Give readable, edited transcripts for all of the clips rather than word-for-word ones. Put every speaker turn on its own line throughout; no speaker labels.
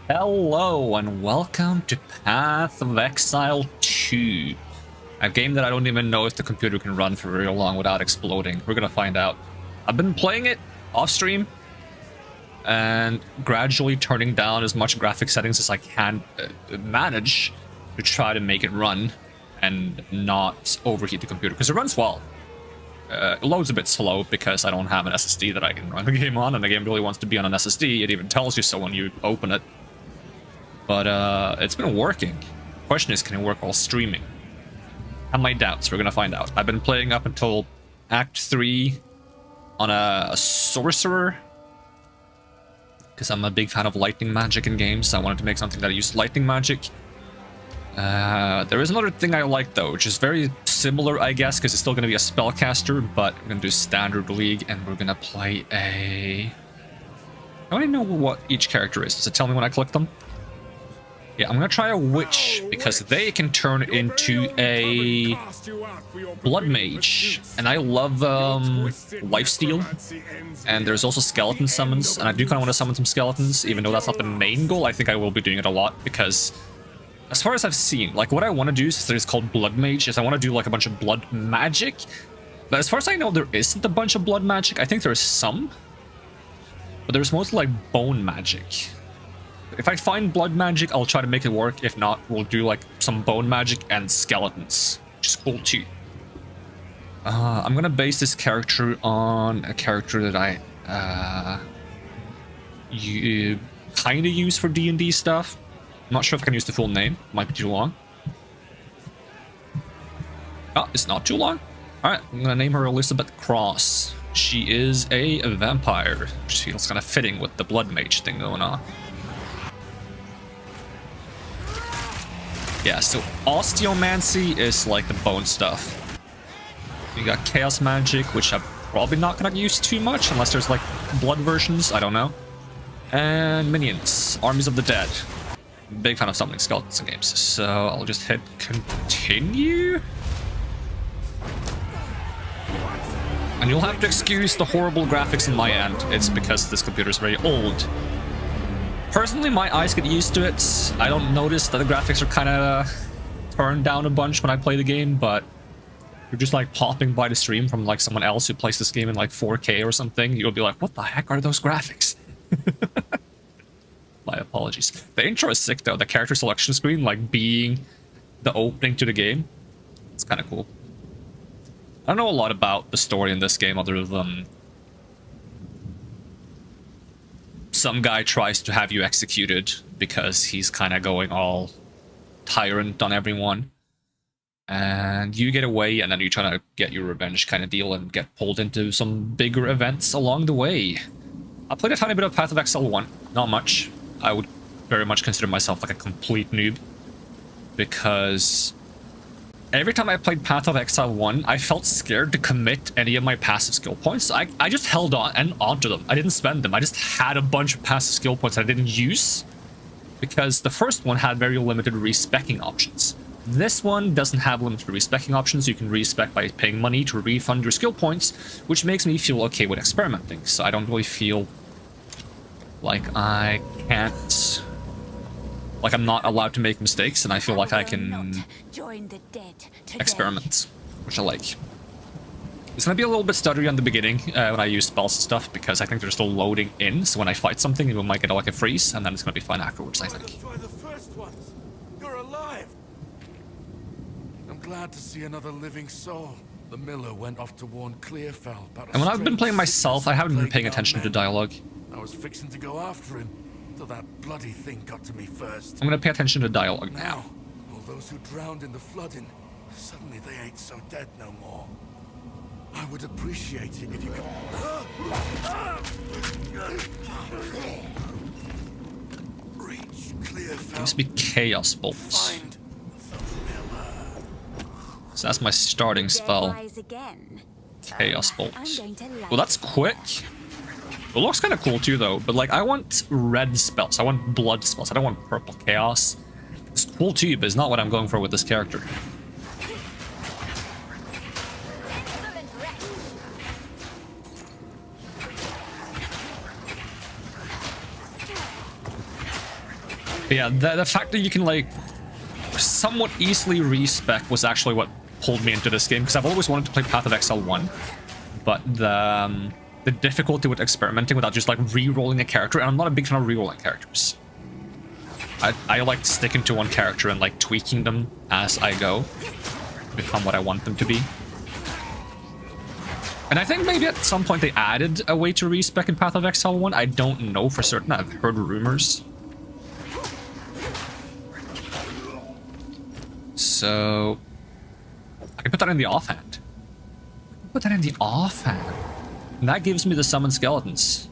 Hello and welcome to Path of Exile 2. A game that I don't even know if the computer can run for very long without exploding. We're gonna find out. I've been playing it off stream and gradually turning down as much graphic settings as I can manage to try to make it run and not overheat the computer, because it runs well. It loads a bit slow because I don't have an SSD that I can run the game on, and the game really wants to be on an SSD. It even tells you so when you open it. But it's been working. Question is, can it work while streaming? I have my doubts. We're gonna find out. I've been playing up until Act 3 on a sorcerer, because I'm a big fan of lightning magic in games. I wanted to make something that used lightning magic. There is another thing I like though, which is very similar, I guess, because it's still gonna be a spellcaster, but I'm gonna do standard league, and we're gonna play a... I don't even know what each character is. Does it tell me when I click them? Yeah, I'm gonna try a witch, because they can turn into a blood mage, and I love lifesteal, and there's also skeleton summons, and I do kind of want to summon some skeletons, even though that's not the main goal. I think I will be doing it a lot, because as far as I've seen, like, what I want to do is, it's called blood mage, is I want to do like a bunch of blood magic, but as far as I know, there isn't a bunch of blood magic. I think there's some, but there's mostly like bone magic. If I find blood magic, I'll try to make it work. If not, we'll do like some bone magic and skeletons, which is cool too. I'm gonna base this character on a character that I kind of use for D&D stuff. I'm not sure if I can use the full name. Might be too long. Oh, it's not too long. All right, I'm gonna name her Elizabeth Cross. She is a vampire, which feels kind of fitting with the blood mage thing going on. Yeah, so osteomancy is like the bone stuff. You got chaos magic, which I'm probably not gonna use too much unless there's like blood versions, I don't know. And minions, armies of the dead. Big fan of summoning skeletons in games, so I'll just hit continue. And you'll have to excuse the horrible graphics on my end. It's because this computer is very old. Personally, my eyes get used to it. I don't notice that the graphics are kind of turned down a bunch when I play the game, but you're just like popping by the stream from like someone else who plays this game in like 4K or something. You'll be like, what the heck are those graphics? My apologies. The intro is sick though. The character selection screen, like being the opening to the game. It's kind of cool. I don't know a lot about the story in this game other than some guy tries to have you executed because he's kind of going all tyrant on everyone. And you get away, and then you try to get your revenge kind of deal and get pulled into some bigger events along the way. I played a tiny bit of Path of Exile 1, not much. I would very much consider myself like a complete noob, because every time I played Path of Exile 1, I felt scared to commit any of my passive skill points. I just held on and onto them. I didn't spend them. I just had a bunch of passive skill points that I didn't use, because the first one had very limited respecking options. This one doesn't have limited respecking options. You can respec by paying money to refund your skill points, which makes me feel okay with experimenting. So I don't really feel like I can't... like I'm not allowed to make mistakes, and I feel like I can experiment, which I like. It's gonna be a little bit stuttery on the beginning when I use spells and stuff, because I think they're still loading in, so when I fight something, it might get like a freeze, and then it's gonna be fine afterwards, I think.
You're alive. I'm glad to see another living soul. The miller went off to warn Clearfell about.
And when I've been playing myself, I haven't been paying attention to dialogue.
I was fixing to go after him, till that bloody thing got to me first.
I'm gonna pay attention to dialogue now.
Now, all those who drowned in the flooding, suddenly they ain't so dead no more. I would appreciate it if you could... reach Clearfell.
Must be chaos bolts.
Find the miller.
So that's my starting spell. Chaos bolts. Well, that's quick. It looks kind of cool too, though. But like, I want red spells. I want blood spells. I don't want purple chaos. It's cool too, but it's not what I'm going for with this character. But yeah, the fact that you can like somewhat easily respec was actually what pulled me into this game, because I've always wanted to play Path of Exile 1, but the difficulty with experimenting without just like re-rolling a character, and I'm not a big fan of re-rolling characters. I like sticking to one character and like tweaking them as I go to become what I want them to be. And I think maybe at some point they added a way to respec in Path of Exile 1. I don't know for certain. I've heard rumors. So I can put that in the offhand. Put that in the offhand. And that gives me the summon skeletons.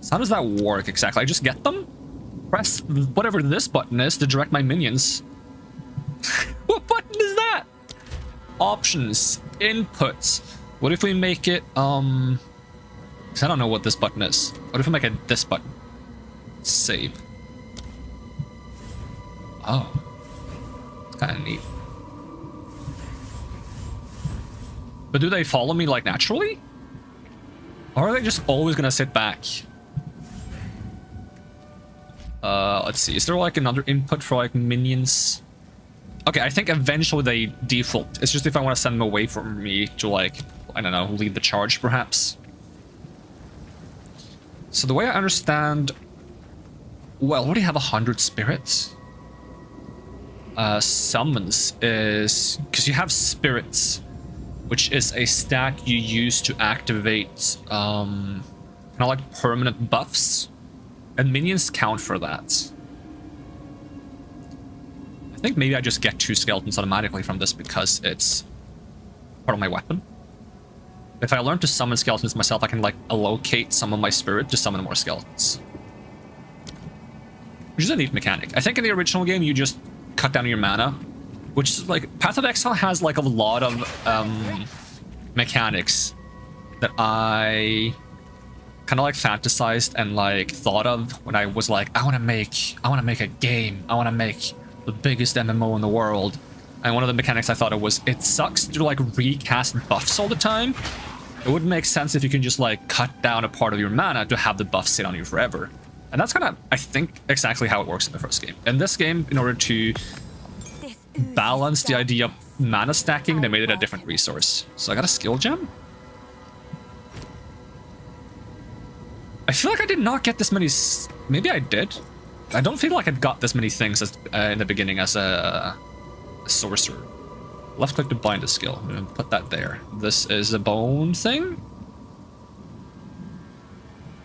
So how does that work exactly? I just get them? Press whatever this button is to direct my minions. What button is that? Options. Inputs. What if we make it, 'cause I don't know what this button is. What if we make it this button? Save. Oh. It's kind of neat. But do they follow me, like, naturally? Or are they just always gonna sit back? Let's see. Is there, like, another input for, like, minions? Okay, I think eventually they default. It's just if I want to send them away from me to, like, I don't know, lead the charge, perhaps. So the way I understand... Well, I already have 100 spirits. Summons is... Because you have spirits, which is a stack you use to activate, kind of like permanent buffs. And minions count for that. I think maybe I just get 2 skeletons automatically from this because it's part of my weapon. If I learn to summon skeletons myself, I can, like, allocate some of my spirit to summon more skeletons. Which is a neat mechanic. I think in the original game, you just cut down your mana. Which is, like, Path of Exile has, like, a lot of, mechanics that I kind of, like, fantasized and, like, thought of when I was like, I want to make a game. I want to make the biggest MMO in the world. And one of the mechanics I thought of was, it sucks to, like, recast buffs all the time. It would make sense if you can just, like, cut down a part of your mana to have the buff sit on you forever. And that's kind of, I think, exactly how it works in the first game. In this game, in order to balance the idea of mana stacking, they made it a different resource. So I got a skill gem? I feel like I did not get this many... Maybe I did. I don't feel like I got this many things as, in the beginning as a sorcerer. Left click to bind a skill. I'm gonna put that there. This is a bone thing.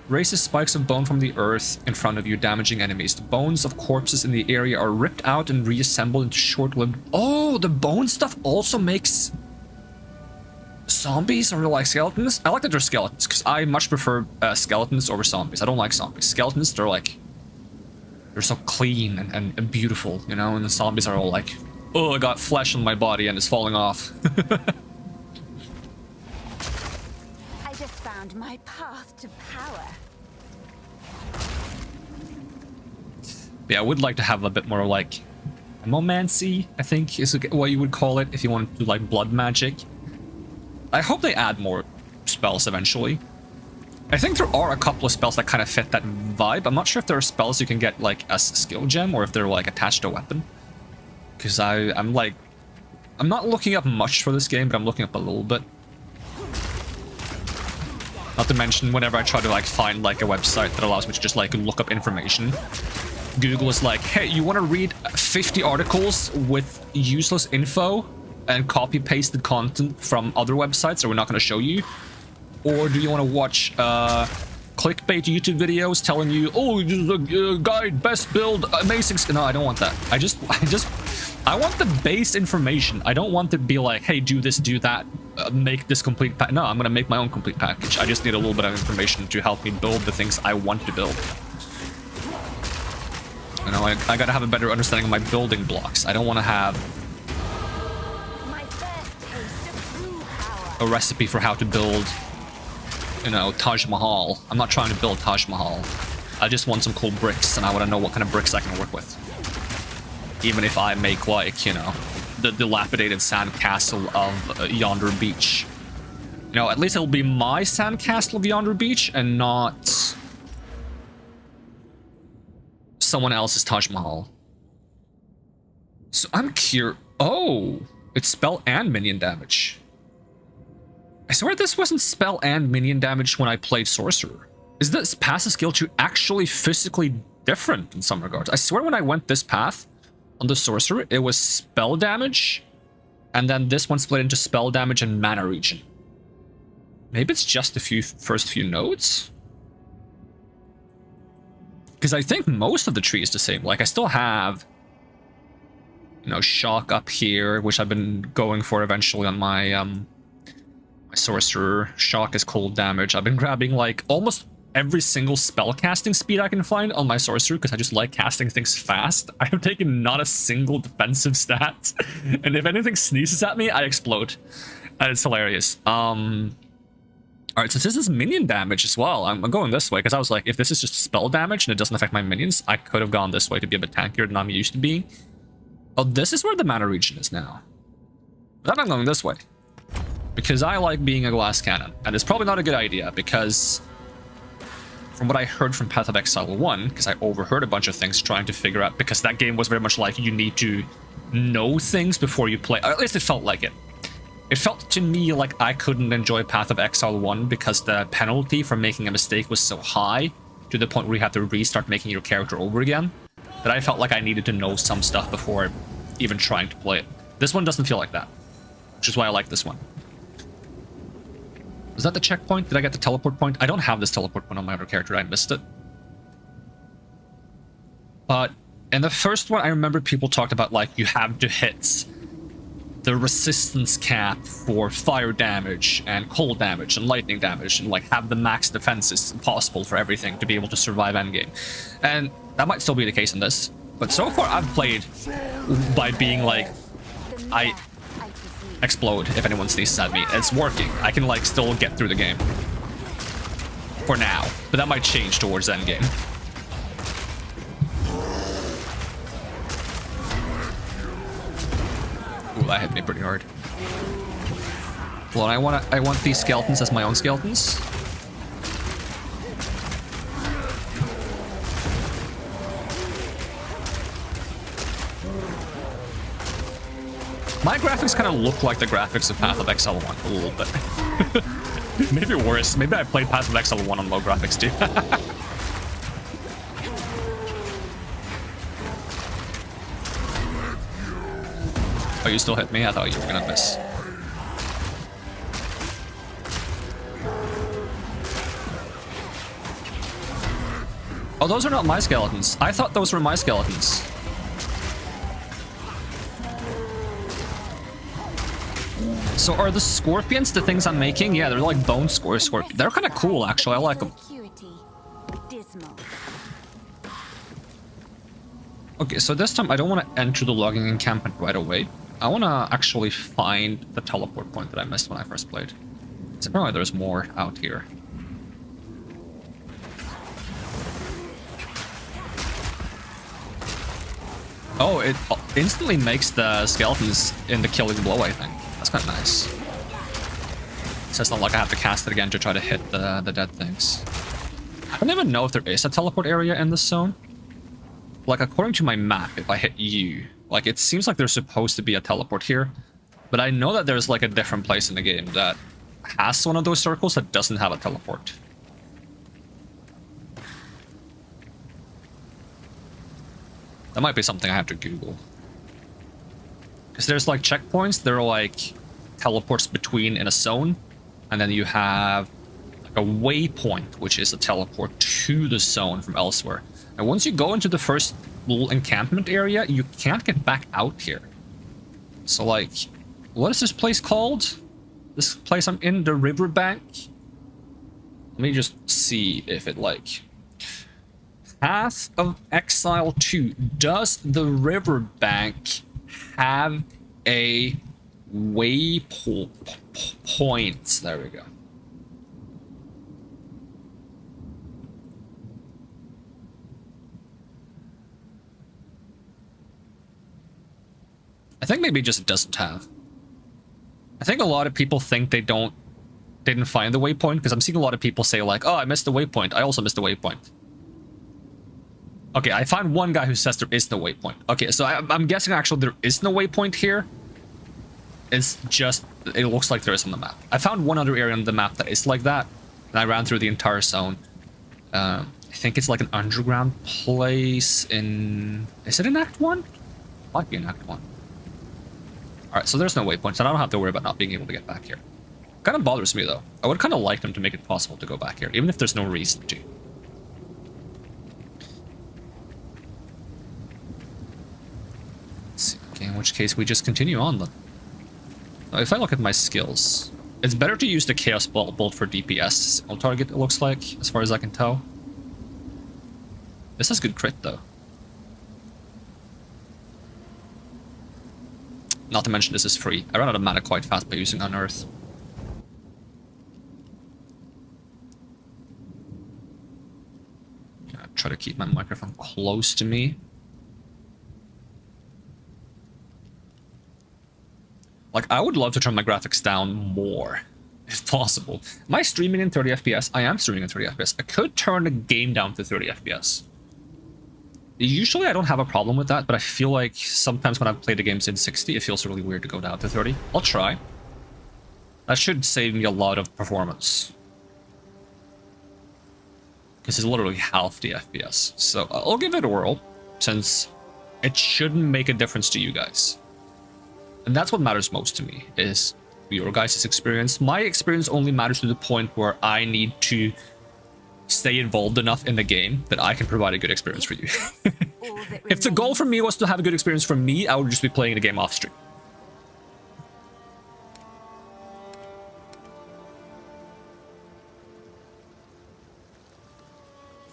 Raises spikes of bone from the earth in front of you, damaging enemies. The bones of corpses in the area are ripped out and reassembled into short-lived... Oh, the bone stuff also makes zombies or like skeletons? I like that they're skeletons, because I much prefer skeletons over zombies. I don't like zombies. Skeletons, they're like... They're so clean and beautiful, you know? And the zombies are all like... Oh, I got flesh on my body and it's falling off.
I just found my path to power.
Yeah, I would like to have a bit more like Momancy, I think is what you would call it if you want to do like blood magic. I hope they add more spells eventually. I think there are a couple of spells that kind of fit that vibe. I'm not sure if there are spells you can get like as a skill gem or if they're like attached to a weapon. Because I'm not looking up much for this game, but I'm looking up a little bit. Not to mention, whenever I try to like find like a website that allows me to just like look up information, Google is like, hey, you want to read 50 articles with useless info and copy-pasted content from other websites that we're not going to show you? Or do you want to watch clickbait YouTube videos telling you, oh, guide, best build, amazing... No, I don't want that. I want the base information. I don't want to be like, hey, do this, do that, make this complete no, I'm gonna make my own complete package. I just need a little bit of information to help me build the things I want to build. You know, I gotta have a better understanding of my building blocks. I don't want to have a recipe for how to build, you know, Taj Mahal. I'm not trying to build Taj Mahal. I just want some cool bricks, and I want to know what kind of bricks I can work with. Even if I make, like, you know, the dilapidated sandcastle of Yonder Beach. You know, at least it'll be my sandcastle of Yonder Beach, and not someone else's Taj Mahal. So I'm curious. Oh, it's spell and minion damage. I swear this wasn't spell and minion damage when I played Sorcerer. Is this passive skill tree actually physically different in some regards? I swear when I went this path on the Sorcerer, it was spell damage, and then this one split into spell damage and mana regen. Maybe it's just the first few nodes? Because I think most of the tree is the same. Like, I still have, you know, shock up here, which I've been going for eventually on my my Sorcerer. Shock is cold damage. I've been grabbing like almost every single spell casting speed I can find on my Sorcerer because I just like casting things fast. I have taken not a single defensive stat, and if anything sneezes at me, I explode. And it's hilarious. Alright, since this is minion damage as well, I'm going this way because I was like, if this is just spell damage and it doesn't affect my minions, I could have gone this way to be a bit tankier than I'm used to being. Oh, this is where the mana regen is now. But then I'm going this way because I like being a glass cannon, and it's probably not a good idea because from what I heard from Path of Exile 1, because I overheard a bunch of things trying to figure out, because that game was very much like you need to know things before you play, or at least it felt like it. It felt to me like I couldn't enjoy Path of Exile 1 because the penalty for making a mistake was so high, to the point where you have to restart making your character over again, that I felt like I needed to know some stuff before even trying to play it. This one doesn't feel like that, which is why I like this one. Was that the checkpoint? Did I get the teleport point? I don't have this teleport point on my other character. I missed it. But in the first one, I remember people talked about, like, you have to hit the resistance cap for fire damage and cold damage and lightning damage, and like have the max defenses possible for everything to be able to survive endgame. And that might still be the case in this, but so far I've played by being like, I explode if anyone sneezes at me. It's working. I can like still get through the game for now, but that might change towards endgame. Ooh, that hit me pretty hard. Well, I want these skeletons as my own skeletons. My graphics kind of look like the graphics of Path of Exile 1 a little bit. Maybe worse. Maybe I played Path of Exile 1 on low graphics too. Oh, you still hit me? I thought you were gonna miss. Oh, those are not my skeletons. I thought those were my skeletons. So are the scorpions the things I'm making? Yeah, they're like bone scorpions. They're kind of cool, actually. I like them. Okay, so this time I don't want to enter the logging encampment right away. I want to actually find the teleport point that I missed when I first played. So apparently there's more out here. Oh, it instantly makes the skeletons in the killing blow, I think. That's kind of nice. So it's not like I have to cast it again to try to hit the dead things. I don't even know if there is a teleport area in this zone. Like, according to my map, if I hit U, like, it seems like there's supposed to be a teleport here. But I know that there's, like, a different place in the game that has one of those circles that doesn't have a teleport. That might be something I have to Google. Because there's, like, checkpoints. There are, like, teleports between in a zone. And then you have, like, a waypoint, which is a teleport to the zone from elsewhere. And once you go into the first little encampment area, you can't get back out here. So, like, what is this place called? This place I'm in, the riverbank? Let me just see if it, like... Path of Exile 2. Does the riverbank have a waypoint? There we go. I think maybe just it doesn't have. I think a lot of people think they didn't find the waypoint, because I'm seeing a lot of people say like, oh, I missed the waypoint. I also missed the waypoint. Okay, I found one guy who says there is no waypoint. Okay, so I'm guessing actually there is no waypoint here. It's just, it looks like there is on the map. I found one other area on the map that is like that, and I ran through the entire zone. I think it's like an underground place in... Is it in Act 1? Might be in Act 1. Alright, so there's no waypoints, and I don't have to worry about not being able to get back here. Kind of bothers me, though. I would kind of like them to make it possible to go back here, even if there's no reason to. Let's see. Okay, in which case we just continue on, then. Now, if I look at my skills, it's better to use the Chaos Bolt for DPS single target, it looks like, as far as I can tell. This has good crit, though. Not to mention this is free. I ran out of mana quite fast by using Unearth. I try to keep my microphone close to me. Like, I would love to turn my graphics down more, if possible. Am I streaming in 30 FPS? I am streaming in 30 FPS. I could turn the game down to 30 FPS. Usually I don't have a problem with that, but I feel like sometimes when I've played the games in 60, it feels really weird to go down to 30. I'll try. That should save me a lot of performance. Because it's literally half the FPS. So I'll give it a whirl, since it shouldn't make a difference to you guys. And that's what matters most to me, is your guys' experience. My experience only matters to the point where I need to stay involved enough in the game that I can provide a good experience for you. If the goal for me was to have a good experience for me, I would just be playing the game off stream.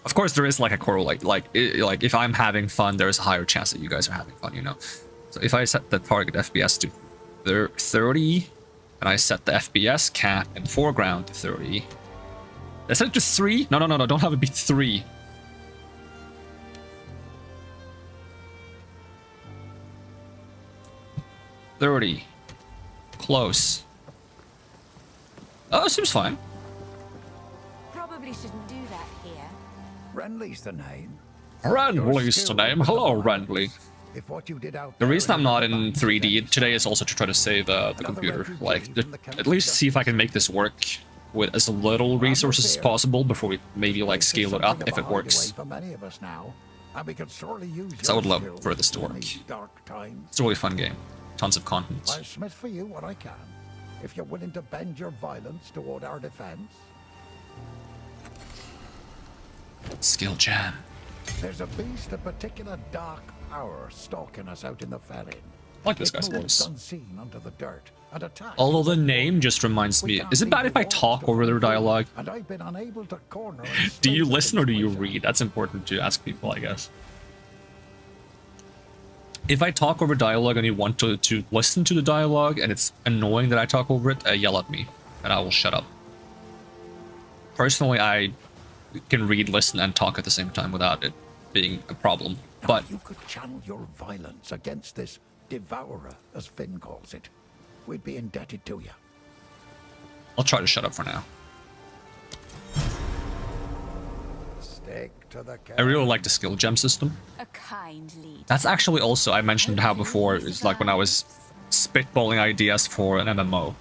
Of course, there is like a correlate. Like if I'm having fun, there is a higher chance that you guys are having fun, you know? So if I set the target FPS to 30, and I set the FPS cap and foreground to 30, I set it to 3? No, don't have it be 3. $30. Close. Oh, seems fine.
Probably shouldn't do that here.
Renly's the name.
Renly's the name. Hello, Renly.
If what you did out
The
there
reason I'm
in
not
the
in
bank
3D today is also to try to save the computer. Like, at least see if I can make this work with as little resources as possible before we maybe like scale it up if it works. Because I would love for this to work. It's a really fun game. Tons of content.
I'll smith for you what I can, if you're willing to bend your violence toward our defense.
Skill jam.
There's a beast of particular dark power stalking us out in the Felling.
I like this guy's voice.
Unseen under the dirt and attacks.
Although the name just reminds me, is it bad if I talk over their dialogue?
And I've been unable to corner
Do you listen or do you read? That's important to ask people, I guess. If I talk over dialogue and you want to listen to the dialogue and it's annoying that I talk over it, yell at me and I will shut up. Personally, I can read, listen, and talk at the same time without it being a problem.
Now,
but
you could channel your violence against this devourer, as Finn calls it. We'd be indebted to you.
I'll try to shut up for now.
Stick to the
I really like the skill gem system.
A kind lead.
That's actually also, I mentioned how before, it's like when I was spitballing ideas for an MMO.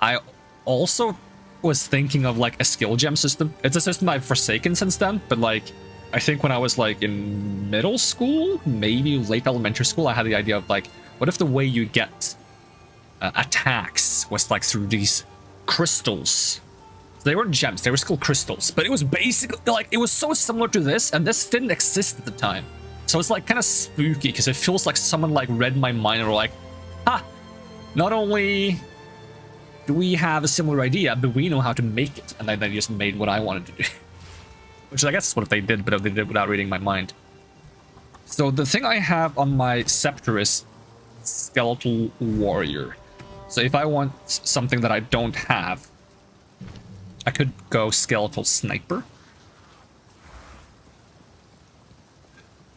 I also was thinking of like a skill gem system. It's a system I've forsaken since then, but like, I think when I was like in middle school, maybe late elementary school, I had the idea of like, what if the way you get attacks was like through these crystals? They weren't gems, they were still crystals, but it was basically like, it was so similar to this, and this didn't exist at the time. So it's like kind of spooky because it feels like someone like read my mind and were like, ha, not only do we have a similar idea, but we know how to make it. And then they just made what I wanted to do. Which I guess is what they did, but they did without reading my mind. So the thing I have on my scepter is Skeletal Warrior. So if I want something that I don't have, I could go Skeletal Sniper.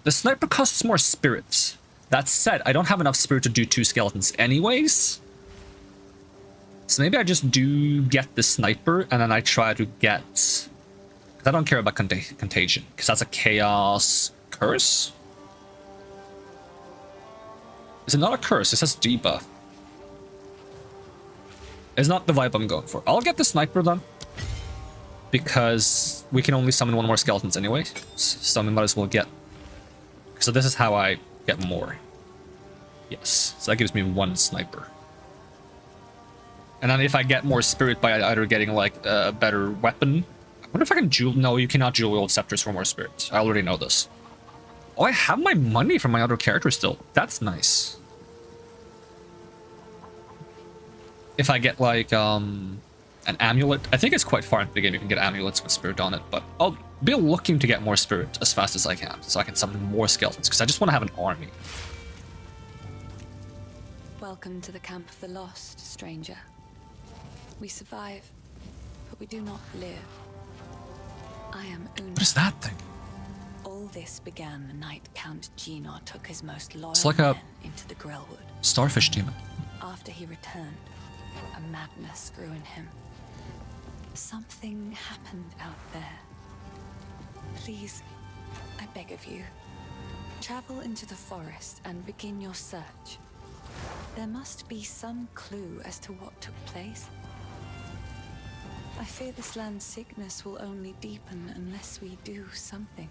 The Sniper costs more spirits. That said, I don't have enough spirit to do 2 skeletons anyways. So maybe I just do get the Sniper, and then I try to get I don't care about contagion, because that's a chaos curse? Is it not a curse? It says debuff. It's not the vibe I'm going for. I'll get the sniper then, because we can only summon one more skeletons anyway, so we might as well get. So this is how I get more. Yes, so that gives me one sniper. And then if I get more spirit by either getting like a better weapon. I wonder if I can dual. No, you cannot dual wield scepters for more spirits. I already know this. Oh, I have my money from my other character still. That's nice. If I get like an amulet, I think it's quite far into the game you can get amulets with spirit on it, but I'll be looking to get more spirit as fast as I can, so I can summon more skeletons, because I just want to have an army.
Welcome to the camp of the lost, stranger. We survive, but we do not live. I am Una.
What is that thing?
All this began the night Count Gino took his most loyal
It's like a
men into the Grillwood.
starfish demon.
After he returned, a madness grew in him. Something happened out there. Please, I beg of you, travel into the forest and begin your search. There must be some clue as to what took place. I fear this land's sickness will only deepen unless we do something.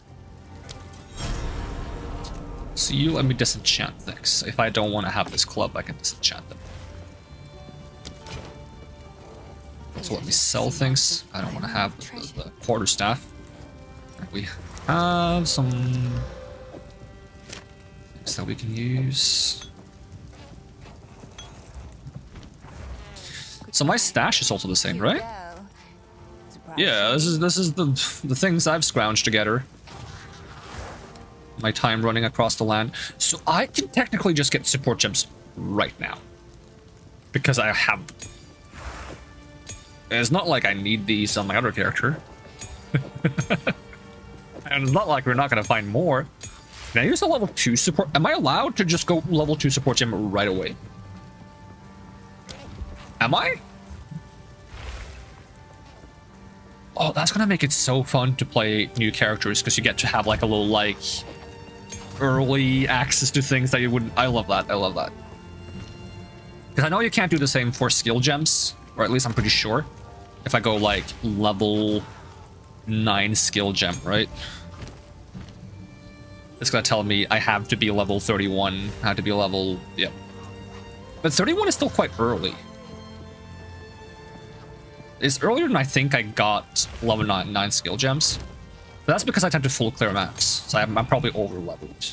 So you let me disenchant things. If I don't want to have this club, I can disenchant them. Also let me sell things. I don't want to have the quarterstaff. We have some things that we can use. So my stash is also the same, right? Yeah, this is the things I've scrounged together. My time running across the land. So I can technically just get support gems right now, because I have them. It's not like I need these on my other character. And it's not like we're not going to find more. Can I use a level 2 support? Am I allowed to just go level 2 support gem right away? Am I? Oh, that's gonna make it so fun to play new characters, because you get to have like a little like early access to things that you wouldn't. I love that. I love that. Because I know you can't do the same for skill gems, or at least I'm pretty sure. If I go like level 9 skill gem, right? It's gonna tell me I have to be level 31. I have to be level, yeah. But 31 is still quite early. It's earlier than I think I got level 9 skill gems. But that's because I tend to full clear maps, so I'm probably over leveled.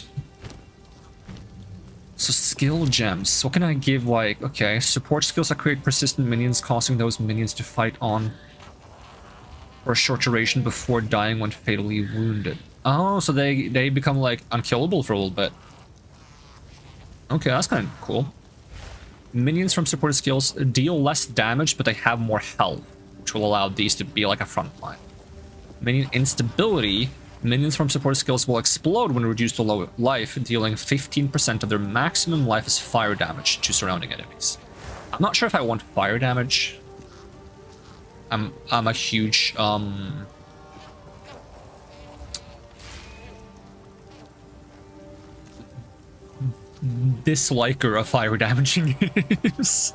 So skill gems, what can I give? Like, okay, support skills that create persistent minions, causing those minions to fight on for a short duration before dying when fatally wounded. Oh, so they become like unkillable for a little bit. Okay, that's kind of cool. Minions from supported skills deal less damage, but they have more health, which will allow these to be like a front line. Minion instability. Minions from supported skills will explode when reduced to low life, dealing 15% of their maximum life as fire damage to surrounding enemies. I'm not sure if I want fire damage. I'm a huge disliker of fire damaging games.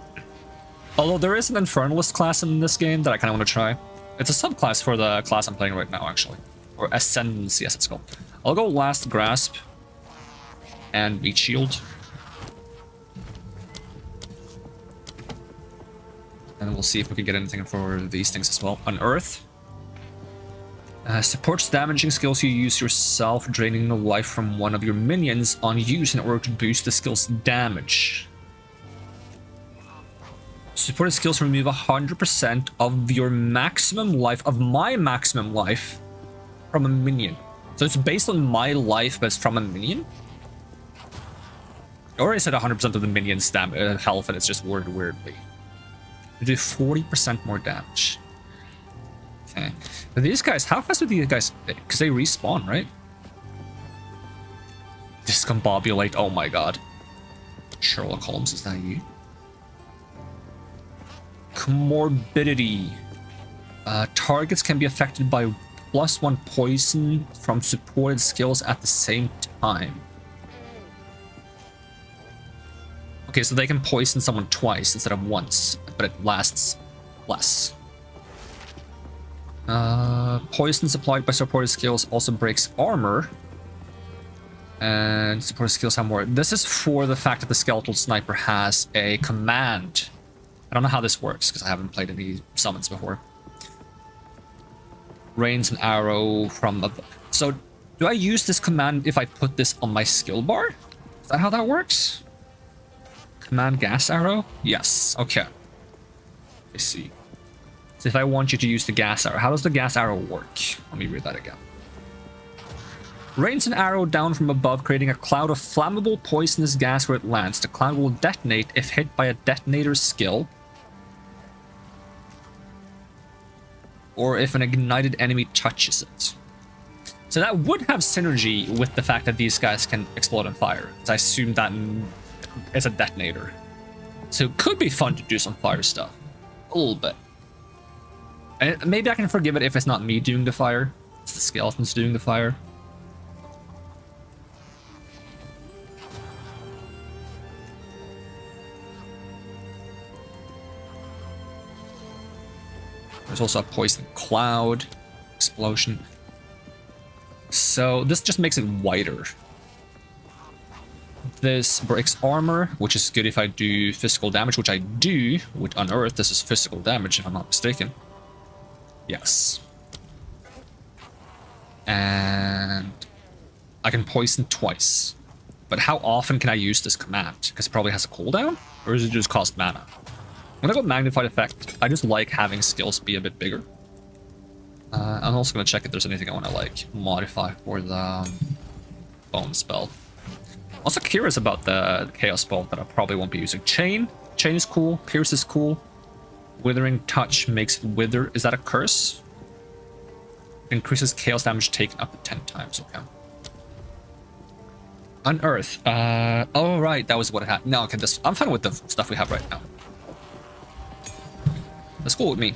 Although there is an Infernalist class in this game that I kind of want to try. It's a subclass for the class I'm playing right now, actually. Or Ascendancy, as it's called. I'll go Last Grasp and Meat Shield. And we'll see if we can get anything for these things as well. Unearth. Supports damaging skills you use yourself, draining the life from one of your minions on use in order to boost the skill's damage. Supported skills remove 100% of your maximum life, of my maximum life, from a minion. So it's based on my life, but it's from a minion? Or is it 100% of the minion's health and it's just worded weirdly? You do 40% more damage. Okay. But these guys, how fast do these guys... Because they respawn, right? Discombobulate, oh my god. Sherlock Holmes, is that you? Comorbidity. Targets can be affected by +1 poison from supported skills at the same time. Okay, so they can poison someone twice instead of once, but it lasts less. Poison supplied by supported skills also breaks armor. And supported skills have more. This is for the fact that the skeletal sniper has a command. I don't know how this works because I haven't played any summons before. Rains an arrow from above. So do I use this command if I put this on my skill bar? Is that how that works? Command gas arrow? Yes. Okay. I see. So if I want you to use the gas arrow, how does the gas arrow work? Let me read that again. Rains an arrow down from above, creating a cloud of flammable poisonous gas where it lands. The cloud will detonate if hit by a detonator skill, or if an ignited enemy touches it. So that would have synergy with the fact that these guys can explode on fire. I assume that is a detonator. So it could be fun to do some fire stuff. A little bit. And maybe I can forgive it if it's not me doing the fire. It's the skeletons doing the fire. There's also a poison cloud explosion. So this just makes it wider. This breaks armor, which is good if I do physical damage, which I do with Unearth. This is physical damage, if I'm not mistaken. Yes. And I can poison twice. But how often can I use this command? Because it probably has a cooldown? Or does it just cost mana? I'm gonna go magnified effect. I just like having skills be a bit bigger. I'm also gonna check if there's anything I want to like modify for the bone spell. Also curious about the chaos bolt that I probably won't be using. Chain is cool. Pierce is cool. Withering touch makes wither. Is that a curse? Increases chaos damage taken up to 10 times. Okay. Unearth. Oh right, that was what it had. No, okay. I'm fine with the stuff we have right now. That's cool with me.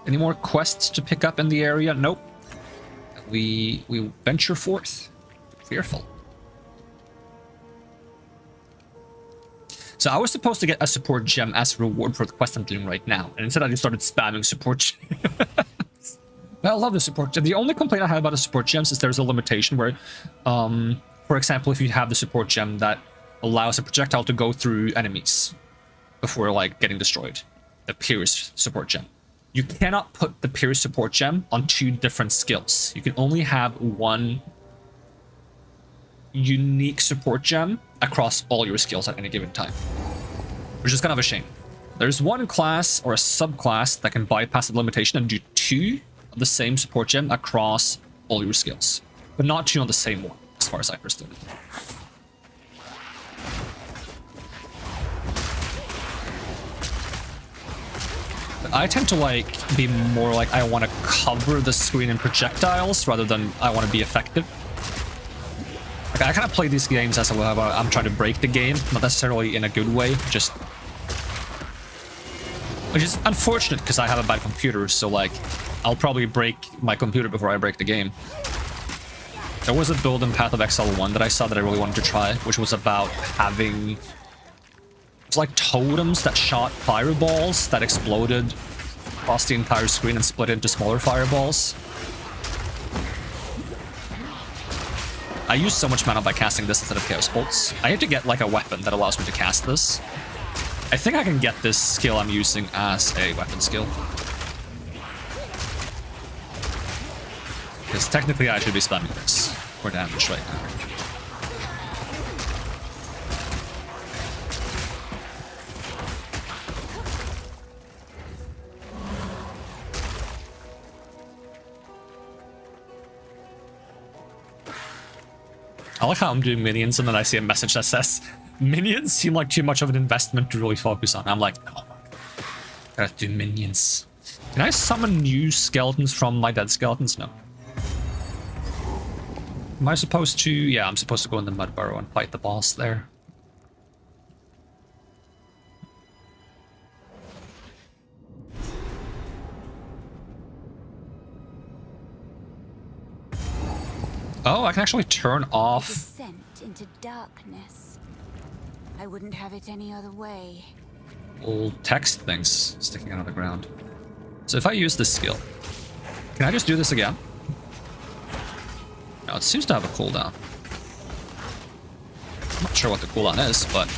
Any more quests to pick up in the area? Nope. We venture forth. Fearful. So I was supposed to get a support gem as a reward for the quest I'm doing right now. And instead I just started spamming support gems. I love the support gem. The only complaint I have about the support gems is there's a limitation where, for example, if you have the support gem that allows a projectile to go through enemies before like getting destroyed, the Pierce support gem. You cannot put the Pierce support gem on 2 different skills. You can only have one unique support gem across all your skills at any given time, which is kind of a shame. There's one class or a subclass that can bypass the limitation and do 2 of the same support gem across all your skills, but not 2 on the same one, as far as I understood it. I tend to like be more like I want to cover the screen in projectiles rather than I want to be effective. Like I kind of play these games as I'm trying to break the game, not necessarily in a good way, just which is unfortunate because I have a bad computer, so like I'll probably break my computer before I break the game. There was a build in Path of Exile 1 that I saw that I really wanted to try, which was about having like totems that shot fireballs that exploded across the entire screen and split into smaller fireballs. I use so much mana by casting this instead of Chaos Bolts. I need to get like a weapon that allows me to cast this. I think I can get this skill I'm using as a weapon skill. Because technically I should be spamming this for damage right now. I like how I'm doing minions and then I see a message that says, minions seem like too much of an investment to really focus on. I'm like, oh, gotta do minions. Can I summon new skeletons from my dead skeletons? No. Am I supposed to? Yeah, I'm supposed to go in the mud burrow and fight the boss there. Oh, I can actually turn off.
Descent into darkness. I wouldn't have it any other way.
Little text things sticking out of the ground. So if I use this skill, can I just do this again? No, it seems to have a cooldown. I'm not sure what the cooldown is, but...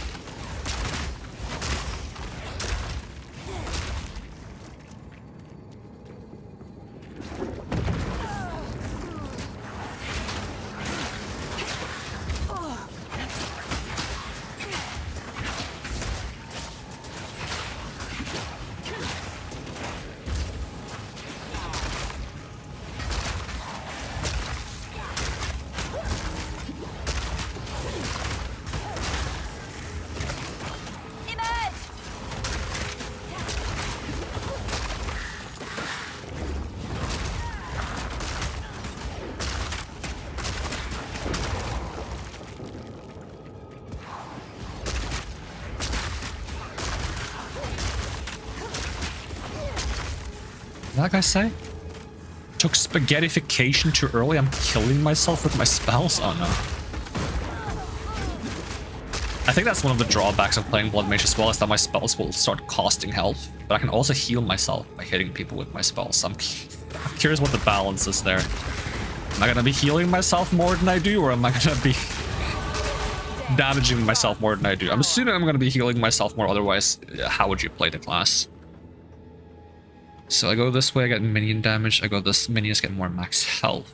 What did that guy say? Took spaghettification too early. I'm killing myself with my spells. Oh no. I think that's one of the drawbacks of playing Blood Mage as well, is that my spells will start costing health, but I can also heal myself by hitting people with my spells. I'm curious what the balance is there. Am I gonna be healing myself more than I do, or am I gonna be damaging myself more than I do? I'm assuming I'm gonna be healing myself more, otherwise, how would you play the class? So I go this way, I get minion damage. I go this, minions get more max health.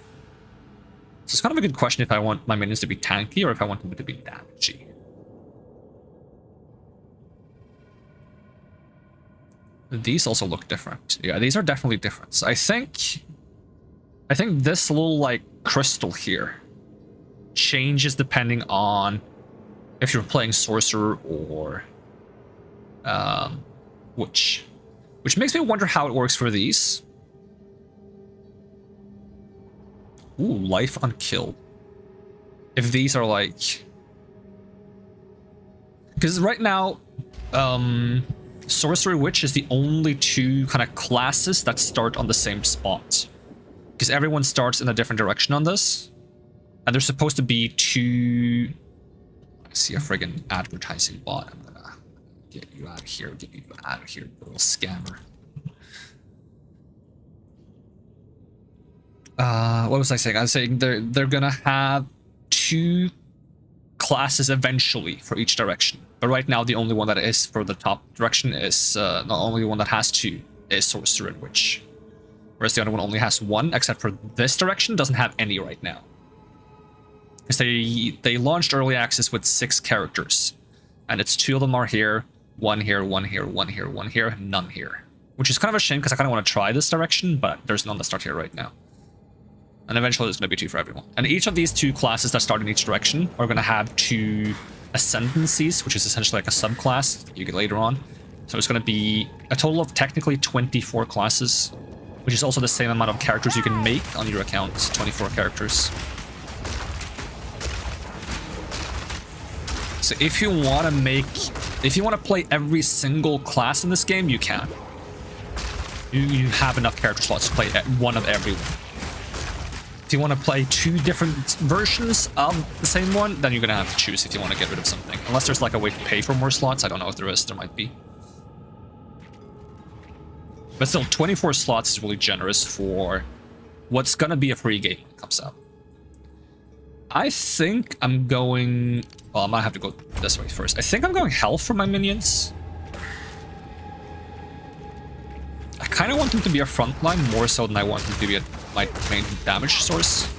So it's kind of a good question if I want my minions to be tanky or if I want them to be damagey. These also look different. Yeah, these are definitely different. So I think this little like crystal here changes depending on if you're playing sorcerer or witch. Which makes me wonder how it works for these. Ooh, life unkilled. If these are like... Because right now, Sorcerer Witch is the only two kind of classes that start on the same spot. Because everyone starts in a different direction on this. And there's supposed to be two... I see a friggin' advertising bot. I'm gonna get you out of here, get you out of here, little scammer. What was I saying? I was saying they're gonna have two classes eventually for each direction. But right now, the only one that is for the top direction is not only one that has two is Sorcerer and Witch. Whereas the other one only has one, except for this direction doesn't have any right now. Because they launched early access with 6 characters. And it's 2 of them are here, 1 here, 1 here, 1 here, 1 here, none here. Which is kind of a shame because I kind of want to try this direction, but there's none that start here right now. And eventually there's going to be 2 for everyone. And each of these 2 classes that start in each direction are going to have 2 ascendancies, which is essentially like a subclass that you get later on. So it's going to be a total of technically 24 classes, which is also the same amount of characters you can make on your account, 24 characters. So if you want to play every single class in this game, you can. You have enough character slots to play one of every one. If you want to play 2 different versions of the same one, then you're going to have to choose if you want to get rid of something. Unless there's like a way to pay for more slots. I don't know if there is. There might be. But still, 24 slots is really generous for what's going to be a free game when it comes out. I think I'm going... Well, I might have to go this way first. I think I'm going health for my minions. I kind of want them to be a frontline more so than I want them to be my main damage source.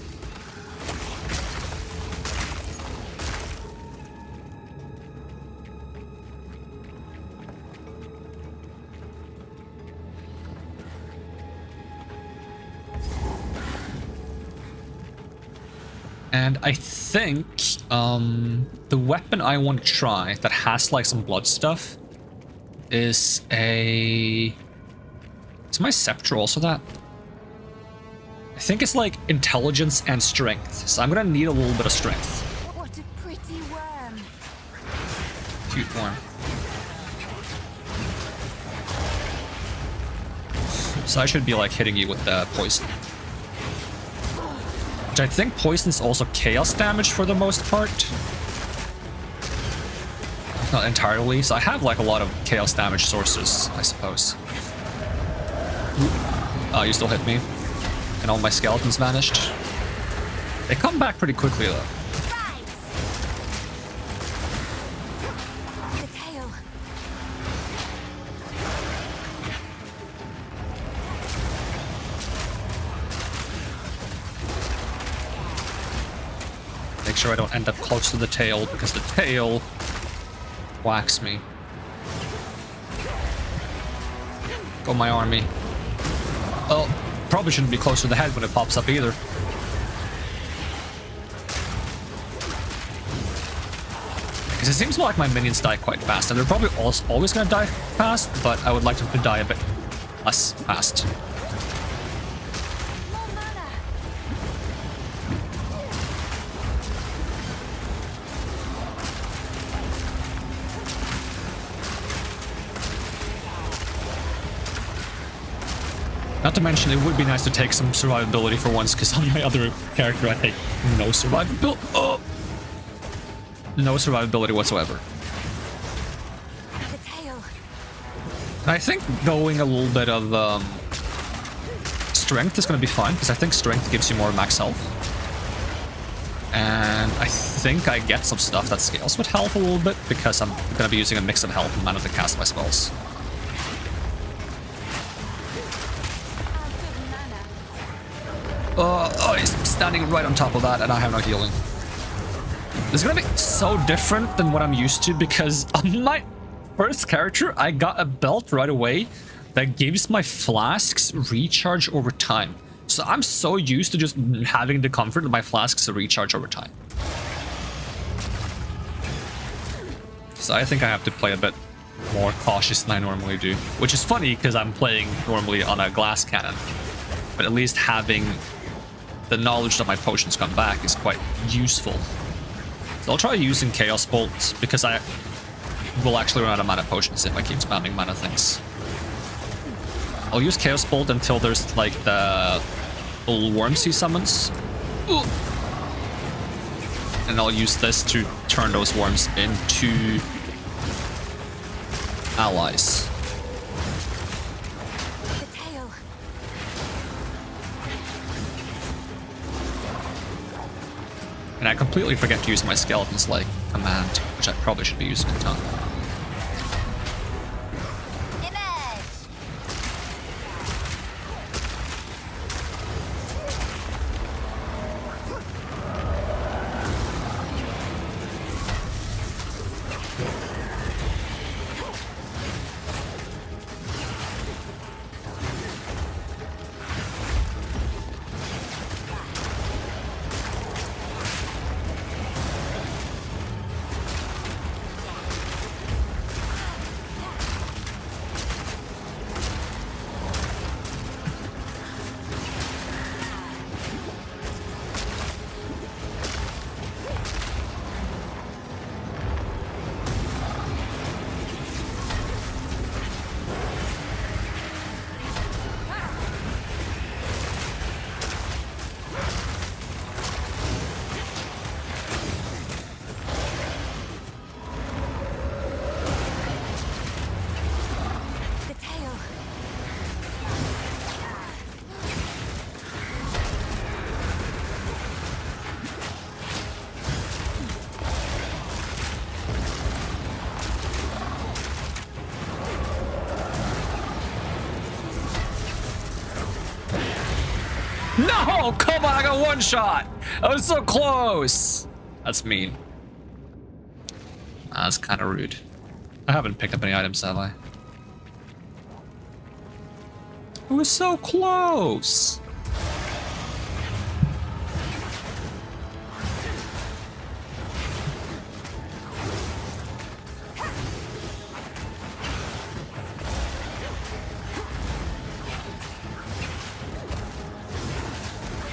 And I think the weapon I want to try that has like some blood stuff is a... Is my scepter also that? I think it's like intelligence and strength. So I'm gonna need a little bit of strength.
What a pretty worm.
Cute worm. So I should be like hitting you with the poison. Which I think poison's also chaos damage for the most part. Not entirely, so I have like a lot of chaos damage sources, I suppose. Oh, you still hit me. And all my skeletons vanished. They come back pretty quickly though.
The tail.
Make sure I don't end up close to the tail, because the tail whacks me. Go my army. Oh, probably shouldn't be close to the head when it pops up either. Because it seems like my minions die quite fast, and they're probably always going to die fast, but I would like them to die a bit less fast.
More mana.
Not to mention, it would be nice to take some survivability for once, because on my other character I take no survivability. Oh! No survivability whatsoever.
The tail.
And I think going a little bit of strength is going to be fine, because I think strength gives you more max health. And I think I get some stuff that scales with health a little bit, because I'm going to be using a mix of health and mana to cast my spells. Oh, he's standing right on top of that, and I have no healing. This is gonna be so different than what I'm used to, because on my first character, I got a belt right away that gives my flasks recharge over time. So I'm so used to just having the comfort of my flasks to recharge over time. So I think I have to play a bit more cautious than I normally do, which is funny because I'm playing normally on a glass cannon. But at least having the knowledge that my potions come back is quite useful. So I'll try using Chaos Bolt, because I will actually run out of mana potions if I keep spamming mana things. I'll use Chaos Bolt until there's like the little worms he summons. Ooh. And I'll use this to turn those worms into allies. And I completely forget to use my skeletons like command, which I probably should be using a ton. No, come on, I got one shot. I was so close. That's mean. That's kind of rude. I haven't picked up any items, have I? It was so close.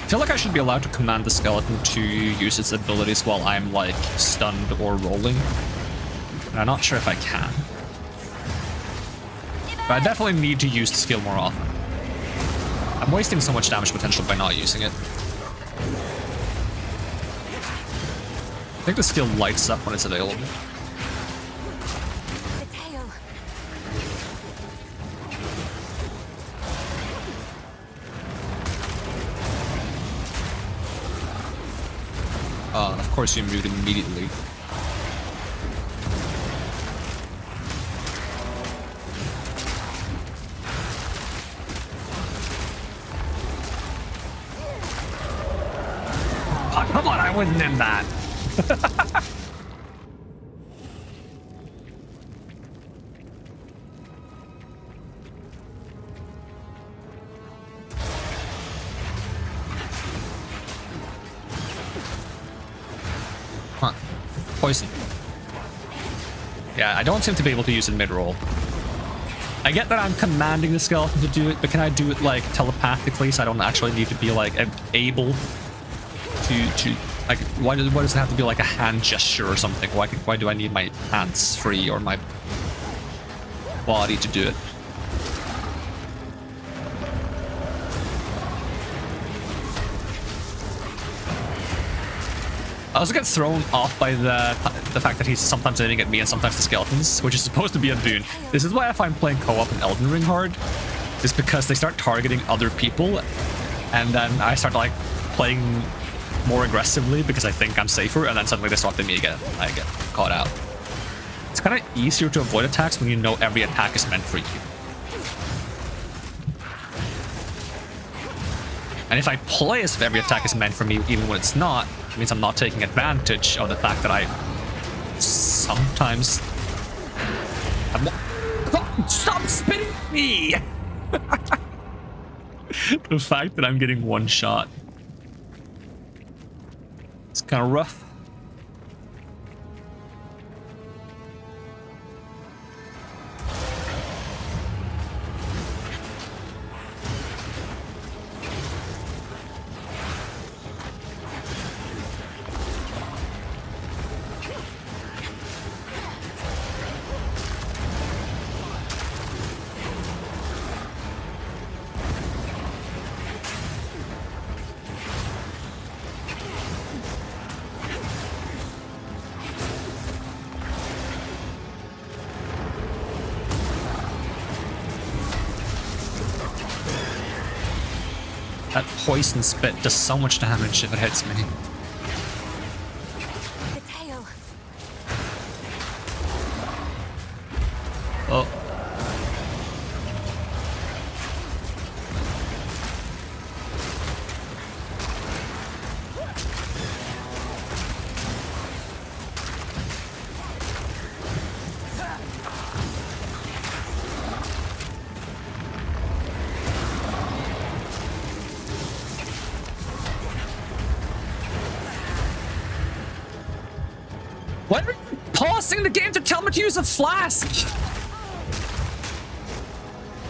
I feel like I should be allowed to command the skeleton to use its abilities while I'm like stunned or rolling. And I'm not sure if I can. But I definitely need to use the skill more often. I'm wasting so much damage potential by not using it. I think the skill lights up when it's available.
The tail.
Of course you moved immediately. Oh, come on, I wasn't in that. Huh. Poison. Yeah, I don't seem to be able to use it mid-roll. I get that I'm commanding the skeleton to do it, but can I do it like telepathically so I don't actually need to be like able to like why does it have to be like a hand gesture or something? Why do I need my hands free or my body to do it? I also get thrown off by the fact that he's sometimes aiming at me and sometimes the skeletons, which is supposed to be a boon. This is why I find playing co-op in Elden Ring hard, is because they start targeting other people, and then I start like playing more aggressively because I think I'm safer, and then suddenly they swap at me again. I get caught out. It's kind of easier to avoid attacks when you know every attack is meant for you. And if I play as if every attack is meant for me, even when it's not, it means I'm not taking advantage of the fact that I sometimes... Stop spitting me! The fact that I'm getting one shot. It's kind of rough. That poison spit does so much damage if it hits me.
The tail.
Oh. What are you pausing the game to tell me to use a flask?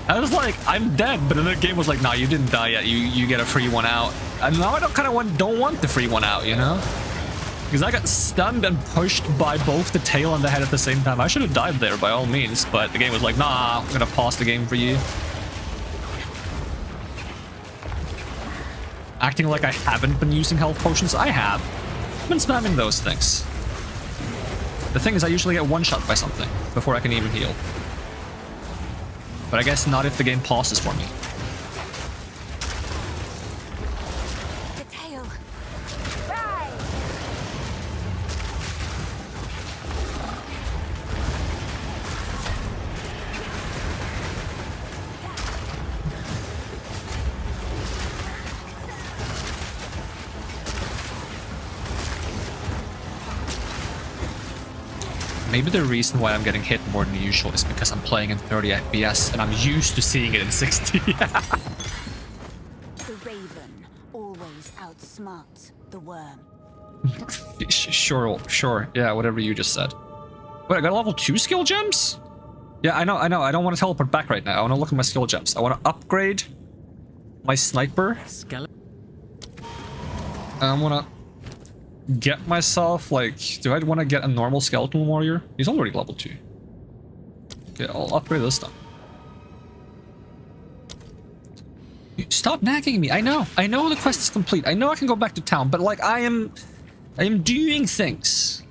I was like, I'm dead, but then the game was like, nah, you didn't die yet. You get a free one out. And now I don't want the free one out, you know? Because I got stunned and pushed by both the tail and the head at the same time. I should have died there by all means, but the game was like, nah, I'm gonna pause the game for you. Acting like I haven't been using health potions. I have. I've been spamming those things. The thing is, I usually get one shot by something before I can even heal. But I guess not if the game pauses for me.
The tail.
Maybe the reason why I'm getting hit more than usual is because I'm playing in 30 FPS and I'm used to seeing it in 60.
The raven always outsmarts the worm.
Sure. Yeah, whatever you just said. Wait, I got level 2 skill gems? Yeah, I know. I don't want to teleport back right now. I want to look at my skill gems. I want to upgrade my sniper. I want to get myself, like, do I want to get a normal skeleton warrior? He's already level 2. Okay, I'll upgrade this stuff. Stop nagging me. I know the quest is complete. I know I can go back to town, but like I am I am doing things.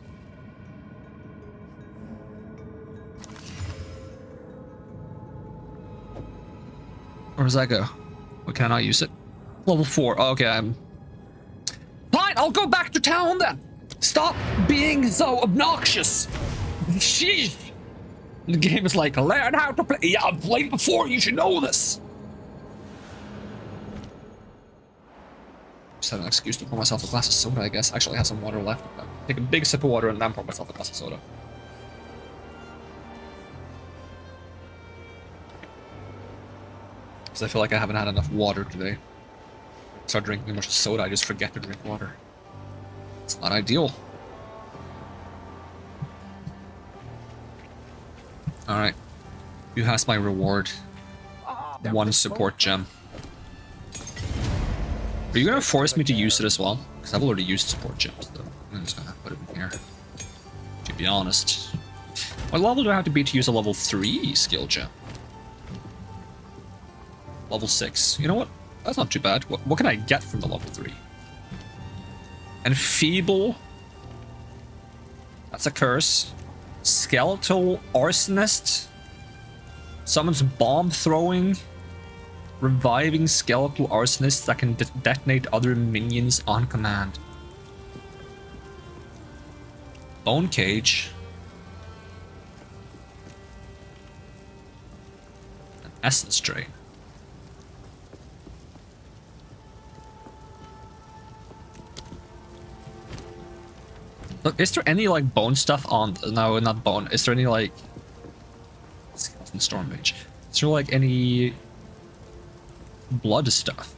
Where does that go? What, can I not use it? Level 4. Oh, okay, I'm... Fine, I'll go back to town then. Stop being so obnoxious. Sheesh. The game is like, learn how to play. Yeah, I've played before, you should know this. Just had an excuse to pour myself a glass of soda, I guess. Actually, I have some water left. Take a big sip of water and then pour myself a glass of soda. Because I feel like I haven't had enough water today. Start drinking too much soda, I just forget to drink water. It's not ideal. Alright. Who has my reward? One support gem. Are you gonna force me to use it as well? Because I've already used support gems, though. I'm just gonna put it in here. To be honest. What level do I have to be to use a level 3 skill gem? Level 6. You know what? That's not too bad. What can I get from the level 3? Enfeeble. That's a curse. Skeletal Arsonist. Summons bomb throwing. Reviving skeletal arsonists that can detonate other minions on command. Bone cage. An essence drain. Look, is there any like bone stuff on? No, not bone. Is there any like skeleton storm mage? Is there like any blood stuff?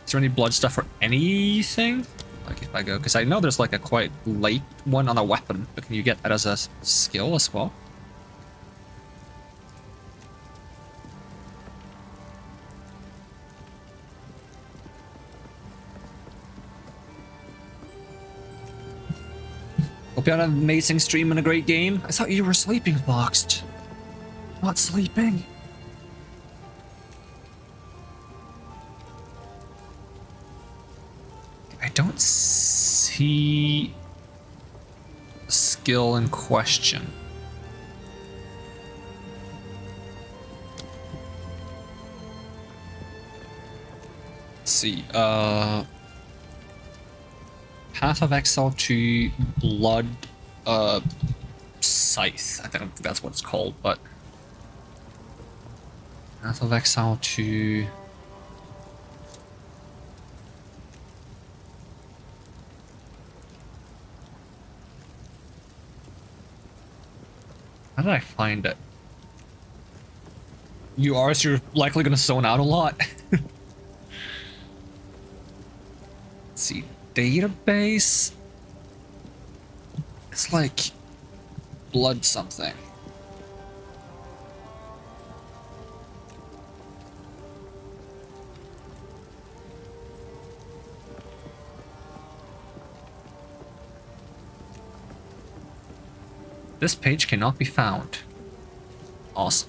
Is there any blood stuff for anything? Like if I go, because I know there's like a quite late one on a weapon, but can you get that as a skill as well? Hope you had an amazing stream and a great game. I thought you were sleeping, Foxed. Not sleeping. I don't see the skill in question. Let's see. Path of Exile to Blood Scythe. I think that's what it's called, but Path of Exile to how did I find it? You are, so you're likely gonna zone out a lot. Let's see. Database. It's like blood something. This page cannot be found. Awesome.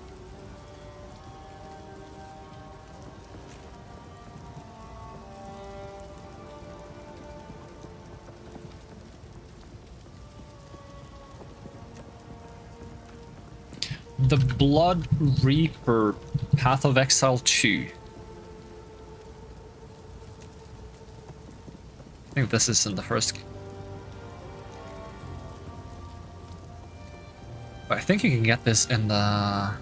The Blood Reaper, Path of Exile 2. I think this is in the first game. But I think you can get this in the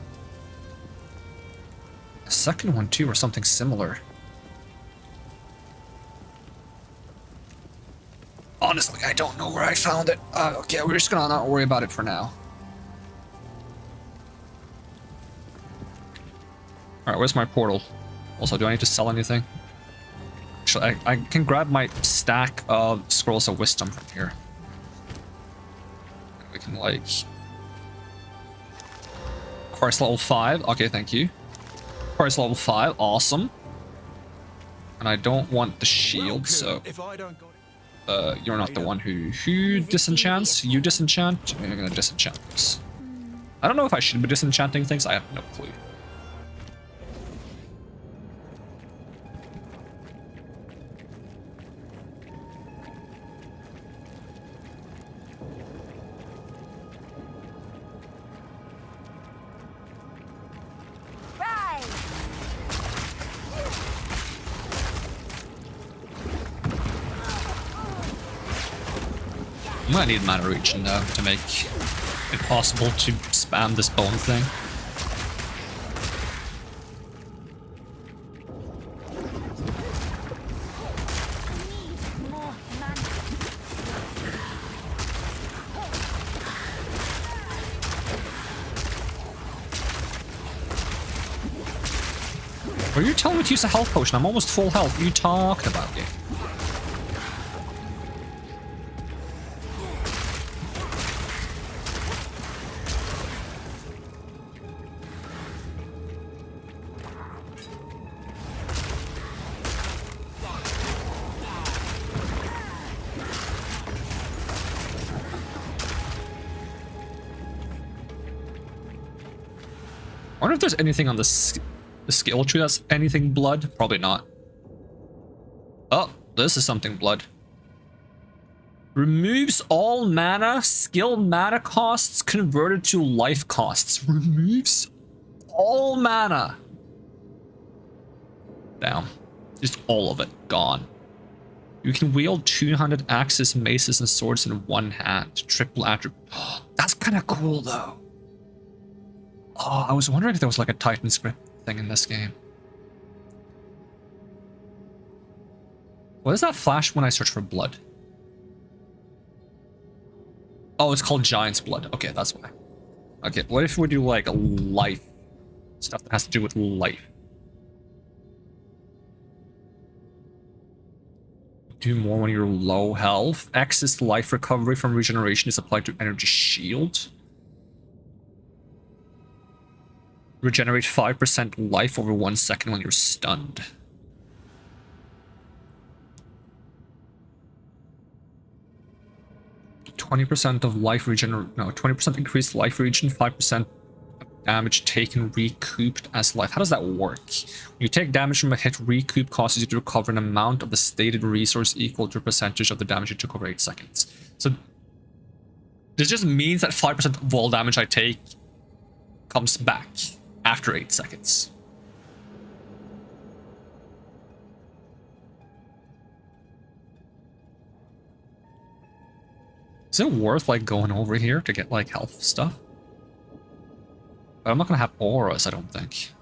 second one too, or something similar. Honestly, I don't know where I found it. Okay, we're just gonna not worry about it for now. Alright, where's my portal? Also, do I need to sell anything? Actually, I can grab my stack of Scrolls of Wisdom from here. We can, like... Course level 5. Okay, thank you. Course level 5. Awesome. And I don't want the shield, so... you're not the one who disenchants. You disenchant. I'm gonna disenchant this. I don't know if I should be disenchanting things. I have no clue. gonna need mana regen though to make it possible to spam this bone thing. Are you telling me to use a health potion? I'm almost full health. What are you talking about, game? I wonder if there's anything on the skill tree that's anything blood. Probably not. Oh, this is something blood. Removes all mana, skill mana costs converted to life costs. Removes all mana. Damn. Just all of it gone. You can wield 200 axes, maces, and swords in one hand. Triple attribute. That's kind of cool though. Oh, I was wondering if there was like a Titan script thing in this game. What does that flash when I search for blood? Oh, it's called Giant's Blood. Okay, that's why. Okay, what if we do like life? Stuff that has to do with life. Do more when you're low health. Excess life recovery from regeneration is applied to energy shield. Regenerate 5% life over 1 second when you're stunned. %20 of life regen, no, 20% increased life regen, 5% damage taken recouped as life. How does that work? When you take damage from a hit, recoup causes you to recover an amount of the stated resource equal to a percentage of the damage you took over 8 seconds. So this just means that 5% of all damage I take comes back after 8 seconds. Is it worth like going over here to get like health stuff? But I'm not gonna have auras, I don't think.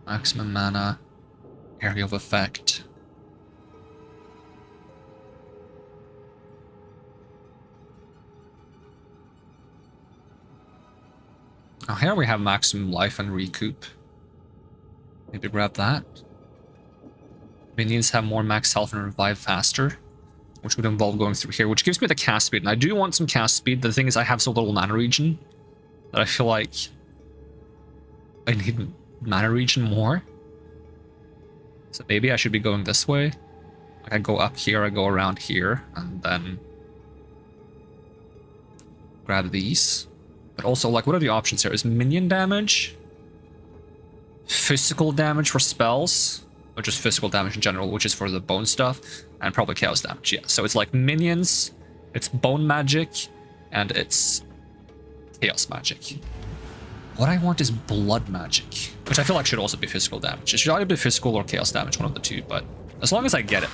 Maximum mana, area of effect. Oh, here we have maximum life and recoup. Maybe grab that. Minions have more max health and revive faster, which would involve going through here, which gives me the cast speed. And I do want some cast speed. The thing is, I have so little mana regen that I feel like I need mana regen more. So maybe I should be going this way. Like I go up here, I go around here, and then grab these. But also, like, what are the options here? Is minion damage, physical damage for spells, or just physical damage in general, which is for the bone stuff, and probably chaos damage, yeah. So it's like minions, it's bone magic, and it's chaos magic. What I want is blood magic, which I feel like should also be physical damage. It should either be physical or chaos damage, one of the two, but as long as I get it,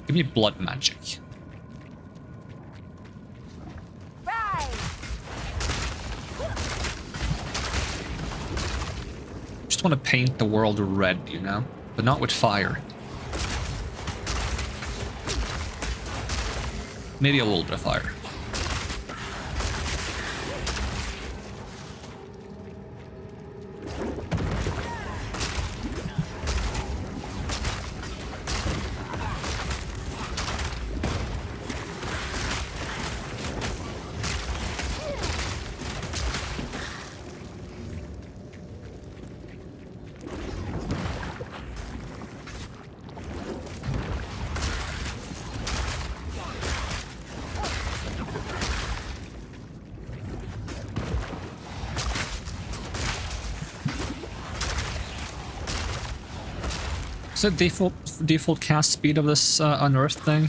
give me blood magic. Just want to paint the world red, you know, but not with fire. Maybe a little bit of fire. Is it default cast speed of this unearthed thing?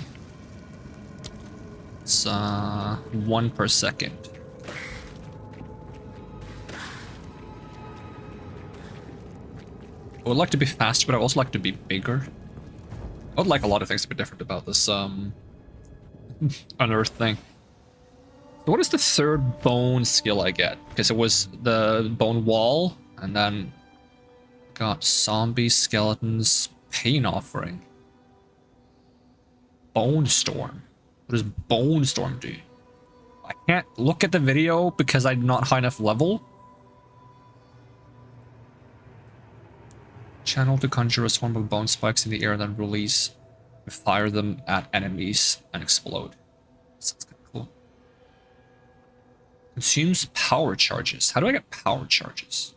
It's 1 per second. I would like to be faster, but I would also like to be bigger. I would like a lot of things to be different about this unearthed thing. So what is the third bone skill I get? Because it was the bone wall, and then got zombie skeletons, pain offering, bone storm. What does bone storm do? I can't look at the video because I'm not high enough level. Channel to conjure a swarm of bone spikes in the air and then release. Fire them at enemies and explode. Sounds kind of cool. Consumes power charges. How do I get power charges?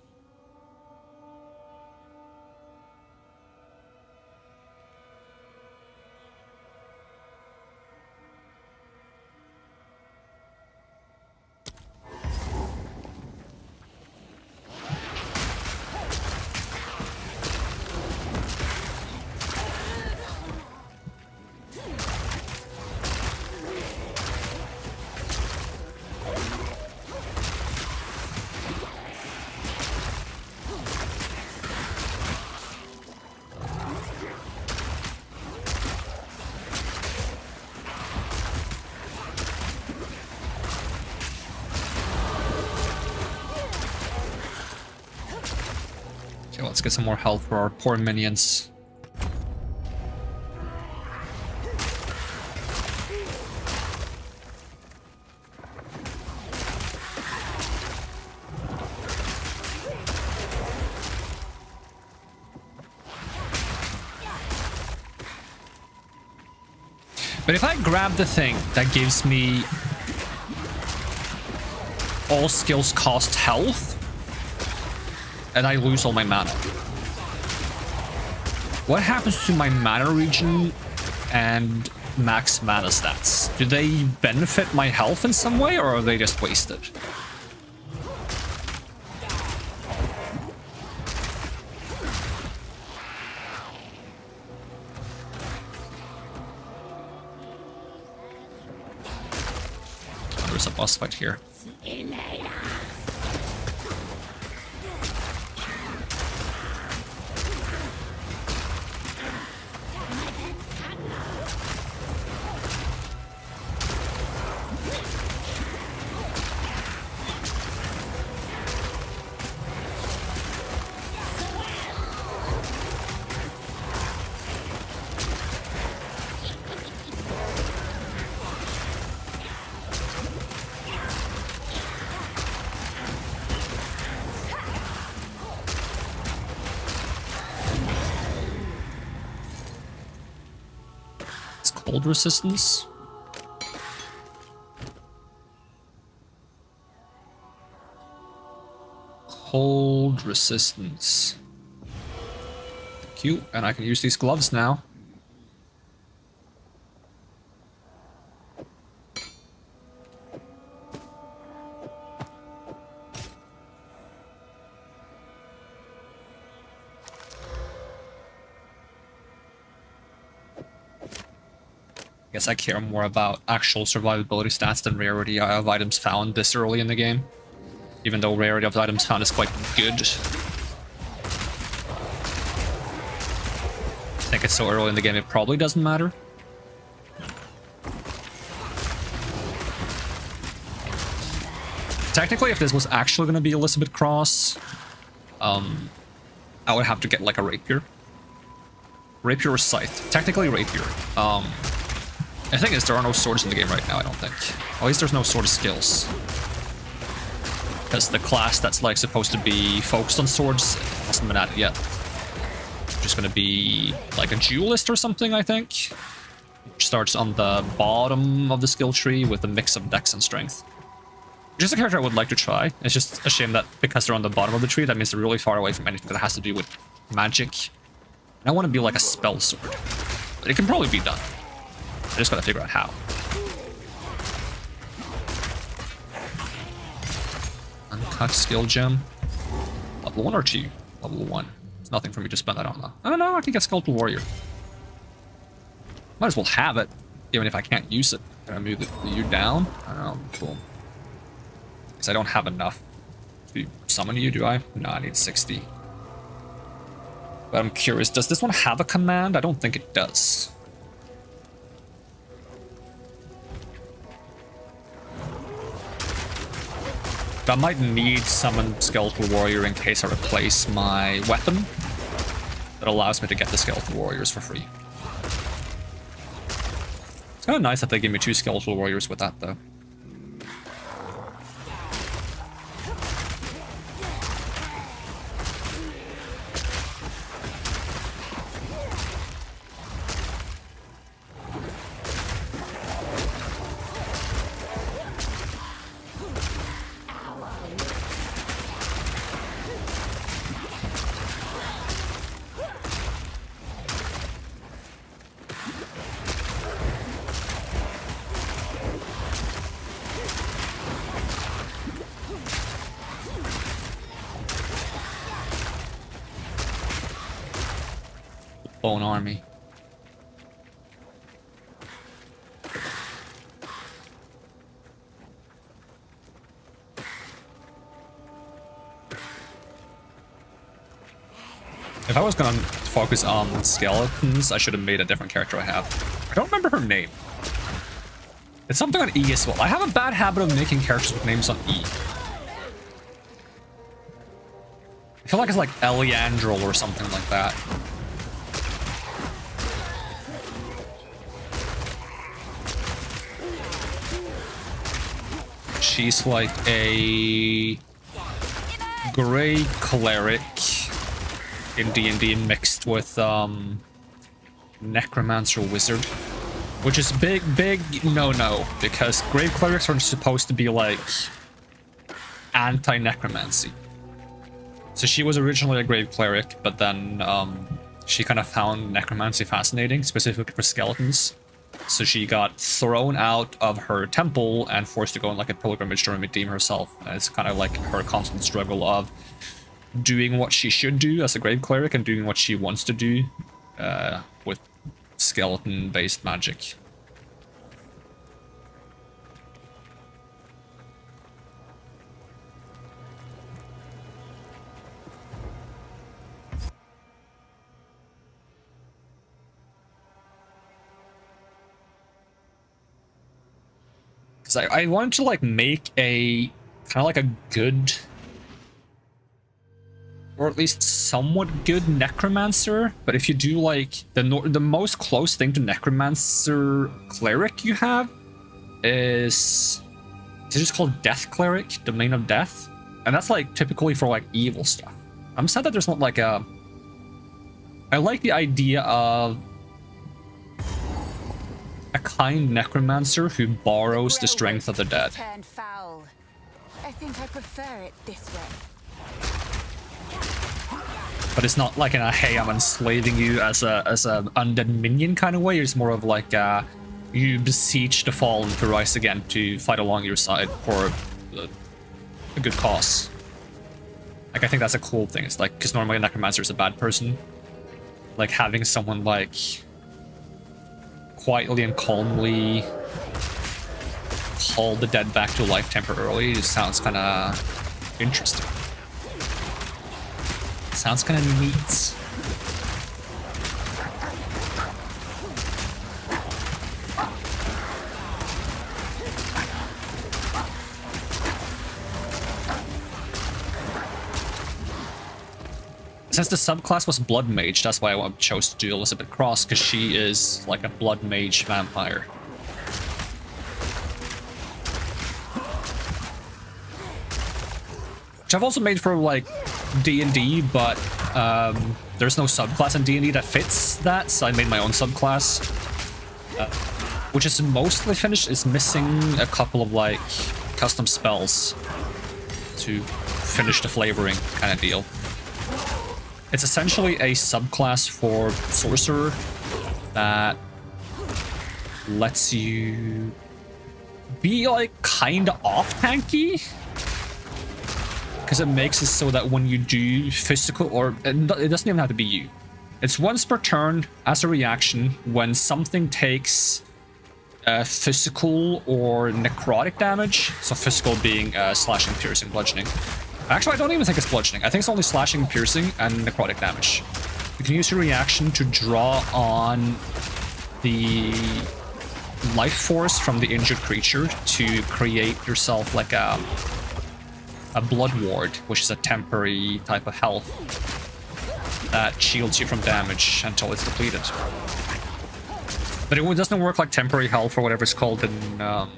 Let's get some more health for our poor minions. But if I grab the thing that gives me all skills cost health, and I lose all my mana, what happens to my mana regen and max mana stats? Do they benefit my health in some way, or are they just wasted? Oh, there's a boss fight here. Cold resistance. Cold resistance. Thank you. And I can use these gloves now. I guess I care more about actual survivability stats than rarity of items found this early in the game. Even though rarity of items found is quite good. I think it's so early in the game it probably doesn't matter. Technically, if this was actually going to be Elizabeth Cross, I would have to get like a rapier. Rapier or scythe. Technically rapier. The thing is, there are no swords in the game right now, I don't think. At least there's no sword skills. Because the class that's like supposed to be focused on swords hasn't been added yet. Just gonna be like a duelist or something, I think. Which starts on the bottom of the skill tree with a mix of dex and strength. Which is a character I would like to try. It's just a shame that because they're on the bottom of the tree, that means they're really far away from anything that has to do with magic. And I want to be like a spell sword. But it can probably be done. I just gotta figure out how. Uncut skill gem. Level 1 or 2? Level 1. There's nothing for me to spend that on though. I don't know, I can get Skeletal Warrior. Might as well have it, even if I can't use it. Can I move you down? I don't know, cool. Because I don't have enough to summon you, do I? No, I need 60. But I'm curious, does this one have a command? I don't think it does. But I might need summon Skeletal Warrior in case I replace my weapon. That allows me to get the Skeletal Warriors for free. It's kind of nice that they give me 2 Skeletal Warriors with that, though. Bone army. If I was gonna focus on skeletons, I should have made a different character I have. I don't remember her name. It's something on E as well. I have a bad habit of making characters with names on E. I feel like it's like Eliandrel or something like that. She's like a gray cleric in D&D mixed with necromancer wizard, which is big no because grave clerics are supposed to be like anti-necromancy. So she was originally a grave cleric, but then she kind of found necromancy fascinating, specifically for skeletons. So she got thrown out of her temple and forced to go on like a pilgrimage to redeem herself. And it's kind of like her constant struggle of doing what she should do as a grave cleric and doing what she wants to do with skeleton-based magic. I wanted to like make a kind of like a good, or at least somewhat good necromancer. But if you do like the most close thing to necromancer cleric you have is it just called Death Cleric, Domain of Death, and that's like typically for like evil stuff. I'm sad that there's not like a. I like the idea of a kind necromancer who borrows the strength of the dead.
Turned foul. I think I prefer it this way.
But it's not like in a hey, I'm enslaving you as a undead minion kind of way. It's more of like you beseech the fallen to rise again to fight along your side for a good cause. Like I think that's a cool thing. It's like because normally a necromancer is a bad person. Like having someone like quietly and calmly call the dead back to life temporarily just sounds kind of interesting. Sounds kind of neat. Since the subclass was Blood Mage, that's why I chose to do Elizabeth Cross, because she is like a Blood Mage vampire. Which I've also made for like D&D, but there's no subclass in D&D that fits that, so I made my own subclass. Which is mostly finished, it's missing a couple of like custom spells to finish the flavoring kind of deal. It's essentially a subclass for Sorcerer that lets you be like kinda off-tanky. Because it makes it so that when you do physical, or it doesn't even have to be you. It's once per turn as a reaction when something takes physical or necrotic damage. So physical being slashing, piercing, bludgeoning. Actually, I don't even think it's bludgeoning. I think it's only slashing, piercing, and necrotic damage. You can use your reaction to draw on the life force from the injured creature to create yourself like a blood ward, which is a temporary type of health that shields you from damage until it's depleted. But it doesn't work like temporary health or whatever it's called in the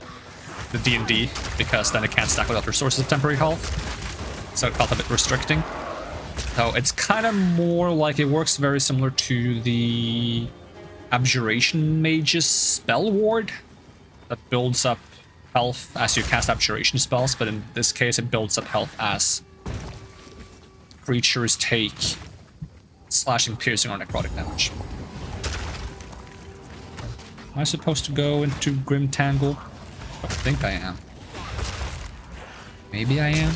D&D, because then it can't stack with other sources of temporary health. So it felt a bit restricting. So it's kind of more like it works very similar to the Abjuration Mage's spell ward that builds up health as you cast Abjuration spells, but in this case it builds up health as creatures take slashing, piercing, or necrotic damage. Am I supposed to go into Grim Tangle? I think I am. Maybe I am.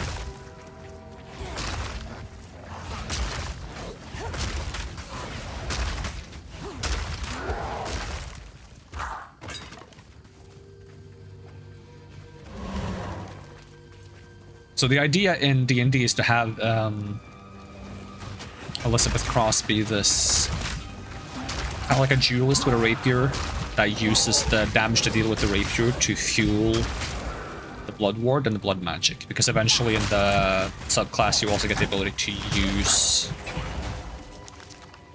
So the idea in D&D is to have Elizabeth Cross be this kind of like a duelist with a rapier that uses the damage to deal with the rapier to fuel the blood ward and the blood magic. Because eventually in the subclass you also get the ability to use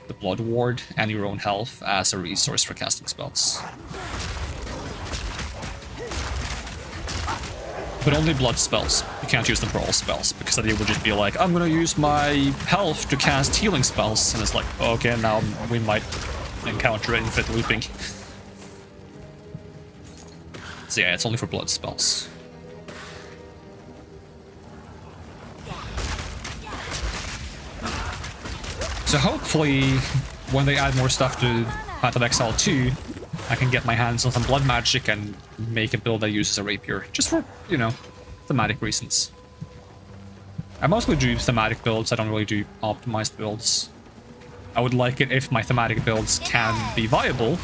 the blood ward and your own health as a resource for casting spells. But only blood spells. You can't use them for all spells, because then you would just be like, I'm gonna use my health to cast healing spells. And it's like, okay, now we might encounter infinite looping. So yeah, it's only for blood spells. So hopefully, when they add more stuff to Path of Exile 2, I can get my hands on some blood magic and make a build that uses a rapier. Just for, you know, thematic reasons. I mostly do thematic builds, I don't really do optimized builds. I would like it if my thematic builds can be viable.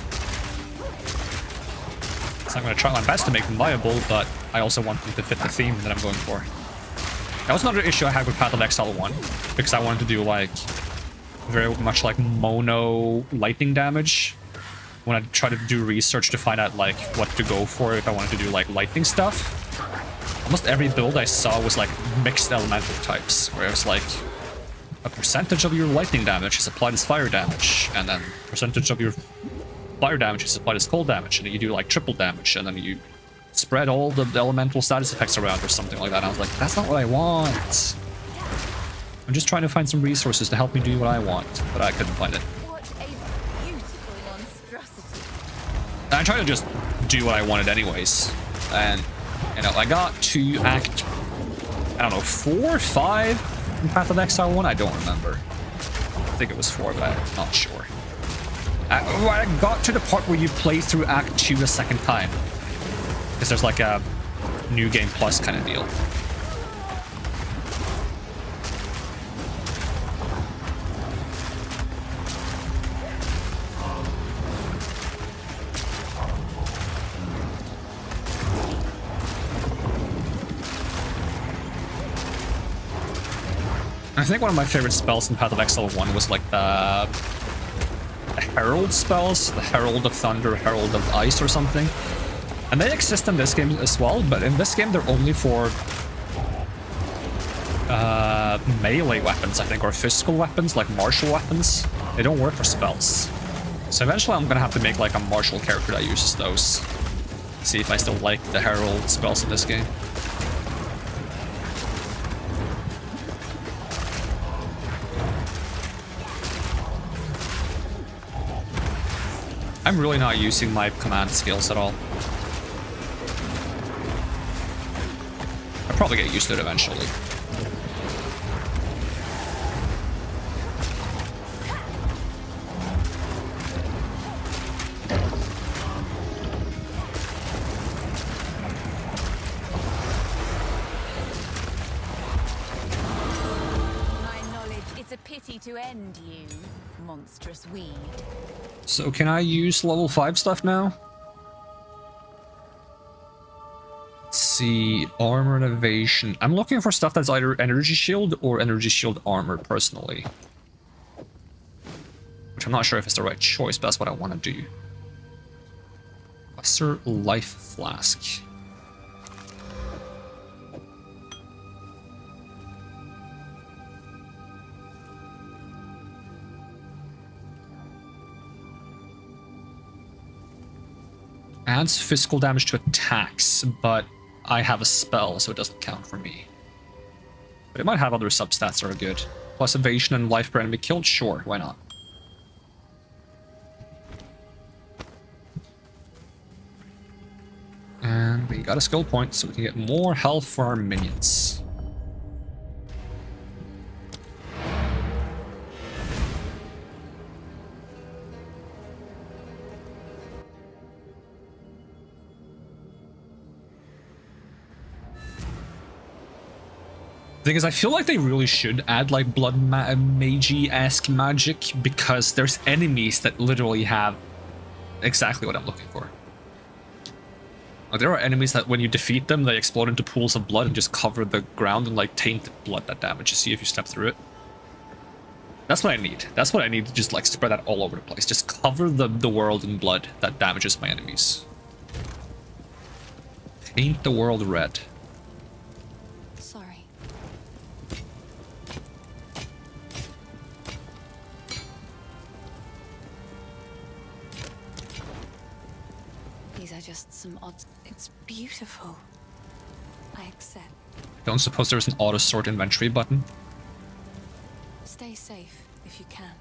So I'm going to try my best to make them viable, but I also want them to fit the theme that I'm going for. That was another issue I had with Path of Exile 1, because I wanted to do, like, very much like mono lightning damage. When I tried to do research to find out like what to go for if I wanted to do like lightning stuff, almost every build I saw was like mixed elemental types, where it was like a percentage of your lightning damage is applied as fire damage, and then percentage of your fire damage is applied as cold damage, and then you do like triple damage, and then you spread all the elemental status effects around or something like that. And I was like, that's not what I want. I'm just trying to find some resources to help me do what I want, but I couldn't find it. I tried to just do what I wanted anyways, and, you know, I got to Act, I don't know, 4 or 5 in Path of Exile 1? I don't remember. I think it was 4, but I'm not sure. I got to the part where you play through Act 2 a second time, because there's like a New Game Plus kind of deal. I think one of my favorite spells in Path of Exile 1 was like the Herald spells, the Herald of Thunder, Herald of Ice or something. And they exist in this game as well, but in this game they're only for melee weapons, I think, or physical weapons, like martial weapons. They don't work for spells. So eventually I'm gonna have to make like a martial character that uses those. See if I still like the Herald spells in this game. I'm really not using my command skills at all. I'll probably get used to it eventually.
My knowledge, it's a pity to end you, monstrous weed.
So can I use level 5 stuff now? Let's see, armor and evasion. I'm looking for stuff that's either energy shield or energy shield armor, personally. I'm not sure if it's the right choice, but that's what I want to do. Lesser life flask. Adds physical damage to attacks, but I have a spell, so it doesn't count for me. But it might have other substats that are good. Plus evasion and life per enemy killed? Sure, why not? And we got a skill point, so we can get more health for our minions. Thing is, I feel like they really should add like blood mage-esque magic, because there's enemies that literally have exactly what I'm looking for. Like, there are enemies that when you defeat them, they explode into pools of blood and just cover the ground in like tainted blood that damages you if you step through it. That's what I need. That's what I need to just like spread that all over the place. Just cover the world in blood that damages my enemies. Paint the world red.
Sorry. These are just some odds. It's beautiful. I accept.
Don't suppose there's an auto sort inventory button?
Stay safe if you can.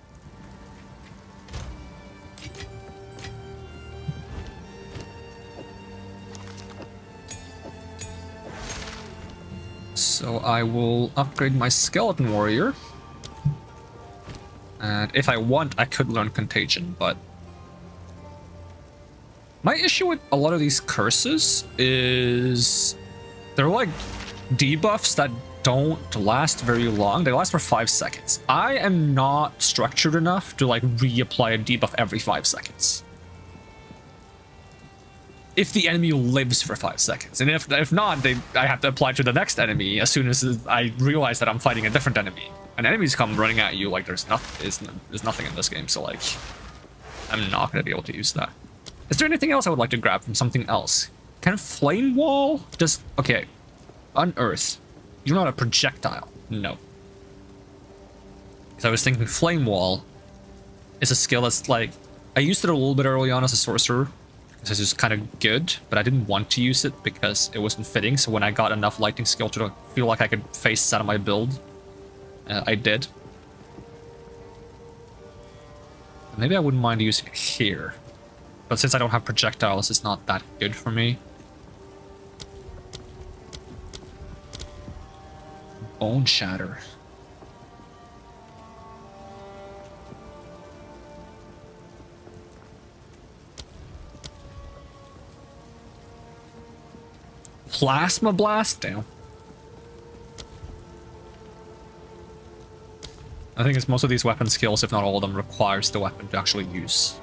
So I will upgrade my skeleton warrior. And if I want, I could learn contagion, but my issue with a lot of these curses is they're like debuffs that don't last very long. They last for 5 seconds. I am not structured enough to like reapply a debuff every 5 seconds. If the enemy lives for 5 seconds, and if not, I have to apply to the next enemy as soon as I realize that I'm fighting a different enemy. And enemies come running at you like there's nothing in this game, so like I'm not gonna be able to use that. Is there anything else I would like to grab from something else? Can flame wall just okay? Unearth. You're not a projectile. No. Because I was thinking flame wall is a skill that's like I used it a little bit early on as a sorcerer. This is kind of good, but I didn't want to use it because it wasn't fitting. So when I got enough lightning skill to feel like I could face out of my build, I did. Maybe I wouldn't mind using it here, but since I don't have projectiles, it's not that good for me. Bone shatter. Plasma blast? Damn. I think it's most of these weapon skills, if not all of them, requires the weapon to actually use.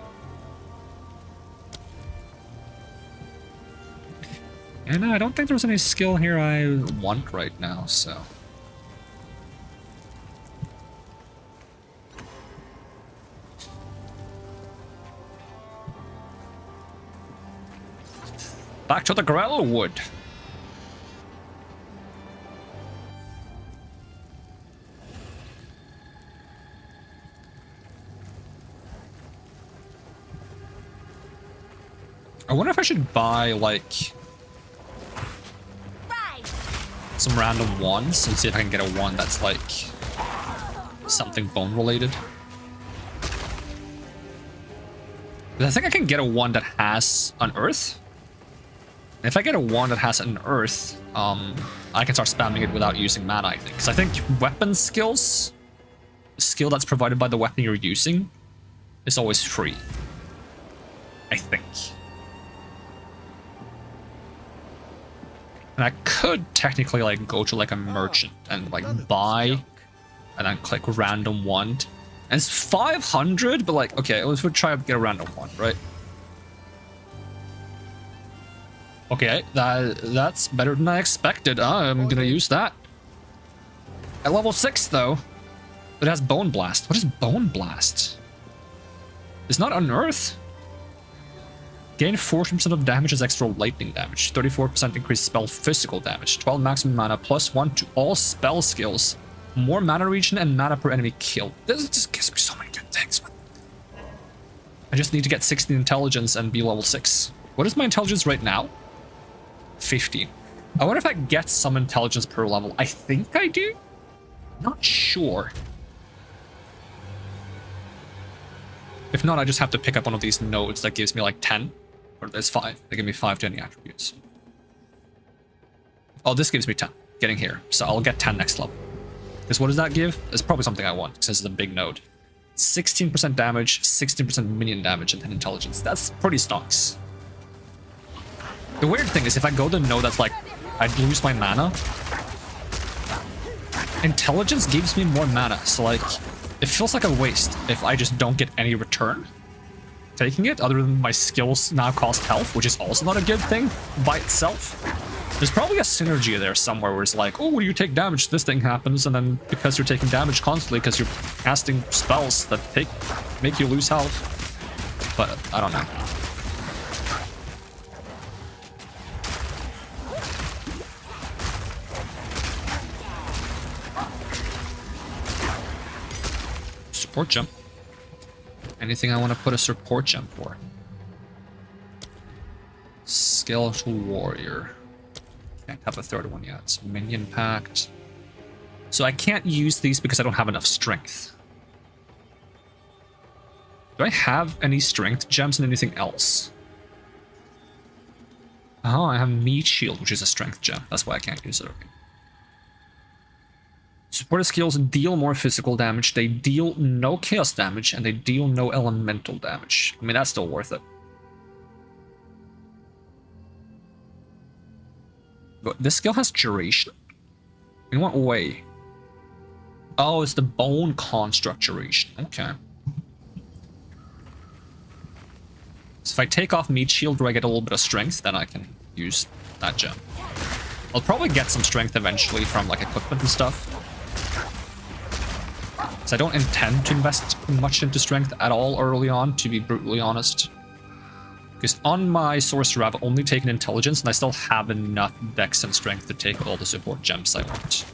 And I don't think there's any skill here I want right now, so. Back to the Grell wood. I wonder if I should buy, like, some random ones and see if I can get a one that's, like, something bone-related. I think I can get a one that has Unearth. If I get a one that has Unearth, I can start spamming it without using mana, I think. Because I think weapon skills, skill that's provided by the weapon you're using, is always free. I think. And I could technically like go to like a merchant and like buy and then click random one. And it's 500, but like, okay, let's try to get a random one, right? Okay, that's better than I expected. I'm gonna use that. At level 6 though, it has Bone Blast. What is Bone Blast? It's not unearth. Gain 14% of damage as extra lightning damage. 34% increased spell physical damage. 12 maximum mana +1 to all spell skills. More mana regen and mana per enemy kill. This just gives me so many good things. I just need to get 16 intelligence and be level 6. What is my intelligence right now? 15. I wonder if I get some intelligence per level. I think I do. Not sure. If not, I just have to pick up one of these nodes that gives me like 10. Or there's 5. They give me 5 to any attributes. Oh, this gives me 10. Getting here. So I'll get 10 next level. Because what does that give? It's probably something I want, since it's a big node. 16% damage, 16% minion damage, and 10 intelligence. That's pretty stonks. The weird thing is, if I go the node that's like, I'd lose my mana. Intelligence gives me more mana, so like, it feels like a waste if I just don't get any return taking it, other than my skills now cost health, which is also not a good thing by itself. There's probably a synergy there somewhere where it's like, oh, when you take damage, this thing happens, and then because you're taking damage constantly, because you're casting spells that make you lose health. But I don't know. Support jump. Anything I want to put a support jump for? Skeletal warrior. Can't have a third one yet. It's minion pact. So I can't use these because I don't have enough strength. Do I have any strength gems and anything else? Oh, I have Mage shield, which is a strength gem. That's why I can't use it. Okay. Supported skills deal more physical damage, they deal no chaos damage, and they deal no elemental damage. I mean, that's still worth it. But this skill has duration. In what way? Oh, it's the bone construct duration. Okay. So if I take off Mage shield, do I get a little bit of strength? Then I can use that gem. I'll probably get some strength eventually from like equipment and stuff. So I don't intend to invest much into strength at all early on, to be brutally honest. Because on my sorcerer, I've only taken intelligence, and I still have enough dex and strength to take all the support gems I want.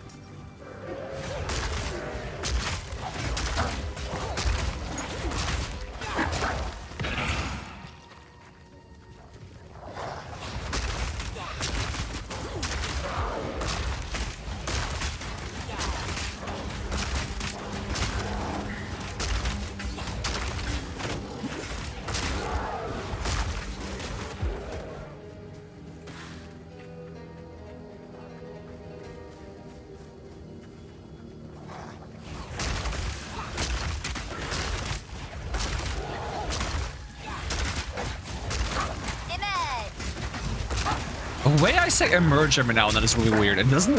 The way I say emerge every now and then is really weird. It doesn't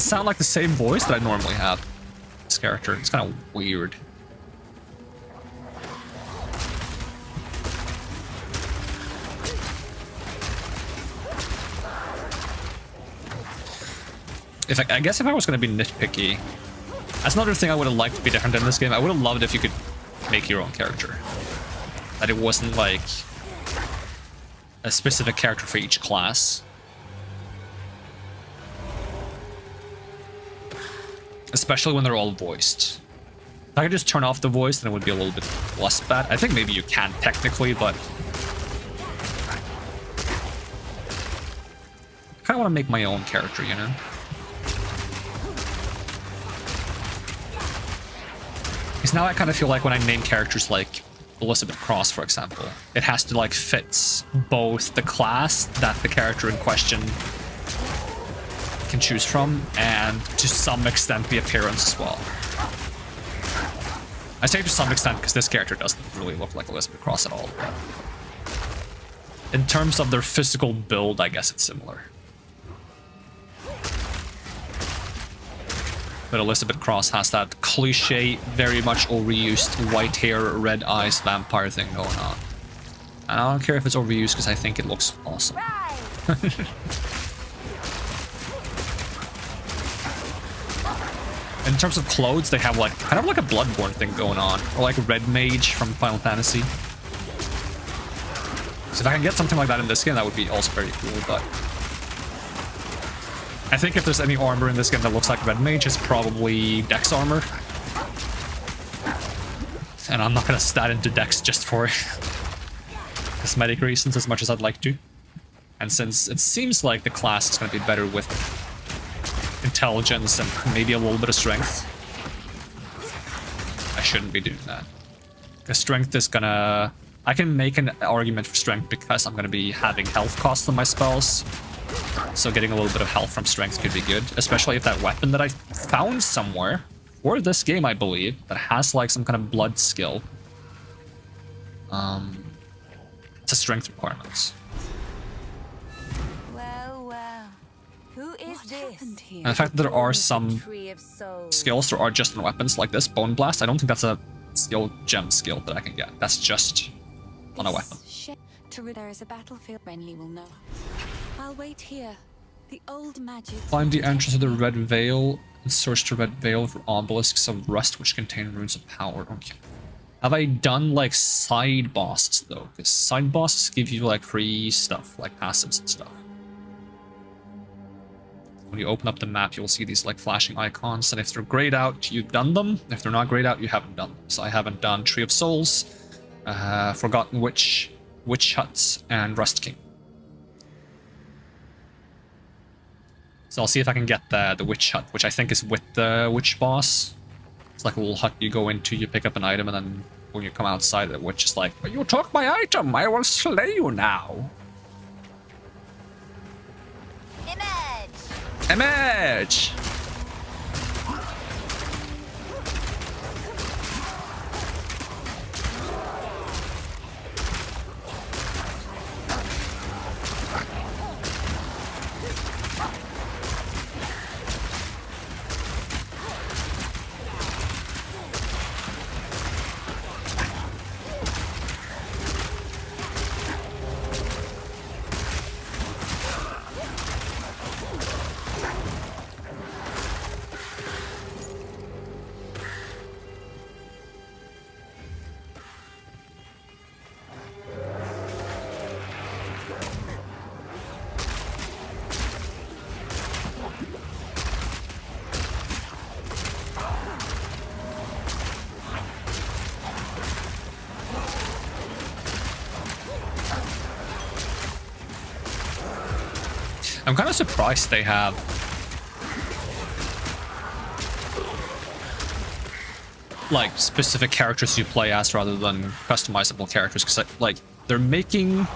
sound like the same voice that I normally have. This character, it's kind of weird. I guess if I was going to be nitpicky, that's another thing I would have liked to be different in this game. I would have loved if you could make your own character. That it wasn't like a specific character for each class. Especially when they're all voiced. If I could just turn off the voice, then it would be a little bit less bad. I think maybe you can technically, but I kind of want to make my own character, you know? Because now I kind of feel like when I name characters like Elizabeth Cross, for example, it has to like fit both the class that the character in question can choose from and to some extent the appearance as well. I say to some extent because this character doesn't really look like Elizabeth Cross at all. In terms of their physical build, I guess it's similar. But Elizabeth Cross has that cliche, very much overused white hair, red eyes vampire thing going on. And I don't care if it's overused because I think it looks awesome. In terms of clothes, they have like kind of like a Bloodborne thing going on, or like Red Mage from Final Fantasy. So if I can get something like that in this game, that would be also very cool. But I think if there's any armor in this game that looks like Red Mage, it's probably Dex armor. And I'm not gonna stat into Dex just for cosmetic reasons as much as I'd like to. And since it seems like the class is gonna be better with intelligence and maybe a little bit of strength, I shouldn't be doing that. Because strength is gonna... I can make an argument for strength because I'm gonna be having health costs on my spells. So getting a little bit of health from strength could be good, especially if that weapon that I found somewhere for this game, I believe, that has like some kind of blood skill. It's a strength requirements.
Well, well. Who is this?
And the fact that there are some skills that are just in weapons like this, Bone Blast, I don't think that's a skill gem skill that I can get. That's just on a weapon.
There is a battlefield. Renly will know. I'll wait here. The old magic.
Find the entrance to the Red Veil and search the Red Veil for obelisks of rust which contain runes of power. Okay. Have I done like side bosses though? Because side bosses give you like free stuff, like passives and stuff. When you open up the map, you'll see these like flashing icons, and if they're grayed out, you've done them. If they're not grayed out, you haven't done them. So I haven't done Tree of Souls, Forgotten Witch, Witch Huts, and Rust King. So I'll see if I can get the Witch Hut, which I think is with the Witch boss. It's like a little hut you go into, you pick up an item, and then when you come outside, the Witch is like, "You took my item, I will slay you now." Image! I'm kind of surprised they have like specific characters you play as rather than customizable characters, because like they're making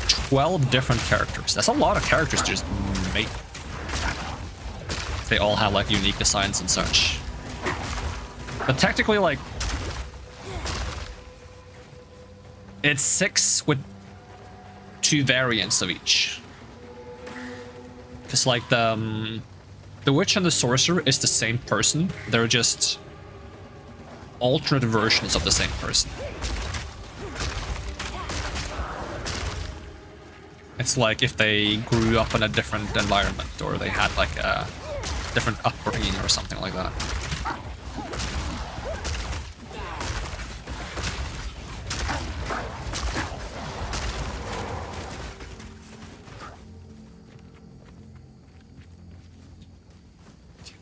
12 different characters. That's a lot of characters to just make. They all have like unique designs and such. But technically, like, it's 6 with 2 variants of each. Because like the witch and the sorcerer is the same person. They're just alternate versions of the same person. It's like if they grew up in a different environment, or they had like a different upbringing or something like that.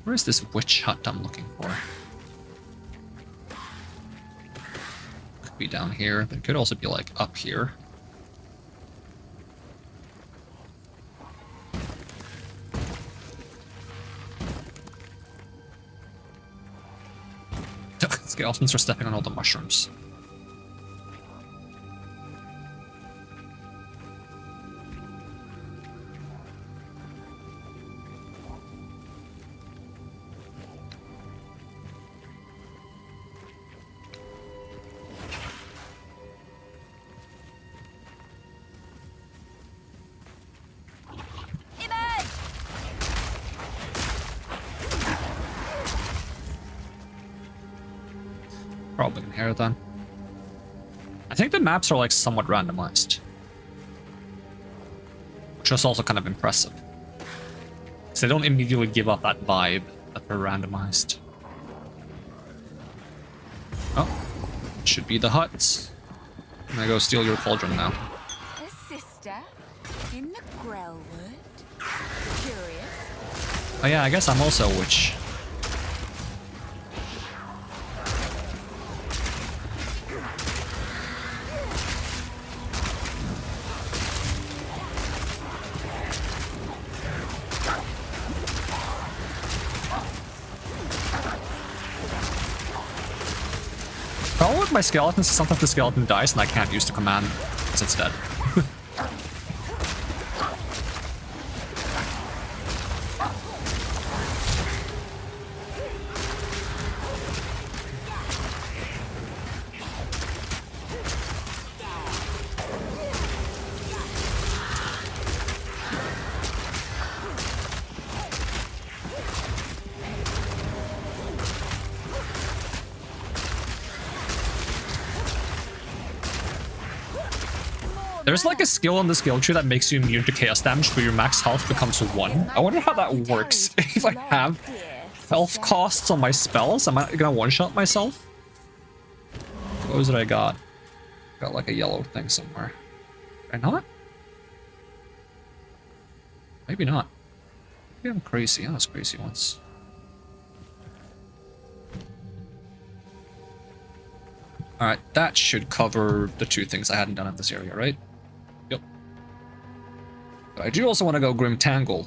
Where is this witch hut I'm looking for? Could be down here, but it could also be like up here. Skeletons are stepping on all the mushrooms. Probably in here then. I think the maps are like somewhat randomized, which is also kind of impressive. So they don't immediately give off that vibe that were randomized. Oh, should be the hut. I'm gonna go steal your cauldron now.
A sister in the Grellwood. Curious.
Oh yeah, I guess I'm also a witch. Problem with my skeletons is sometimes the skeleton dies and I can't use the command because it's dead. There's like a skill on the skill tree that makes you immune to chaos damage, but your max health becomes 1. I wonder how that works. If I have health costs on my spells, am I gonna one-shot myself? What was it I got? Got like a yellow thing somewhere. Did I not? Maybe not. Maybe I'm crazy. I was crazy once. Alright, that should cover the 2 things I hadn't done in this area, right? Yep. But I do also want to go Grim Tangle.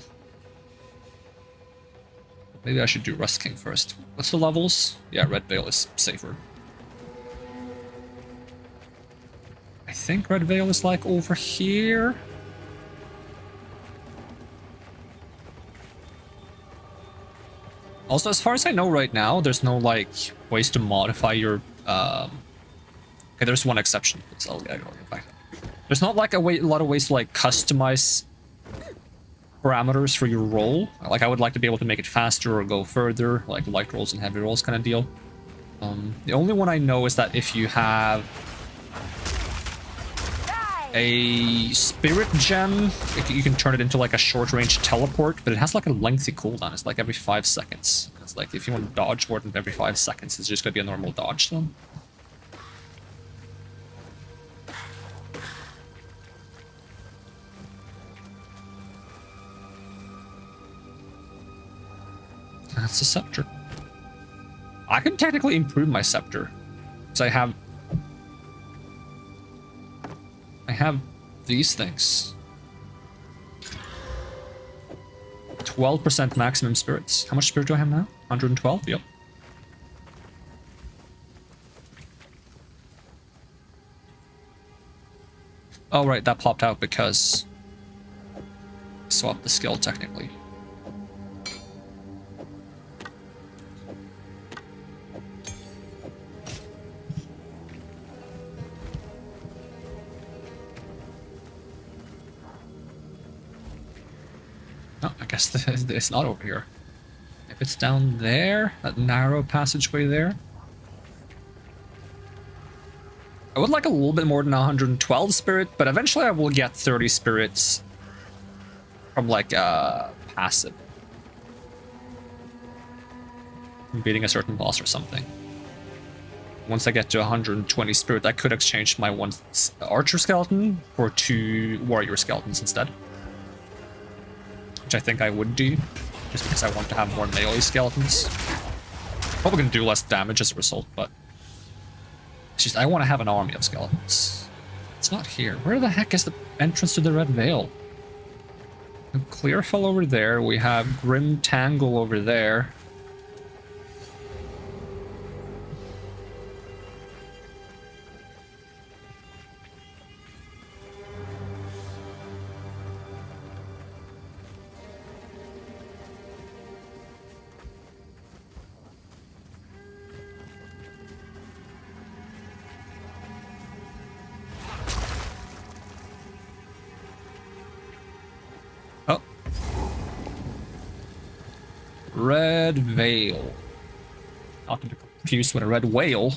Maybe I should do Rust King first. What's the levels? Yeah, Red Veil is safer. I think Red Veil is like over here. Also, as far as I know right now, there's no like ways to modify your okay, there's one exception. So I'll get back. There's not like a lot of ways to like customize parameters for your roll. Like I would like to be able to make it faster or go further, like light rolls and heavy rolls kind of deal. The only one I know is that if you have a spirit gem, you can turn it into like a short range teleport, but it has like a lengthy cooldown. It's like every 5 seconds. It's like if you want to dodge more than every 5 seconds, it's just gonna be a normal dodge then. That's a scepter. I can technically improve my scepter because I have these things. 12% maximum spirits. How much spirit do I have now? 112? Yep. Oh, right, that popped out because I swapped the skill technically. Oh, I guess it's not over here. If it's down there, that narrow passageway there. I would like a little bit more than 112 spirit, but eventually I will get 30 spirits from like passive. From beating a certain boss or something. Once I get to 120 spirit, I could exchange my 1 archer skeleton for 2 warrior skeletons instead. Which I think I would do, just because I want to have more melee skeletons. Probably gonna do less damage as a result, but it's just I want to have an army of skeletons. It's not here. Where the heck is the entrance to the Red Veil? Clearfell over there. We have Grim Tangle over there. Oh. Red Veil. Not to be confused with a red whale.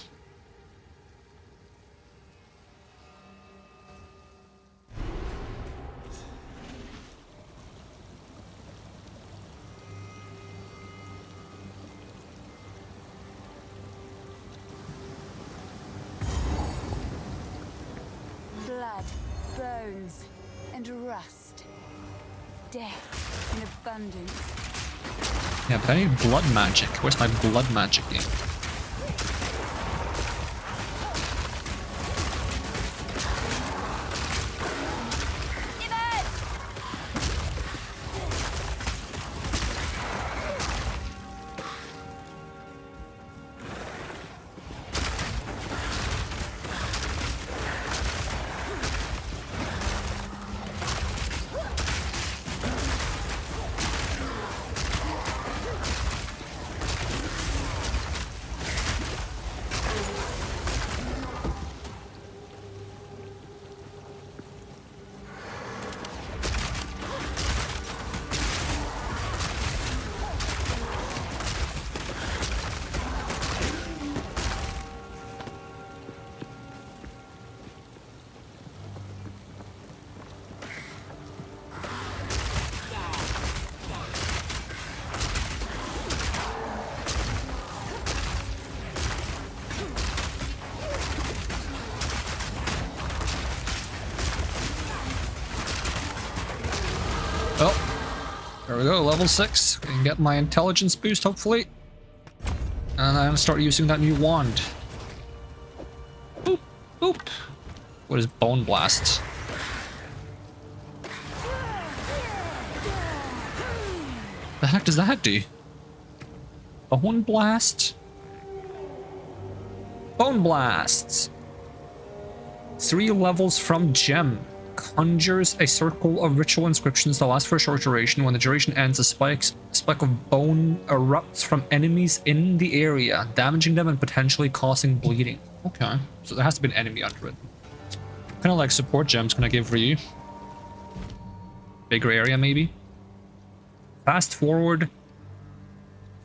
Blood, bones, and rust. Death in abundance.
Yeah, but I need blood magic. Where's my blood magic game? Oh, there we go, level 6. I can get my intelligence boost, hopefully. And I'm gonna start using that new wand. Boop, boop. What is Bone Blast? The heck does that do? Bone Blast? Bone Blast! 3 levels from Gem. Conjures a circle of ritual inscriptions that last for a short duration. When the duration ends, a spike of bone erupts from enemies in the area, damaging them and potentially causing bleeding. Okay, so there has to be an enemy under it. What kind of like support gems can I give for you? Bigger area maybe? Fast forward.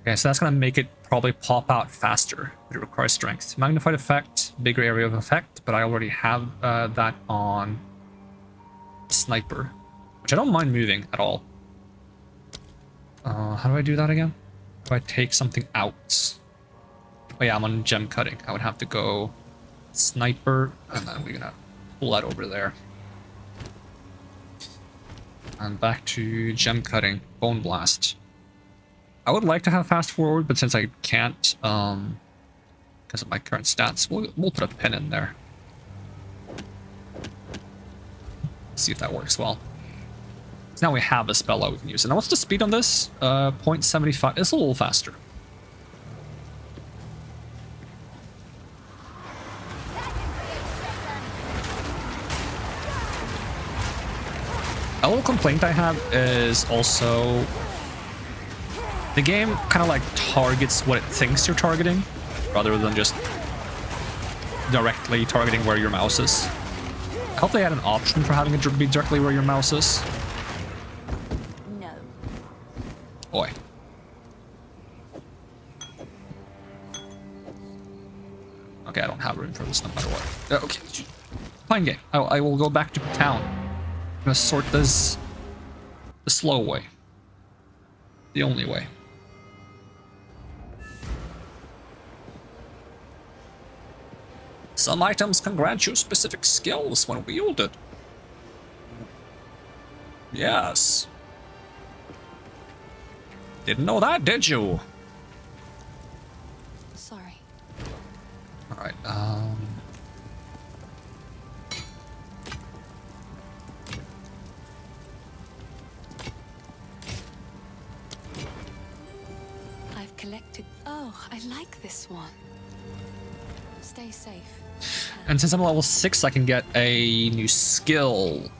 Okay, so that's gonna make it probably pop out faster, but it requires strength. Magnified effect, bigger area of effect, but I already have that on Sniper, which I don't mind moving at all. How do I do that again? Do I take something out? Oh yeah, I'm on gem cutting. I would have to go Sniper, and then we're gonna pull that over there. And back to gem cutting, Bone Blast. I would like to have fast forward, but since I can't, because of my current stats, we'll put a pin in there. See if that works well. So now we have a spell that we can use. And what's the speed on this? 0.75. It's a little faster. A little complaint I have is also the game kind of like targets what it thinks you're targeting rather than just directly targeting where your mouse is. I hope they had an option for having it be directly where your mouse is.
No.
Oi. Okay, I don't have room for this no matter what. Okay, fine game. I will go back to town. I'm gonna sort this the slow way. The only way. Some items can grant you specific skills when wielded. Yes. Didn't know that, did you?
Sorry.
Alright,
I've collected... Oh, I like this one. Stay safe.
and since I'm level 6, I can get a new skill.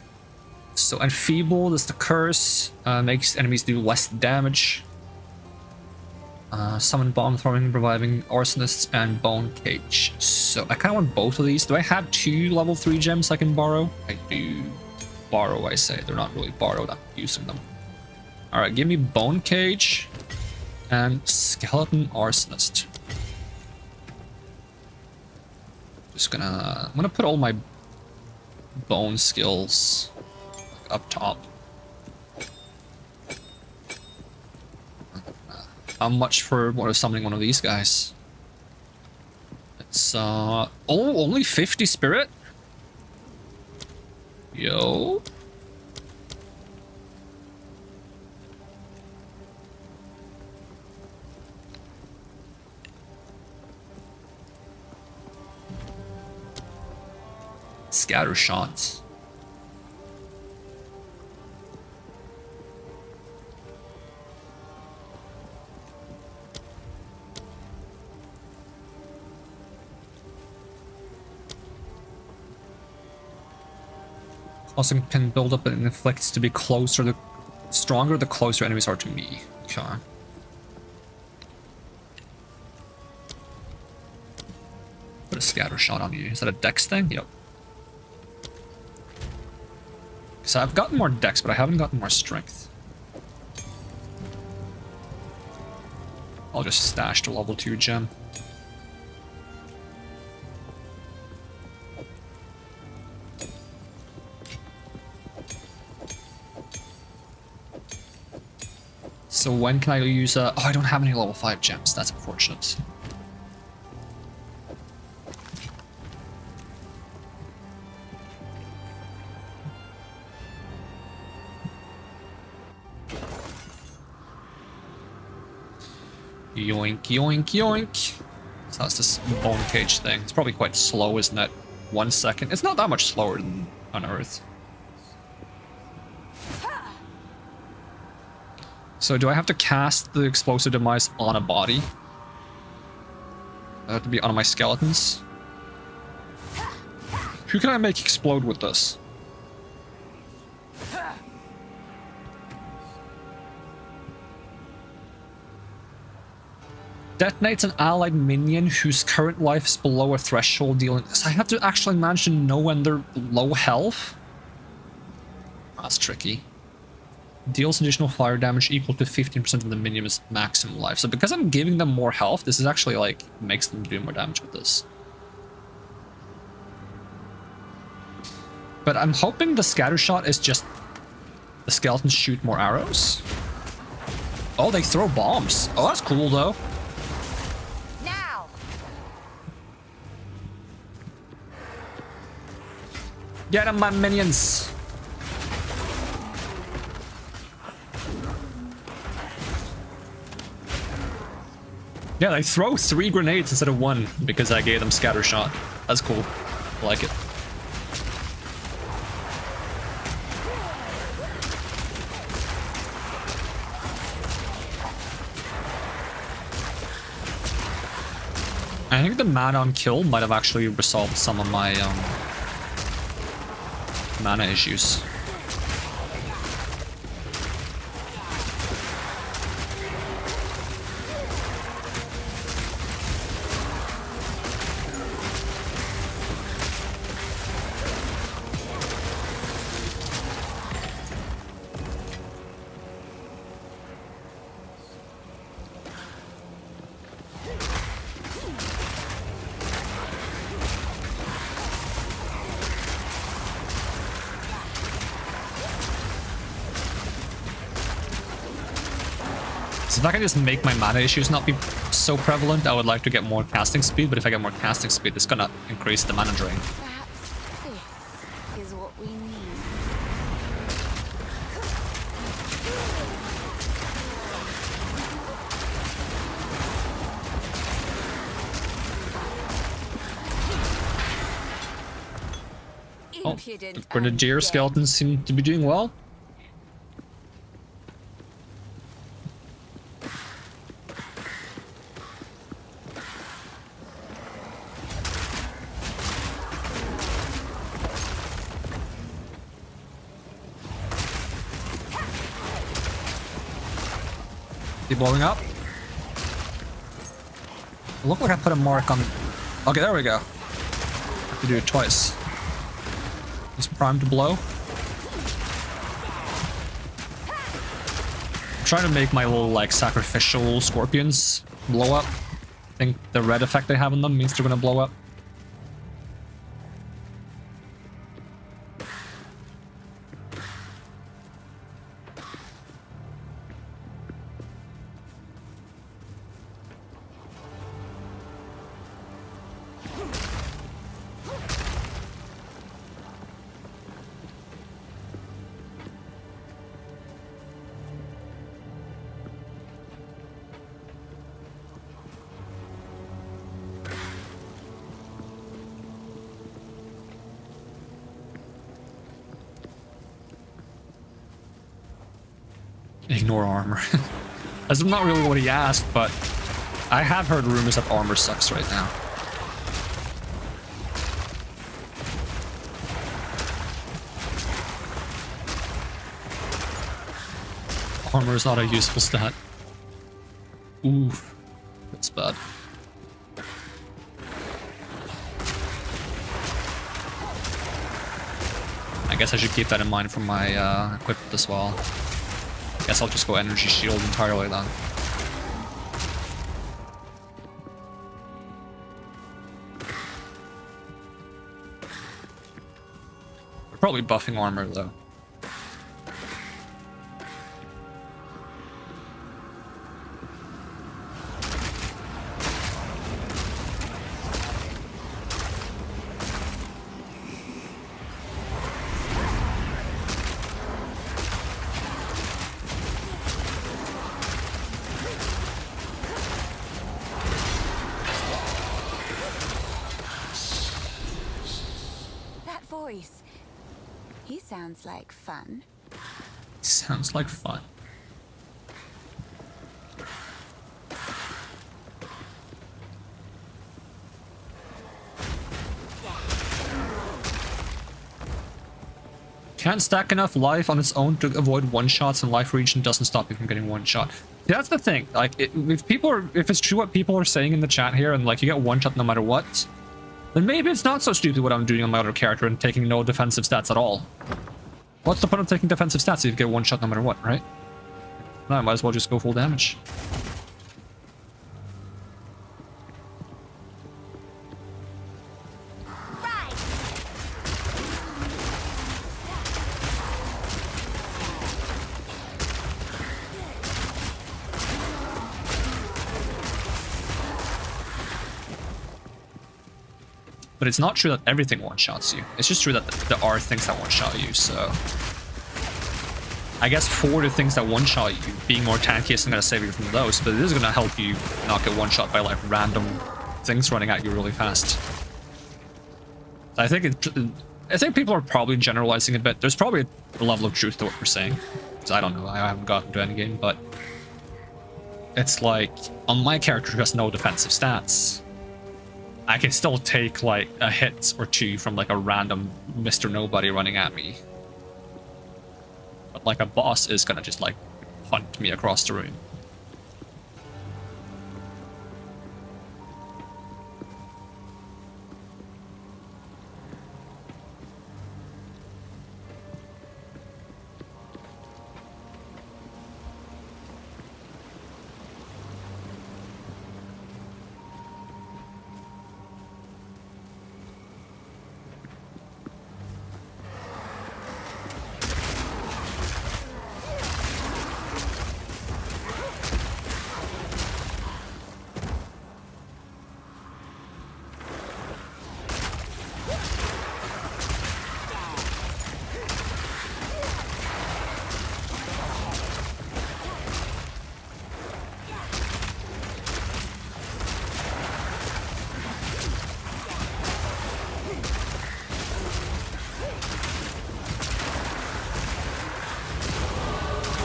So Enfeebled is the curse, makes enemies do less damage. Summon bomb throwing, reviving arsonists, and bone cage. So I kind of want both of these. Do I have 2 level 3 gems I can borrow? I do. Borrow, I say. They're not really borrowed, I'm using them. Alright, give me bone cage and skeleton arsonist. I'm gonna put all my bone skills up top. How much for summoning one of these guys? It's only 50 spirit. Yo. Scatter shots. Causing pin buildup and inflicts to be closer the stronger the closer enemies are to me. Okay. Put a scatter shot on you. Is that a dex thing? Yep. So I've gotten more dex, but I haven't gotten more strength. I'll just stash the level 2 gem. So when can I use oh, I don't have any level 5 gems. That's unfortunate. Yoink, yoink, yoink. So that's this bone cage thing. It's probably quite slow, isn't it? 1 second. It's not that much slower than on Earth. So do I have to cast the explosive demise on a body? I have to be on my skeletons? Who can I make explode with this? Detonates an allied minion whose current life is below a threshold dealing... So I have to actually manage to know when they're low health? That's tricky. Deals additional fire damage equal to 15% of the minion's maximum life. So because I'm giving them more health, this is actually like makes them do more damage with this. But I'm hoping the scatter shot is just the skeletons shoot more arrows. Oh, they throw bombs. Oh, that's cool though.
Now.
Get them, my minions. Yeah, they throw 3 grenades instead of 1 because I gave them scatter shot. That's cool. I like it. I think the mana on kill might have actually resolved some of my mana issues. So if I can just make my mana issues not be so prevalent, I would like to get more casting speed, but if I get more casting speed, it's gonna increase the mana drain.
Perhaps this is what we need.
Oh,
Impudent
the Grenadier
undead.
skeletons seem to be doing well. Keep blowing up. It looked like I put a mark on... Okay, there we go. Have to do it twice. It's primed to blow. I'm trying to make my little, like, sacrificial scorpions blow up. I think the red effect they have on them means they're gonna blow up. Ignore armor. That's not really what he asked, but I have heard rumors that armor sucks right now. Armor is not a useful stat. Oof. That's bad. I guess I should keep that in mind for my equipment as well. Guess I'll just go energy shield entirely then. We're probably buffing armor though.
He sounds like fun.
Sounds like fun. Can't stack enough life on its own to avoid one-shots, and life regen doesn't stop you from getting one-shot. That's the thing. Like, if it's true what people are saying in the chat here, and like you get one-shot no matter what, then maybe it's not so stupid what I'm doing on my other character and taking no defensive stats at all. What's the point of taking defensive stats if you get one shot no matter what, right? No, I might as well just go full damage. But it's not true that everything one-shots you. It's just true that there are things that one-shot you, so... I guess for the things that one-shot you, being more tanky isn't going to save you from those, but it is going to help you not get one-shot by, like, random things running at you really fast. I think people are probably generalizing a bit. There's probably a level of truth to what we're saying. Because I don't know, I haven't gotten to any game, but... It's like, on my character who has no defensive stats, I can still take, like, a hit or two from, like, a random Mr. Nobody running at me. But, like, a boss is gonna just, like, hunt me across the room.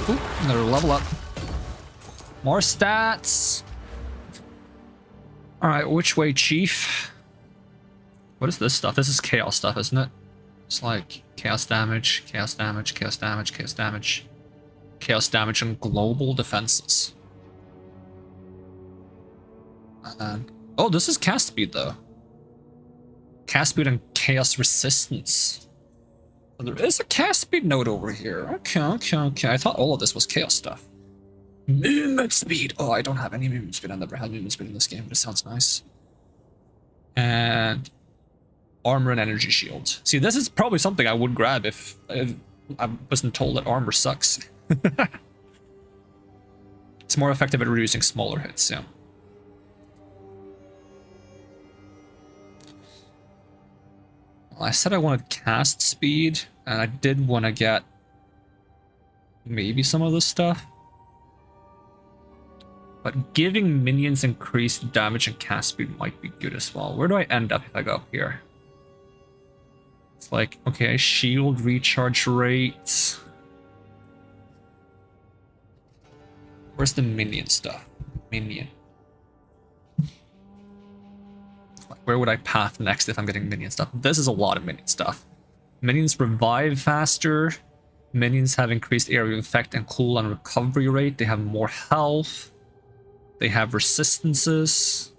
Ooh, another level up. More stats. Alright, which way, Chief? What is this stuff? This is chaos stuff, isn't it? It's like chaos damage, chaos damage, chaos damage, chaos damage. Chaos damage and global defenses. And oh, this is cast speed though. Cast speed and chaos resistance. There is a cast speed node over here. Okay. I thought all of this was chaos stuff. Movement speed. Oh, I don't have any movement speed. I've never had movement speed in this game, but it sounds nice. And armor and energy shield. See, this is probably something I would grab if I wasn't told that armor sucks. It's more effective at reducing smaller hits, yeah. I said I wanted cast speed, and I did want to get maybe some of this stuff. But giving minions increased damage and cast speed might be good as well. Where do I end up if I go up here? It's like, okay, shield recharge rate. Where's the minion stuff? Minion. Like, where would I path next if I'm getting minion stuff? This is a lot of minion stuff. Minions revive faster. Minions have increased area of effect and cooldown recovery rate. They have more health. They have resistances.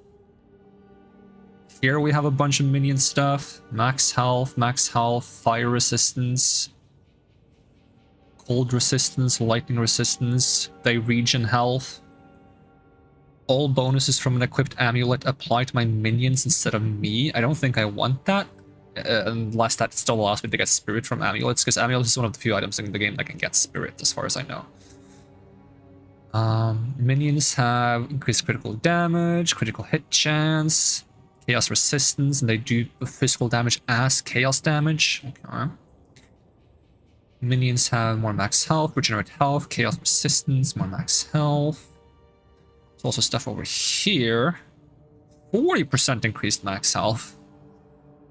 Here we have a bunch of minion stuff. Max health, fire resistance, cold resistance, lightning resistance. They regen health. All bonuses from an equipped amulet apply to my minions instead of me. I don't think I want that. Unless that still allows me to get spirit from amulets, because amulets is one of the few items in the game that can get spirit, as far as I know. Minions have increased critical damage, critical hit chance, chaos resistance, and they do physical damage as chaos damage. Okay. Minions have more max health, regenerate health, chaos resistance, more max health. There's also stuff over here. 40% increased max health.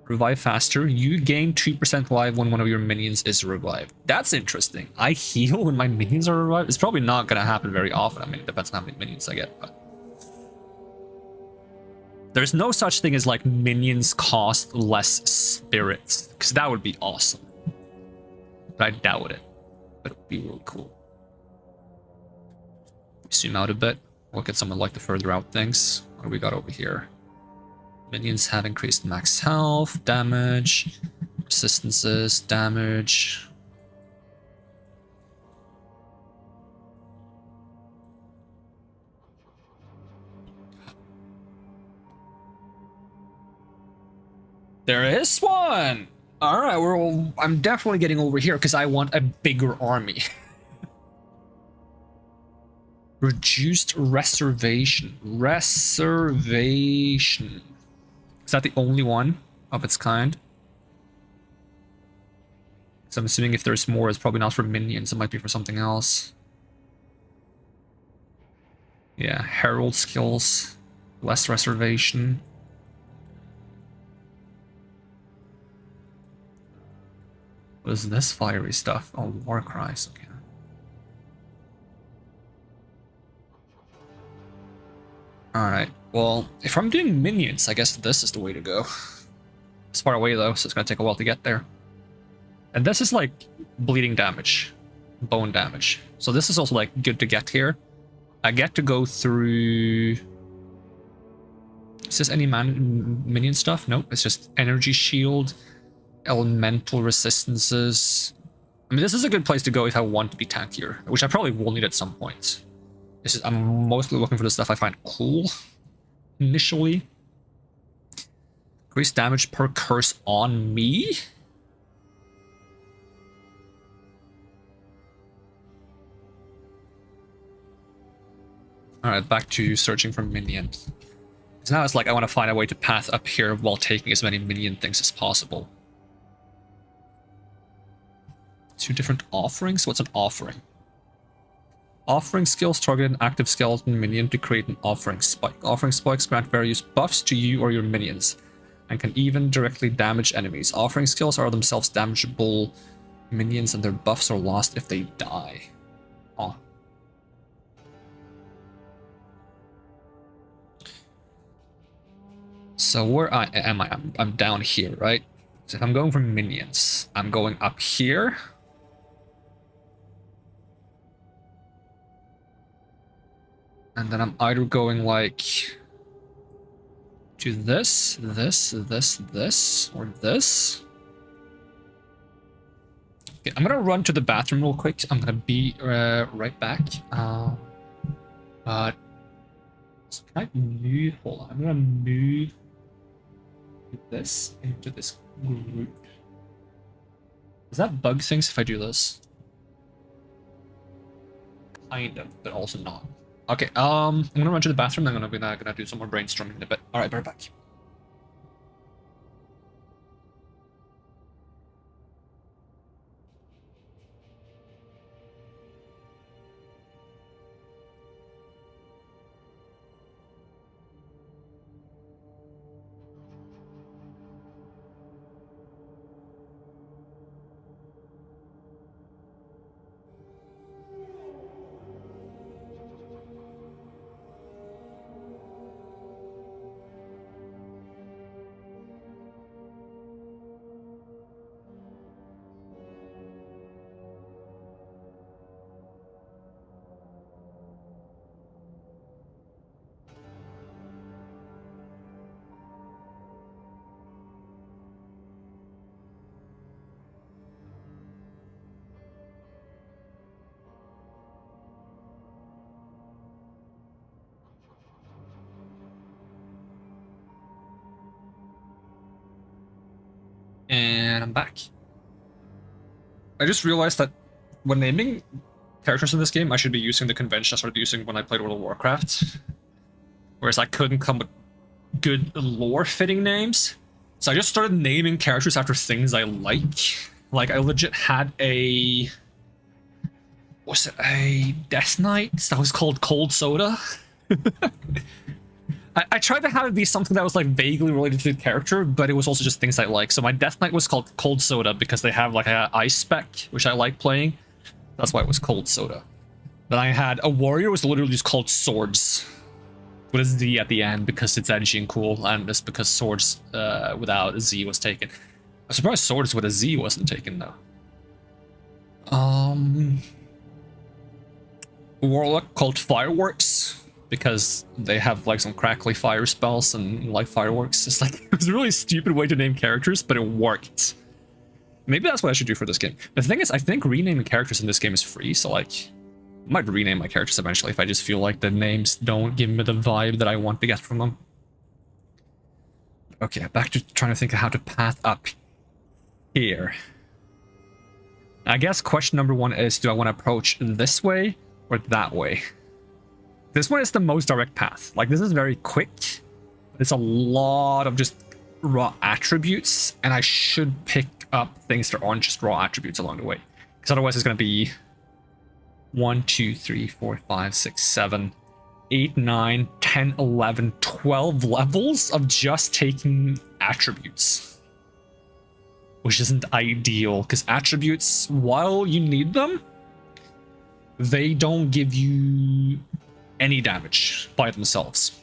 Revive faster. You gain 2% life when one of your minions is revived. That's interesting. I heal when my minions are revived. It's probably not going to happen very often. I mean, it depends on how many minions I get. But there's no such thing as like minions cost less spirits, because that would be awesome. But I doubt it. But it would be really cool. Zoom out a bit. Look at some of like the further out things. What do we got over here? Minions have increased max health, damage, resistances, damage. There is one! Alright, I'm definitely getting over here because I want a bigger army. Reduced reservation. Reservation. Is that the only one of its kind? So I'm assuming if there's more, it's probably not for minions. It might be for something else. Yeah, herald skills. Less reservation. What is this fiery stuff? Oh, war cries. Okay. Alright, well, if I'm doing minions, I guess this is the way to go. It's far away though, so it's gonna take a while to get there. And this is like bleeding damage, bone damage. So this is also like good to get here. I get to go through... Is this any minion stuff? Nope, it's just energy shield, elemental resistances. I mean, this is a good place to go if I want to be tankier, which I probably will need at some point. I'm mostly looking for the stuff I find cool, initially. Increased damage per curse on me? Alright, back to searching for minions. So now it's like I want to find a way to path up here while taking as many minion things as possible. 2 different offerings? What's an offering? Offering skills target an active skeleton minion to create an offering spike. Offering spikes grant various buffs to you or your minions, and can even directly damage enemies. Offering skills are themselves damageable minions, and their buffs are lost if they die. Oh. So where am I? I'm down here, right? So if I'm going for minions, I'm going up here. And then I'm either going like to this, or this. Okay, I'm gonna run to the bathroom real quick. I'm gonna be right back. But so can I move? Hold on, I'm gonna move this into this group. Does that bug things if I do this? Kind of, but also not. Okay, I'm gonna run to the bathroom. I'm gonna do some more brainstorming in a bit. All right, right back. And I'm back. I just realized that when naming characters in this game, I should be using the convention I started using when I played World of Warcraft. Whereas I couldn't come with good lore-fitting names. So I just started naming characters after things I like. Like, I legit had a... Was it a Death Knight that was called Cold Soda? I tried to have it be something that was like vaguely related to the character, but it was also just things I like. So my Death Knight was called Cold Soda because they have like a ice spec, which I like playing. That's why it was Cold Soda. Then I had a warrior was literally just called Swords, with a Z at the end because it's edgy and cool, and it's because Swords without a Z was taken. I'm surprised Swords with a Z wasn't taken though. Warlock called Fireworks, because they have like some crackly fire spells and like fireworks. It's like, it was a really stupid way to name characters, but it worked. Maybe that's what I should do for this game. The thing is, I think renaming characters in this game is free, so like, I might rename my characters eventually if I just feel like the names don't give me the vibe that I want to get from them. Okay, back to trying to think of how to path up here. I guess question number one is, do I want to approach this way or that way? This one is the most direct path. Like, this is very quick. It's a lot of just raw attributes, and I should pick up things that aren't just raw attributes along the way. Because otherwise it's going to be 1, 2, 3, 4, 5, 6, 7, 8, 9, 10, 11, 12 levels of just taking attributes. Which isn't ideal, because attributes, while you need them, they don't give you any damage by themselves.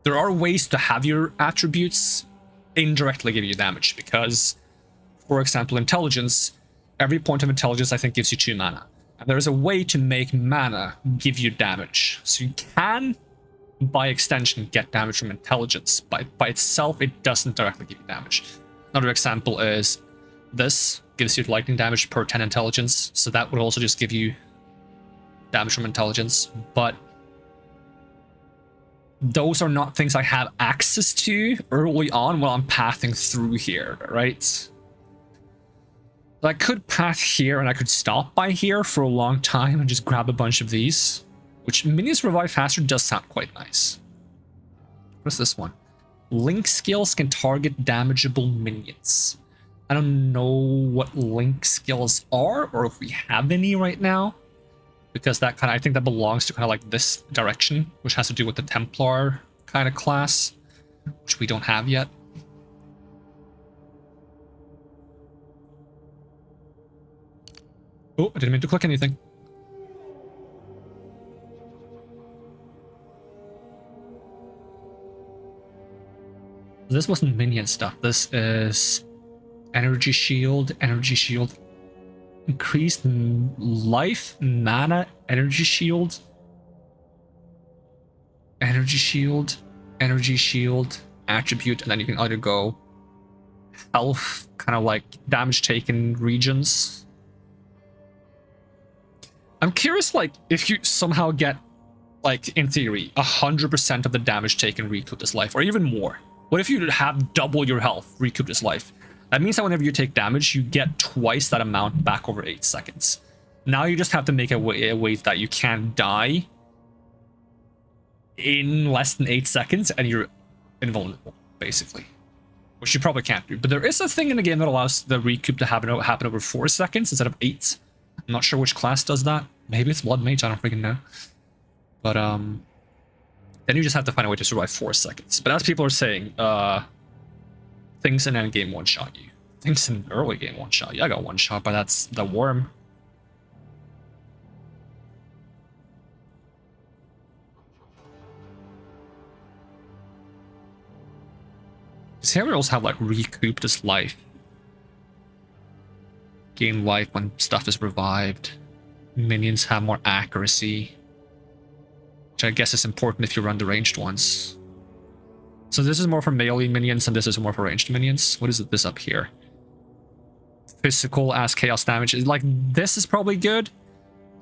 There are ways to have your attributes indirectly give you damage, because, for example, intelligence, every point of intelligence I think gives you 2 mana. And there is a way to make mana give you damage. So you can, by extension, get damage from intelligence. By itself, it doesn't directly give you damage. Another example is this gives you lightning damage per 10 intelligence, so that would also just give you damage from intelligence, but those are not things I have access to early on while I'm pathing through here, right? So I could path here and I could stop by here for a long time and just grab a bunch of these, which minions revive faster does sound quite nice. What's this one? Link skills can target damageable minions. I don't know what link skills are or if we have any right now, because that kind of, I think that belongs to kind of like this direction, which has to do with the Templar kind of class, which we don't have yet. Oh, I didn't mean to click anything. This wasn't minion stuff. This is energy shield, increased life, mana, energy shield, attribute, and then you can either go health, kind of like damage taken regions. I'm curious, like, if you somehow get, like, in theory, 100% of the damage taken recouped as life, or even more. What if you have double your health recouped as life? That means that whenever you take damage, you get twice that amount back over 8 seconds. Now you just have to make a way that you can die in less than 8 seconds, and you're invulnerable, basically. Which you probably can't do. But there is a thing in the game that allows the recoup to happen over 4 seconds instead of 8. I'm not sure which class does that. Maybe it's Blood Mage, I don't freaking know. But, then you just have to find a way to survive 4 seconds. But as people are saying, things in endgame one-shot you. Things in early game one-shot you. I got one-shot, but that's the worm. Does here we also have like recouped as life? Gain life when stuff is revived. Minions have more accuracy, which I guess is important if you run the ranged ones. So this is more for melee minions and this is more for ranged minions. What is this up here? Physical as chaos damage. Like, this is probably good.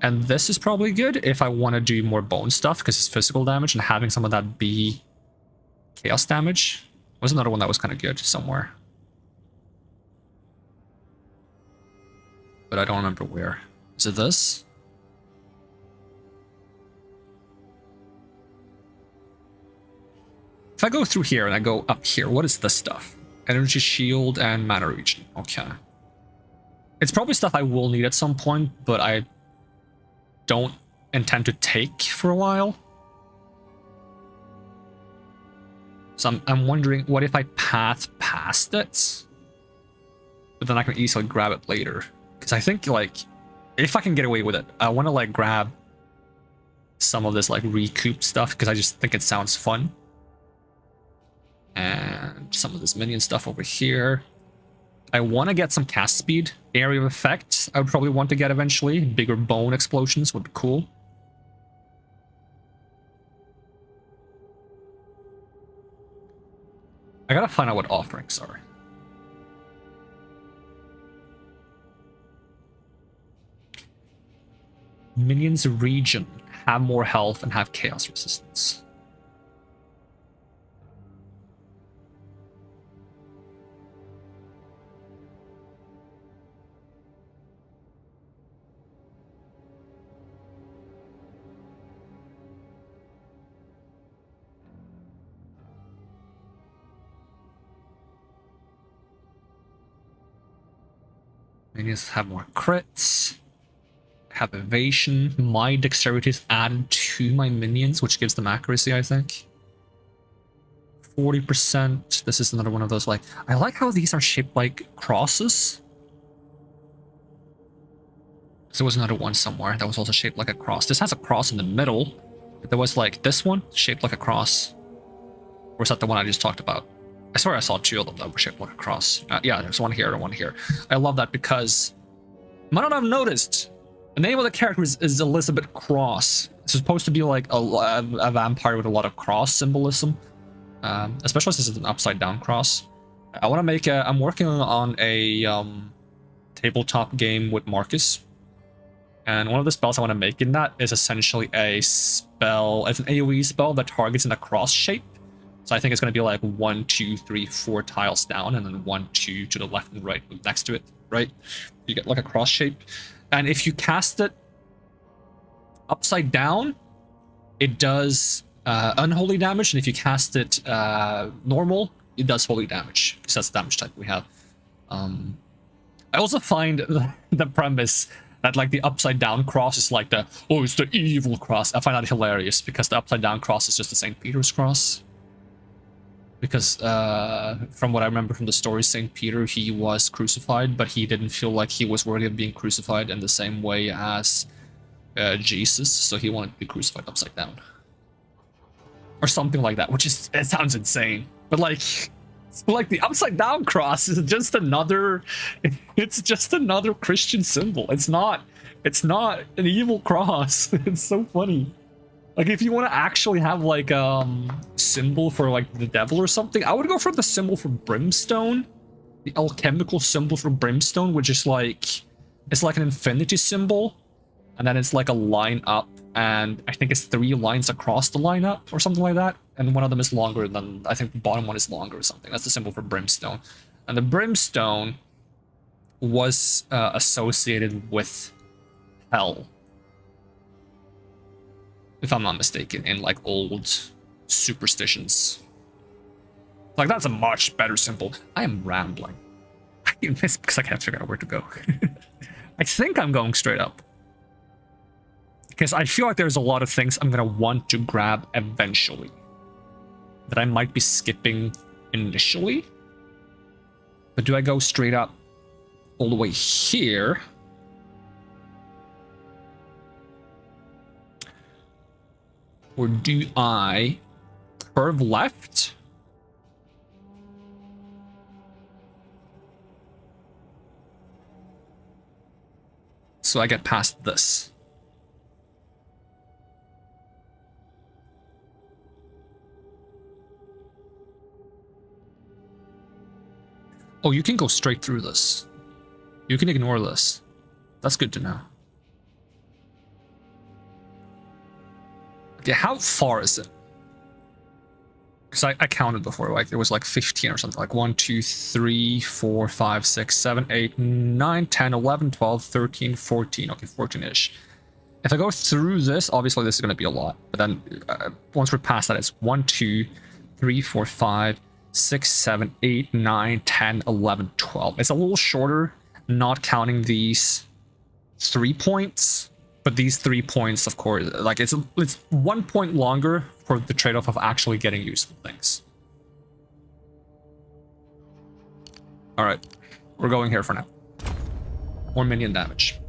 And this is probably good if I want to do more bone stuff because it's physical damage, and having some of that be chaos damage. Was another one that was kind of good somewhere. but I don't remember where. Is it this? If I go through here and I go up here, what is this stuff? Energy shield and mana region. Okay. It's probably stuff I will need at some point, but I don't intend to take for a while. So I'm wondering, what if I path past it? But then I can easily grab it later. Because I think, like, if I can get away with it, I want to, like, grab some of this, like, recoup stuff, because I just think it sounds fun. And some of this minion stuff over here. I want to get some cast speed. Area of effect, I would probably want to get eventually. Bigger bone explosions would be cool. I gotta find out what offerings are. Minions region. Have more health and have chaos resistance. Minions have more crits. Have evasion. My dexterity is added to my minions, which gives them accuracy, I think. 40%. This is another one of those, like, I like how these are shaped like crosses. So there was another one somewhere that was also shaped like a cross. This has a cross in the middle. But there was like this one shaped like a cross. Or is that the one I just talked about? I swear I saw two of them that were shaped like a cross. Yeah, there's one here and one here. I love that because you might not have noticed. The name of the character is Elizabeth Cross. It's supposed to be like a vampire with a lot of cross symbolism. Especially since it's an upside down cross. I want to make a... I'm working on a tabletop game with Marcus. And one of the spells I want to make in that is essentially a spell... It's an AoE spell that targets in a cross shape. So I think it's going to be like 1, 2, 3, 4 tiles down, and then 1, 2 to the left and right next to it, right? You get like a cross shape. And if you cast it upside down, it does unholy damage. And if you cast it normal, it does holy damage, because that's the damage type we have. I also find the premise that like the upside down cross is like the, oh, it's the evil cross. I find that hilarious, because the upside down cross is just the St. Peter's cross. Because from what I remember from the story, St. Peter, he was crucified, but he didn't feel like he was worthy of being crucified in the same way as Jesus, so he wanted to be crucified upside down. Or something like that, which is, it sounds insane. But like the upside down cross is just another, it's just another Christian symbol. It's not an evil cross. It's so funny. Like, if you want to actually have, like, symbol for, like, the devil or something, I would go for the symbol for brimstone. The alchemical symbol for brimstone, which is, like... It's like an infinity symbol. And then it's, like, a line up. And I think it's 3 lines across the line up, or something like that. And one of them is longer than... I think the bottom one is longer or something. That's the symbol for brimstone. And the brimstone was associated with hell. If I'm not mistaken, in like old superstitions. Like, that's a much better symbol. I am rambling. I miss because I can't figure out where to go. I think I'm going straight up. Because I feel like there's a lot of things I'm gonna want to grab eventually. That I might be skipping initially. But do I go straight up all the way here? Or do I curve left? So I get past this. Oh, you can go straight through this. You can ignore this. That's good to know. Okay, how far is it? Because I counted before, like it was like 15 or something, like 1, 2, 3, 4, 5, 6, 7, 8, 9, 10, 11, 12, 13, 14. Okay, 14-ish. If I go through this, obviously this is going to be a lot. But then once we're past that, it's 1, 2, 3, 4, 5, 6, 7, 8, 9, 10, 11, 12. It's a little shorter, not counting these 3 points. But these 3 points, of course, like it's 1 point longer for the trade-off of actually getting useful things. All right, we're going here for now. More minion damage.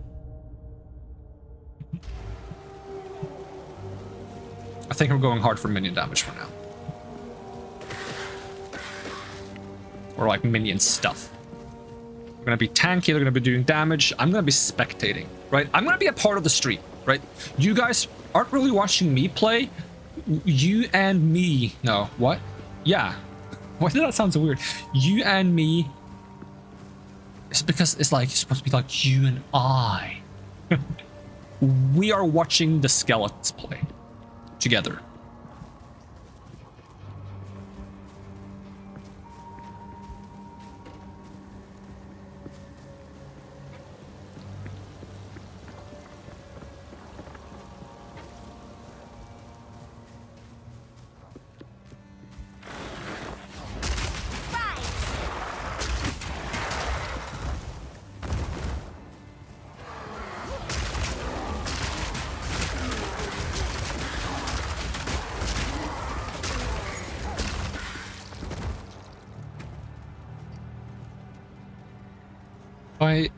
I think we're going hard for minion damage for now. Or like minion stuff. We're gonna be tanky, they're gonna be doing damage. I'm gonna be spectating, right? I'm gonna be a part of the stream, right? You guys aren't really watching me play. You and me. No, what? Yeah. Why did that sound so weird? You and me. It's because it's like, it's supposed to be like you and I. We are watching the skeletons play together.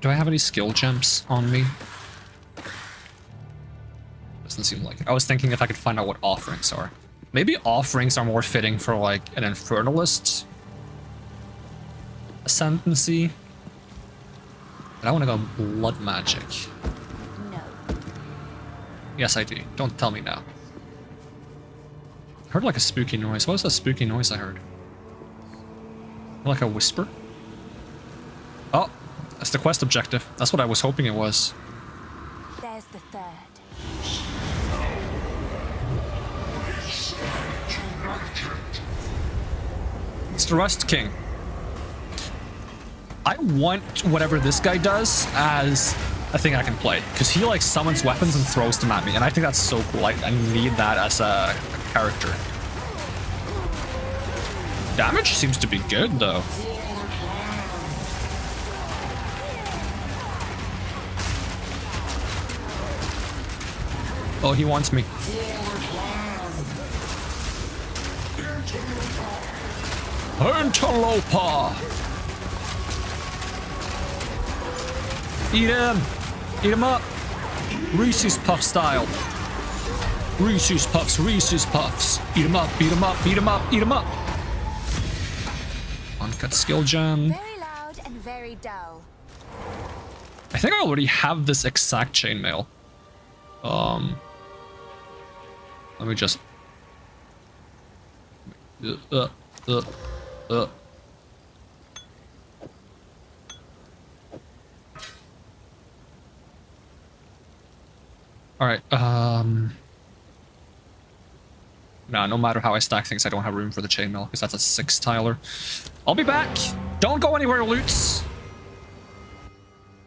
Do I have any skill gems on me? Doesn't seem like it. I was thinking if I could find out what offerings are. Maybe offerings are more fitting for like an infernalist ascendancy. But I want to go blood magic.
No.
Yes, I do. Don't tell me no. I heard like a spooky noise. What was that spooky noise I heard? Like a whisper? Oh, that's the quest objective. That's what I was hoping it was.
There's the third.
It's the Rust King. I want whatever this guy does as a thing I can play, because he like summons weapons and throws them at me, and I think that's so cool. I need that as a character. Damage seems to be good though. Oh, he wants me. Interloper! Eat him! Eat him up! Reese's Puff style. Reese's Puffs, Reese's Puffs. Eat him up, beat him up, beat him up, eat him up! Uncut skill gem.
Very loud and very dull.
I think I already have this exact chainmail. Let me just... Alright, nah, no matter how I stack things, I don't have room for the chainmail, because that's a 6-tiler. I'll be back! Don't go anywhere, Loots!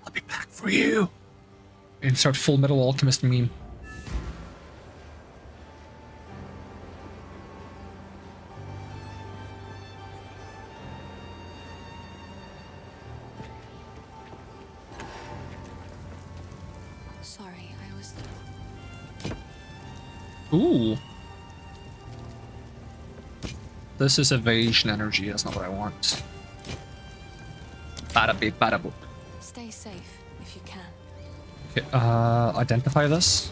I'll be back for you! Insert Full Metal Alchemist meme.
Sorry, I was...
Ooh. This is evasion energy, that's not what I want. Bada beep, bada boop.
Stay safe, if you can.
Okay, identify this.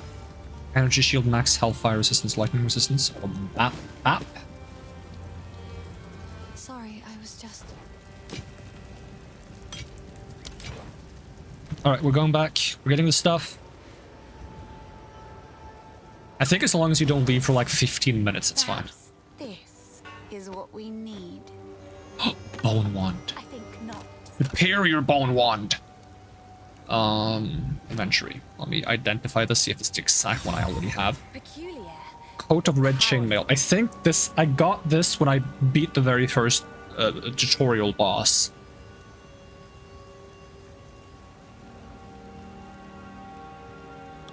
Energy shield, max hellfire resistance, lightning resistance. Bap, bap.
Sorry, I was just...
Alright, we're going back. We're getting the stuff. I think as long as you don't leave for like 15 minutes, it's fine.
Perhaps this is what we need.
Bone wand.
I think not.
Prepare your bone wand. Inventory. Let me identify this, see if it's the exact one I already have.
Peculiar.
Coat of red chainmail. I think I got this when I beat the very first tutorial boss.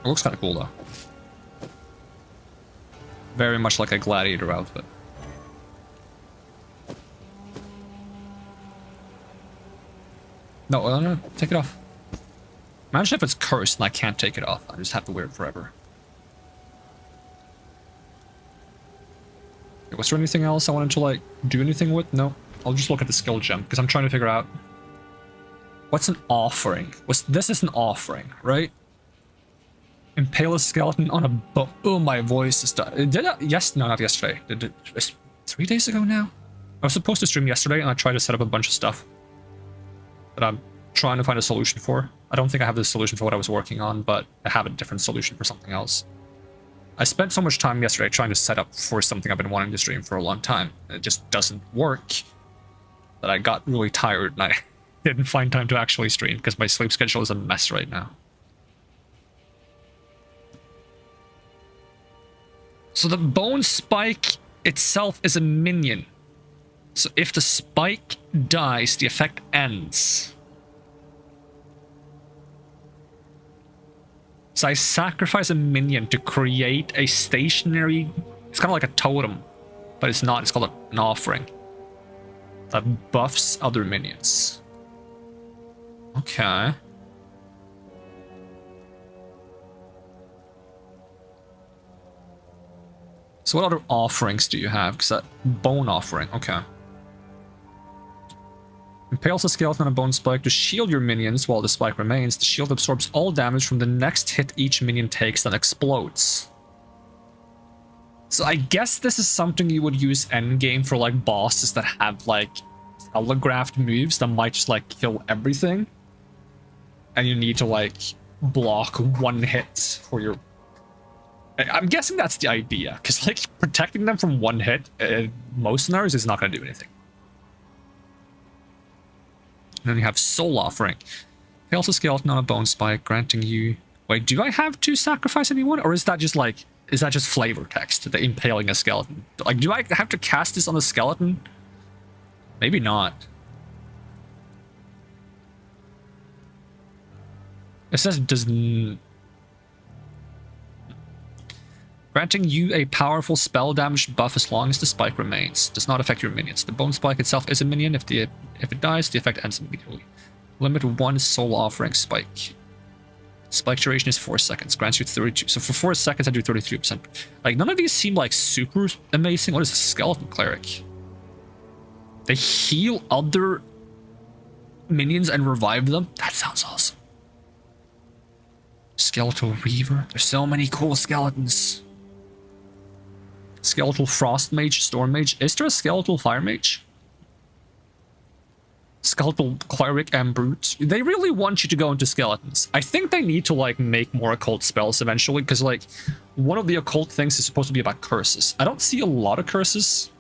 It looks kind of cool though. Very much like a gladiator outfit. No, no, take it off. Imagine if it's cursed and I can't take it off. I just have to wear it forever. Was there anything else I wanted to like do anything with? No. I'll just look at the skill gem because I'm trying to figure out what's an offering. This is an offering, right? Impale a skeleton on a bow. Oh, my voice is done. Did it? Yes, no, not yesterday. It's 3 days ago now. I was supposed to stream yesterday and I tried to set up a bunch of stuff that I'm trying to find a solution for. I don't think I have the solution for what I was working on, but I have a different solution for something else. I spent so much time yesterday trying to set up for something I've been wanting to stream for a long time. It just doesn't work. That I got really tired and I didn't find time to actually stream because my sleep schedule is a mess right now. So the bone spike itself is a minion. So if the spike dies, the effect ends. So I sacrifice a minion to create a stationary... It's kind of like a totem, but it's not. It's called an offering. That buffs other minions. Okay. So what other offerings do you have? Because that bone offering, okay. Impales a skeleton on a bone spike to shield your minions while the spike remains. The shield absorbs all damage from the next hit each minion takes, then explodes. So I guess this is something you would use endgame for like bosses that have like telegraphed moves that might just like kill everything. And you need to like block one hit for your... I'm guessing that's the idea, because like protecting them from one hit in most scenarios is not going to do anything. And then you have Soul Offering. Impales a skeleton on a bone spike, granting you... Wait, do I have to sacrifice anyone? Or is that just like... Is that just flavor text, the impaling a skeleton? Like, do I have to cast this on a skeleton? Maybe not. It says it doesn't... Granting you a powerful spell damage buff as long as the spike remains. Does not affect your minions. The bone spike itself is a minion. If it dies, the effect ends immediately. Limit 1 soul offering spike. Spike duration is 4 seconds. Grants you 32. So for 4 seconds, I do 33%. Like, none of these seem like super amazing. What is a skeleton cleric? They heal other minions and revive them? That sounds awesome. Skeletal Reaver. There's so many cool skeletons. Skeletal Frost Mage, Storm Mage. Is there a Skeletal Fire Mage? Skeletal Cleric and Brute. They really want you to go into skeletons. I think they need to like make more occult spells eventually, because like one of the occult things is supposed to be about curses. I don't see a lot of curses,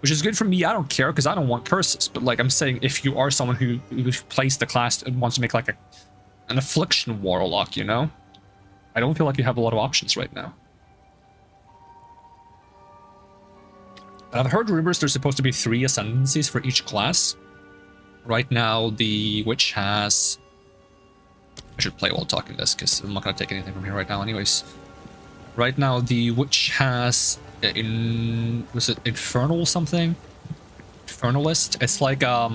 which is good for me. I don't care because I don't want curses. But like I'm saying, if you are someone who plays the class and wants to make like an affliction warlock, you know? I don't feel like you have a lot of options right now. I've heard rumors there's supposed to be 3 ascendancies for each class. Right now, the witch has... I should play while talking this, because I'm not going to take anything from here right now anyways. Right now, the witch has... was it Infernal something? Infernalist? It's like a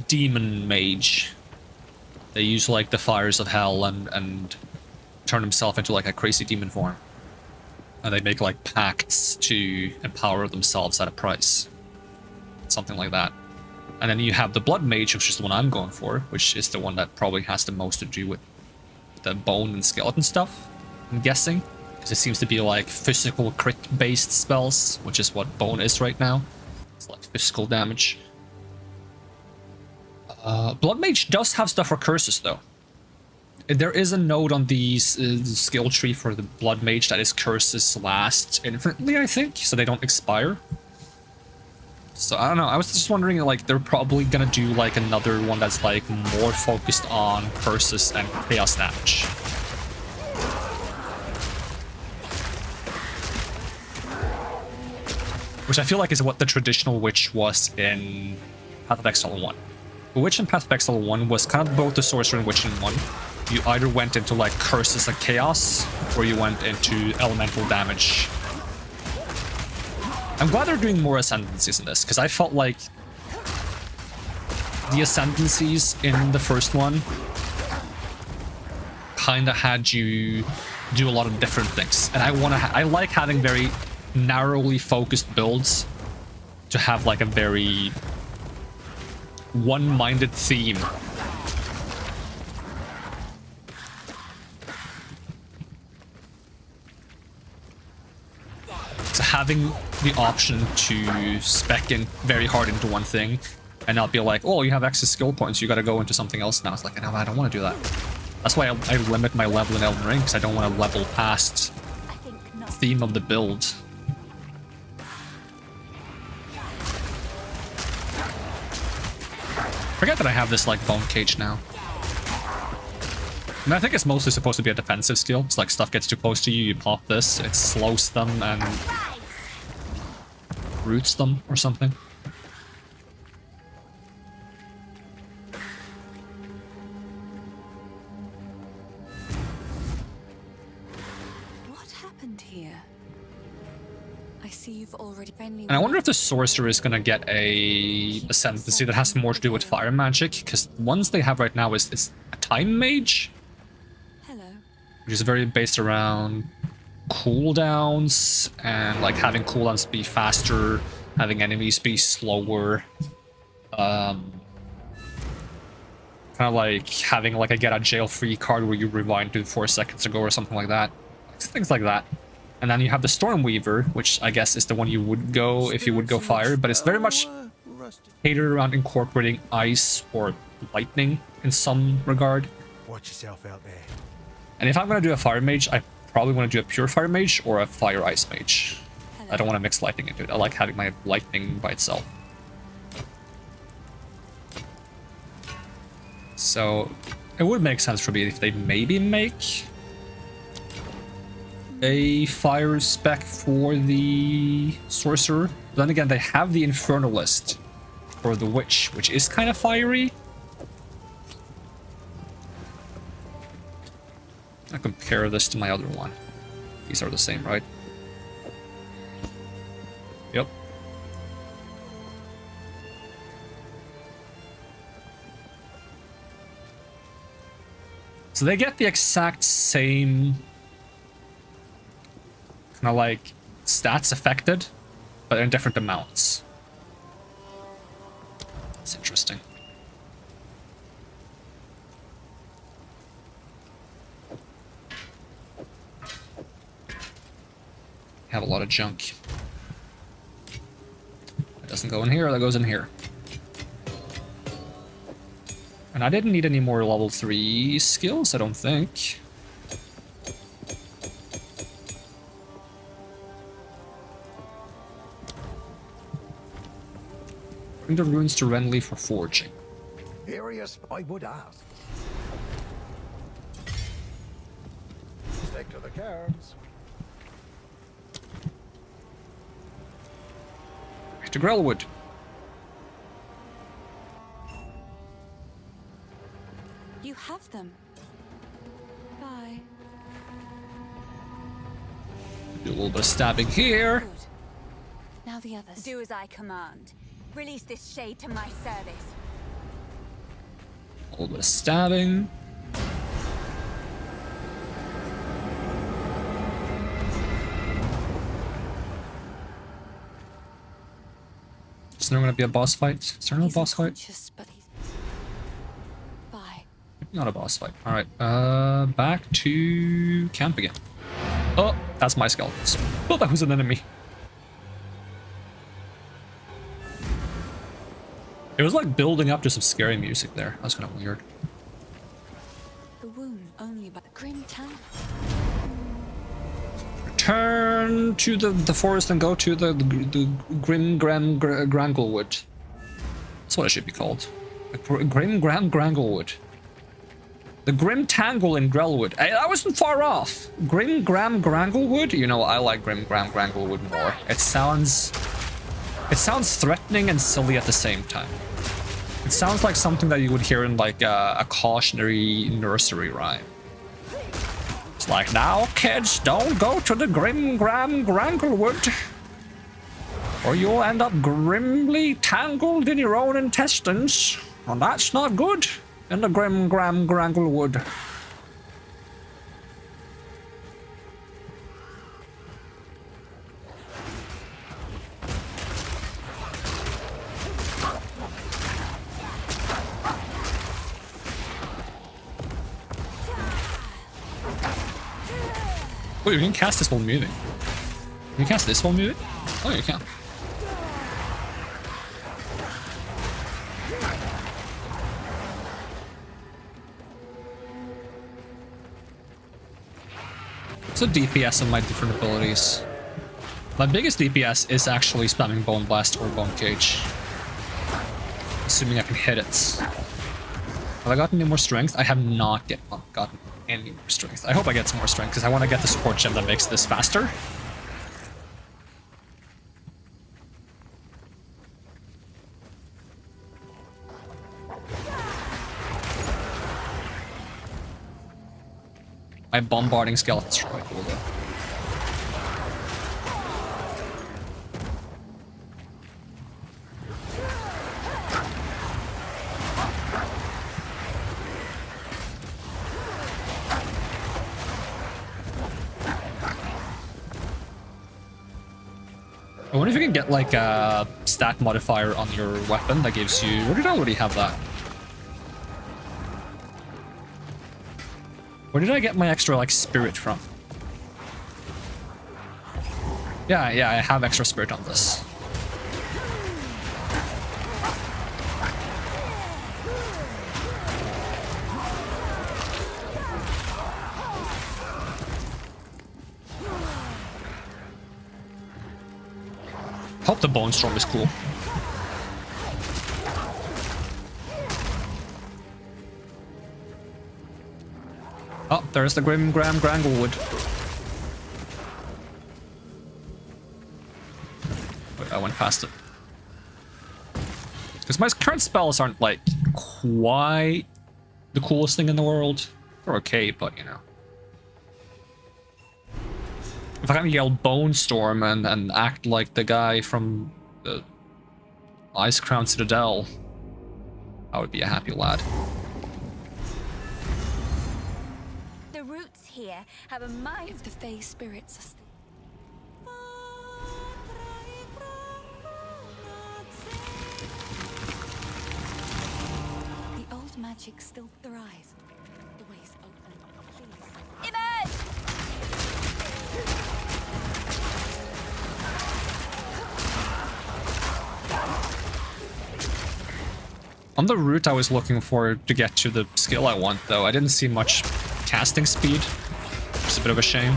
demon mage. They use like the fires of hell and turn himself into like a crazy demon form. And they make like pacts to empower themselves at a price. Something like that. And then you have the blood mage, which is the one I'm going for, which is the one that probably has the most to do with the bone and skeleton stuff, I'm guessing. Because it seems to be like physical crit based spells, which is what bone is right now. It's like physical damage. Blood Mage does have stuff for curses, though. There is a node on the skill tree for the Blood Mage that is curses last infinitely, I think, so they don't expire. So, I don't know, I was just wondering, like, they're probably gonna do, like, another one that's, like, more focused on curses and chaos damage. which I feel like is what the traditional witch was in Path of Exile 1. The witch in Path of Exile 1 was kind of both the sorcerer and witch in one. You either went into like curses and chaos, or you went into elemental damage. I'm glad they're doing more ascendancies in this, because I felt like the ascendancies in the first one kind of had you do a lot of different things, and I like having very narrowly focused builds to have like a very one-minded theme. So having the option to spec in very hard into one thing and not be like, oh, you have excess skill points, you gotta go into something else now. It's like, no, I don't want to do that. That's why I limit my level in Elden Ring, because I don't want to level past the theme of the build. Forget that I have this like bone cage now. And I think it's mostly supposed to be a defensive skill. It's like stuff gets too close to you, you pop this, it slows them and roots them or something.
What happened here? I see you've already been.
And I wonder if the sorcerer is gonna get a ascendancy that has more to do with fire magic, because the ones they have right now is it's a time mage, which is very based around cooldowns and like having cooldowns be faster, having enemies be slower, kind of like having like a get out jail free card where you rewind to 4 seconds ago or something like that, things like that. And then you have the Stormweaver, which I guess is the one you would go if you would go fire, but it's very much catered around incorporating ice or lightning in some regard.
Watch yourself out there.
And if I'm going to do a fire mage, I probably want to do a pure fire mage or a fire ice mage. I don't want to mix lightning into it. I like having my lightning by itself. So it would make sense for me if they maybe make a fire spec for the sorcerer. Then again, they have the Infernalist for the witch, which is kind of fiery. I compare this to my other one. These are the same, right? Yep. So they get the exact same kind of like stats affected, but in different amounts. It's interesting. Have a lot of junk. That doesn't go in here, that goes in here. And I didn't need any more level 3 skills, I don't think. Bring the runes to Renly for forging.
Curious, I would ask. Stick to the cards.
To Grelwood.
You have them. Bye.
Do a little bit of stabbing here.
Good. Now the others.
Do as I command. Release this shade to my service.
A little bit of stabbing. Is there going to be a boss fight? Is there no boss fight?
But he's... Bye.
Not a boss fight. Alright, back to camp again. Oh, that's my skeletons. Oh, that was an enemy. It was like building up to some scary music there. That was kind of weird.
The wound only by the grim town.
Return to the forest and go to the Grim Granglewood. That's what it should be called. The Grim Granglewood. The Grim Tangle in Grelwood. Hey, I wasn't far off. Grim Granglewood? You know, I like Grim Granglewood more. It sounds It sounds threatening and silly at the same time. It sounds like something that you would hear in like a cautionary nursery rhyme. It's like, now kids, don't go to the grim gram granglewood, or you'll end up grimly tangled in your own intestines. And that's not good in the grim gram granglewood. Oh, you can cast this while moving. You can cast this while moving? Oh, you can. So DPS on my different abilities. My biggest DPS is actually spamming Bone Blast or Bone Cage. Assuming I can hit it. Have I gotten any more strength? I have not yet gotten any more strength. I hope I get some more strength because I want to get the support gem that makes this faster. My bombarding skeletons are quite cool though. I wonder if you can get like a stat modifier on your weapon that gives you... Where did I already have that? Where did I get my extra like spirit from? Yeah, I have extra spirit on this. Hope the Bone Storm is cool. Oh, there's the Grim Gram Granglewood. Wait, I went past it. Because my current spells aren't like quite the coolest thing in the world. They're okay, but you know. If I can yell Bone Storm and act like the guy from the Ice Crown Citadel, I would be a happy lad.
The roots here have a mind.
If the Fae spirits are still... The old magic still thrives. The way's open. Please.
Emerge!
On the route I was looking for to get to the skill I want, though, I didn't see much casting speed, which is a bit of a shame.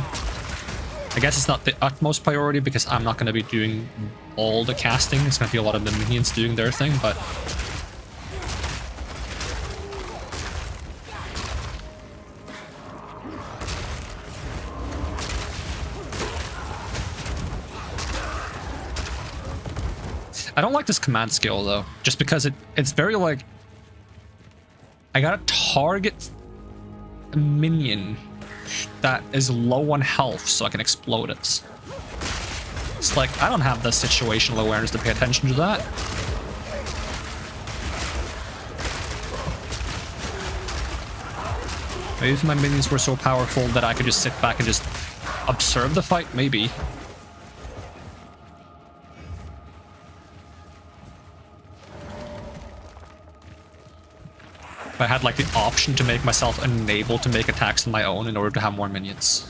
I guess it's not the utmost priority because I'm not going to be doing all the casting. It's going to be a lot of the minions doing their thing, but... I don't like this command skill though, just because it's very like... I gotta target a minion that is low on health so I can explode it. It's like, I don't have the situational awareness to pay attention to that. Maybe if my minions were so powerful that I could just sit back and just observe the fight, maybe. If I had like the option to make myself unable to make attacks on my own in order to have more minions.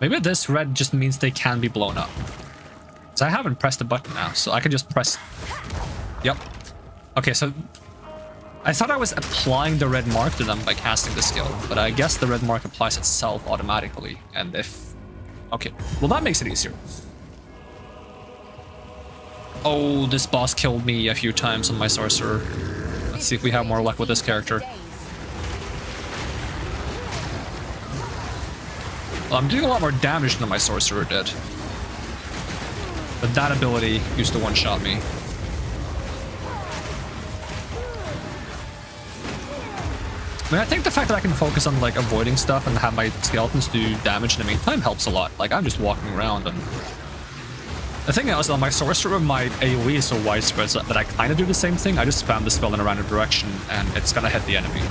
Maybe this red just means they can be blown up. So I haven't pressed the button now, so I can just press... Yep. Okay, so I thought I was applying the red mark to them by casting the skill, but I guess the red mark applies itself automatically, and if... Okay, well that makes it easier. Oh, this boss killed me a few times on my sorcerer. Let's see if we have more luck with this character. Well, I'm doing a lot more damage than my sorcerer did. But that ability used to one-shot me. I mean, I think the fact that I can focus on, like, avoiding stuff and have my skeletons do damage in the meantime helps a lot. Like, I'm just walking around and... The thing is, on my sorcerer, my AoE is so widespread that I kind of do the same thing. I just spam the spell in a random direction and it's gonna hit the enemy.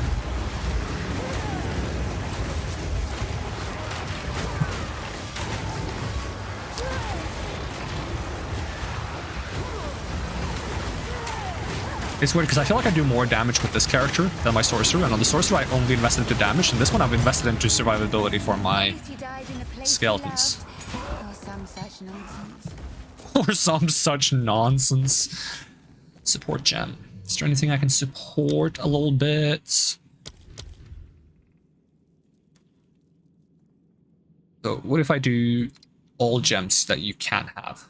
It's weird because I feel like I do more damage with this character than my sorcerer, and on the sorcerer I only invested into damage, and this one I've invested into survivability for my skeletons.
Or some such nonsense.
Or some such nonsense. Support gem. Is there anything I can support a little bit? So what if I do all gems that you can have?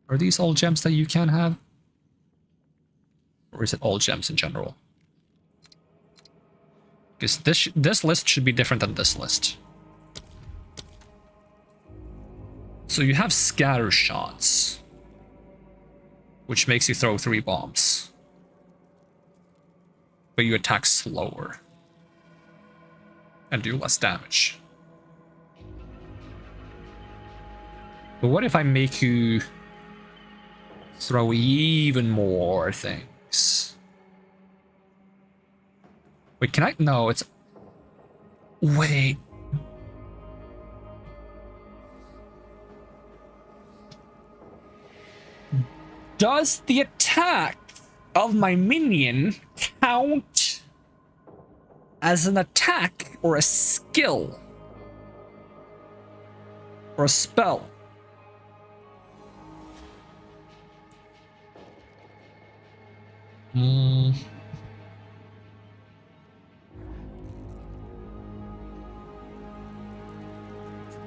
Are these all gems that you can have? Or is it all gems in general? Because this list should be different than this list. So you have scatter shots, which makes you throw 3 bombs. But you attack slower. And do less damage. But what if I make you throw even more things? Wait, can I? No, it's... Wait. Does the attack of my minion count as an attack or a skill? Or a spell?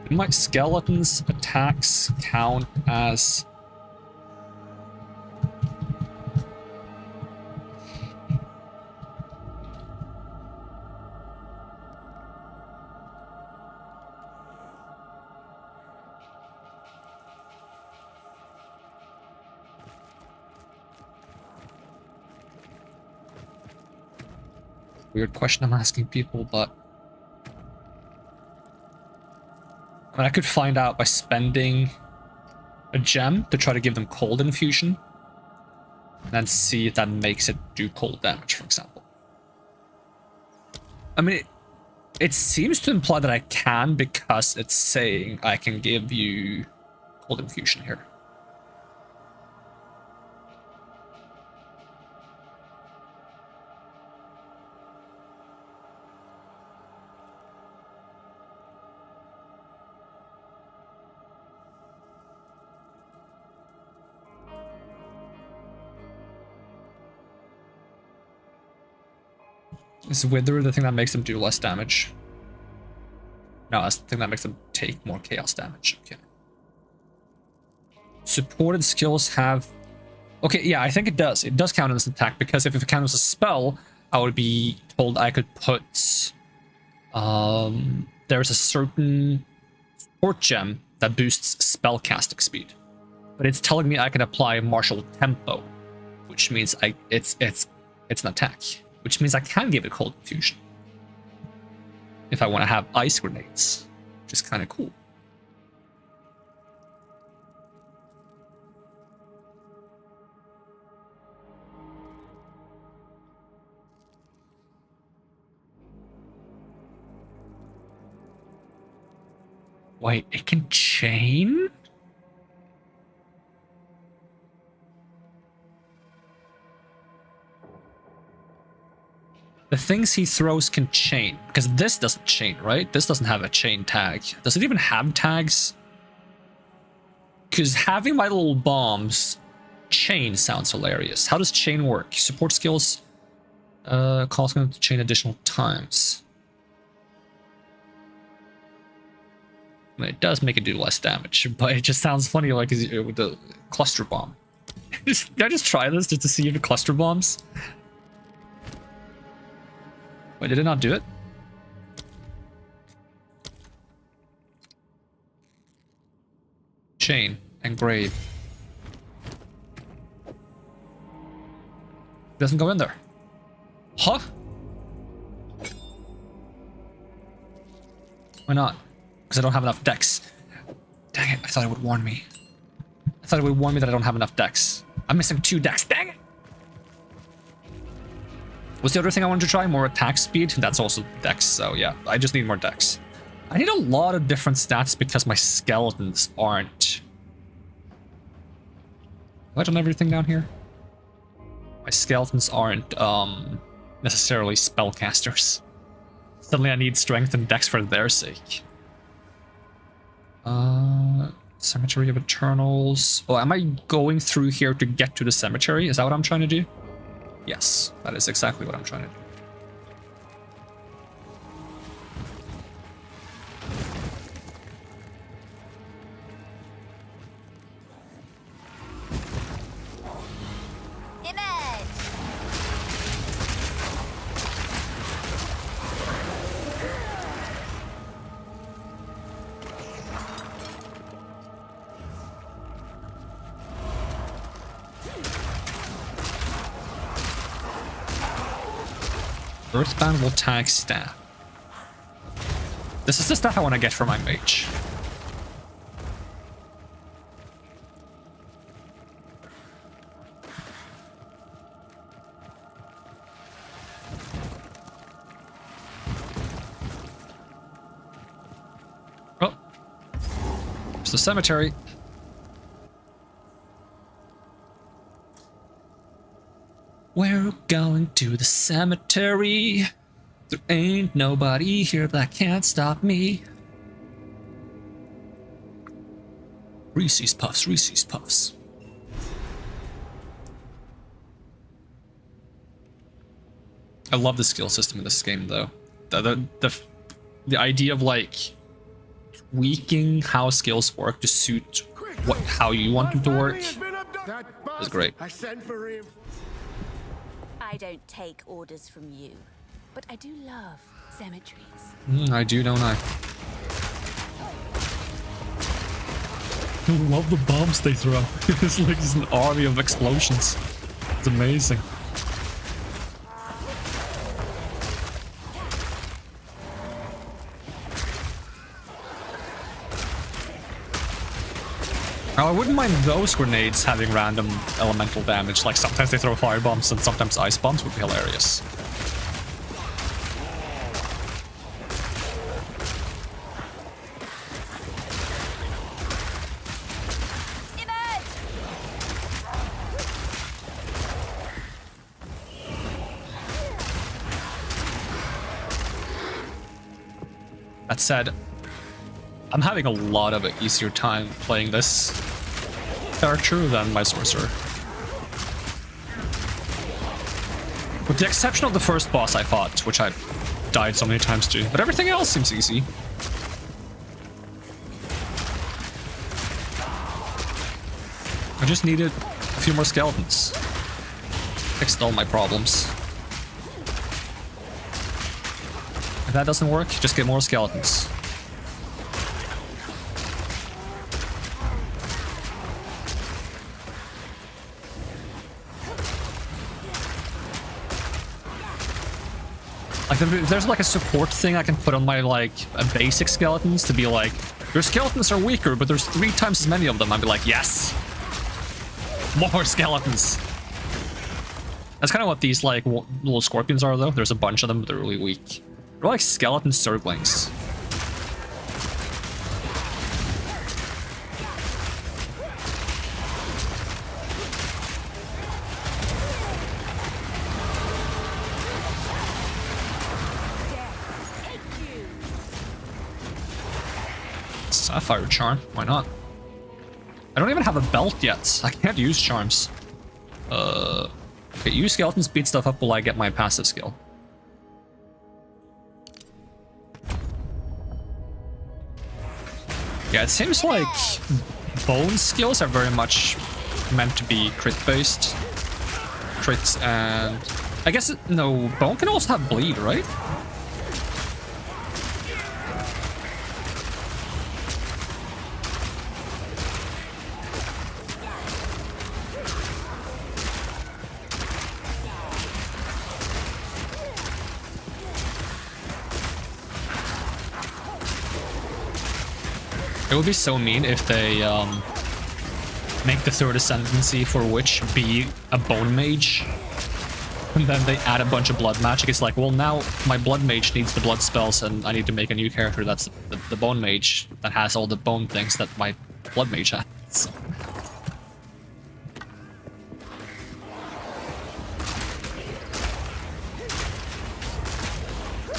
Do my skeleton's attacks count as... Weird question I'm asking people, but... I mean, I could find out by spending a gem to try to give them cold infusion. And then see if that makes it do cold damage, for example. I mean, it seems to imply that I can because it's saying I can give you cold infusion here. Is Wither the thing that makes them do less damage? No, that's the thing that makes them take more chaos damage. Okay. Supported skills have... Okay, yeah, I think it does. It does count as an attack, because if it counts as a spell, I would be told I could put... there's a certain support gem that boosts spell casting speed. But it's telling me I can apply martial tempo, which means it's an attack. Which means I can give it cold infusion. If I want to have ice grenades, which is kind of cool. Wait, it can chain? The things he throws can chain, because this doesn't chain, right? This doesn't have a chain tag. Does it even have tags? Because having my little bombs Chain sounds hilarious. How does chain work? Support skills cause them to chain additional times. I mean, it does make it do less damage, but it just sounds funny like with the cluster bomb. Did I just try this just to see if it cluster bombs? Wait, did it not do it? Chain, engrave. Doesn't go in there. Huh? Why not? Because I don't have enough decks. Dang it, I thought it would warn me. I thought it would warn me that I don't have enough decks. I'm missing 2 decks, dang it! What's the other thing I wanted to try? More attack speed? That's also decks, so yeah, I just need more decks. I need a lot of different stats because my skeletons aren't... Have I done everything down here? My skeletons aren't necessarily spellcasters. Suddenly I need strength and dex for their sake. Cemetery of Eternals. Oh, am I going through here to get to the cemetery? Is that what I'm trying to do? Yes, that is exactly what I'm trying to do. Earthbound will tag staff. This is the stuff I want to get for my mage. Oh, it's the cemetery. We're going to the cemetery. There ain't nobody here that can't stop me. Reese's Puffs, Reese's Puffs. I love the skill system in this game, though. The idea of like tweaking how skills work to suit how you want them to work is great.
I don't take orders from you, but I do love cemeteries.
I do, don't I? I love the bombs they throw. It's like just an army of explosions. It's amazing. Now, I wouldn't mind those grenades having random elemental damage. Like sometimes they throw fire bombs and sometimes ice bombs would be hilarious. That said, I'm having a lot of an easier time playing this character than my sorcerer. With the exception of the first boss I fought, which I died so many times to, but everything else seems easy. I just needed a few more skeletons. Fixed all my problems. If that doesn't work, just get more skeletons. Like, if there's like a support thing I can put on my like basic skeletons to be like, your skeletons are weaker, but there's 3 times as many of them. I'd be like, yes, more skeletons. That's kind of what these like little scorpions are, though. There's a bunch of them, but they're really weak. They're like skeleton zerglings. Sapphire charm, why not? I don't even have a belt yet. I can't use charms. Okay, use skeleton speed stuff up while I get my passive skill. Yeah, it seems like bone skills are very much meant to be crit based. Crits and I guess no, bone can also have bleed, right? It would be so mean if they make the third ascendancy for Witch be a bone mage, and then they add a bunch of blood magic. It's like, well, now my blood mage needs the blood spells, and I need to make a new character that's the bone mage that has all the bone things that my blood mage has. So.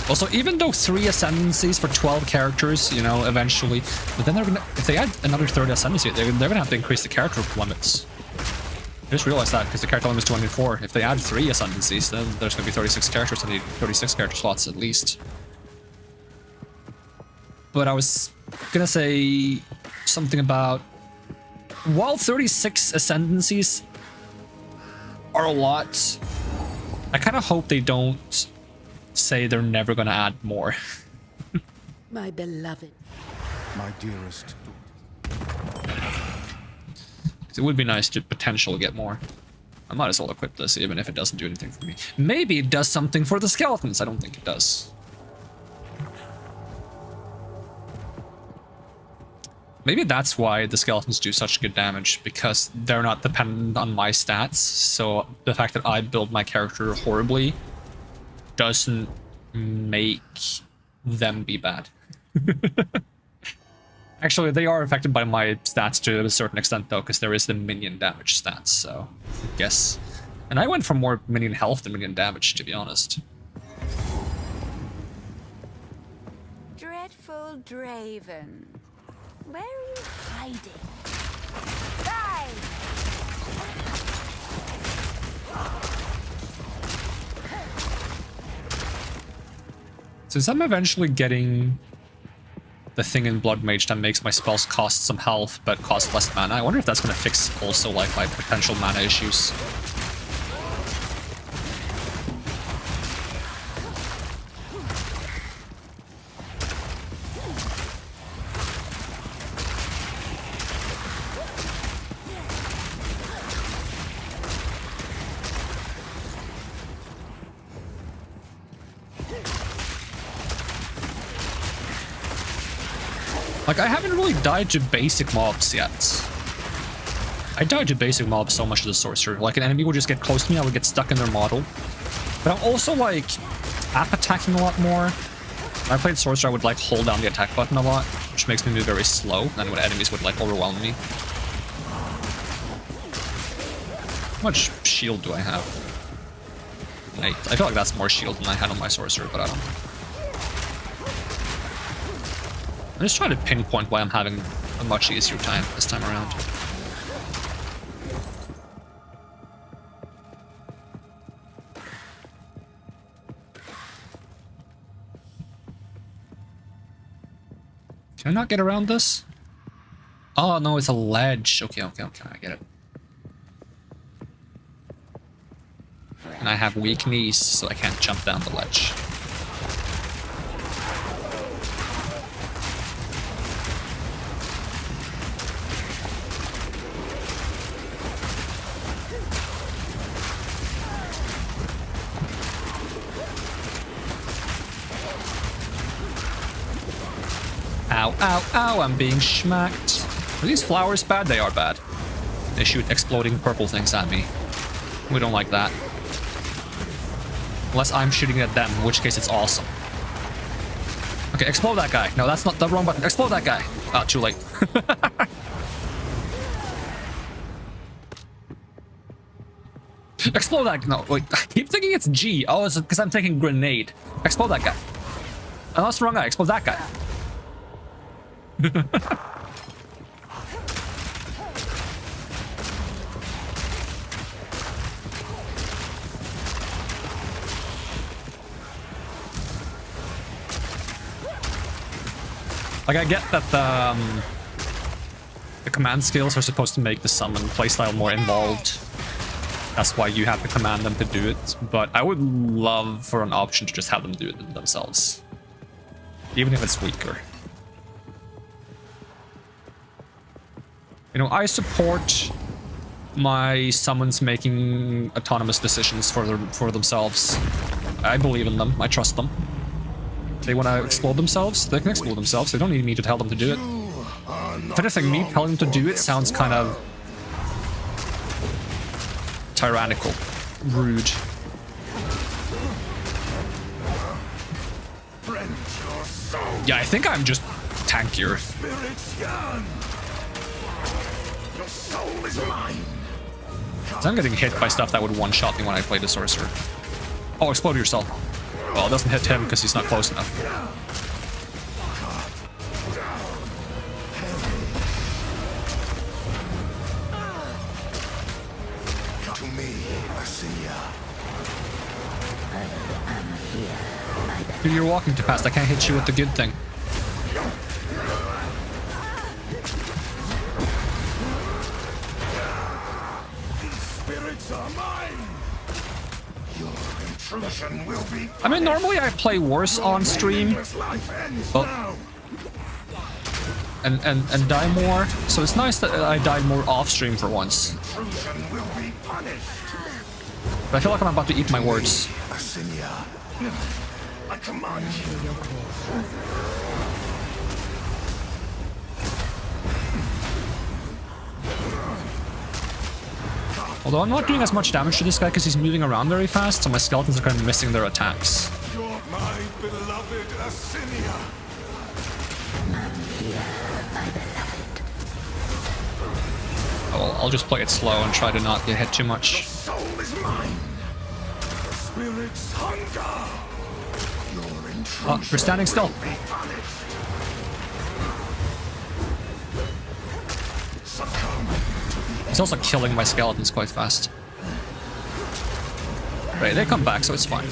Also, even though 3 ascendancies for 12 characters, you know, eventually, but then they're gonna, if they add another third ascendancy, they're gonna have to increase the character limits. I just realized that because the character limit is 204. If they add 3 ascendancies, then there's gonna be 36 characters. I need 36 character slots at least. But I was gonna say something about, while 36 ascendancies are a lot, I kind of hope they don't say they're never gonna add more.
My beloved.
My dearest daughter.
It would be nice to potentially get more. I might as well equip this even if it doesn't do anything for me. Maybe it does something for the skeletons. I don't think it does. Maybe that's why the skeletons do such good damage, because they're not dependent on my stats. So the fact that I build my character horribly doesn't make them be bad. Actually, they are affected by my stats to a certain extent, though, because there is the minion damage stats, so I guess. And I went for more minion health than minion damage, to be honest.
Dreadful Draven. Where are you hiding? Die!
Since I'm eventually getting the thing in Blood Mage that makes my spells cost some health but cost less mana, I wonder if that's going to fix also like my potential mana issues. Like, I haven't really died to basic mobs yet. I died to basic mobs so much as a sorcerer. Like, an enemy would just get close to me, I would get stuck in their model. But I'm also, like, app attacking a lot more. When I played sorcerer, I would, like, hold down the attack button a lot, which makes me move very slow, and when enemies would, like, overwhelm me. How much shield do I have? 8. I feel like that's more shield than I had on my sorcerer, but I don't know. I'm just trying to pinpoint why I'm having a much easier time this time around. Can I not get around this? Oh, no, it's a ledge. Okay, I get it. And I have weak knees, so I can't jump down the ledge. Ow, ow, ow, I'm being schmacked. Are these flowers bad? They are bad. They shoot exploding purple things at me. We don't like that. Unless I'm shooting at them, in which case it's awesome. Okay, explode that guy. No, that's not the wrong button. Explode that guy. Ah, too late. Explode that. No, wait. I keep thinking it's G. Oh, it's because I'm thinking grenade. Explode that guy. Oh, that's the wrong guy. Explode that guy. Like, I get that the command skills are supposed to make the summon playstyle more involved. That's why you have to command them to do it. But I would love for an option to just have them do it themselves. Even if it's weaker. You know, I support my summons making autonomous decisions for themselves. I believe in them. I trust them. They want to explode themselves, they can explode themselves. They don't need me to tell them to do it. If anything, me telling them to do it sounds kind of tyrannical, rude. Yeah, I think I'm just tankier. So I'm getting hit by stuff that would one-shot me when I play the sorcerer. Oh, explode yourself. Well, it doesn't hit him because he's not close enough.
To me,
Dude, you're walking too fast. I can't hit you with the good thing.
spirits are mine. Your intrusion will be.
I mean, normally I play worse on stream, but and die more. So it's nice that I died more off stream for once.
Intrusion will be punished.
But I feel like I'm about to eat my words.
I command you.
Although I'm not doing as much damage to this guy because he's moving around very fast, so my skeletons are kind of missing their attacks.
You're my beloved Asinia.
Oh, well, I'll just play it slow and try to not get hit too much.
Soul is mine. The spirit's hunger. Your intrusion
Oh, you're standing still.
will be punished. Succumb to the
He's also killing my skeletons quite fast. Right, they come back, so it's fine.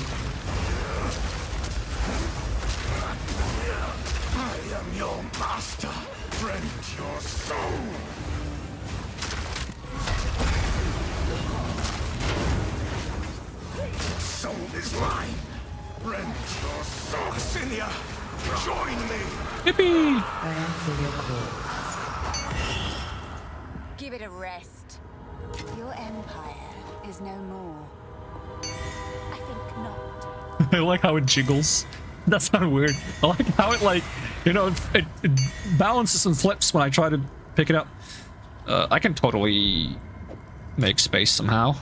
I am your master. Rend your soul. Soul is mine. Rend your soul. Asinia, join me.
Yippee!
Give it a rest. Your empire is no more. I think not.
I like how it jiggles. That's not weird. I like how it, like, you know, it balances and flips when I try to pick it up. I can totally make space somehow.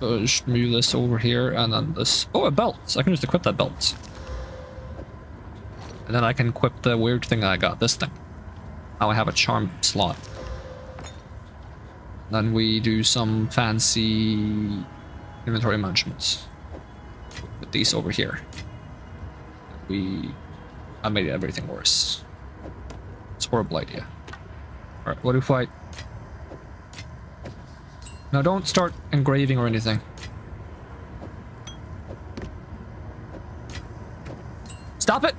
Just move this over here and then this. Oh, a belt. So I can just equip that belt. And then I can equip the weird thing I got, this thing. Now I have a charm slot. Then we do some fancy inventory management. Put these over here. I made everything worse. It's a horrible idea. Alright, what if I... No, don't start engraving or anything. Stop it!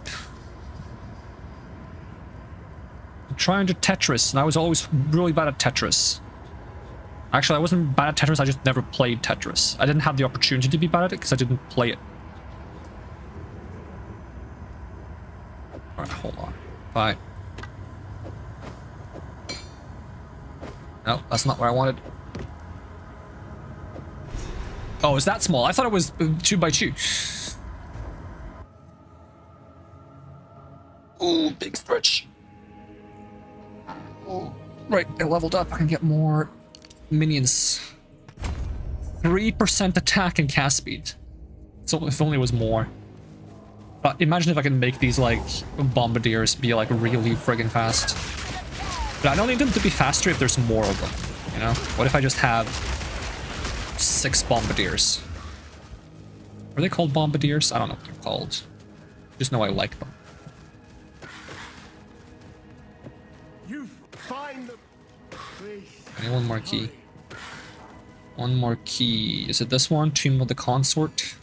I'm trying to Tetris, and I was always really bad at Tetris. Actually, I wasn't bad at Tetris, I just never played Tetris. I didn't have the opportunity to be bad at it because I didn't play it. Alright, hold on. Fine. No, that's not where I wanted. Oh, is that small? I thought it was 2x2. Ooh, big stretch. Oh, right, I leveled up. I can get more minions. 3% attack and cast speed. So if only it was more. But imagine if I can make these, like, bombardiers be, like, really friggin' fast. But I don't need them to be faster if there's more of them, you know? What if I just have 6 bombardiers? Are they called bombardiers? I don't know what they're called. Just know I like them.
You find the
I need one more key. One more key. Is it this one? Tomb of the Consort?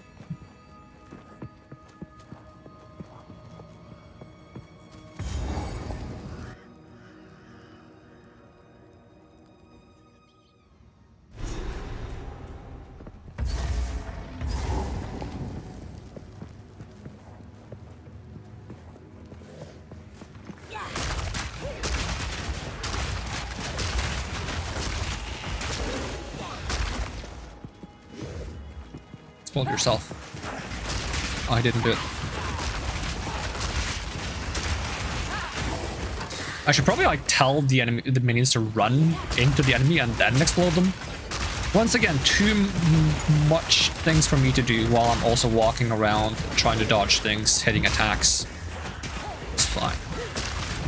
Explode yourself. Oh, I didn't do it. I should probably like tell the enemy, the minions to run into the enemy and then explode them. Once again, too much things for me to do while I'm also walking around trying to dodge things, hitting attacks. It's fine.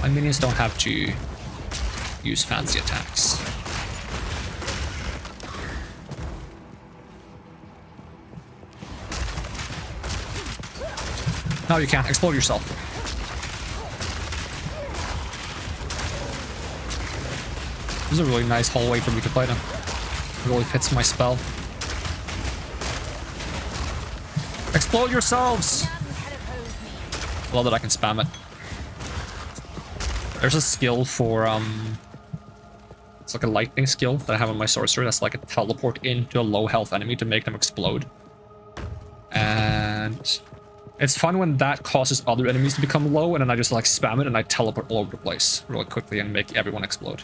My minions don't have to use fancy attacks. No, you can't. Explode yourself. This is a really nice hallway for me to play them. It really fits my spell. Explode yourselves! I love that I can spam it. There's a skill for, it's like a lightning skill that I have on my sorcerer. That's like a teleport into a low health enemy to make them explode. And it's fun when that causes other enemies to become low, and then I just like spam it and I teleport all over the place really quickly and make everyone explode.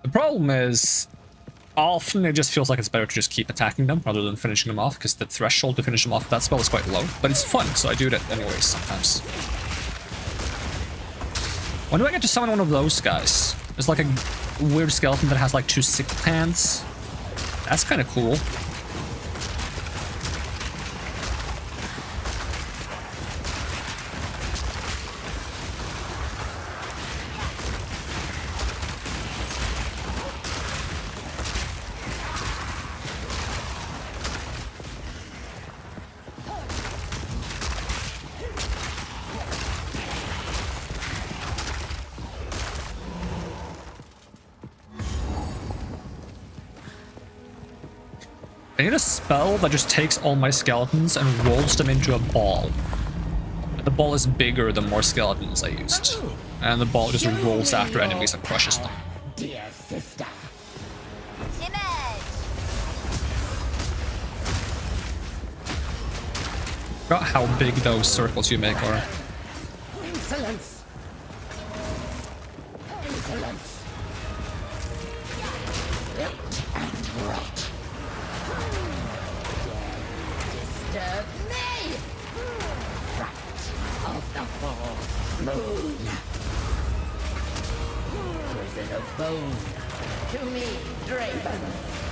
The problem is, often it just feels like it's better to just keep attacking them rather than finishing them off, because the threshold to finish them off that spell is quite low. But it's fun, so I do that anyways sometimes. When do I get to summon one of those guys? There's like a weird skeleton that has like 2 sickle hands. That's kind of cool. I need a spell that just takes all my skeletons and rolls them into a ball. The ball is bigger the more skeletons I used. And the ball just rolls after enemies and crushes them.
Dear sister.
Forgot how big those circles you make are.
Insolence. Insolence. Rot and rot. Disturb me! Right of the full moon. Prison of bone. To me, Draven.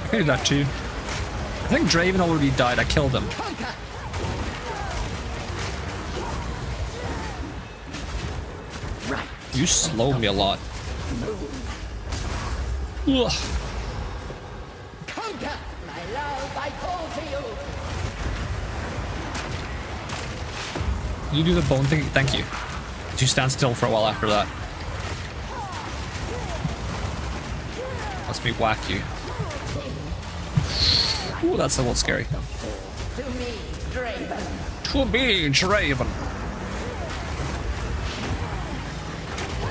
I can do that too. I think Draven already died. I killed him.
Conquer. Right.
You slowed me a lot. Ugh.
Conquer. My love, I call to you.
You do the bone thing? Thank you. You stand still for a while after that. Let's me whack you. Ooh, that's a little scary.
To me, Draven.
To be Draven.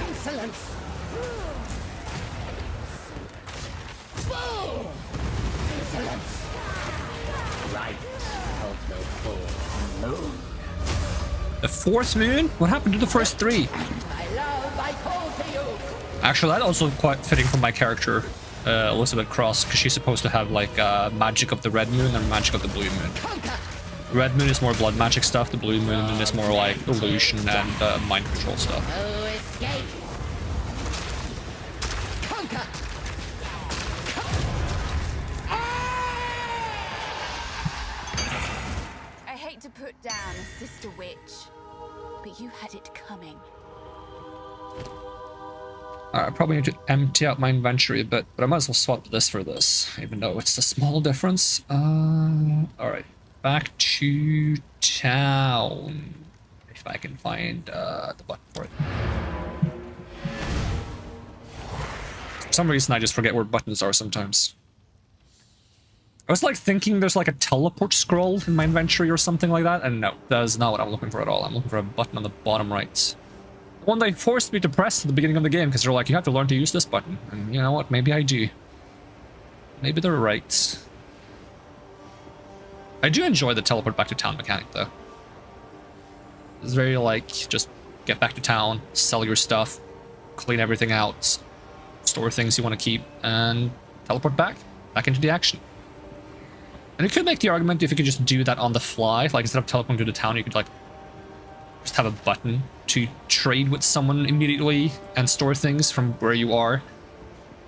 Insolence. Fool. Insolence. Right of the full moon.
The 4th moon? What happened to the first 3?
My love, I call to you.
Actually, that's also quite fitting for my character, Elizabeth Cross, because she's supposed to have like magic of the red moon and magic of the blue moon.
Conquer.
Red moon is more blood magic stuff, the blue moon is more like illusion and mind control stuff.
No escape. Conquer.
I hate to put down a sister witch, but you had it coming.
Alright, I probably need to empty out my inventory a bit, but I might as well swap this for this, even though it's a small difference. Alright, back to town. If I can find the button for it. For some reason, I just forget where buttons are sometimes. I was like thinking there's like a teleport scroll in my inventory or something like that, and no, that is not what I'm looking for at all. I'm looking for a button on the bottom right. The one they forced me to press at the beginning of the game because they're like, you have to learn to use this button. And you know what? Maybe I do. Maybe they're right. I do enjoy the teleport back to town mechanic, though. It's very like, just get back to town, sell your stuff, clean everything out, store things you want to keep, and teleport back into the action. And you could make the argument if you could just do that on the fly, like instead of teleporting to the town, you could like just have a button to trade with someone immediately and store things from where you are.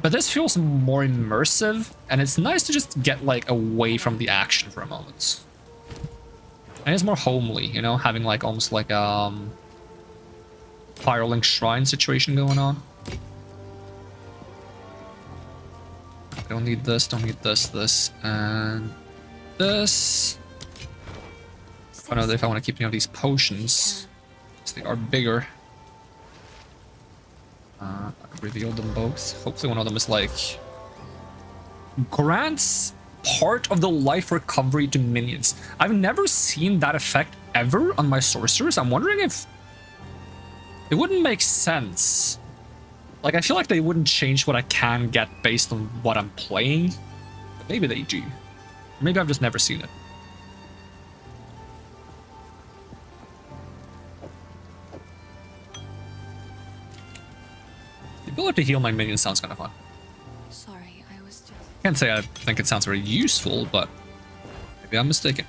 But this feels more immersive, and it's nice to just get like away from the action for a moment. And it's more homely, you know, having like almost like Firelink Shrine situation going on. Don't need this, this, and this. I don't know if I want to keep any of these potions, because they are bigger. I revealed them both. Hopefully one of them is like... grants part of the life recovery to minions. I've never seen that effect ever on my sorcerers. I'm wondering if... it wouldn't make sense. Like, I feel like they wouldn't change what I can get based on what I'm playing. But maybe they do. Maybe I've just never seen it. The ability to heal my minions sounds kind of fun.
Sorry, I was just...
Can't say I think it sounds very useful, but maybe I'm mistaken.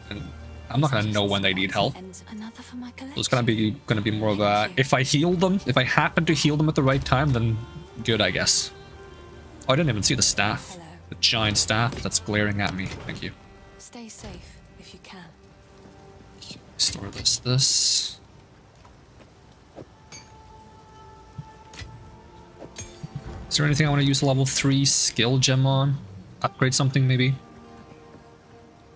And I'm not gonna know when they need help.
Another for my
So it's gonna be more of a, if I heal them, if I happen to heal them at the right time, then good, I guess. Oh, I didn't even see the staff.
Hello.
The giant staff that's glaring at me. Thank you.
Stay safe if you can.
Store this. Is there anything I want to use a level 3 skill gem on? Upgrade something maybe?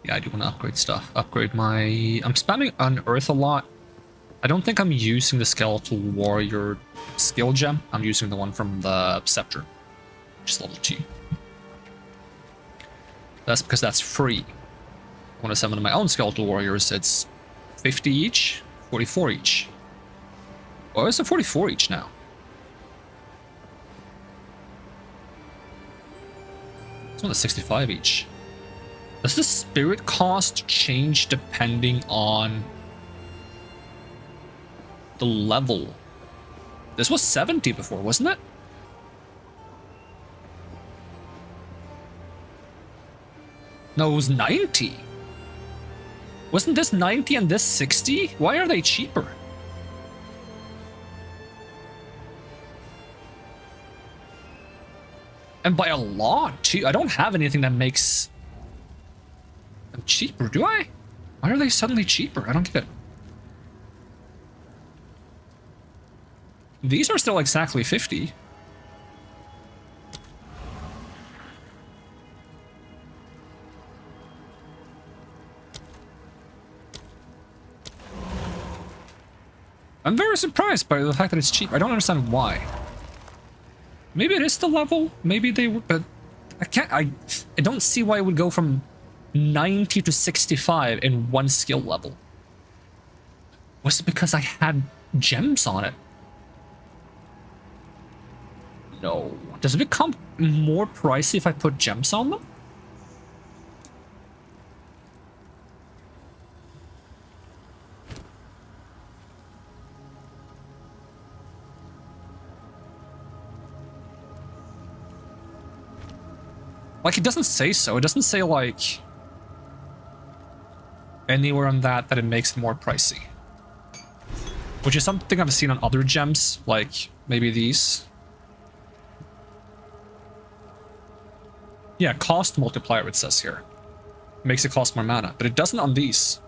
Yeah, I do want to upgrade stuff. Upgrade my... I'm spamming Unearth a lot. I don't think I'm using the Skeletal Warrior skill gem. I'm using the one from the Scepter, which is level 2. That's because that's free. I want to summon my own Skeletal Warriors. It's 50 each, 44 each. Oh, it's a 44 each now. It's only 65 each. Does the spirit cost change depending on the level? This was 70 before, wasn't it? No, it was 90. Wasn't this 90 and this 60? Why are they cheaper? And by a lot, too. I don't have anything that makes them cheaper, do I? Why are they suddenly cheaper? I don't get it. These are still exactly 50. I'm very surprised by the fact that it's cheap. I don't understand why. Maybe it is the level. Maybe they would, but I can't. I don't see why it would go from 90 to 65 in one skill level. Was it because I had gems on it? No. Does it become more pricey if I put gems on them? Like, it doesn't say so. It doesn't say, like, anywhere on that it makes it more pricey. Which is something I've seen on other gems, like maybe these. Yeah, cost multiplier, it says here. Makes it cost more mana, but it doesn't on these.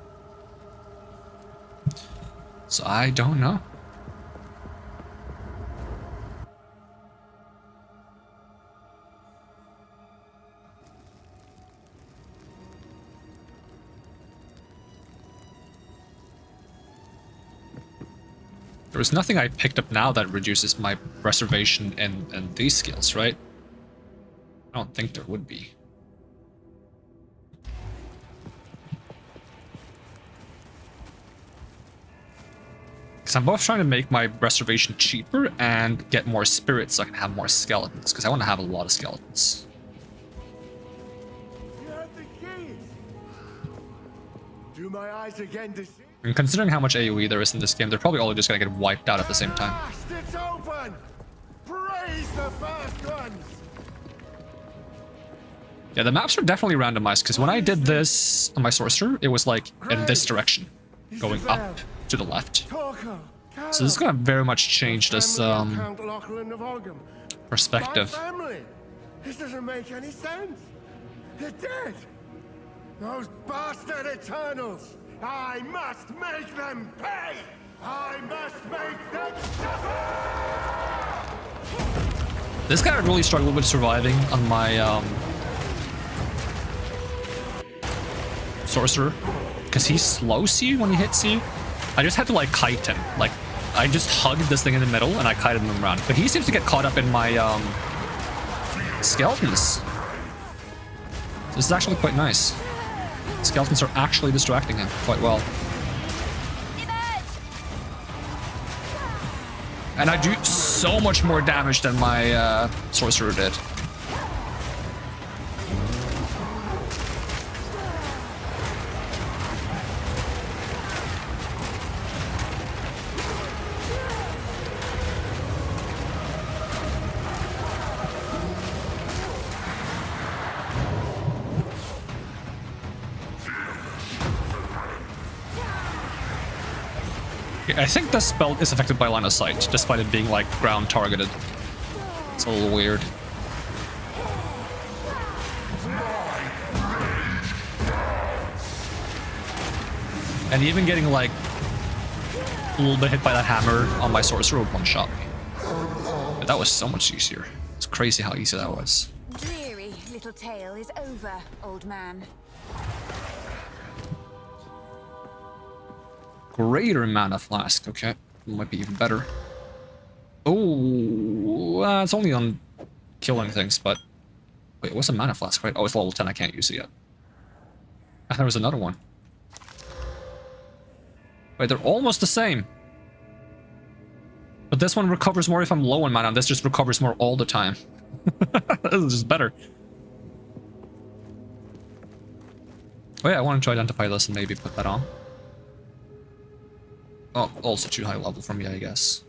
So I don't know. There's nothing I picked up now that reduces my reservation in these skills, right? I don't think there would be. Because I'm both trying to make my reservation cheaper and get more spirits so I can have more skeletons, because I want to have a lot of skeletons.
You have the keys. Do my eyes again to see?
And considering how much AoE there is in this game, they're probably all just gonna get wiped out at the same time.
It's open. Praise the first ones.
Yeah, the maps are definitely randomized, because when I did this on my sorcerer, it was like in this direction, going up to the left.
Tarko,
So this is gonna very much change this perspective.
My family. This doesn't make any sense. They're dead. Those bastard Eternals. I must make them pay. I must make them suffer.
This guy really struggled with surviving on my sorcerer, because he slows you when he hits you. I just had to like kite him. Like, I just hugged this thing in the middle and I kited him around. But he seems to get caught up in my skeletons. So this is actually quite nice. Skeletons are actually distracting him quite well. And I do so much more damage than my sorcerer did. I think this spell is affected by line of sight, despite it being like ground targeted. It's a little weird. And even getting like a little bit hit by that hammer on my sorcerer would one-shot me. But that was so much easier. It's crazy how easy that was.
Dreary little tale is over, old man.
Greater mana flask, okay. Might be even better. Oh, it's only on killing things, but... Wait, what's a mana flask, right? Oh, it's level 10, I can't use it yet. And there was another one. Wait, they're almost the same. But this one recovers more if I'm low on mana, and this just recovers more all the time. This is just better. Oh yeah, I wanted to identify this and maybe put that on. Oh, also too high level for me, I guess.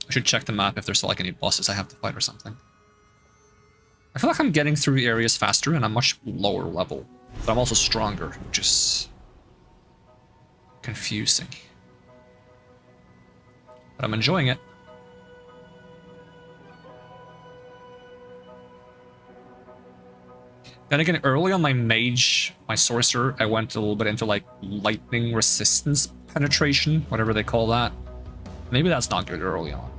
I should check the map if there's like any bosses I have to fight or something. I feel like I'm getting through areas faster and I'm much lower level. But I'm also stronger, which is confusing. But I'm enjoying it. Then again, early on my mage, my sorcerer, I went a little bit into like lightning resistance penetration, whatever they call that. Maybe that's not good early on.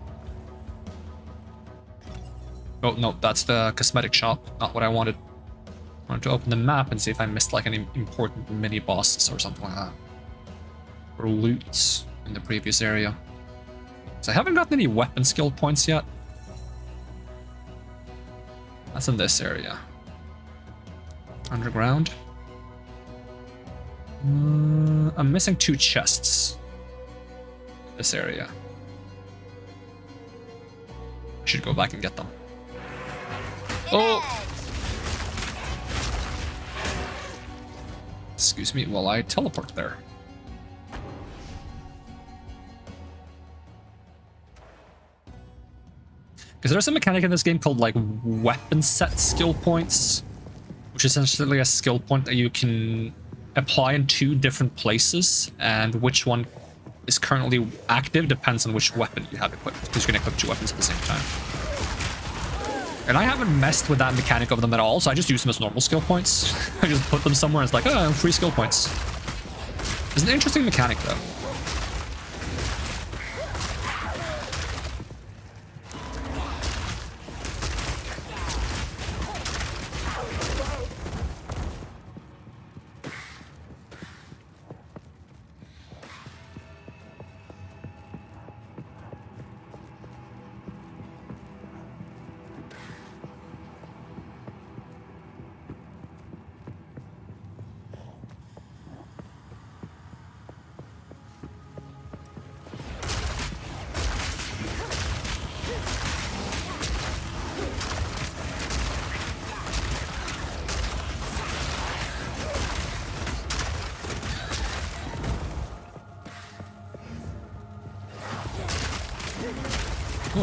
Oh no, that's the cosmetic shop, not what I wanted. I wanted to open the map and see if I missed like any important mini bosses or something like that. Or loot in the previous area. So I haven't gotten any weapon skill points yet. That's in this area. Underground. I'm missing 2 chests. This area. I should go back and get them. Oh! Excuse me while I teleport there. Because there's a mechanic in this game called like weapon set skill points, which is essentially a skill point that you can apply in 2 different places, and which one is currently active depends on which weapon you have equipped, because you can equip 2 weapons at the same time. And I haven't messed with that mechanic of them at all, so I just use them as normal skill points. I just put them somewhere and it's like, oh, free skill points. It's an interesting mechanic though.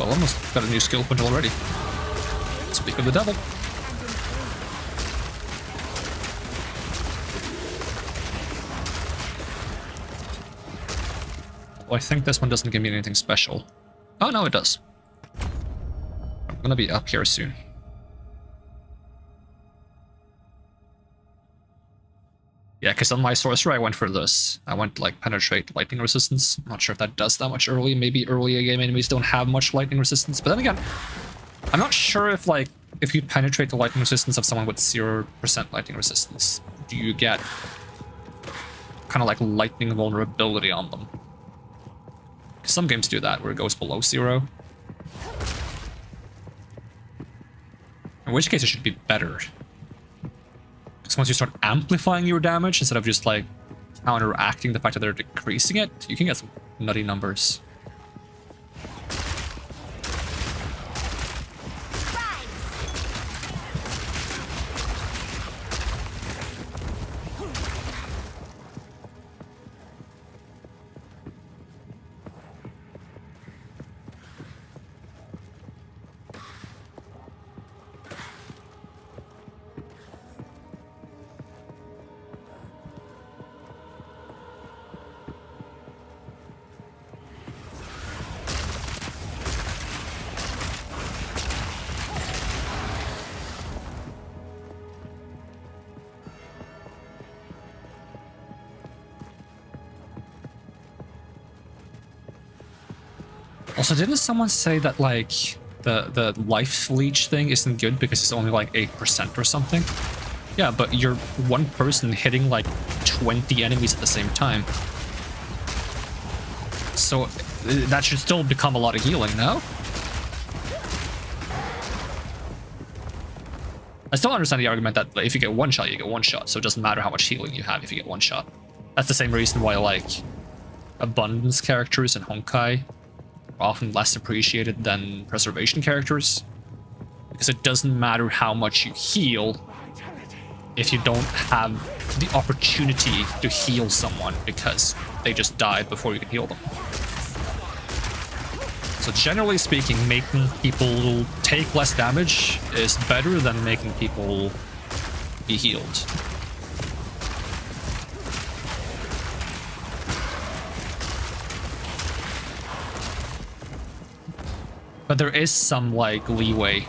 Ooh, I almost got a new skill point already. Speak of the devil. Well, I think this one doesn't give me anything special. Oh, no, it does. I'm gonna be up here soon. Yeah, because on my sorcerer, I went for this. I went, like, penetrate lightning resistance. I'm not sure if that does that much early. Maybe early game enemies don't have much lightning resistance. But then again, I'm not sure if, like, if you penetrate the lightning resistance of someone with 0% lightning resistance, do you get kind of like lightning vulnerability on them? Some games do that, where it goes below 0. In which case it should be better. Because once you start amplifying your damage, instead of just like counteracting the fact that they're decreasing it, you can get some nutty numbers. Also, didn't someone say that, like, the life leech thing isn't good because it's only, like, 8% or something? Yeah, but you're one person hitting, like, 20 enemies at the same time. So, that should still become a lot of healing, no? I still understand the argument that if you get one shot, you get one shot, so it doesn't matter how much healing you have if you get one shot. That's the same reason why, like, abundance characters in Honkai often less appreciated than preservation characters, because it doesn't matter how much you heal if you don't have the opportunity to heal someone because they just died before you can heal them. So generally speaking, making people take less damage is better than making people be healed. But there is some, like, leeway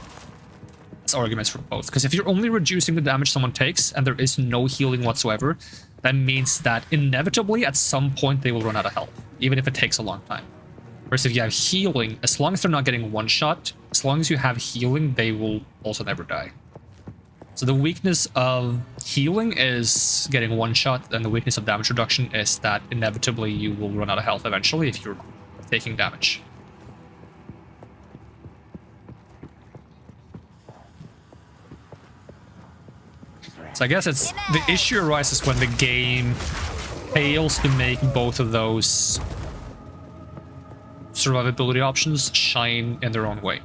as arguments for both. Because if you're only reducing the damage someone takes and there is no healing whatsoever, that means that inevitably at some point they will run out of health, even if it takes a long time. Whereas if you have healing, as long as they're not getting one shot, as long as you have healing, they will also never die. So the weakness of healing is getting one shot, and the weakness of damage reduction is that inevitably you will run out of health eventually if you're taking damage. So I guess it's the issue arises when the game fails to make both of those survivability options shine in their own way.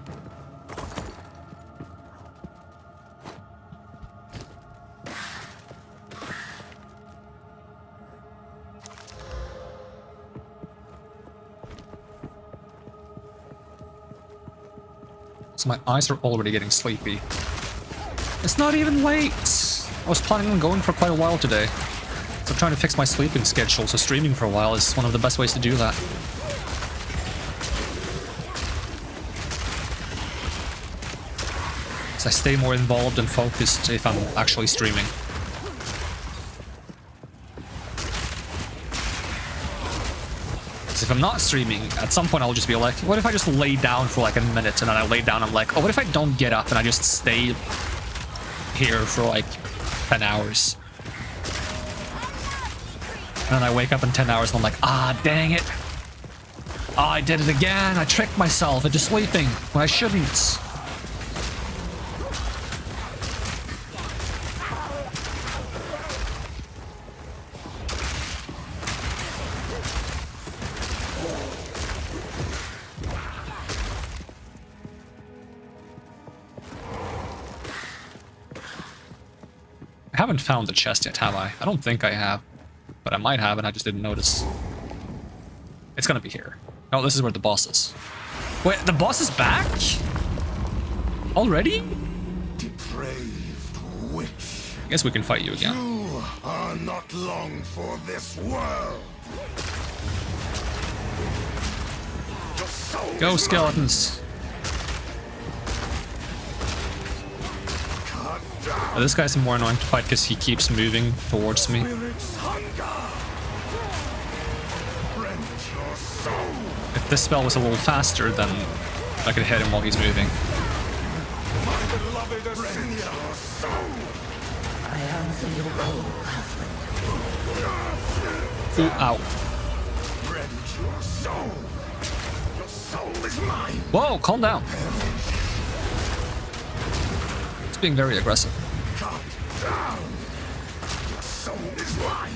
So my eyes are already getting sleepy. It's not even late! I was planning on going for quite a while today. So I'm trying to fix my sleeping schedule, so streaming for a while is one of the best ways to do that. So I stay more involved and focused if I'm actually streaming. Because if I'm not streaming, at some point I'll just be like, what if I just lay down for like a minute, and then I lay down, I'm like, oh, what if I don't get up and I just stay here for like 10 hours. And then I wake up in 10 hours and I'm like, ah, dang it. Oh, I did it again. I tricked myself into sleeping when I shouldn't. I haven't found the chest yet, have I? I don't think I have. But I might have, and I just didn't notice. It's gonna be here. Oh, this is where the boss is. Wait, the boss is back? Already?
Depraved witch.
I guess we can fight you again.
You are not long for this world. Your soul
Go,
is
skeletons.
cut down.
This guy's more annoying to fight because he keeps moving towards me.
Spirit's hunger. Rend your soul.
If this spell was a little faster, then I could hit him while he's moving.
My beloved Rend your soul.
I answer your call, husband.
Ooh, ow.
Rend your soul. Your soul is mine.
Whoa, calm down. It's being very aggressive.
Cut down. Your soul is mine.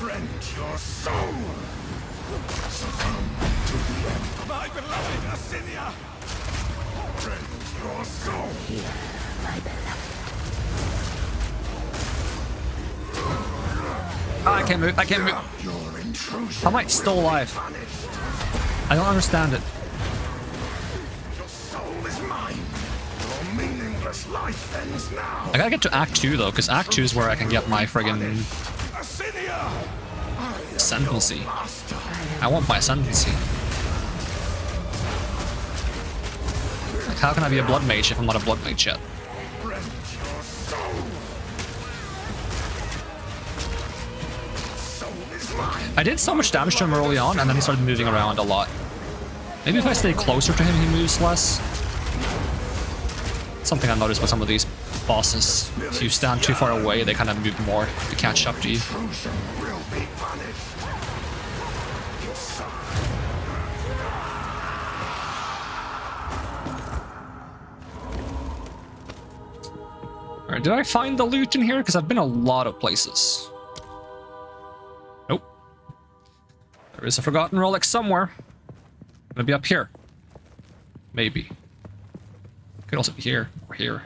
Rend your soul. Succumb to the end. My beloved Asinia. Rend your soul.
Here, my beloved.
Oh, I can't move. I can't move.
Your intrusion.
How am I still alive? I don't understand it.
Your soul is mine. Your meaningless life ends now.
I gotta get to Act 2 though, because Act 2 is where I can get my friggin'
Asinia.
ascendancy.
Master.
I want my ascendancy. Like, how can I be a blood mage if I'm not a blood mage yet?
Rend your soul. Soul is mine.
I did so much damage to him early on, and then he started moving around a lot. Maybe if I stay closer to him, he moves less. Something I noticed with some of these bosses. If you stand too far away, they kind of move more to catch up to you.
Intrusion will be punished.
Alright, did I find the loot in here? Because I've been a lot of places. Nope. There is a forgotten relic somewhere. Gonna be up here. Maybe. Could also be here or here.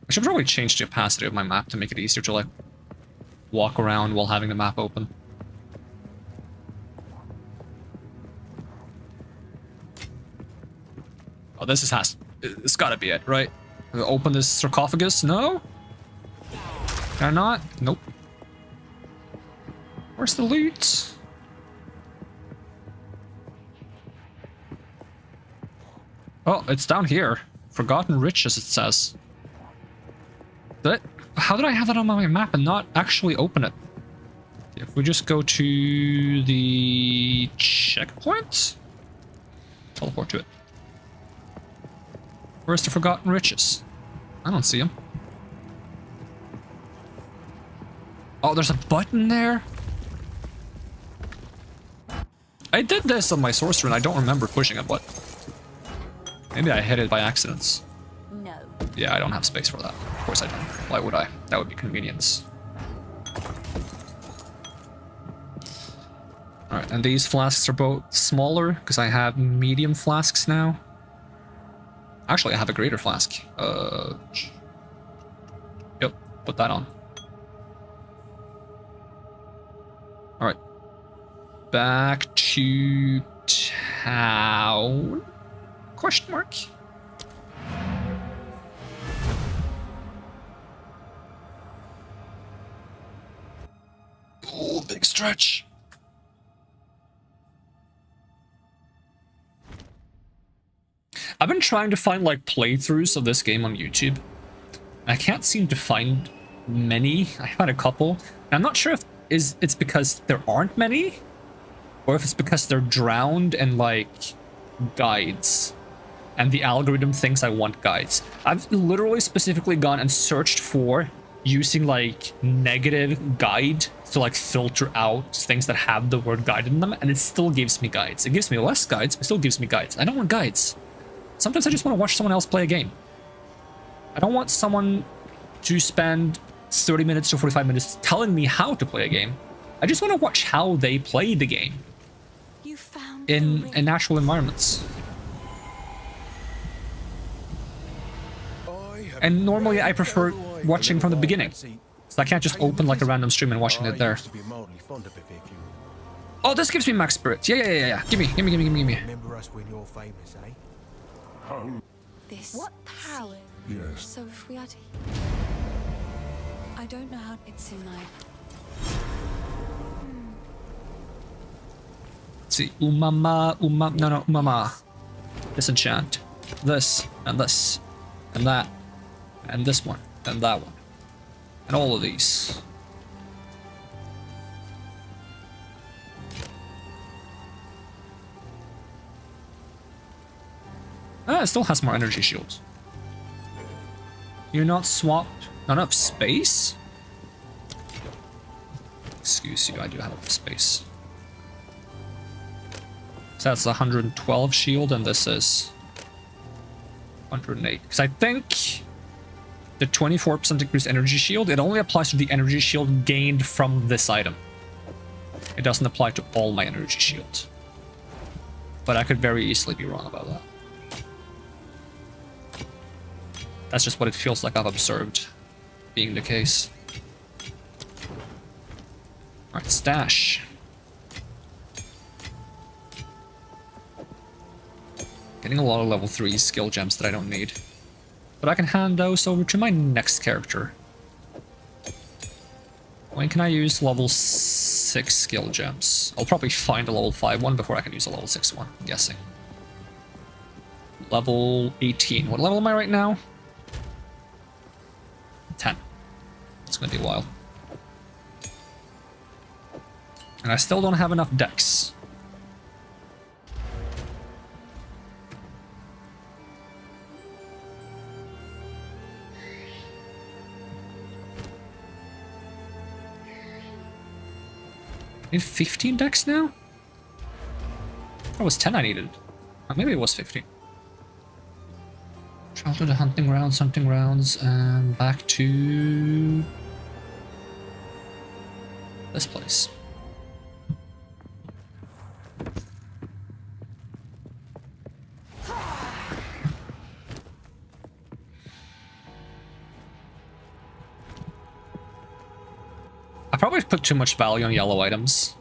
I should probably change the opacity of my map to make it easier to like walk around while having the map open. Oh, this is it's gotta be it, right? Open this sarcophagus? No? Can I not? Nope. Where's the loot? Oh, it's down here. Forgotten riches, it says. How did I have that on my map and not actually open it? If we just go to the checkpoint, teleport to it. Where's the forgotten riches? I don't see him. Oh, there's a button there. I did this on my sorcerer and I don't remember pushing it, but maybe I hit it by accident.
No.
Yeah, I don't have space for that. Of course I don't. Why would I? That would be convenience. Alright, and these flasks are both smaller because I have medium flasks now. Actually, I have a greater flask. Yep, put that on. Alright. Back to town? Question mark? Oh, big stretch. I've been trying to find like playthroughs of this game on YouTube. I can't seem to find many. I found a couple. And I'm not sure if it's because there aren't many or if it's because they're drowned in like guides and the algorithm thinks I want guides. I've literally specifically gone and searched for using like negative guide to like filter out things that have the word guide in them, and it still gives me guides. It gives me less guides, but still gives me guides. I don't want guides. Sometimes I just want to watch someone else play a game. I don't want someone to spend 30 minutes to 45 minutes telling me how to play a game. I just want to watch how they play the game
You found
in natural environments. And normally I prefer watching from the beginning. So I can't just open like a random stream and watching it there.
used to be mildly fond of it if you
Oh, this gives me max spirits. Yeah. Give me.
remember us when you're famous, eh?
This.
What power?
Yes.
So if we are to. I don't know how it's in my.
Let's see. Umama. Disenchant. This, and this, and that, and this one, and that one. And all of these. Ah, it still has more energy shields. You're not swapped. Not enough space? Excuse you, I do have enough space. So that's 112 shield, and this is 108. Because I think the 24% increased energy shield, it only applies to the energy shield gained from this item. It doesn't apply to all my energy shield. But I could very easily be wrong about that. That's just what it feels like I've observed being the case. Alright, stash. Getting a lot of level 3 skill gems that I don't need. But I can hand those over to my next character. When can I use level 6 skill gems? I'll probably find a level 5 one before I can use a level 6 one, I'm guessing. Level 18. What level am I right now? 10. It's gonna be a while. And I still don't have enough dex. I need 15 dex now? That was 10 I needed. Or maybe it was 15. Travel to the hunting grounds, and back to this place. I probably put too much value on yellow items.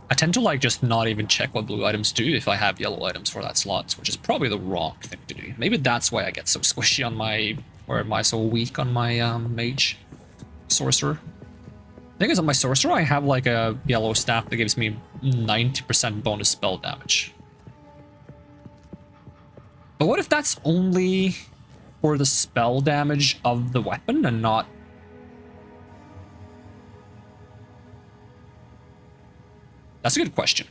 I tend to like just not even check what blue items do if I have yellow items for that slot, which is probably the wrong thing to do. Maybe that's why I get so squishy on my, or am I so weak on my mage sorcerer. The thing is, on my sorcerer, I have like a yellow staff that gives me 90% bonus spell damage. But what if that's only for the spell damage of the weapon and not... That's a good question.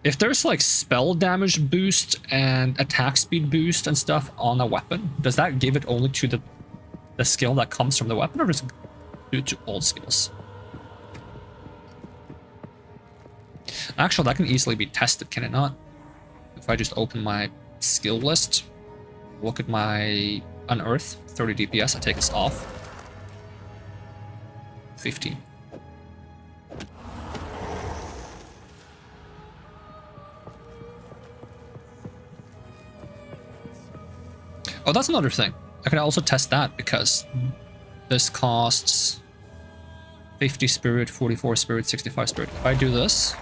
If there's like spell damage boost and attack speed boost and stuff on a weapon, does that give it only to the skill that comes from the weapon, or does it do it to all skills? Actually, that can easily be tested, can it not? If I just open my skill list, look at my unearth, 30 DPS, I take this off. 15. Oh, that's another thing. I can also test that because this costs 50 spirit, 44 spirit, 65 spirit. If I do this...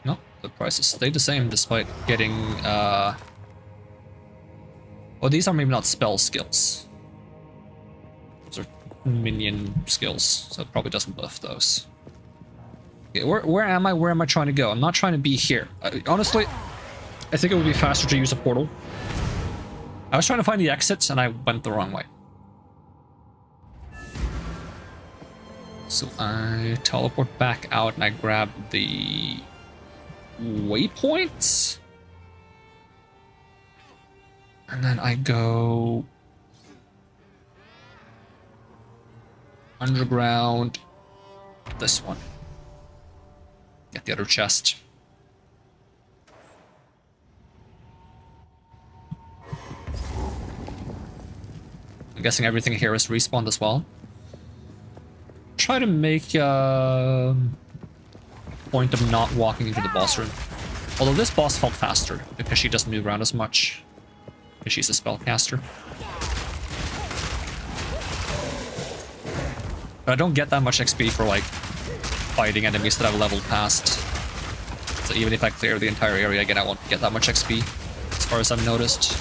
No, the prices stay the same despite getting... Well, these are maybe not spell skills. Those are minion skills, so it probably doesn't buff those. Okay, where am I? Where am I trying to go? I'm not trying to be here. Honestly... I think it would be faster to use a portal. I was trying to find the exits and I went the wrong way. So I teleport back out and I grab the waypoints. And then I go underground, this one. Get the other chest. I'm guessing everything here is respawned as well. Try to make a point of not walking into the boss room. Although this boss felt faster because she doesn't move around as much. Because she's a spellcaster. But I don't get that much XP for like fighting enemies that I've leveled past. So even if I clear the entire area again, I won't get that much XP, as far as I've noticed.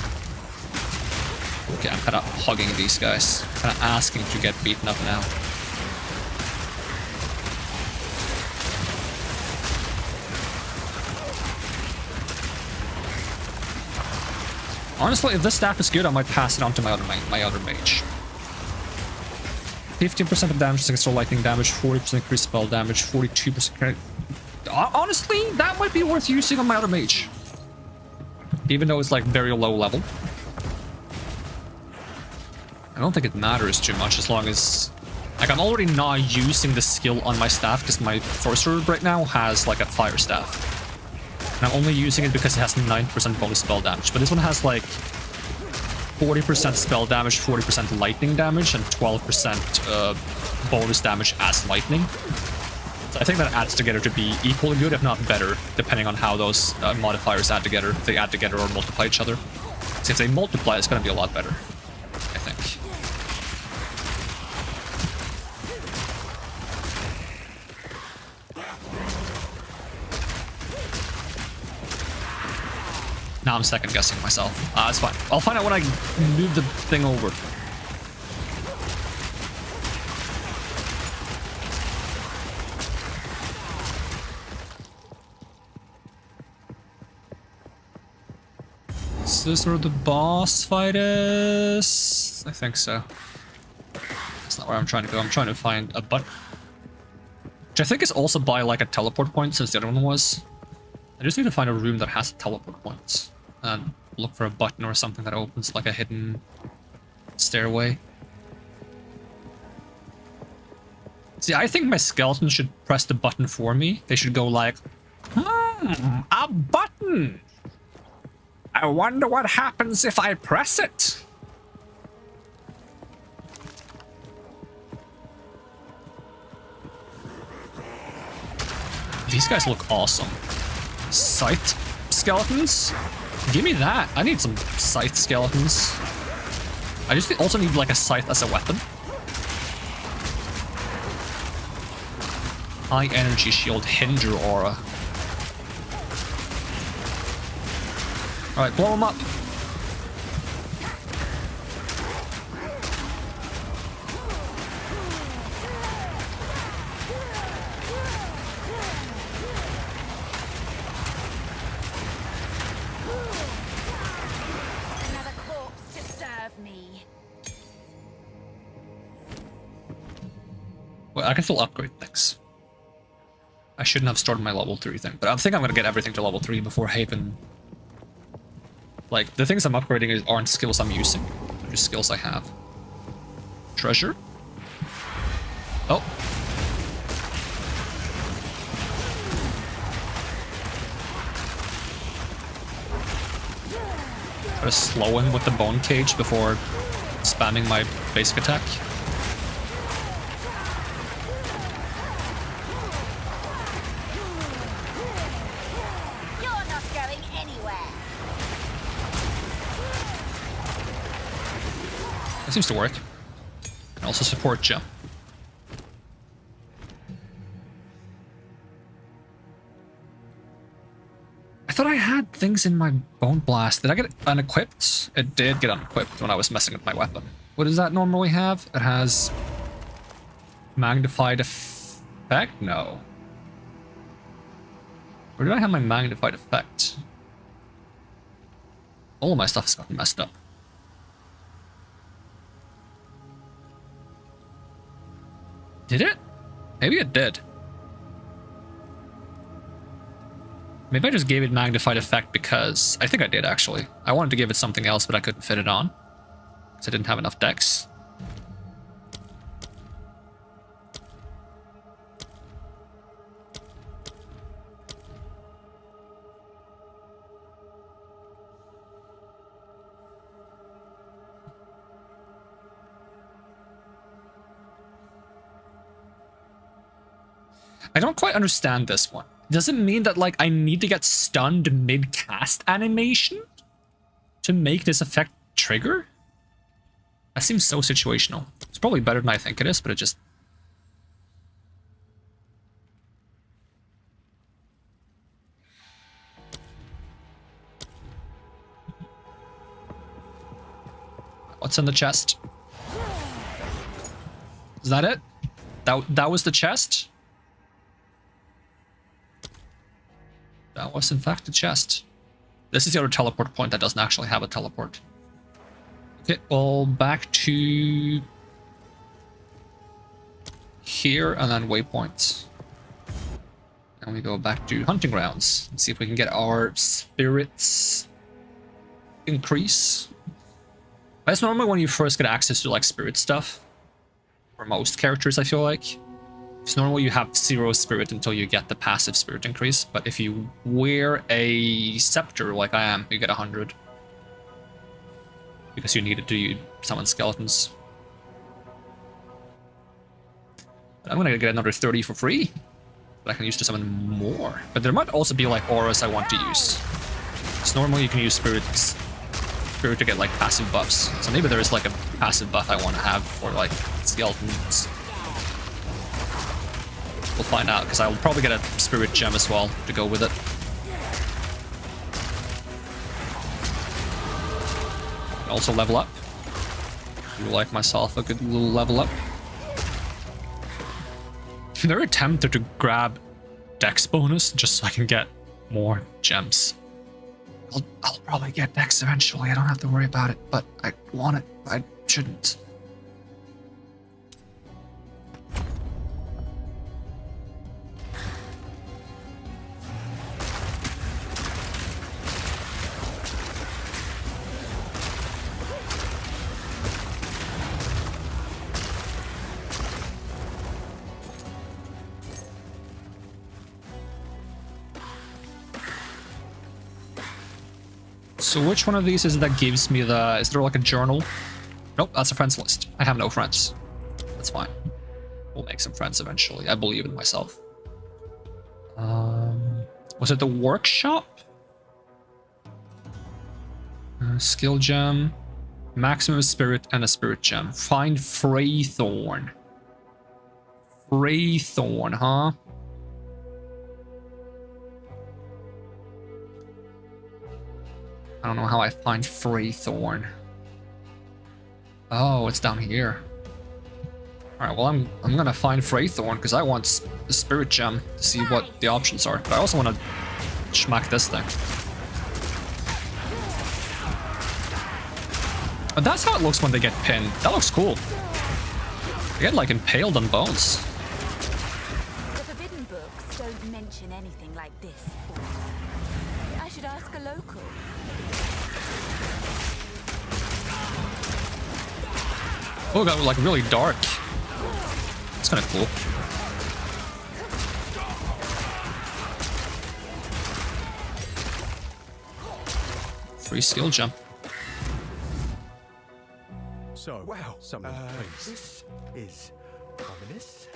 Okay, I'm kind of hugging these guys. Kind of asking to get beaten up now. Honestly, if this staff is good, I might pass it on to my other mage. 15% of damage, extra lightning damage, 40% increased spell damage, 42%. Honestly, that might be worth using on my other mage. Even though it's like very low level. I don't think it matters too much as long as... Like, I'm already not using the skill on my staff because my sorcerer right now has like a fire staff. And I'm only using it because it has 9% bonus spell damage. But this one has like 40% spell damage, 40% lightning damage, and 12% bonus damage as lightning. So I think that adds together to be equally good, if not better, depending on how those modifiers add together. If they add together or multiply each other. So if they multiply, it's going to be a lot better, I think. Now I'm second guessing myself. It's fine. I'll find out when I move the thing over. Is this where the boss fight is? I think so. That's not where I'm trying to go. I'm trying to find a button. Which I think is also by like a teleport point, since the other one was. I just need to find a room that has teleport points and look for a button or something that opens like a hidden stairway. See, I think my skeleton should press the button for me. They should go like, a button! I wonder what happens if I press it. These guys look awesome. Scythe skeletons? Give me that. I need some scythe skeletons. I just also need like a scythe as a weapon. High energy shield, hinder aura. Alright, blow him up.
Another corpse to serve me.
Well, I can still upgrade things. I shouldn't have started my level 3 thing, but I think I'm gonna get everything to level 3 before Haven. Like, the things I'm upgrading aren't skills I'm using. They're just skills I have. Treasure? Oh. Try to slow him with the bone cage before spamming my basic attack.
You're not going anywhere.
That seems to work. Can also support jump. I thought I had things in my bone blast. Did I get it unequipped? It did get unequipped when I was messing with my weapon. What does that normally have? It has magnified effect? No. Where did I have my magnified effect? All of my stuff's gotten messed up. Did it? Maybe it did. Maybe I just gave it magnified effect because... I think I did, actually. I wanted to give it something else, but I couldn't fit it on. Because I didn't have enough dex. I don't quite understand this one. Does it mean that, like, I need to get stunned mid-cast animation to make this effect trigger? That seems so situational. It's probably better than I think it is, but it just What's in the chest? Is that it? That was the chest? That was in fact the chest. This is the other teleport point that doesn't actually have a teleport. Okay, well, back to here and then waypoints. And we go back to hunting grounds and see if we can get our spirits increase. That's normally when you first get access to like spirit stuff. For most characters, I feel like. It's normally you have 0 spirit until you get the passive spirit increase, but if you wear a scepter like I am, you get 100. Because you need it to summon skeletons. I'm gonna get another 30 for free. But I can use to summon more. But there might also be like auras I want to use. So normally you can use spirit to get like passive buffs. So maybe there is like a passive buff I want to have for like skeletons. We'll find out, because I'll probably get a spirit gem as well to go with it. Also level up. I like myself a good little level up. I'm very tempted to grab dex bonus just so I can get more gems. I'll probably get dex eventually. I don't have to worry about it, but I want it. I shouldn't. So which one of these is it that gives me the... Is there like a journal? Nope, that's a friends list. I have no friends. That's fine. We'll make some friends eventually. I believe in myself. Was it the workshop? Skill gem. Maximum spirit and a spirit gem. Find Freythorn. Freythorn, huh? I don't know how I find Freythorn. Oh, it's down here. Alright, well I'm gonna find Freythorn because I want the spirit gem to see what the options are. But I also want to schmack this thing. But that's how it looks when they get pinned. That looks cool. They get like impaled on bones.
The forbidden books don't mention anything like this. I should ask a local.
Oh, it got like really dark. It's kind of cool. Free skill jump.
So, wow, this is ominous.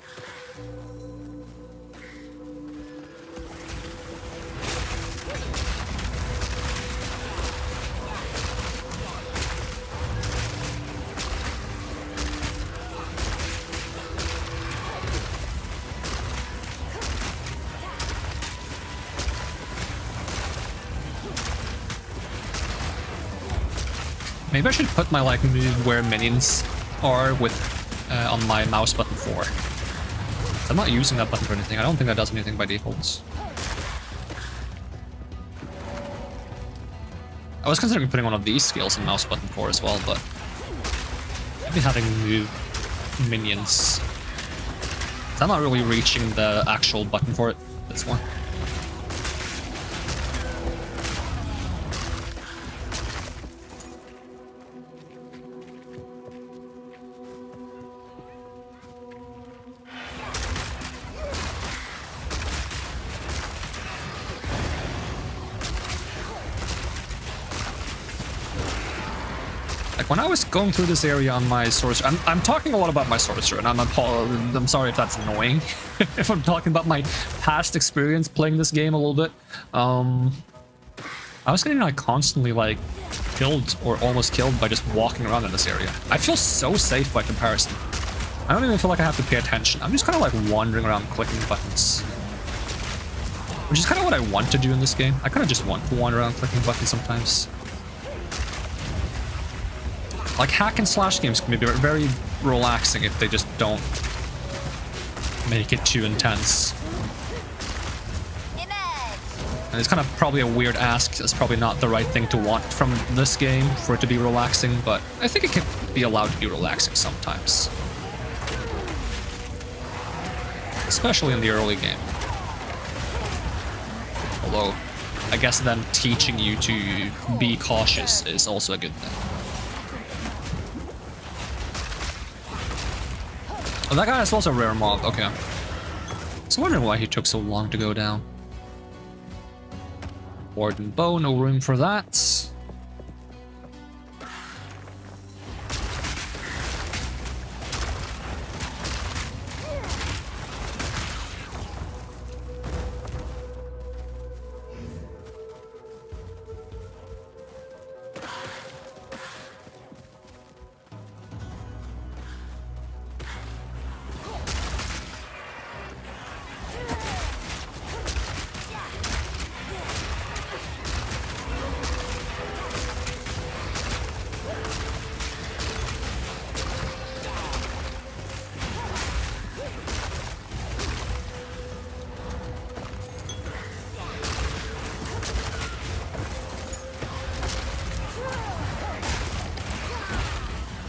Maybe I should put my like move where minions are with on my mouse button 4. I'm not using that button for anything. I don't think that does anything by default. I was considering putting one of these skills in mouse button 4 as well, but maybe having move minions. I'm not really reaching the actual button for it. This one. When I was going through this area on my sorcerer, I'm talking a lot about my sorcerer, and I'm sorry if that's annoying. If I'm talking about my past experience playing this game a little bit, I was getting like constantly like killed or almost killed by just walking around in this area. I feel so safe by comparison. I don't even feel like I have to pay attention. I'm just kind of like wandering around clicking buttons, which is kind of what I want to do in this game. I kind of just want to wander around clicking buttons sometimes. Like, hack and slash games can be very relaxing if they just don't make it too intense. And it's kind of probably a weird ask. It's probably not the right thing to want from this game for it to be relaxing, but I think it can be allowed to be relaxing sometimes. Especially in the early game. Although, I guess them teaching you to be cautious is also a good thing. Oh, that guy is also a rare mob, okay. So I wondering why he took so long to go down. Warden bow, no room for that.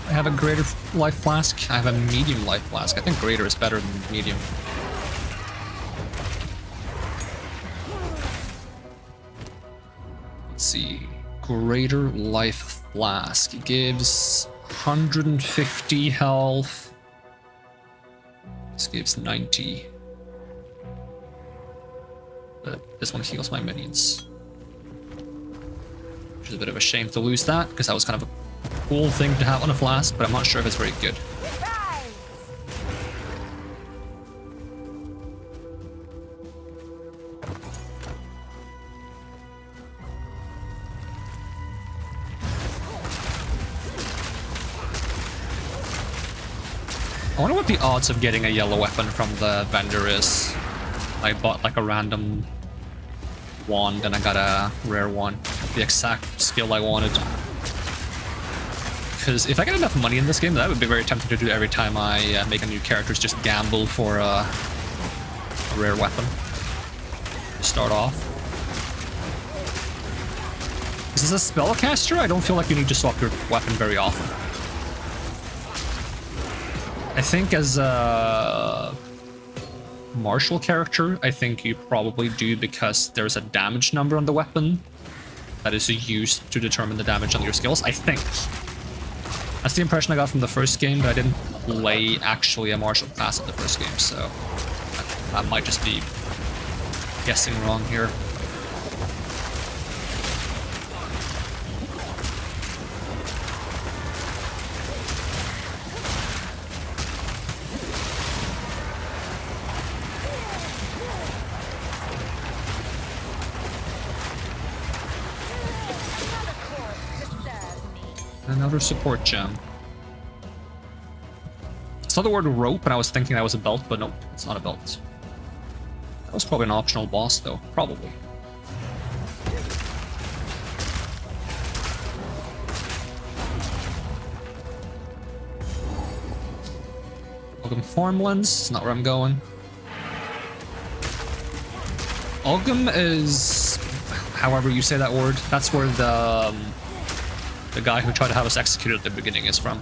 I have a greater life flask. I have a medium life flask. I think greater is better than medium. Let's see. Greater life flask gives 150 health. This gives 90. But this one heals my minions. Which is a bit of a shame to lose that, because that was kind of a cool thing to have on a flask, but I'm not sure if it's very good. I wonder what the odds of getting a yellow weapon from the vendor is. I bought like a random wand and I got a rare one. The exact skill I wanted. Because if I get enough money in this game, that would be very tempting to do every time I make a new character, is just gamble for a rare weapon to start off. Is this a spellcaster? I don't feel like you need to swap your weapon very often. I think as a martial character, I think you probably do, because there's a damage number on the weapon that is used to determine the damage on your skills, I think. That's the impression I got from the first game, but I didn't play actually a martial class in the first game, so I might just be guessing wrong here. Another support gem. I saw the word rope and I was thinking that was a belt, but nope, it's not a belt. That was probably an optional boss though, probably. Welcome Farmlands, it's not where I'm going. Ulgum is, however you say that word, that's where the guy who tried to have us executed at the beginning is from.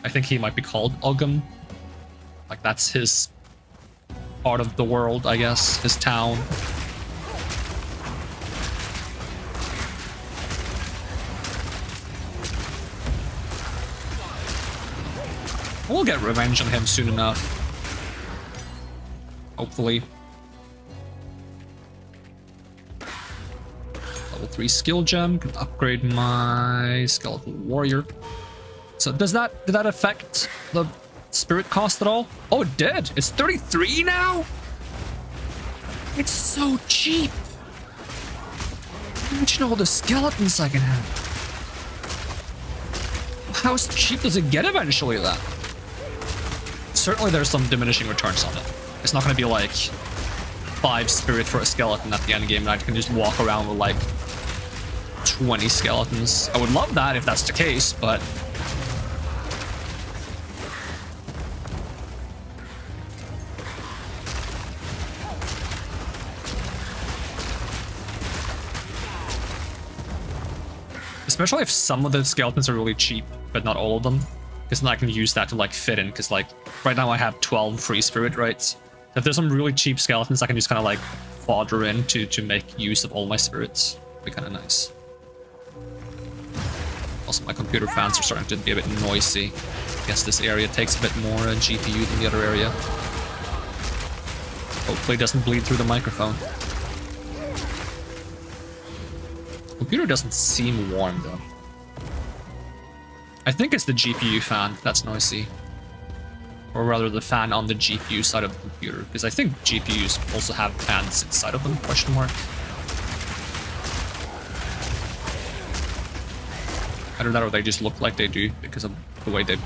I think he might be called Ulgum. Like, that's his part of the world, I guess, his town. We'll get revenge on him soon enough. Hopefully. Level 3 skill gem can upgrade my skeleton warrior. So did that affect the spirit cost at all? Oh, it did. It's 33 now. It's so cheap. Imagine all the skeletons I can have. How cheap does it get eventually then? Certainly there's some diminishing returns on it. It's not going to be like 5 spirit for a skeleton at the end game and I can just walk around with like 20 skeletons. I would love that if that's the case, but especially if some of the skeletons are really cheap, but not all of them. Because then I can use that to like fit in, because like right now I have 12 free spirit rights. So if there's some really cheap skeletons, I can just kind of like fodder in to make use of all my spirits. Be kind of nice. Also, my computer fans are starting to be a bit noisy. I guess this area takes a bit more GPU than the other area. Hopefully it doesn't bleed through the microphone. Computer doesn't seem warm though. I think it's the GPU fan that's noisy. Or rather the fan on the GPU side of the computer. Because I think GPUs also have fans inside of them, question mark. Either that or they just look like they do because of the way they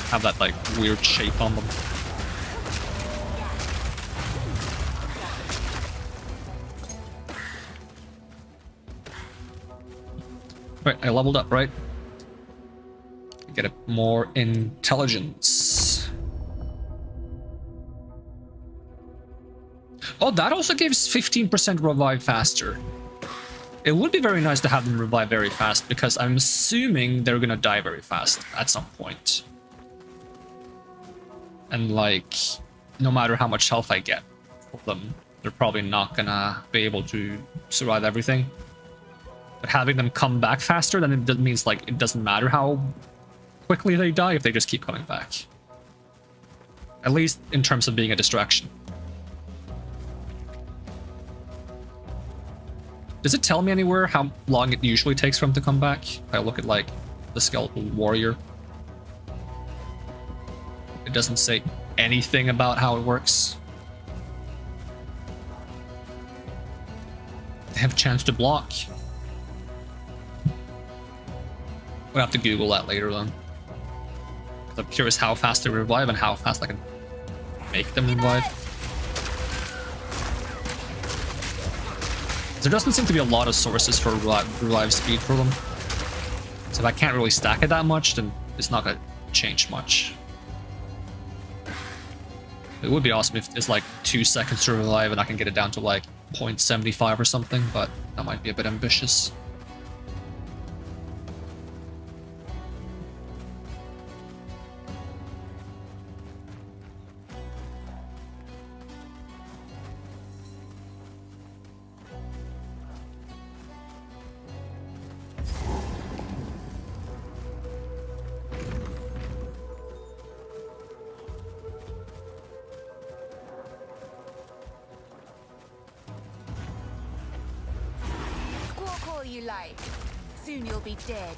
have that like weird shape on them. Right, I leveled up, right? Get a more intelligence. Oh, that also gives 15% revive faster. It would be very nice to have them revive very fast, because I'm assuming they're gonna die very fast at some point. And like, no matter how much health I get of them, they're probably not gonna be able to survive everything. But having them come back faster, then it means like it doesn't matter how quickly they die if they just keep coming back. At least in terms of being a distraction. Does it tell me anywhere how long it usually takes for them to come back? If I look at like the skeletal warrior. It doesn't say anything about how it works. They have a chance to block. We'll have to Google that later then. I'm curious how fast they revive and how fast I can make them revive. There doesn't seem to be a lot of sources for revive speed for them. So if I can't really stack it that much, then it's not gonna change much. It would be awesome if it's like 2 seconds to revive and I can get it down to like 0.75 or something, but that might be a bit ambitious.
You like. Soon you'll be dead.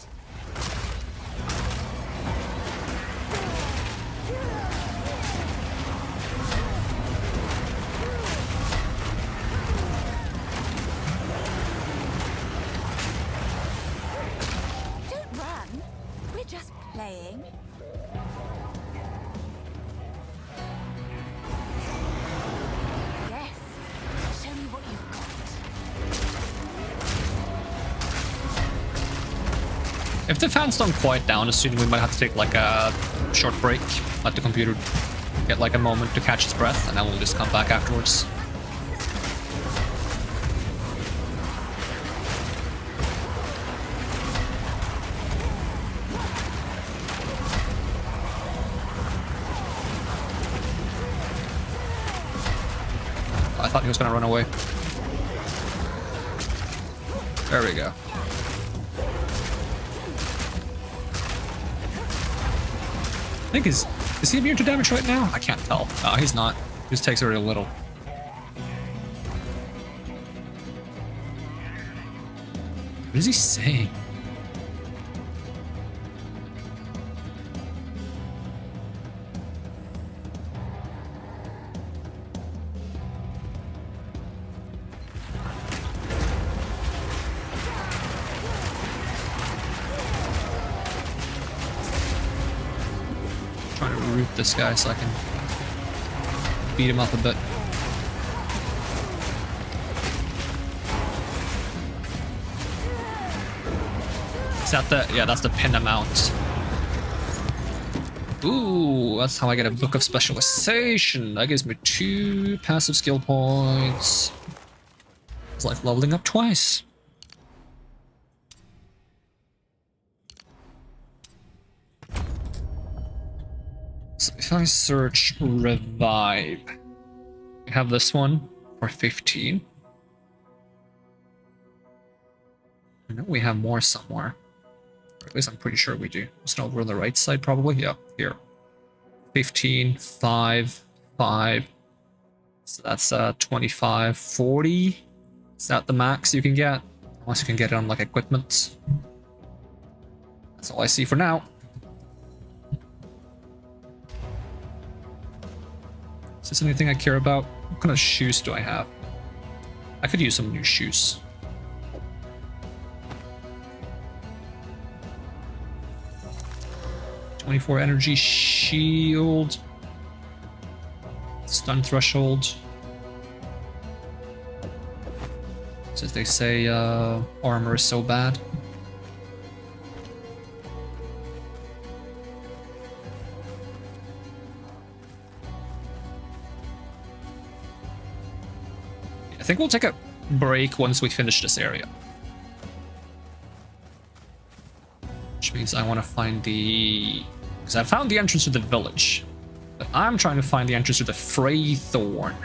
Don't run. We're just playing. Yes. Show me what you've got.
If the fans don't quiet down, assuming we might have to take like a short break, let the computer get like a moment to catch its breath, and then we'll just come back afterwards. I thought he was gonna run away. There we go. I think is he immune to damage right now? I can't tell. No, he's not. He just takes very little. What is he saying? Trying to root this guy so I can beat him up a bit. that the... Yeah, that's the pin amount. Ooh, that's how I get a book of specialization. That gives me 2 passive skill points. It's like leveling up twice. So if I search revive, we have this one for 15. I know we have more somewhere. Or at least I'm pretty sure we do. It's not over on the right side, probably. Yeah, here. 15, 5, 5. So that's 25, 40. Is that the max you can get? Unless you can get it on like equipment. That's all I see for now. Is this anything I care about? What kind of shoes do I have? I could use some new shoes. .24 energy shield. Stun threshold. Since they say armor is so bad. I think we'll take a break once we finish this area. Which means I want to find the... Because I found the entrance to the village. But I'm trying to find the entrance to the Freythorn.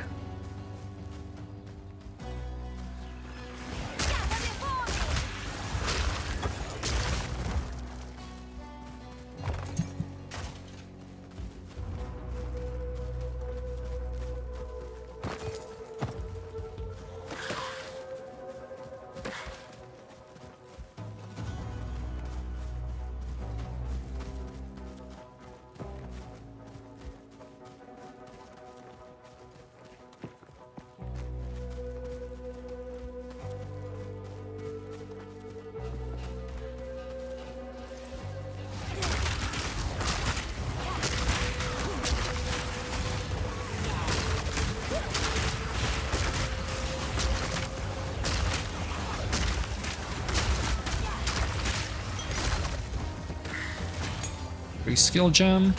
Free skill gem.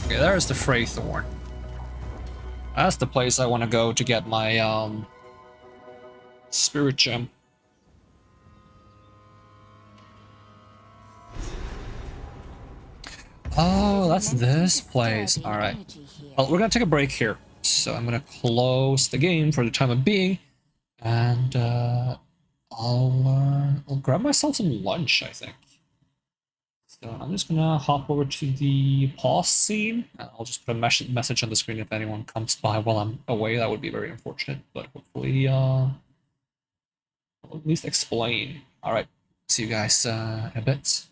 Okay, there's the Freythorn. That's the place I want to go to get my spirit gem. Oh, that's this place. All right. Well, we're gonna take a break here, so I'm gonna close the game for the time of being, and I'll grab myself some lunch, I think. So I'm just gonna hop over to the pause scene, and I'll just put a message on the screen if anyone comes by while I'm away. That would be very unfortunate, but hopefully, I'll at least explain. All right, see you guys in a bit.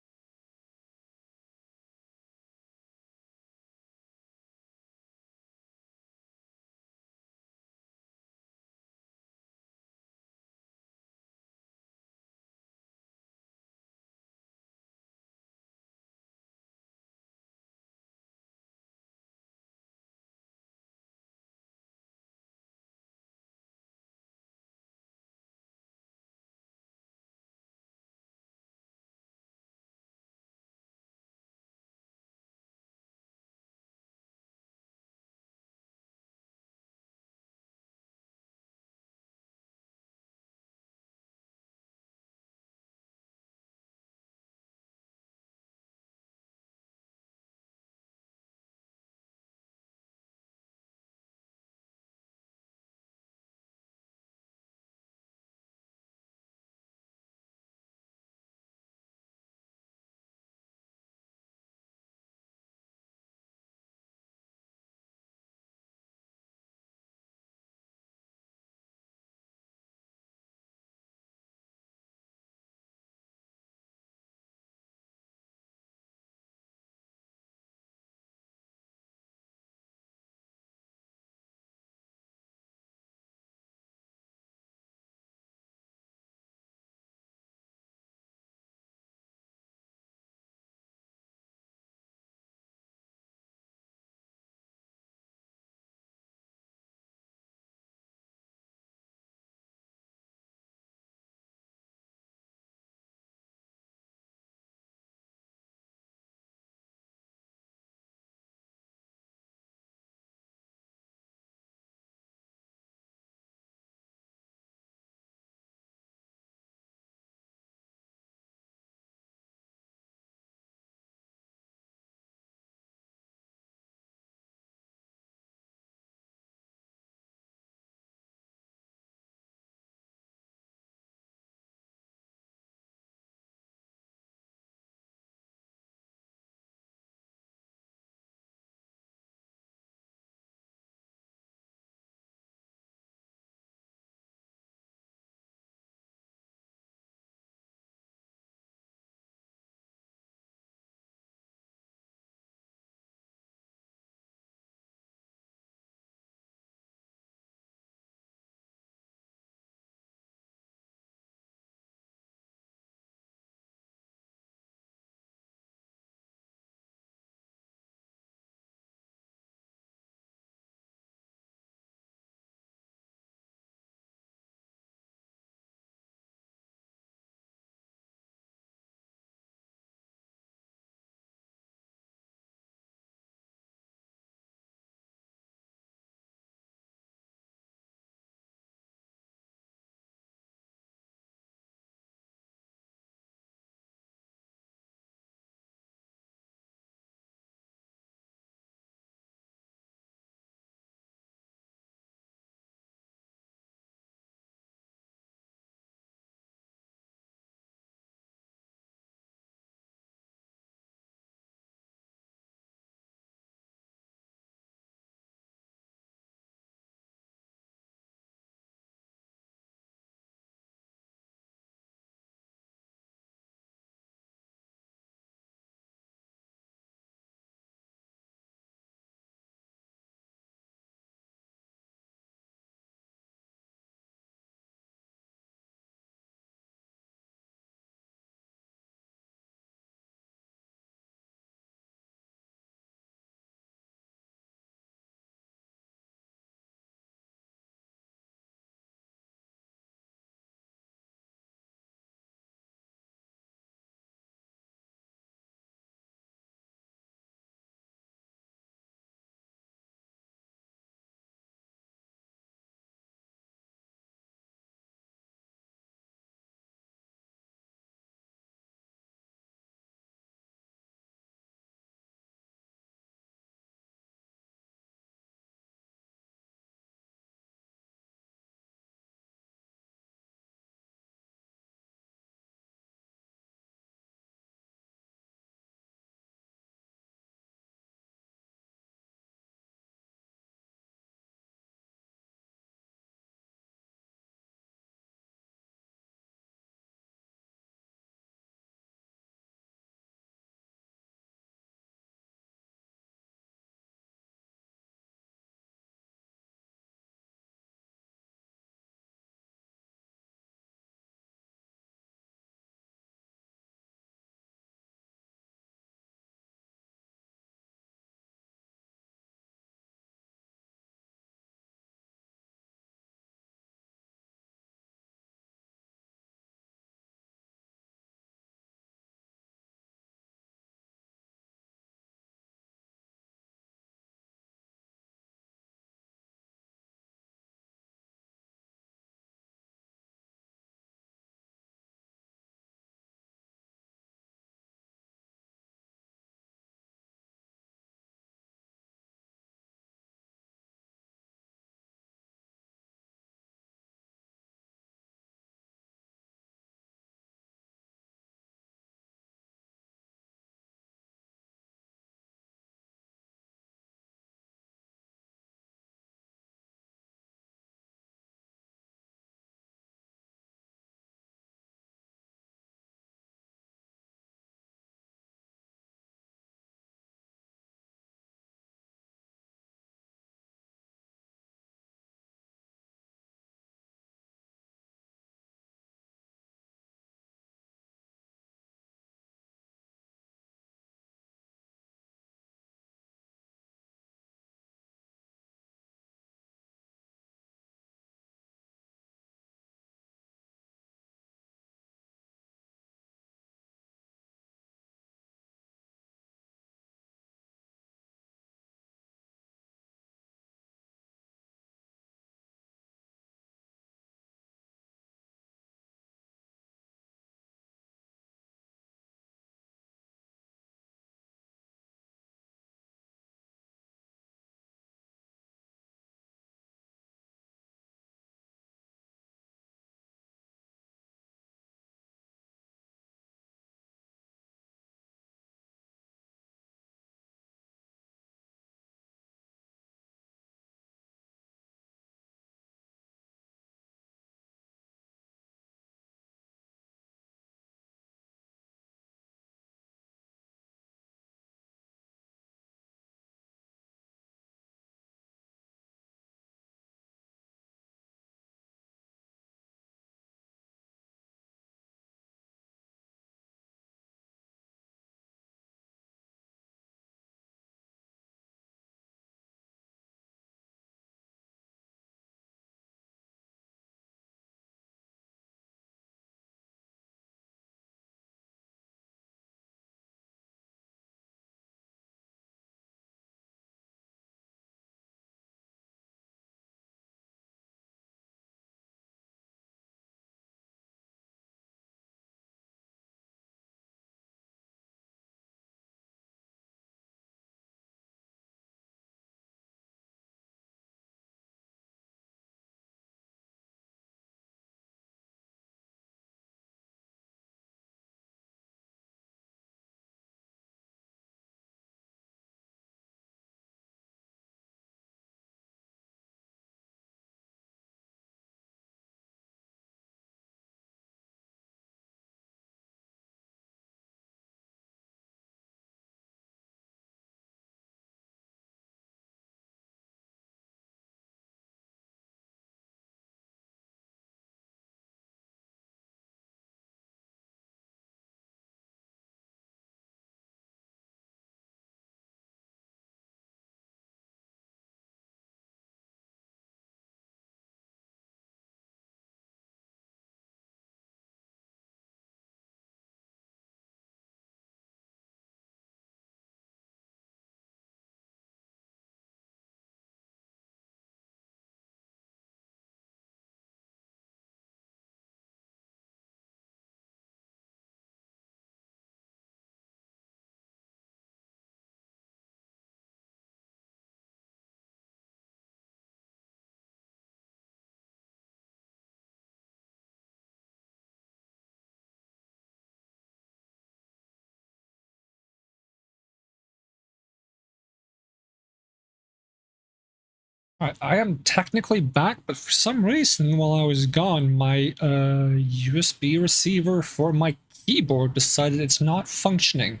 I am technically back, but for some reason while I was gone, my USB receiver for my keyboard decided it's not functioning.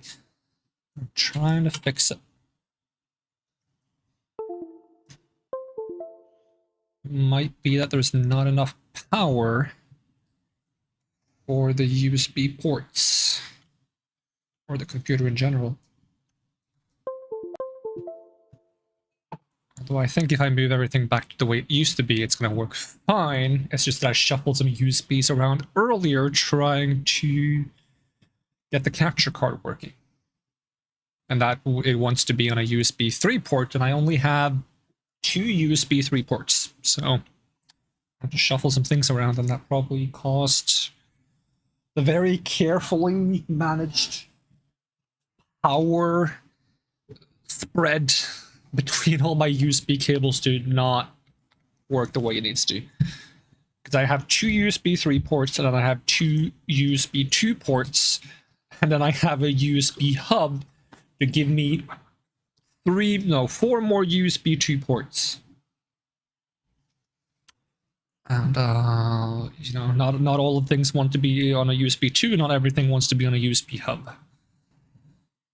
I'm trying to fix it. Might be that there's not enough power for the USB ports, or the computer in general. Although I think if I move everything back to the way it used to be, it's going to work fine. It's just that I shuffled some USBs around earlier trying to get the capture card working. And that it wants to be on a USB 3 port, and I only have 2 USB 3 ports. So I have to shuffle some things around, and that probably caused the very carefully managed power spread between all my USB cables to not work the way it needs to. Because I have 2 USB 3 ports, and then I have 2 USB 2 ports, and then I have a USB hub to give me 4 more USB 2 ports. And you know, not all of things want to be on a USB 2, not everything wants to be on a USB hub.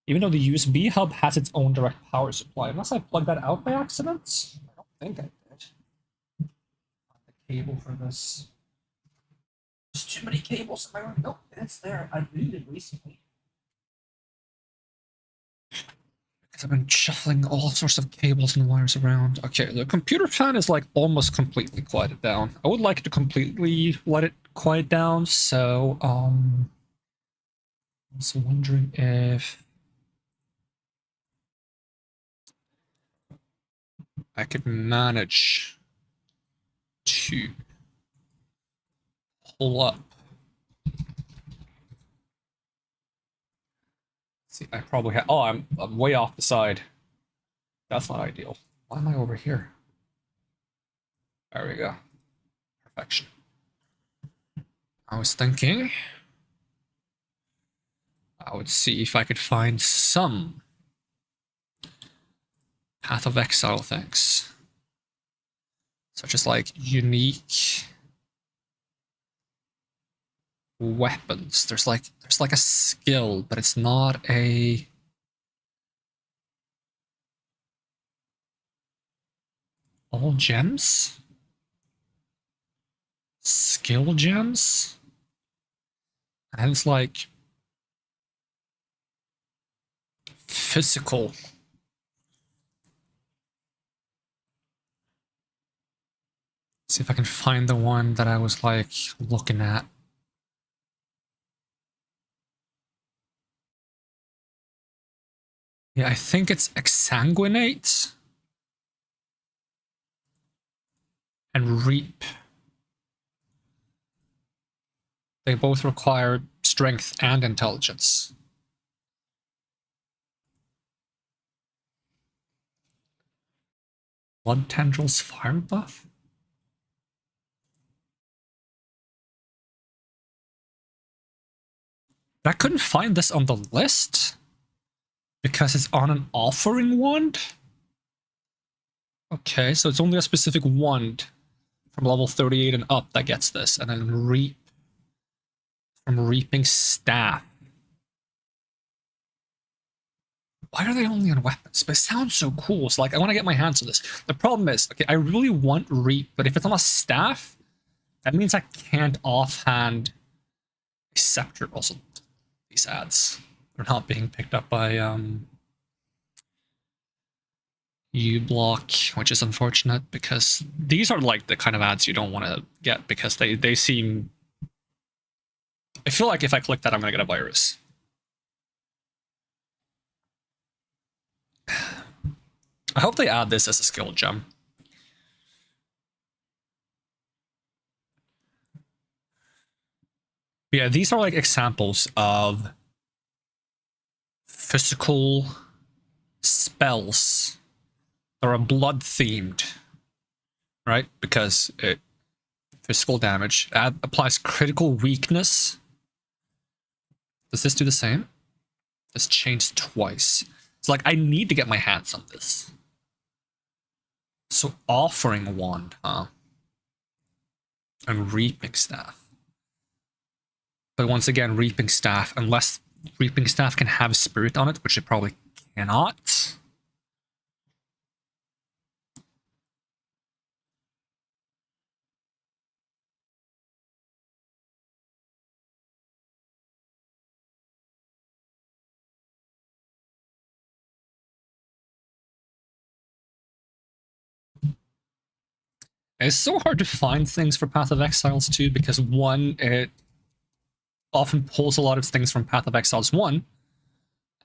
Even though the USB hub has its own direct power supply, unless I plugged that out by accident. I don't think I did. The cable for this. There's too many cables in my room. Nope, it's there. I read it recently. Because I've been shuffling all sorts of cables and wires around. Okay, the computer fan is like almost completely quieted down. I would like to completely let it quiet down, so I was wondering if I could manage to pull up. See, I probably have. Oh, I'm way off the side. That's not ideal. Why am I over here? There we go. Perfection. I was thinking I would see if I could find some Path of Exile things, such as like unique weapons. There's like a skill, but it's not a all gems? Skill gems? And it's like physical. See if I can find the one that I was like looking at. Yeah, I think it's exsanguinate and reap. They both require strength and intelligence. Blood tendrils fire buff? I couldn't find this on the list because it's on an offering wand. Okay, so it's only a specific wand from level 38 and up that gets this, and then reap from reaping staff. Why are they only on weapons? But it sounds so cool. So like, I want to get my hands on this. The problem is, okay, I really want reap, but if it's on a staff, that means I can't offhand a scepter. Also, these ads, they're not being picked up by uBlock, which is unfortunate because these are like the kind of ads you don't want to get because they seem. I feel like if I click that, I'm gonna get a virus. I hope they add this as a skill gem. But yeah, these are like examples of physical spells that are blood themed, right? Because it physical damage applies critical weakness. Does this do the same? This changed twice. It's like I need to get my hands on this. So offering wand, huh? And reaping staff. But once again, reaping staff, unless reaping staff can have spirit on it, which it probably cannot. It's so hard to find things for Path of Exiles 2 because one, it often pulls a lot of things from Path of Exiles 1,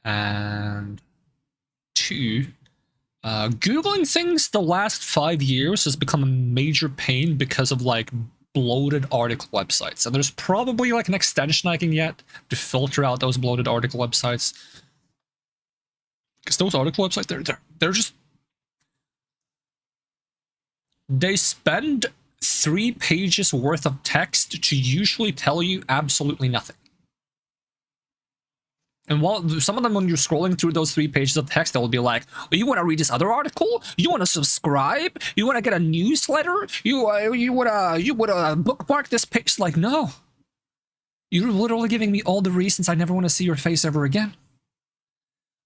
and 2, Googling things the last 5 years has become a major pain because of like bloated article websites. And there's probably like an extension I can get to filter out those bloated article websites. Because those article websites, they're just... They spend 3 pages worth of text to usually tell you absolutely nothing. And while some of them, when you're scrolling through those 3 pages of text, they'll be like, oh, you want to read this other article? You want to subscribe? You want to get a newsletter? You want to bookmark this page? Like, no. You're literally giving me all the reasons I never want to see your face ever again.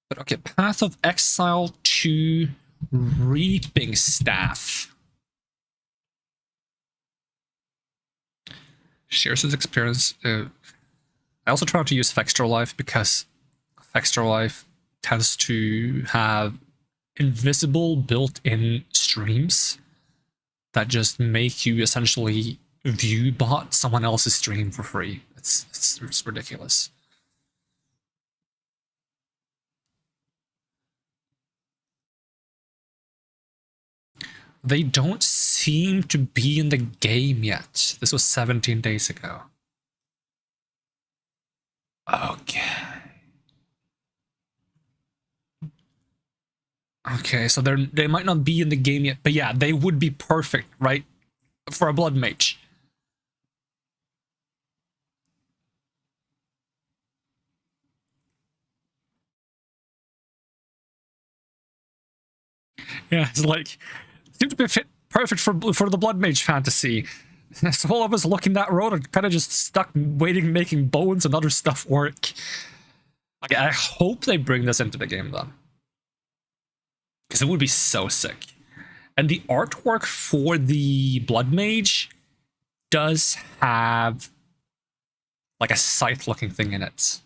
But okay, Path of Exile 2 Reaping Staff. Shares his experience. I also try to use Fextra Life because Fextra Life tends to have invisible built-in streams that just make you essentially view bot someone else's stream for free. It's ridiculous. They don't seem to be in the game yet. This was 17 days ago. Okay. Okay, so they might not be in the game yet, but yeah, they would be perfect, right? For a Blood Mage. Yeah, it's like... seem to be fit perfect for the Blood Mage fantasy. So all of us looking that road are kind of just stuck waiting, making bones and other stuff work. Okay, I hope they bring this into the game though, because it would be so sick. And the artwork for the Blood Mage does have like a scythe-looking thing in it.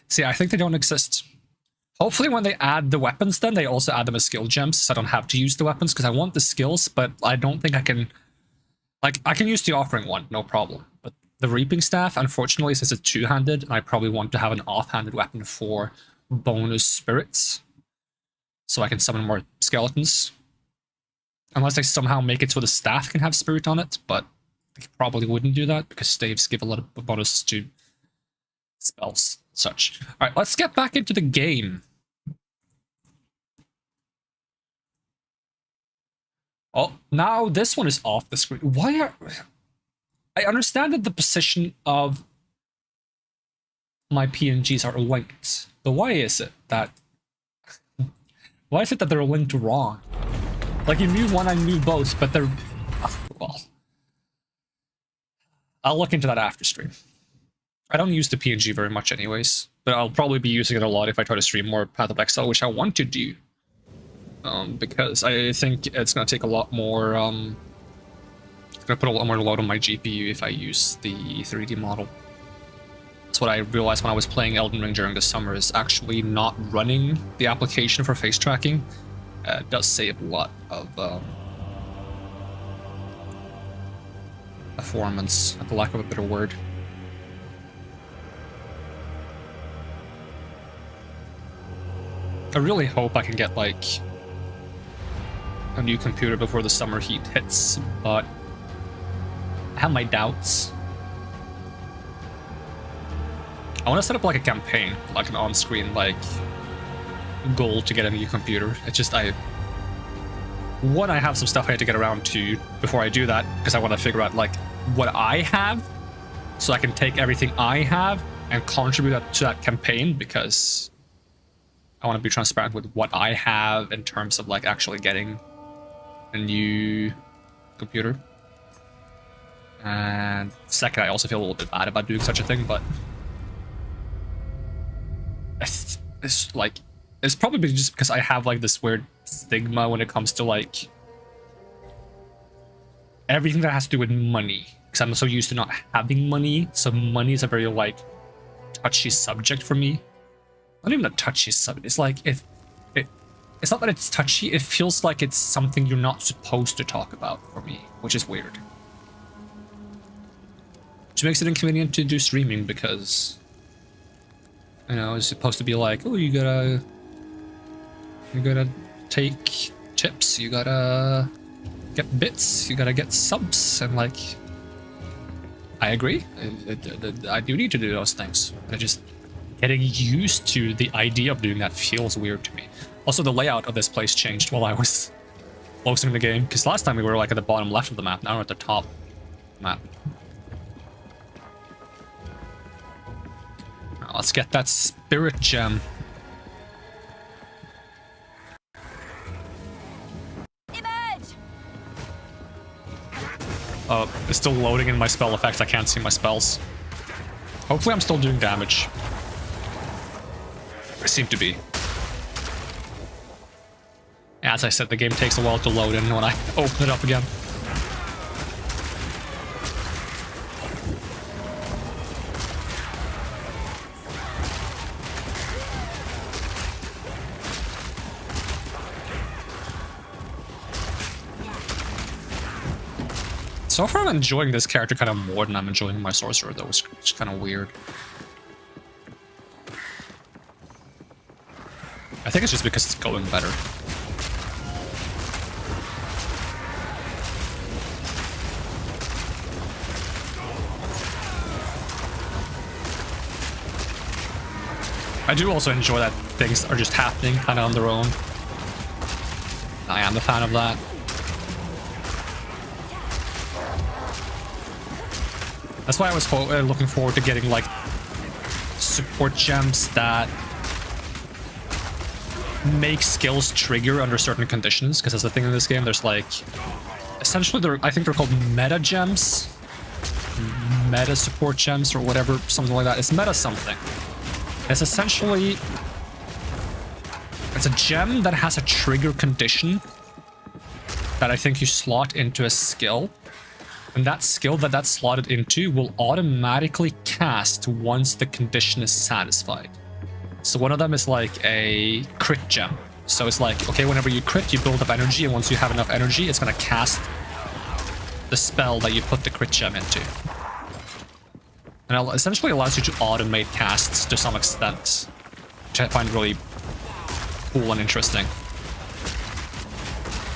See, I think they don't exist. Hopefully when they add the weapons then, they also add them as skill gems, so I don't have to use the weapons, because I want the skills, but I don't think I can... Like, I can use the offering one, no problem. But the Reaping Staff, unfortunately, since it's two-handed, I probably want to have an off-handed weapon for bonus spirits, so I can summon more skeletons. Unless they somehow make it so the staff can have spirit on it, but they probably wouldn't do that, because staves give a lot of bonuses to spells. Such. Alright, let's get back into the game. Oh, now this one is off the screen. Why are... I understand that the position of my PNGs are linked, but why is it that... Why is it that they're linked wrong? Like, you knew one, I knew both, but they're... Well... I'll look into that after stream. I don't use the PNG very much anyways, but I'll probably be using it a lot if I try to stream more Path of Exile, which I want to do. Because I think it's going to take a lot more, it's going to put a lot more load on my GPU if I use the 3D model. That's what I realized when I was playing Elden Ring during the summer, is actually not running the application for face tracking does save a lot of performance, for lack of a better word. I really hope I can get, like, a new computer before the summer heat hits, but I have my doubts. I want to set up, like, a campaign, like an on-screen, like, goal to get a new computer. It's just, one, I have some stuff I have to get around to before I do that, because I want to figure out, like, what I have, so I can take everything I have and contribute to that campaign, because I want to be transparent with what I have in terms of like actually getting a new computer. And second, I also feel a little bit bad about doing such a thing, but it's like, it's probably just because I have like this weird stigma when it comes to like everything that has to do with money, because I'm so used to not having money. So money is a very like touchy subject for me. Not even a touchy subject. It's like it's not that it's touchy. It feels like it's something you're not supposed to talk about for me, which is weird. Which makes it inconvenient to do streaming, because you know it's supposed to be like, oh, you gotta take tips, you gotta get bits, you gotta get subs, and like, I agree. I do need to do those things. I just getting used to the idea of doing that feels weird to me. Also, the layout of this place changed while I was closing the game, because last time we were like at the bottom left of the map, now we're at the top map. Now, let's get that spirit gem. It's still loading in my spell effects. I can't see my spells. Hopefully I'm still doing damage. I seem to be. As I said, the game takes a while to load in when I open it up again. So far, I'm enjoying this character kind of more than I'm enjoying my sorcerer, though, which is kind of weird. I think it's just because it's going better. I do also enjoy that things are just happening kind of on their own. I am a fan of that. That's why I was looking forward to getting like support gems that make skills trigger under certain conditions, because that's the thing in this game. There's like essentially I think they're called meta gems, meta support gems or whatever, something like that. It's meta something. It's essentially it's a gem that has a trigger condition that I think you slot into a skill. And that skill that that's slotted into will automatically cast once the condition is satisfied. So one of them is like a crit gem. So it's like, okay, whenever you crit, you build up energy, and once you have enough energy, it's going to cast the spell that you put the crit gem into. And it essentially allows you to automate casts to some extent, which I find really cool and interesting.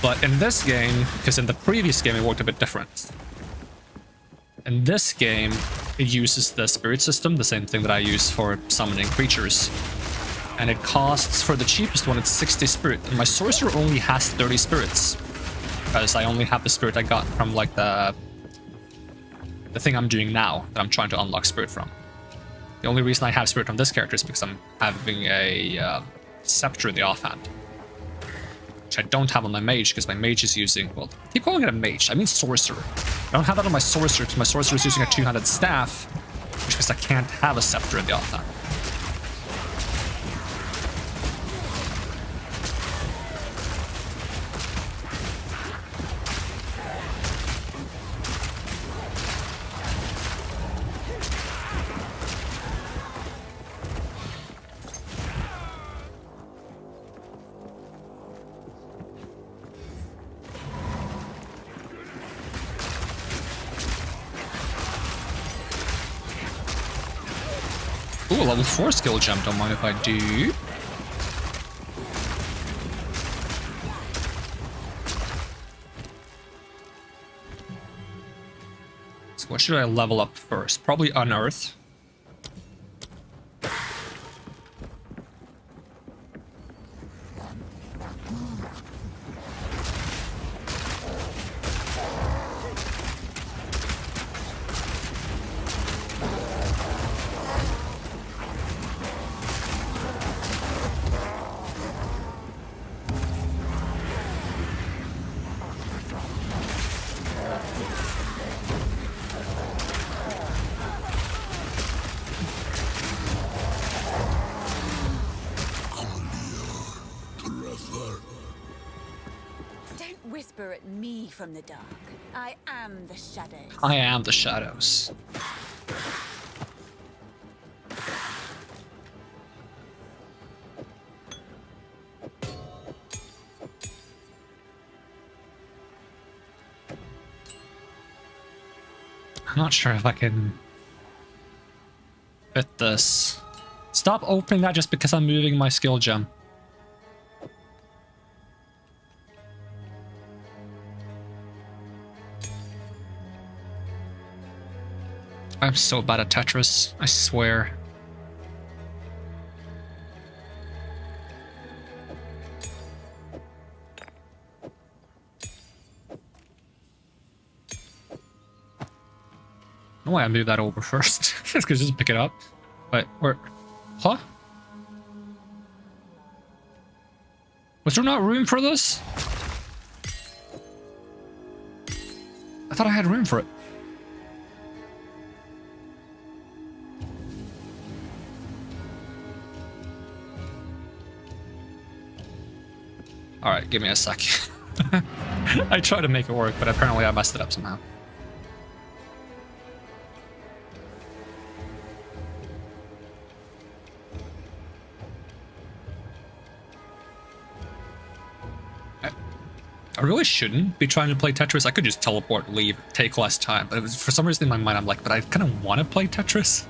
But in this game, because in the previous game it worked a bit different. In this game, it uses the spirit system, the same thing that I use for summoning creatures. And it costs, for the cheapest one, it's 60 spirit. And my sorcerer only has 30 spirits. Because I only have the spirit I got from like the thing I'm doing now, that I'm trying to unlock spirit from. The only reason I have spirit from this character is because I'm having a scepter in the offhand. Which I don't have on my mage, because my mage is using, well, I keep calling it a mage, I mean sorcerer. I don't have that on my sorcerer, because my sorcerer is using a two-handed staff, which means I can't have a scepter in the offhand. Ooh, level 4 skill gem, don't mind if I do. So what should I level up first? Probably Unearth.
from the dark. I am the shadows.
I am the shadows. I'm not sure if I can fit this. Stop opening that just because I'm moving my skill gem. I'm so bad at Tetris, I swear. No way I moved that over first. Just cause just pick it up. Wait, where? Huh? Was there not room for this? I thought I had room for it. Alright, give me a sec. I tried to make it work, but apparently I messed it up somehow. I really shouldn't be trying to play Tetris. I could just teleport, leave, take less time. But it was, for some reason in my mind, I'm like, but I kind of want to play Tetris.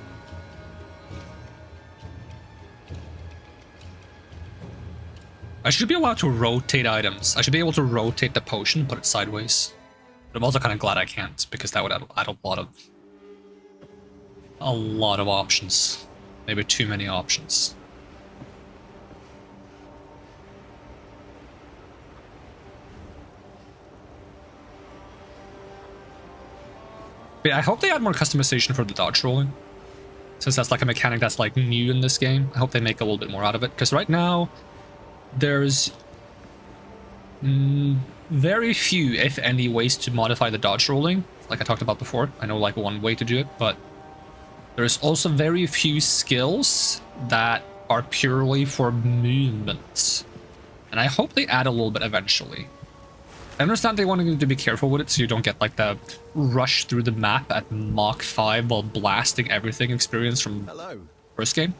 I should be allowed to rotate items. I should be able to rotate the potion, put it sideways. But I'm also kind of glad I can't, because that would add a lot of options. Maybe too many options. But yeah, I hope they add more customization for the dodge rolling, since that's like a mechanic that's like new in this game. I hope they make a little bit more out of it, because right now there's very few, if any, ways to modify the dodge rolling, like I talked about before. I know like one way to do it, but there's also very few skills that are purely for movement, and I hope they add a little bit eventually. I understand they want you to be careful with it so you don't get like the rush through the map at Mach 5 while blasting everything experience from first game.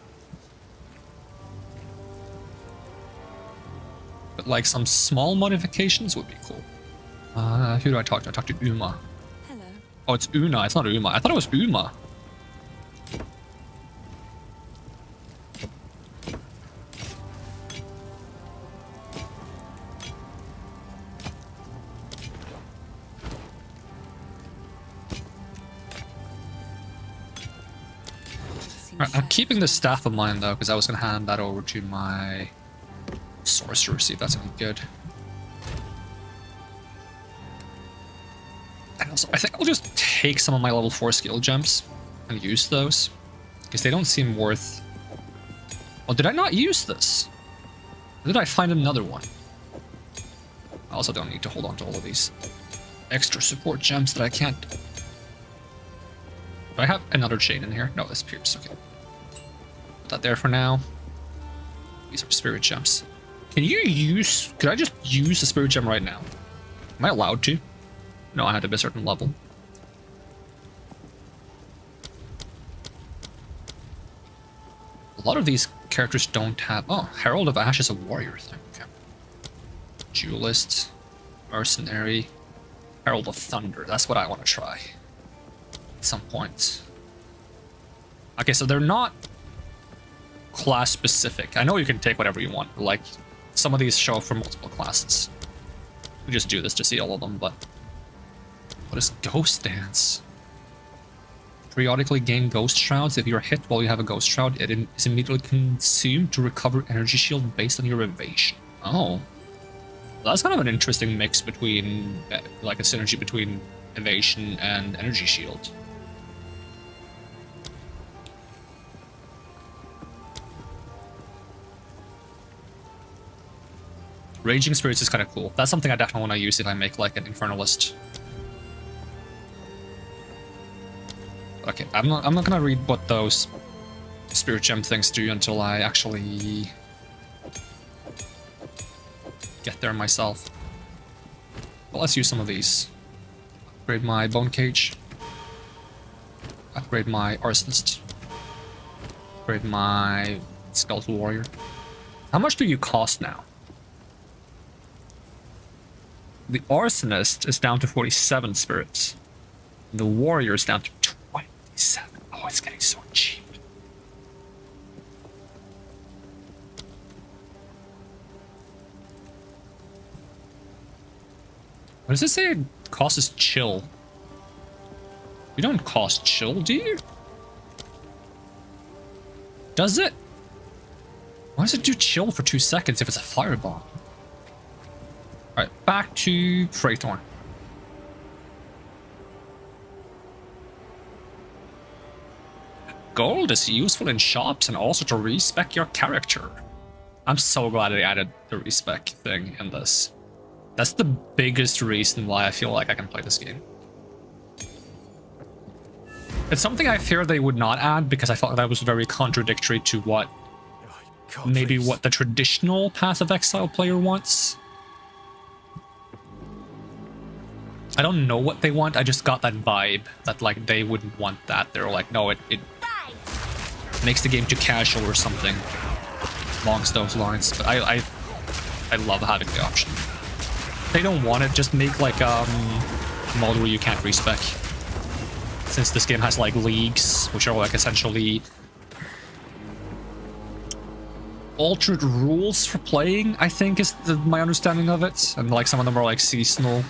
But like some small modifications would be cool. Who do I talk to? I talk to Uma.
Hello.
Oh, it's Una. It's not Uma. I thought it was Uma. Right, I'm keeping the staff of mine though, because I was going to hand that over to my sorcerer, see if that's any good. And also, I think I'll just take some of my level 4 skill gems and use those, because they don't seem worth... Oh, did I not use this? Or did I find another one? I also don't need to hold on to all of these extra support gems that I can't... Do I have another chain in here? No, that's Pierce. Okay. Put that there for now. These are spirit gems. Can you use... Could I just use the spirit gem right now? Am I allowed to? No, I have to be a certain level. A lot of these characters don't have... Oh, Herald of Ash is a warrior thing. Okay. Duelist. Mercenary. Herald of Thunder. That's what I want to try. Some point. Okay, so they're not class specific. I know you can take whatever you want. Like, some of these show up for multiple classes. We just do this to see all of them, but... What is Ghost Dance? Periodically gain Ghost Shrouds. If you're hit while you have a Ghost Shroud, it is immediately consumed to recover Energy Shield based on your evasion. Oh. That's kind of an interesting mix between... like a synergy between evasion and Energy Shield. Raging Spirits is kind of cool. That's something I definitely want to use if I make like an Infernalist. Okay, I'm not gonna read what those Spirit Gem things do until I actually get there myself. Well, let's use some of these. Upgrade my bone cage. Upgrade my arsonist. Upgrade my skeletal warrior. How much do you cost now? The arsonist is down to 47 spirits. The warrior is down to 27. Oh, it's getting so cheap. What does it say? It costs chill. You don't cost chill, do you? Does it? Why does it do chill for 2 seconds if it's a fireball? Alright, back to Freythorn. Gold is useful in shops and also to respec your character. I'm so glad they added the respec thing in this. That's the biggest reason why I feel like I can play this game. It's something I fear they would not add because I felt that was very contradictory to what maybe what the traditional Path of Exile player wants. I don't know what they want, I just got that vibe that like they wouldn't want that. They're like, no, it makes the game too casual or something along those lines. But I love having the option. If they don't want it, just make like mode where you can't respec. Since this game has like leagues, which are like essentially altered rules for playing, I think is my understanding of it. And like some of them are like seasonal.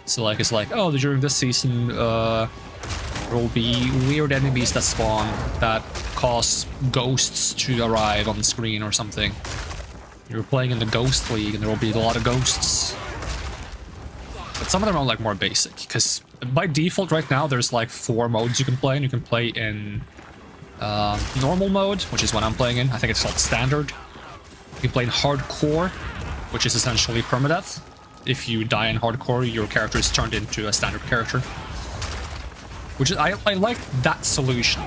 So like it's like, oh, during this season there will be weird enemies that spawn that cause ghosts to arrive on the screen or something. You're playing in the Ghost League and there will be a lot of ghosts. But some of them are like more basic, because by default right now there's like 4 modes you can play, and you can play in normal mode, which is what I'm playing in. I think it's called standard. You can play in hardcore, which is essentially permadeath. If you die in hardcore, your character is turned into a standard character. Which is, I like that solution.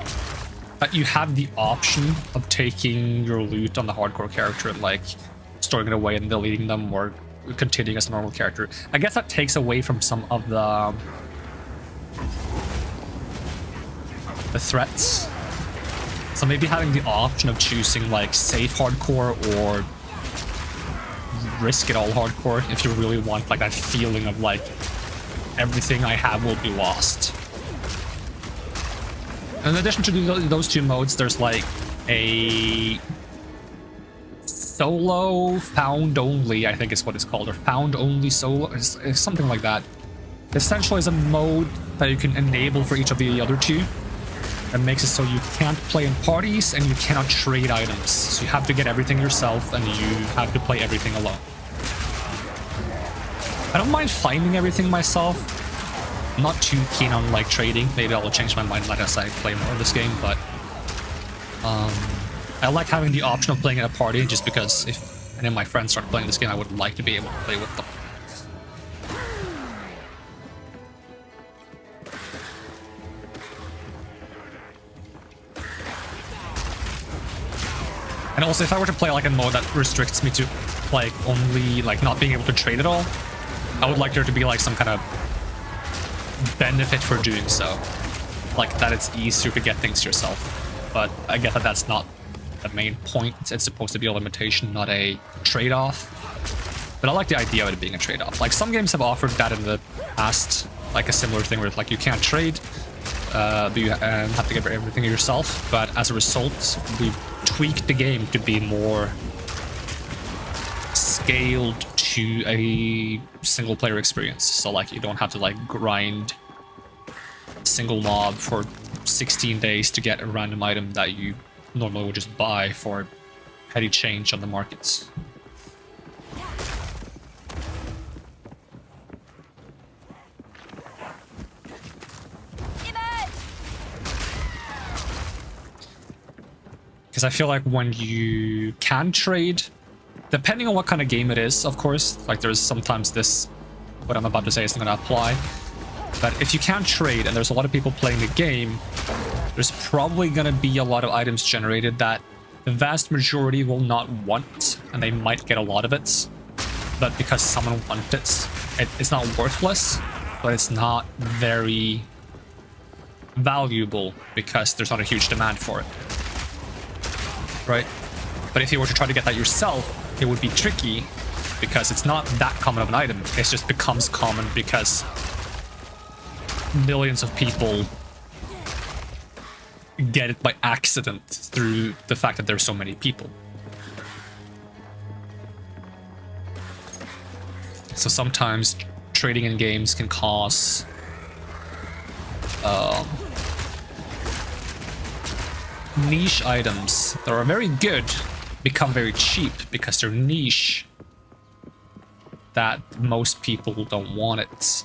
That you have the option of taking your loot on the hardcore character and like storing it away and deleting them, or continuing as a normal character. I guess that takes away from some of the threats. So maybe having the option of choosing like safe hardcore or risk it all hardcore if you really want like that feeling of like everything I have will be lost. In addition to those 2 modes, there's like a solo found only, I think is what it's called, or found only solo, it's something like that. Essentially is a mode that you can enable for each of the other 2. That makes it so you can't play in parties and you cannot trade items. So you have to get everything yourself and you have to play everything alone. I don't mind finding everything myself. I'm not too keen on like trading. Maybe I'll change my mind as I play more of this game, but I like having the option of playing in a party just because if any of my friends start playing this game, I would like to be able to play with them. And also, if I were to play like a mode that restricts me to like only like not being able to trade at all, I would like there to be like some kind of benefit for doing so, like that it's easier to get things yourself. But I get that that's not the main point. It's supposed to be a limitation, not a trade-off. But I like the idea of it being a trade-off. Like some games have offered that in the past, like a similar thing where like you can't trade, but you have to get everything yourself. But as a result, we've tweaked the game to be more scaled to a single player experience. So like you don't have to like grind a single mob for 16 days to get a random item that you normally would just buy for petty change on the markets. Because I feel like when you can trade, depending on what kind of game it is, of course, like there's sometimes this, what I'm about to say isn't going to apply. But if you can't trade and there's a lot of people playing the game, there's probably going to be a lot of items generated that the vast majority will not want, and they might get a lot of it. But because someone wants it, It's not worthless, but it's not very valuable because there's not a huge demand for it. Right? But if you were to try to get that yourself, it would be tricky because it's not that common of an item. It just becomes common because millions of people get it by accident through the fact that there's so many people. So sometimes trading in games can cause niche items that are very good become very cheap because they're niche, that most people don't want it.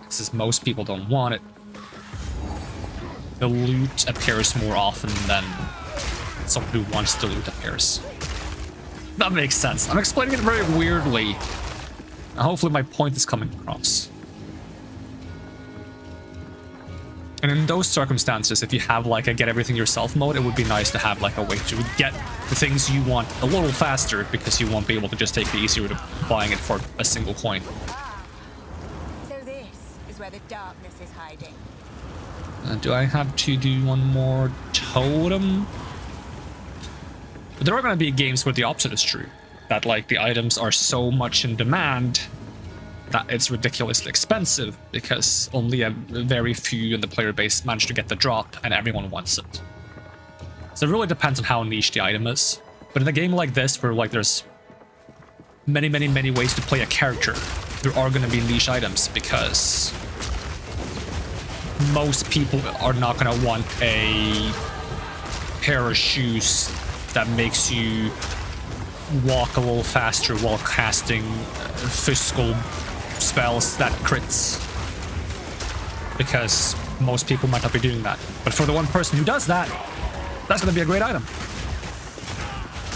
Since most people don't want it, the loot appears more often than someone who wants the loot appears. That makes sense. I'm explaining it very weirdly. Hopefully my point is coming across. And in those circumstances, if you have like a get everything yourself mode, it would be nice to have like a way to get the things you want a little faster because you won't be able to just take the easy route of buying it for a single coin.
So this is where the darkness is hiding.
Do I have to do one more totem? But there are going to be games where the opposite is true. That like the items are so much in demand that it's ridiculously expensive because only a very few in the player base manage to get the drop and everyone wants it. So it really depends on how niche the item is. But in a game like this, where like there's many ways to play a character, there are going to be niche items because most people are not going to want a pair of shoes that makes you walk a little faster while casting physical spells that crits, because most people might not be doing that. But for the one person who does that, that's going to be a great item.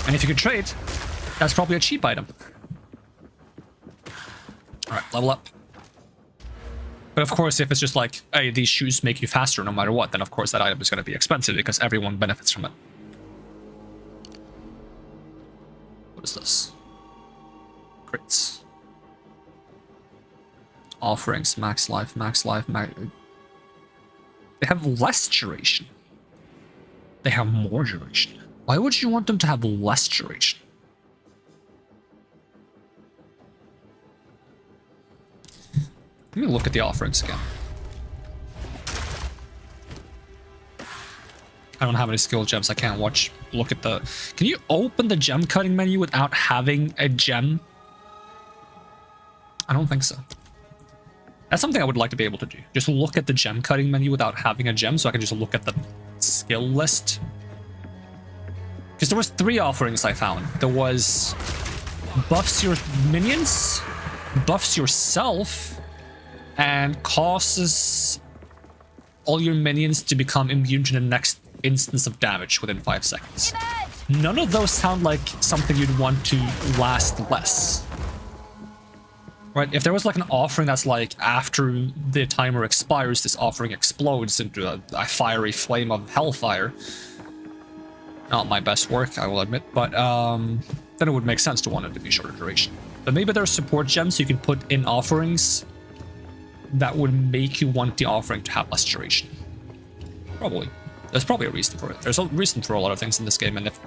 And if you could trade, that's probably a cheap item. All right, level up. But of course, if it's just like, hey, these shoes make you faster no matter what, then of course that item is going to be expensive because everyone benefits from it. What is this? Crits. Offerings, max life, max life, They have less duration. They have more duration. Why would you want them to have less duration? Let me look at the offerings again. I don't have any skill gems. I can't look at the... Can you open the gem cutting menu without having a gem? I don't think so. That's something I would like to be able to do. Just look at the gem cutting menu without having a gem, so I can just look at the skill list. Because there was 3 offerings I found. There was buffs your minions, buffs yourself, and causes all your minions to become immune to the next instance of damage within 5 seconds. None of those sound like something you'd want to last less. Right, if there was like an offering that's like after the timer expires, this offering explodes into a fiery flame of hellfire. Not my best work, I will admit, but then it would make sense to want it to be shorter duration. But maybe there's support gems you can put in offerings that would make you want the offering to have less duration. Probably. There's probably a reason for it. There's a reason for a lot of things in this game, and if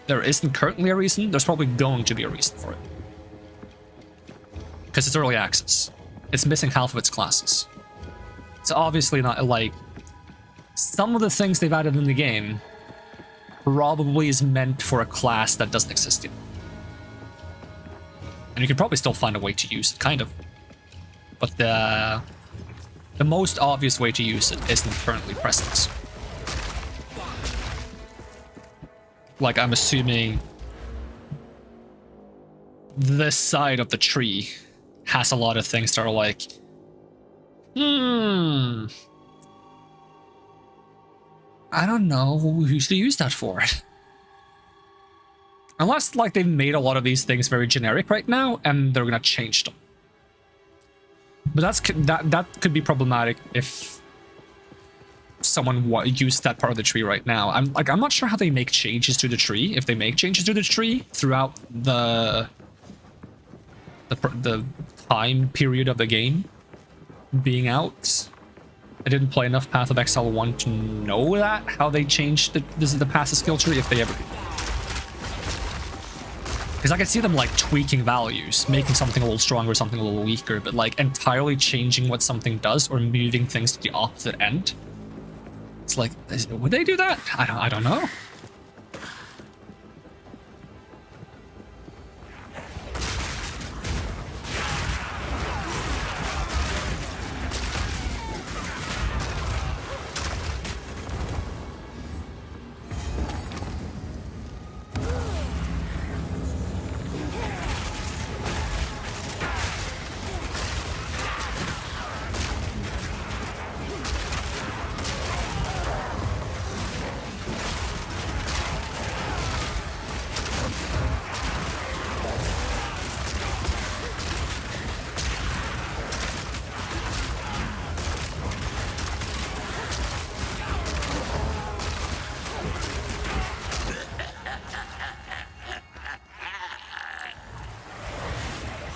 there isn't currently a reason, there's probably going to be a reason for it. Because it's early access. It's missing half of its classes. It's obviously not like... Some of the things they've added in the game probably is meant for a class that doesn't exist yet. And you can probably still find a way to use it, kind of. But the most obvious way to use it isn't currently present. Like, I'm assuming this side of the tree has a lot of things that are like, I don't know who should use that for. Unless, like, they've made a lot of these things very generic right now, and they're gonna change them. But that could be problematic if someone used that part of the tree right now. I'm not sure how they make changes to the tree. If they make changes to the tree throughout the time period of the game being out. I didn't play enough Path of Exile 1 to know that, how they changed the passive skill tree, if they ever... Because I can see them like tweaking values, making something a little stronger, something a little weaker, but like entirely changing what something does or moving things to the opposite end. It's like, would they do that? I don't know.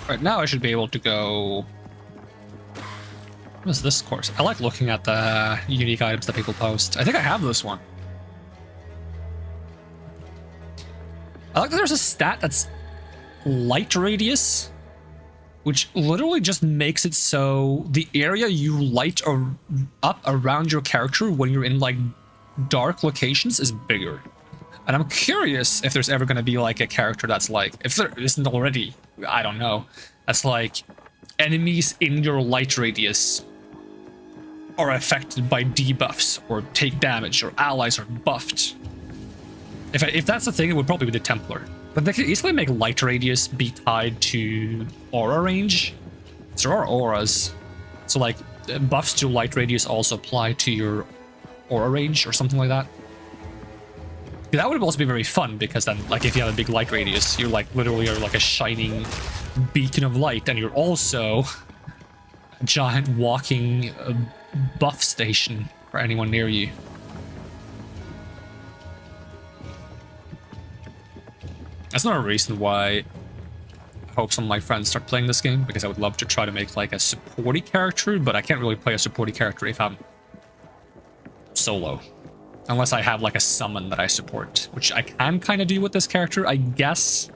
Right now I should be able to go... What is this course? I like looking at the unique items that people post. I think I have this one. I like that there's a stat that's light radius, which literally just makes it so the area you light up around your character when you're in like dark locations is bigger. And I'm curious if there's ever going to be like a character that's like, if there isn't already, I don't know, that's like enemies in your light radius are affected by debuffs or take damage, or allies are buffed. If that's the thing, it would probably be the Templar. But they could easily make light radius be tied to aura range. So there are auras. So like buffs to light radius also apply to your aura range or something like that. That would also be very fun, because then, like, if you have a big light radius, you're like literally are like a shining beacon of light, and you're also a giant walking buff station for anyone near you. That's not a reason why I hope some of my friends start playing this game, because I would love to try to make like a supporty character, but I can't really play a supporty character if I'm solo. Unless I have like a summon that I support, which I can kind of do with this character, I guess.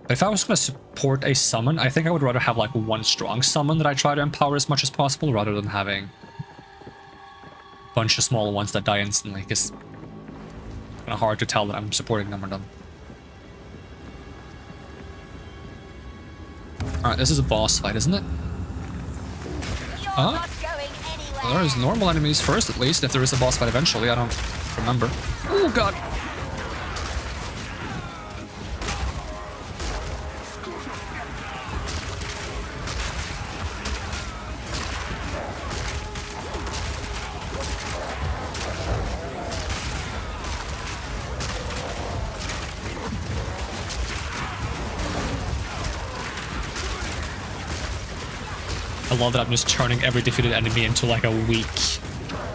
But if I was going to support a summon, I think I would rather have like one strong summon that I try to empower as much as possible, rather than having a bunch of small ones that die instantly, because it's kind of hard to tell that I'm supporting them or not. Alright, this is a boss fight, isn't it? Huh? Well, there's normal enemies first, at least, if there is a boss fight eventually. I don't remember. Oh, God. I love that I'm just turning every defeated enemy into like a weak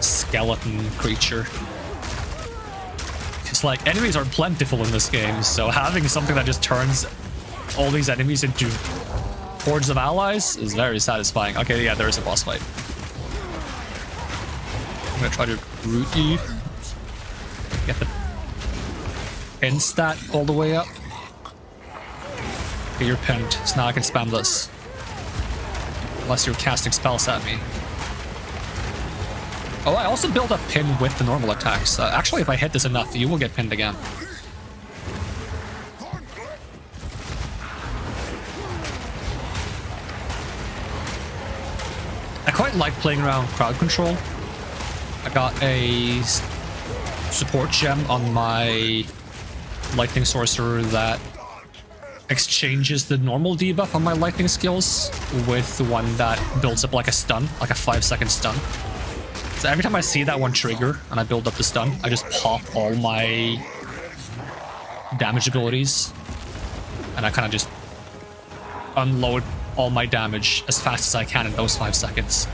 skeleton creature. It's like, enemies are plentiful in this game, so having something that just turns all these enemies into hordes of allies is very satisfying. Okay, yeah, there is a boss fight. I'm gonna try to root you. Get the pin stat all the way up. Okay, you're pinned, so now I can spam this. Unless you're casting spells at me. Oh, I also build up pin with the normal attacks. Actually, if I hit this enough, you will get pinned again. I quite like playing around crowd control. I got a support gem on my lightning sorcerer that exchanges the normal debuff on my lightning skills with the one that builds up like a stun, like a 5-second stun. So every time I see that one trigger and I build up the stun, I just pop all my damage abilities and I kind of just unload all my damage as fast as I can in those 5 seconds.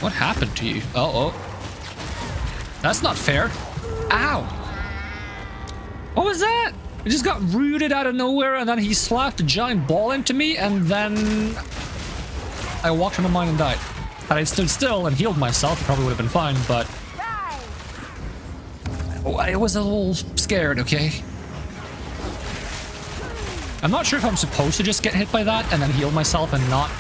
What happened to you? Oh. That's not fair. Ow! What was that? It just got rooted out of nowhere, and then he slapped a giant ball into me, and then I walked into mine and died. Had I stood still and healed myself, it probably would have been fine, but I was a little scared, okay? I'm not sure if I'm supposed to just get hit by that and then heal myself and not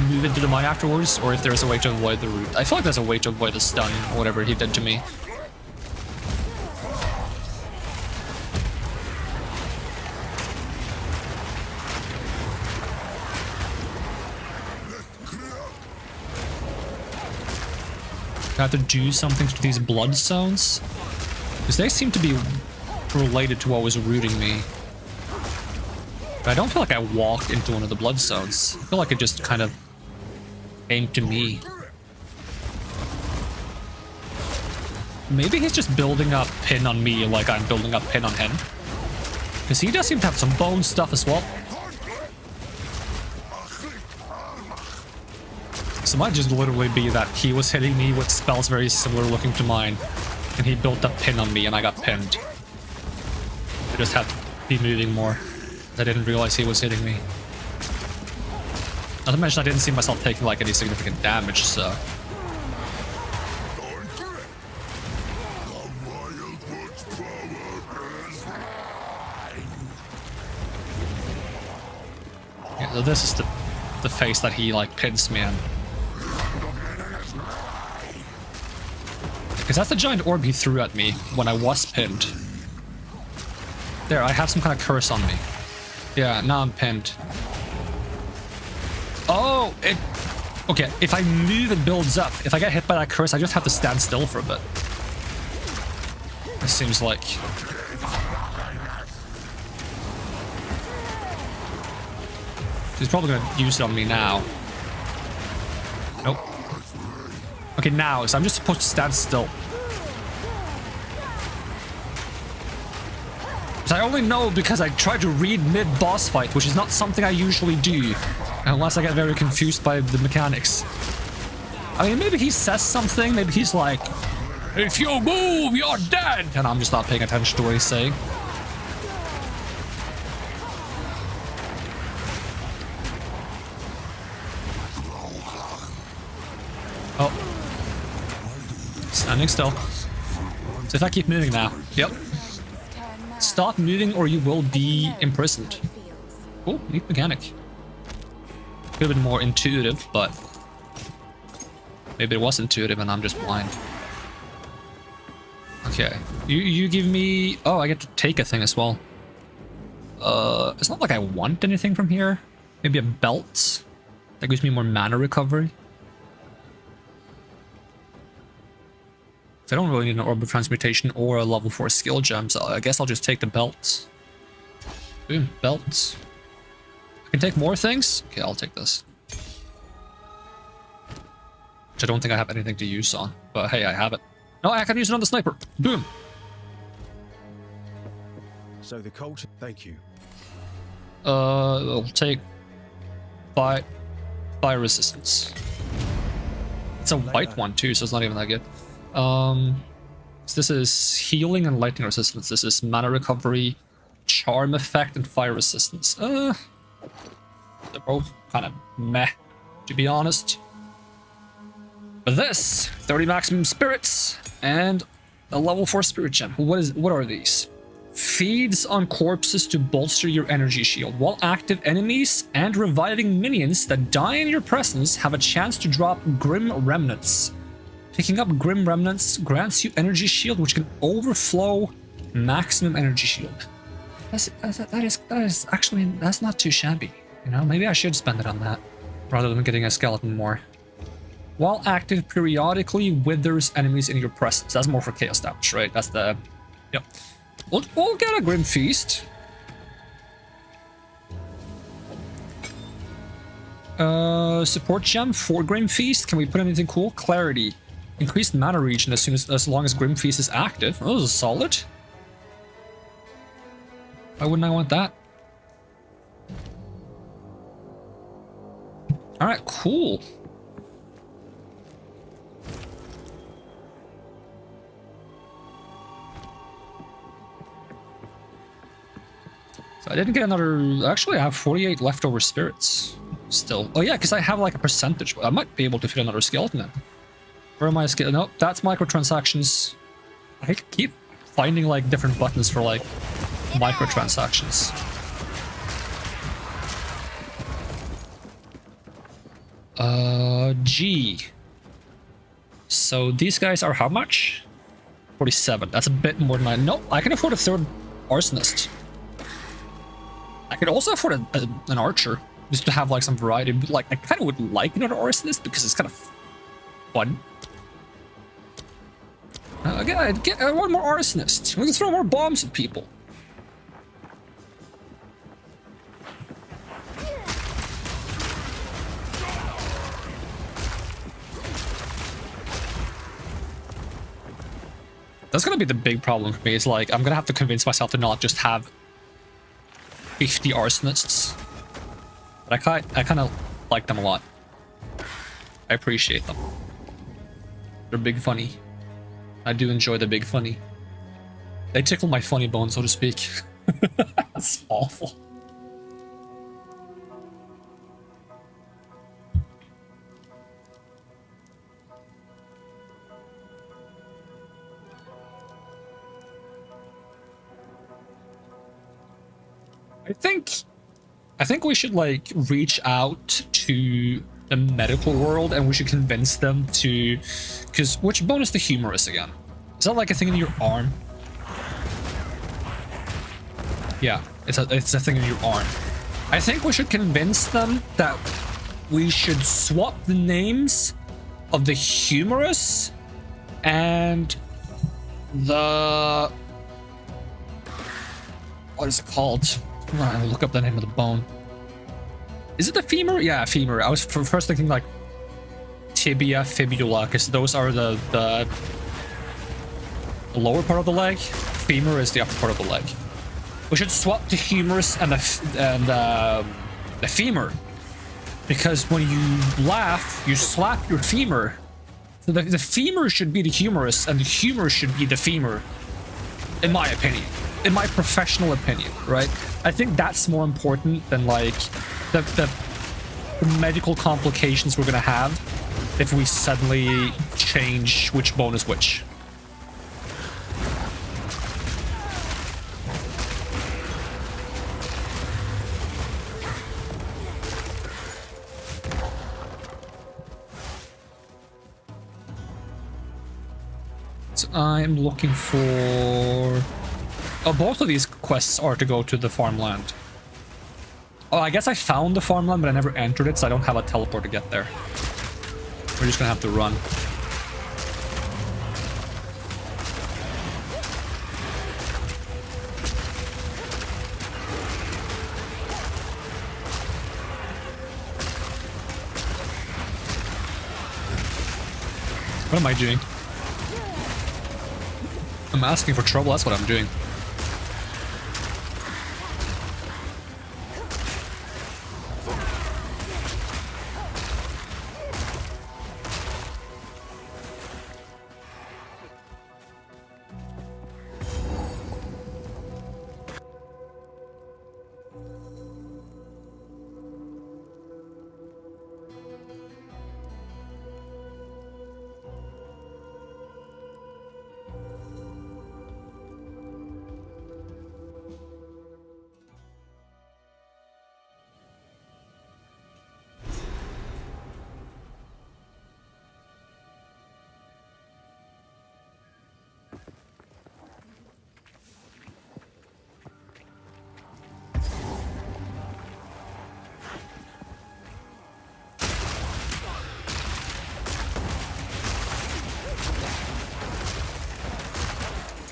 move into the mine afterwards, or if there's a way to avoid the root. I feel like there's a way to avoid the stun or whatever he did to me. I have to do something to these blood zones, because they seem to be related to what was rooting me. But I don't feel like I walked into one of the blood zones. I feel like it just kind of came to me. Maybe he's just building up pin on me like I'm building up pin on him, because he does seem to have some bone stuff as well. So it might just literally be that he was hitting me with spells very similar looking to mine, and he built up pin on me and I got pinned. I just have to be moving more. I didn't realize he was hitting me. Not to mention I didn't see myself taking like any significant damage, so... Yeah, so this is the face that he like pins me in. Because that's the giant orb he threw at me when I was pinned. There, I have some kind of curse on me. Yeah, now I'm pinned. Oh, it... Okay, if I move, it builds up. If I get hit by that curse, I just have to stand still for a bit. It seems like... He's probably gonna use it on me now. Nope. Okay, now, so I'm just supposed to stand still. So I only know because I tried to read mid-boss fight, which is not something I usually do, unless I get very confused by the mechanics. I mean, maybe he says something, maybe he's like, if you move, you're dead! And I'm just not paying attention to what he's saying. Oh. Standing still. So if I keep moving now. Yep. Stop moving or you will be imprisoned. Oh, neat mechanic. Could have been more intuitive, but maybe it was intuitive and I'm just blind. Okay. You give me... Oh, I get to take a thing as well. It's not like I want anything from here. Maybe a belt. That gives me more mana recovery. I don't really need an orb of transmutation or a level 4 skill gem, so I guess I'll just take the belts. Boom, belts. I can take more things? Okay, I'll take this. Which I don't think I have anything to use on, but hey, I have it. No, I can use it on the sniper. Boom.
So the cult, thank you.
I'll take fire resistance. It's a white one too, so it's not even that good. So this is healing and lightning resistance. This is mana recovery, charm effect, and fire resistance. They're both kind of meh, to be honest. But this 30 maximum spirits and a level 4 spirit gem. What are these? Feeds on corpses to bolster your energy shield. While active, enemies and reviving minions that die in your presence have a chance to drop Grim Remnants. Picking up Grim Remnants grants you energy shield, which can overflow maximum energy shield. That is actually, that's not too shabby. You know, maybe I should spend it on that rather than getting a skeleton more. While active, periodically withers enemies in your presence. That's more for chaos damage, right? That's the... Yep. We'll get a Grim Feast. Support gem for Grim Feast. Can we put anything cool? Clarity. Increased mana regen as long as Grim Feast is active. Oh, this is solid. Why wouldn't I want that? Alright, cool. I didn't get another... Actually, I have 48 leftover spirits still. Oh yeah, because I have like a percentage. I might be able to fit another skeleton in. Where am I? Nope, that's microtransactions. I keep finding like different buttons for like microtransactions. G. So these guys are how much? 47. That's a bit more than I... Nope, I can afford a third arsonist. I could also afford an archer, just to have like some variety. But, like, I kind of would like another arsonist because it's kind of fun. I want more arsonists. We can throw more bombs at people. That's gonna be the big problem for me. Is like I'm gonna have to convince myself to not just have 50 arsonists. But I kind of like them a lot. I appreciate them. They're big funny. I do enjoy the big funny. They tickle my funny bone, so to speak. That's awful. I think we should like reach out to the medical world and we should convince them to, because which bone is the humerus again? Is that like a thing in your arm? Yeah, it's a thing in your arm. I think we should convince them that we should swap the names of the humerus and the, what is it called? I'll look up the name of the bone. Is it the femur? Yeah, femur. I was first thinking like tibia, fibula, because those are the lower part of the leg. Femur is the upper part of the leg. We should swap the humerus and the femur, because when you laugh, you slap your femur. So the femur should be the humerus, and the humerus should be the femur, in my opinion. In my professional opinion, right? I think that's more important than like the medical complications we're gonna have if we suddenly change which bone is which. So I'm looking for... Oh, both of these quests are to go to the farmland. Oh, I guess I found the farmland, but I never entered it, so I don't have a teleport to get there. We're just gonna have to run. What am I doing? I'm asking for trouble, that's what I'm doing.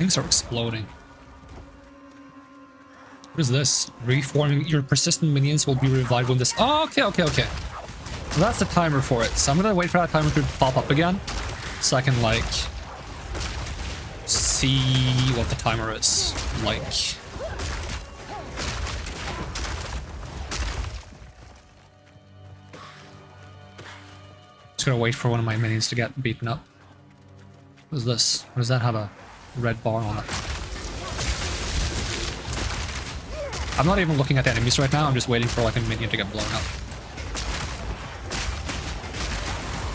Things are exploding. What is this? Reforming your persistent minions will be revived when this... Oh, okay. Well, that's the timer for it. So I'm gonna wait for that timer to pop up again, so I can, like, see what the timer is like. Just gonna wait for one of my minions to get beaten up. What is this? What does that have a red bar on it? I'm not even looking at the enemies right now. I'm just waiting for like a minion to get blown up.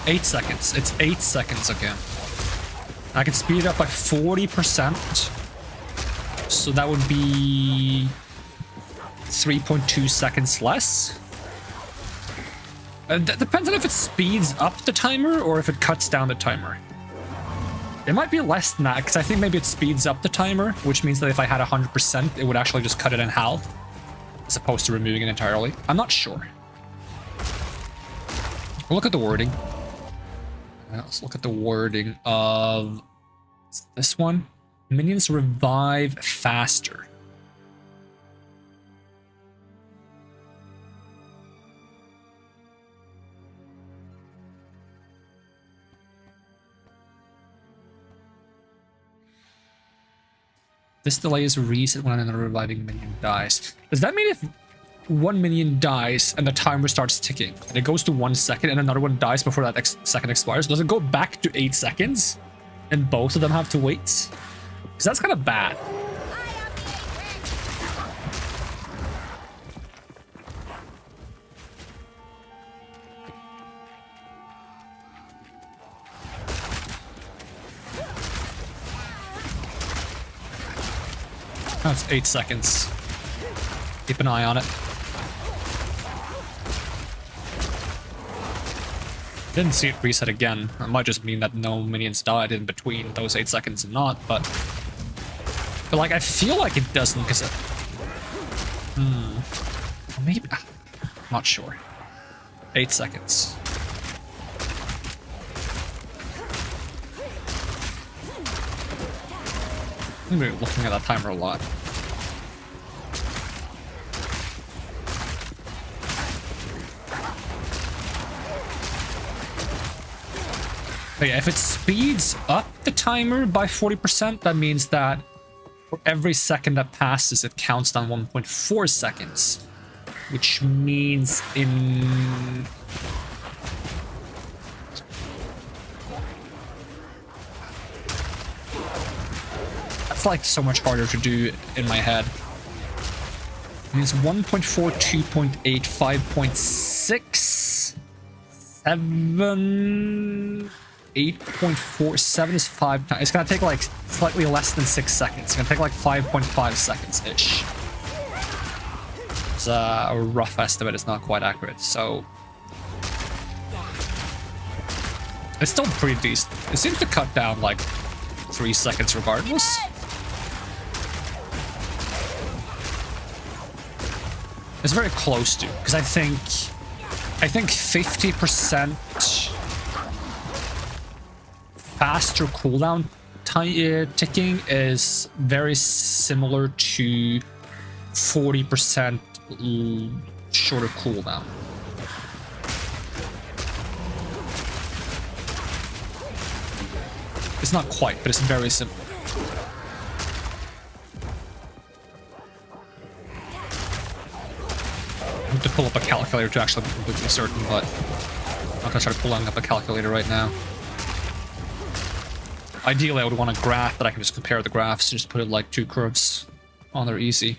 8 seconds. It's 8 seconds again. I can speed it up by 40%. So that would be 3.2 seconds less. That depends on if it speeds up the timer or if it cuts down the timer. It might be less than that, because I think maybe it speeds up the timer, which means that if I had 100%, it would actually just cut it in half, as opposed to removing it entirely. I'm not sure. We'll look at the wording. Let's look at the wording of this one. Minions revive faster. This delays a reset when another reviving minion dies. Does that mean if one minion dies and the timer starts ticking, and it goes to 1 second and another one dies before that second expires, does it go back to 8 seconds? And both of them have to wait? Because that's kind of bad. That's 8 seconds. Keep an eye on it. Didn't see it reset again. It might just mean that no minions died in between those 8 seconds and not, but like, I feel like it doesn't, because it... Maybe... Not sure. 8 seconds. I'm gonna be looking at that timer a lot. But yeah, if it speeds up the timer by 40%, that means that for every second that passes, it counts down 1.4 seconds. Which means in... That's like so much harder to do in my head. It means 1.4, 2.8, 5.6, 7... 8.47 is 5 times. It's gonna take like slightly less than 6 seconds. It's gonna take like 5.5 seconds-ish. It's a rough estimate, it's not quite accurate, so... It's still pretty decent. It seems to cut down like 3 seconds regardless. It's very close to, because I think 50% faster cooldown ticking is very similar to 40% shorter cooldown. It's not quite, but it's very similar. I have to pull up a calculator to actually be completely certain, but I'm not gonna start pulling up a calculator right now. Ideally, I would want a graph that I can just compare the graphs, just put it like 2 curves on there easy.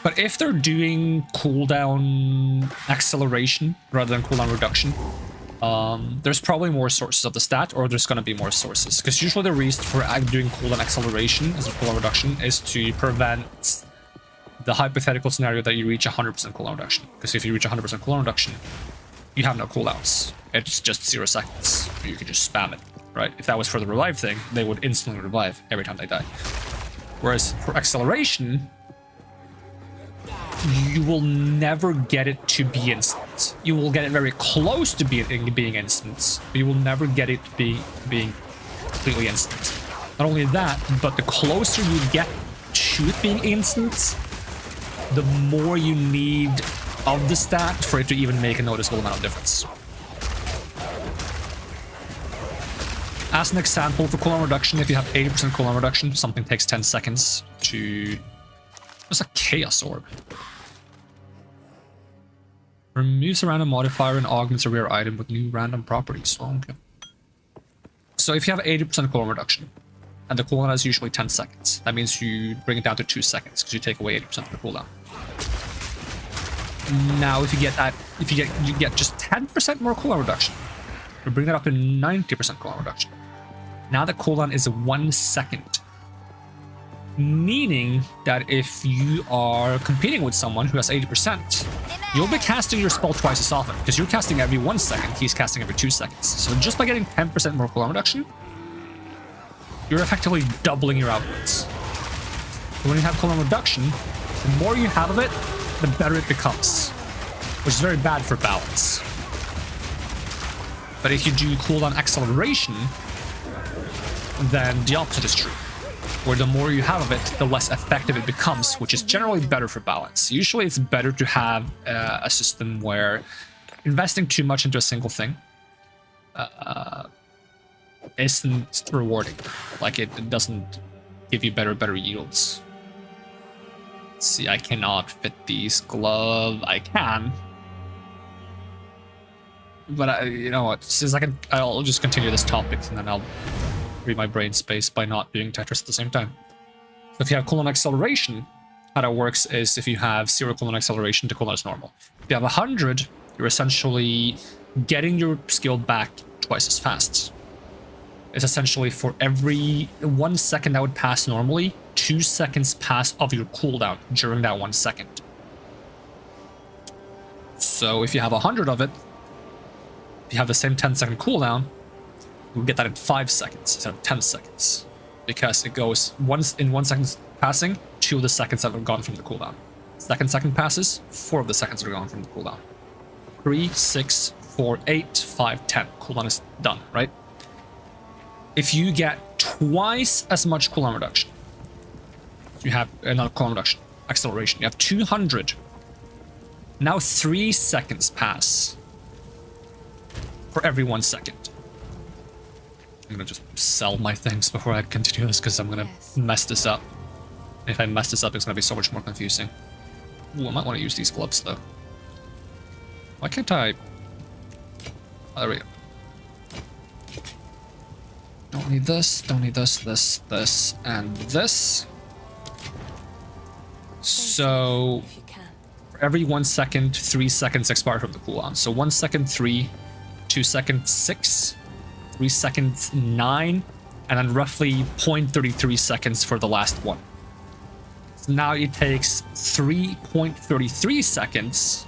But if they're doing cooldown acceleration rather than cooldown reduction, there's probably more sources of the stat, or there's going to be more sources. Because usually the reason for doing cooldown acceleration as a cooldown reduction is to prevent the hypothetical scenario that you reach 100% cooldown reduction. Because if you reach 100% cooldown reduction, you have no cooldowns. It's just 0 seconds. You can just spam it, right? If that was for the revive thing, they would instantly revive every time they die. Whereas for acceleration, you will never get it to be instant. You will get it very close to being instant, but you will never get it to being completely instant. Not only that, but the closer you get to it being instant, the more you need of the stat for it to even make a noticeable amount of difference. As an example, for cooldown reduction, if you have 80% cooldown reduction, something takes 10 seconds to... There's a Chaos Orb. Removes a random modifier and augments a rare item with new random properties. Oh, okay. So if you have 80% cooldown reduction, and the cooldown is usually 10 seconds. That means you bring it down to 2 seconds because you take away 80% of the cooldown. Now, if you get just 10% more cooldown reduction, we bring that up to 90% cooldown reduction. Now the cooldown is 1 second, meaning that if you are competing with someone who has 80%, you'll be casting your spell twice as often because you're casting every 1 second, he's casting every 2 seconds. So just by getting 10% more cooldown reduction, you're effectively doubling your outputs. So when you have cooldown reduction, the more you have of it, the better it becomes, which is very bad for balance. But if you do cooldown acceleration, then the opposite is true, where the more you have of it, the less effective it becomes, which is generally better for balance. Usually it's better to have a system where investing too much into a single thing isn't rewarding. Like it doesn't give you better yields. Let's see, I cannot fit these gloves. I can. But you know what, since I'll just continue this topic and then I'll free my brain space by not doing Tetris at the same time. So if you have cooldown acceleration, how that works is if you have 0 cooldown acceleration, the cooldown is normal. If you have 100, you're essentially getting your skill back twice as fast. It's essentially for every 1 second that would pass normally, 2 seconds pass of your cooldown during that 1 second. So if you have 100 of it, if you have the same 10-second cooldown, you'll get that in 5 seconds instead of 10 seconds. Because it goes in 1 second passing, 2 of the seconds that have gone from the cooldown. Second passes, 4 of the seconds are gone from the cooldown. 3, 6, 4, 8, 5, 10. Cooldown is done, right? If you get twice as much cooldown reduction, you have not cooldown reduction, acceleration. You have 200. Now 3 seconds pass for every 1 second. I'm gonna just sell my things before I continue this because I'm gonna mess this up. If I mess this up, it's gonna be so much more confusing. Ooh, I might want to use these gloves though. Why can't I? Oh, there we go. Don't need this, this, and this. So, for every 1 second, 3 seconds expire from the cooldown. So 1 second, 3, 2 seconds, 6, 3 seconds, 9, and then roughly 0.33 seconds for the last one. So now it takes 3.33 seconds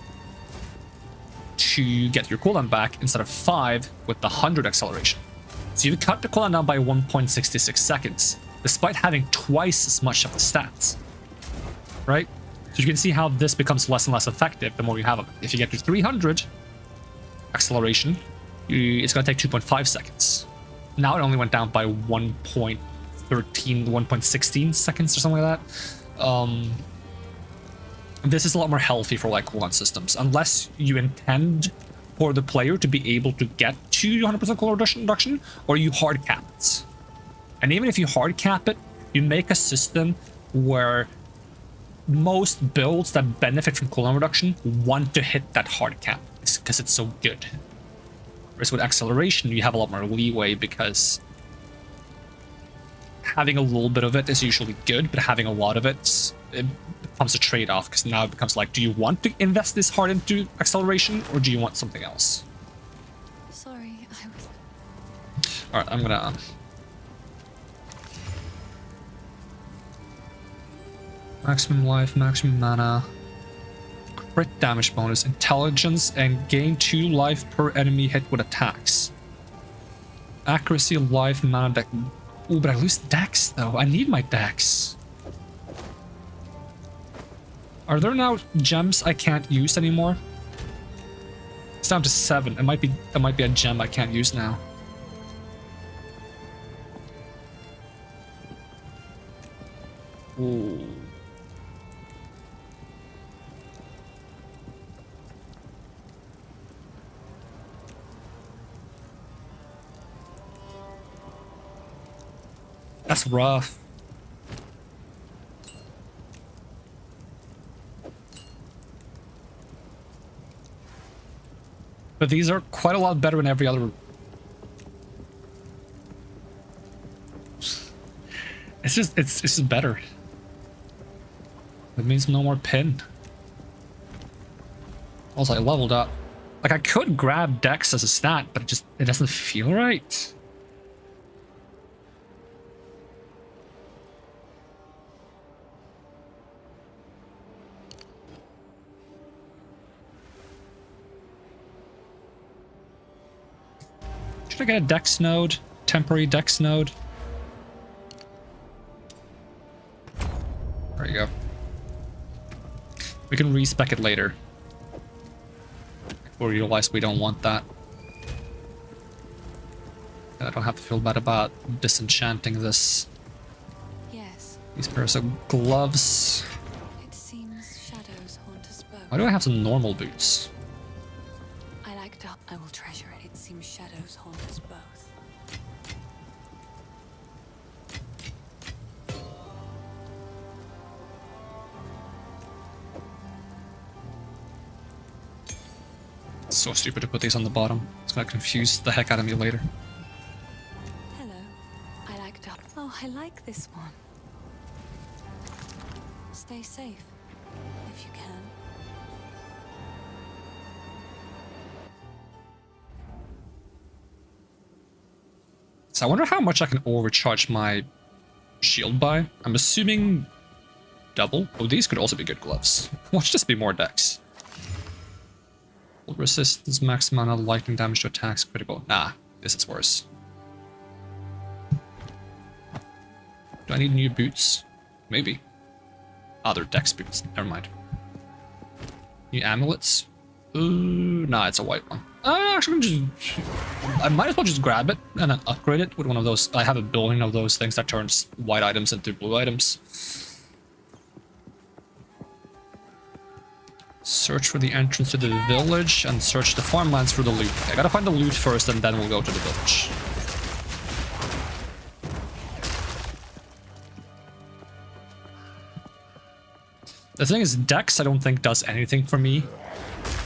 to get your cooldown back instead of 5 with the 100 acceleration. So you cut the cooldown down by 1.66 seconds, despite having twice as much of the stats. Right? So you can see how this becomes less and less effective the more you have of it. If you get to 300 acceleration, it's going to take 2.5 seconds. Now it only went down by 1.13, 1.16 seconds or something like that. This is a lot more healthy for like cooldown systems, unless you intend for the player to be able to get to 100% cooldown reduction, or you hard cap it. And even if you hard cap it, you make a system where most builds that benefit from cooldown reduction want to hit that hard cap because it's so good. Whereas with acceleration, you have a lot more leeway because having a little bit of it is usually good, but having a lot of it becomes a trade-off because now it becomes like, do you want to invest this hard into acceleration or do you want something else?
Sorry, I was...
Alright, I'm gonna... maximum life, maximum mana, crit damage bonus, intelligence, and gain 2 life per enemy hit with attacks. Accuracy, life, mana, dex. Ooh, but I lose dex though. I need my dex. Are there now gems I can't use anymore? It's down to 7. It might be a gem I can't use now. Ooh. That's rough. But these are quite a lot better than every other. it's just better. It means no more pin. Also, I leveled up. Like, I could grab Dex as a stat, but it doesn't feel right. Should I get a Dex node? Temporary Dex node? There you go. We can respec it later. Or realize we don't want that. I don't have to feel bad about disenchanting this.
Yes.
These pairs of gloves.
It seems shadows haunt us both.
Why do I have some normal boots?
I like to. I will treasure it. It seems shadows haunt us both.
So stupid to put these on the bottom. It's gonna confuse the heck out of me later.
Hello. I like to. Oh, I like this one. Stay safe, if you can.
So I wonder how much I can overcharge my shield by. I'm assuming double. Oh, these could also be good gloves. Watch this be more Dex. Resistance, max amount of lightning damage to attacks, critical. Nah, this is worse. Do I need new boots? Maybe. Other Dex boots. Never mind. New amulets? Ooh, nah, it's a white one. Actually, I might as well just grab it and then upgrade it with one of those. I have a billion of those things that turns white items into blue items. Search for the entrance to the village and search the farmlands for the loot. I gotta find the loot first and then we'll go to the village. The thing is, Dex I don't think does anything for me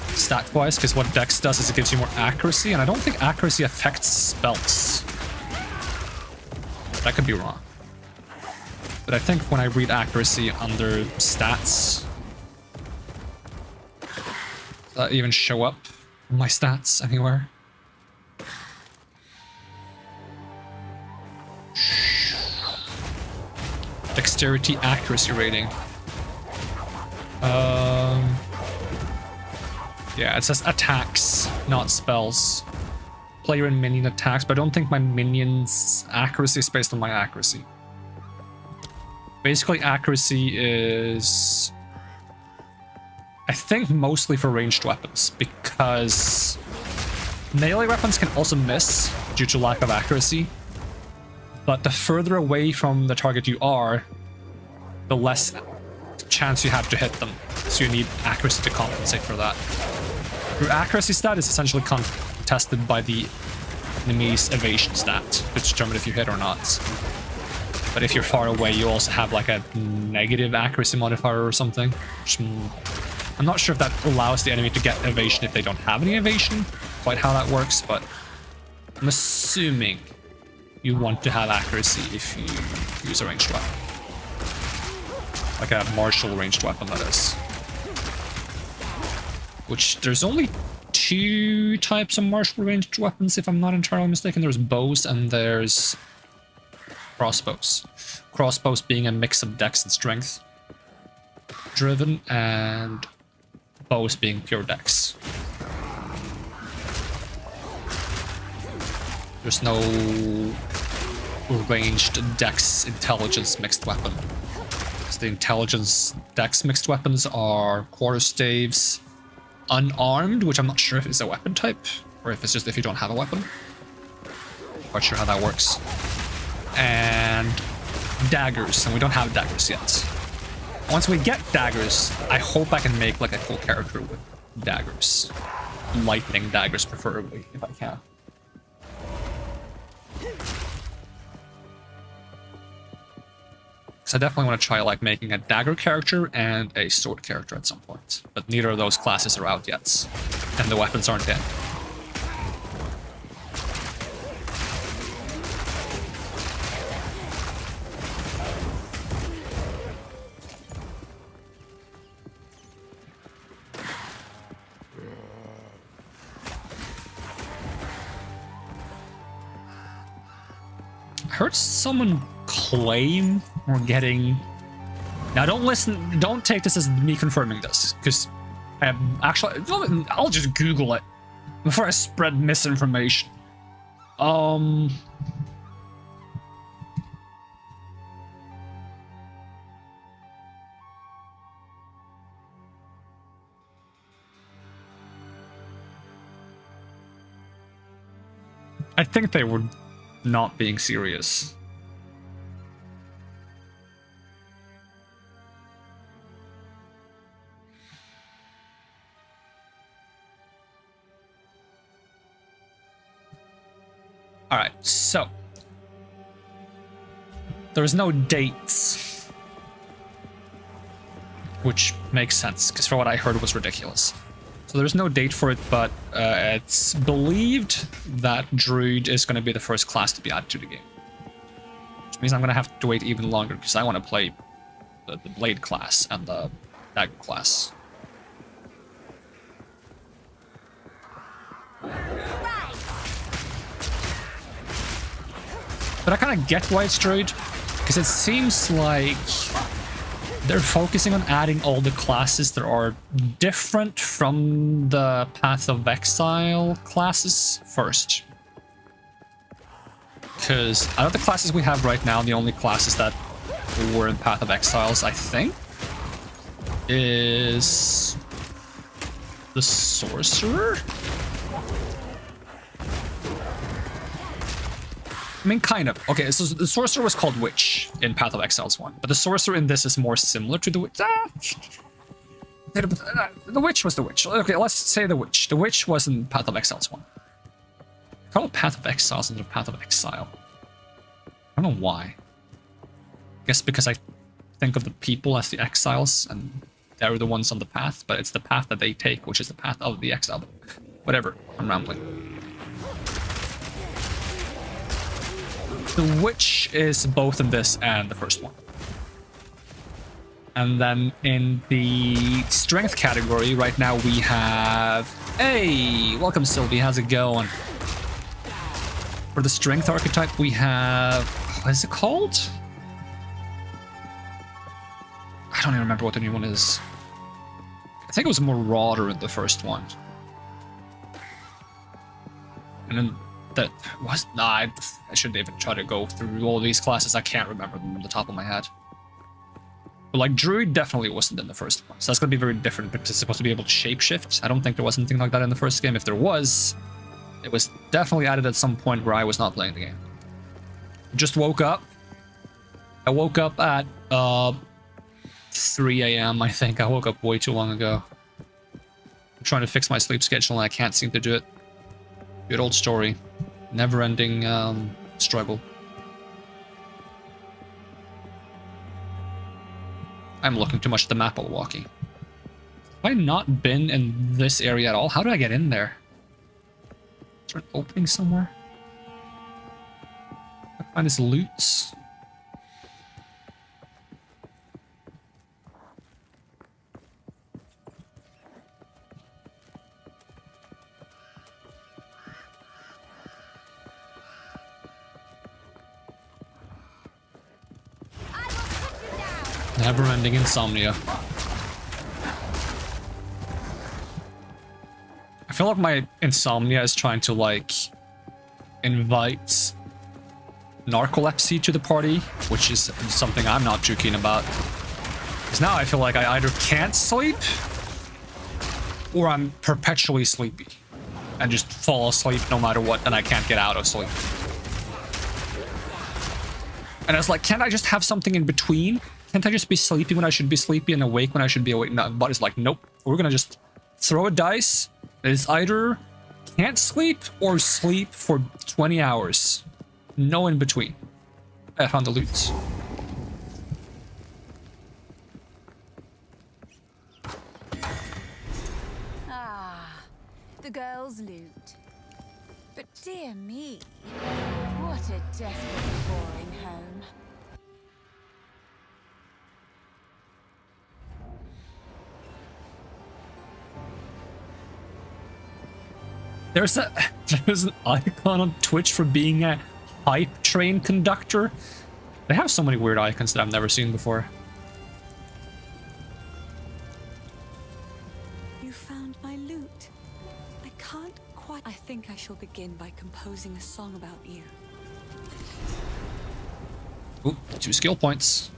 stat-wise, because what Dex does is it gives you more accuracy, and I don't think accuracy affects spells. That could be wrong. But I think when I read accuracy under stats, does that even show up in my stats anywhere? Dexterity accuracy rating. Yeah, it says attacks, not spells. Player and minion attacks, but I don't think my minion's accuracy is based on my accuracy. Basically, accuracy is, I think, mostly for ranged weapons, because melee weapons can also miss due to lack of accuracy. But the further away from the target you are, the less chance you have to hit them. So you need accuracy to compensate for that. Your accuracy stat is essentially contested by the enemy's evasion stat to determine if you hit or not. But if you're far away, you also have like a negative accuracy modifier or something. Which I'm not sure if that allows the enemy to get evasion if they don't have any evasion. Quite how that works, but I'm assuming you want to have accuracy if you use a ranged weapon. Like a martial ranged weapon, that is. Which, there's only 2 types of martial ranged weapons, if I'm not entirely mistaken. There's bows and there's crossbows. Crossbows being a mix of dex and strength driven, and bows being pure dex. There's no ranged dex intelligence mixed weapon. The intelligence dex mixed weapons are quarterstaves, unarmed, which I'm not sure if it's a weapon type, or if it's just if you don't have a weapon. Quite sure how that works. And daggers, and we don't have daggers yet. Once we get daggers, I hope I can make like a cool character with daggers. Lightning daggers preferably, if I can. So I definitely want to try like making a dagger character and a sword character at some point. But neither of those classes are out yet. And the weapons aren't in. heard someone claim we're getting... Now don't listen, don't take this as me confirming this, because actually, I'll just Google it before I spread misinformation. I think they were not being serious. All right, so there's no dates, which makes sense because for what I heard it was ridiculous. So there's no date for it, but it's believed that Druid is going to be the first class to be added to the game. Which means I'm going to have to wait even longer because I want to play the Blade class and the Dagger class. But I kind of get why it's Druid, because it seems like they're focusing on adding all the classes that are different from the Path of Exile classes first. Because out of the classes we have right now, the only classes that were in Path of Exiles, I think, is the Sorcerer? I mean, kind of. Okay, so the Sorcerer was called Witch in Path of Exiles 1, but the Sorcerer in this is more similar to the Witch. The Witch was the Witch. Okay, let's say the Witch. The Witch was in Path of Exiles 1. I call it Path of Exiles instead of Path of Exile. I don't know why. I guess because I think of the people as the exiles, and they're the ones on the path, but it's the path that they take, which is the path of the exile. Whatever, I'm rambling. The Witch is both in this and the first one. And then in the strength category, right now we have... Hey, welcome Sylvie, how's it going? For the strength archetype, we have... What is it called? I don't even remember what the new one is. I think it was Marauder in the first one. And then that was... Nah, I shouldn't even try to go through all these classes. I can't remember them on the top of my head. But like, Druid definitely wasn't in the first one. So that's going to be very different because it's supposed to be able to shapeshift. I don't think there was anything like that in the first game. If there was, it was definitely added at some point where I was not playing the game. Just woke up. I woke up at 3 a.m. I think. I woke up way too long ago. I'm trying to fix my sleep schedule and I can't seem to do it. Good old story. Never-ending struggle. I'm looking too much at the map while walking. Have I not been in this area at all? How did I get in there? Is there an opening somewhere? I find his loots. Never-ending insomnia. I feel like my insomnia is trying to, like, invite narcolepsy to the party, which is something I'm not too keen about. Because now I feel like I either can't sleep, or I'm perpetually sleepy. And just fall asleep no matter what, and I can't get out of sleep. And I was like, can't I just have something in between? Can't I just be sleepy when I should be sleepy and awake when I should be awake? No, but it's like, nope. We're gonna just throw a dice. It's either can't sleep or sleep for 20 hours. No in between. I found the loots.
Ah, the girl's loot. But dear me, what a desperately boring home.
There's an icon on Twitch for being a pipe train conductor. They have so many weird icons that I've never seen before.
You found my loot. I can't quite. I think I shall begin by composing a song about you.
Ooh, 2 skill points.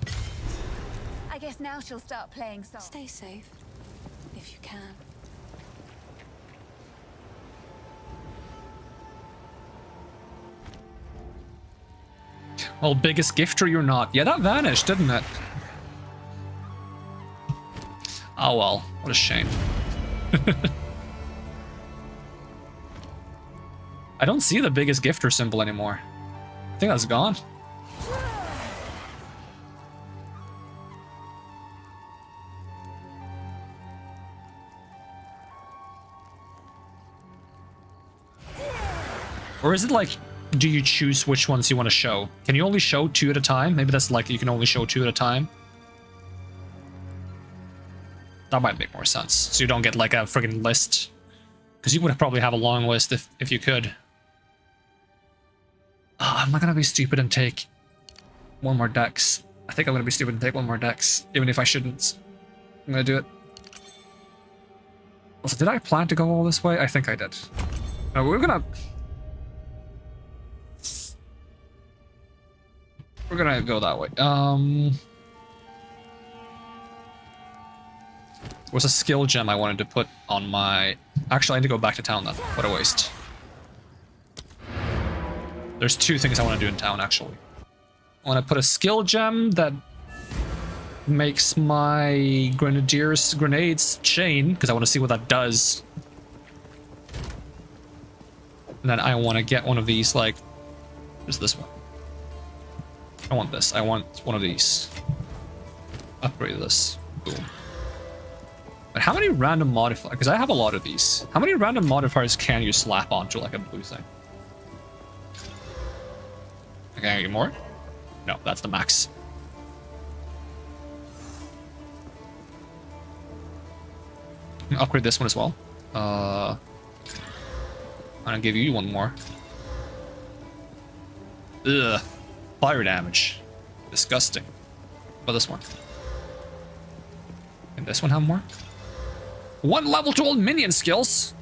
I guess now she'll start playing songs.
Stay safe, if you can.
Well, biggest gifter you're not. Yeah, that vanished, didn't it? Oh well, what a shame. I don't see the biggest gifter symbol anymore. I think that's gone. Or is it like, do you choose which ones you want to show? Can you only show 2 at a time? Maybe that's like you can only show 2 at a time. That might make more sense. So you don't get like a friggin' list. Because you would probably have a long list if you could. Oh, I'm not gonna be stupid and take 1 more dex. I think I'm gonna be stupid and take 1 more dex, even if I shouldn't. I'm gonna do it. Also, did I plan to go all this way? I think I did. No, we're gonna go that way. There was a skill gem I wanted to put on my... Actually, I need to go back to town then. What a waste. There's 2 things I want to do in town, actually. I want to put a skill gem that makes my grenadier's grenades chain, because I want to see what that does. And then I want to get one of these, like... Where's this one? I want this. I want one of these. Upgrade this. Boom. But how many random modifiers? Because I have a lot of these. How many random modifiers can you slap onto like a blue thing? Can I get more? No, that's the max. Upgrade this one as well. I'm gonna give you 1 more. Ugh. Fire damage. Disgusting. How about this one? Can this one have more? 1 level to old minion skills.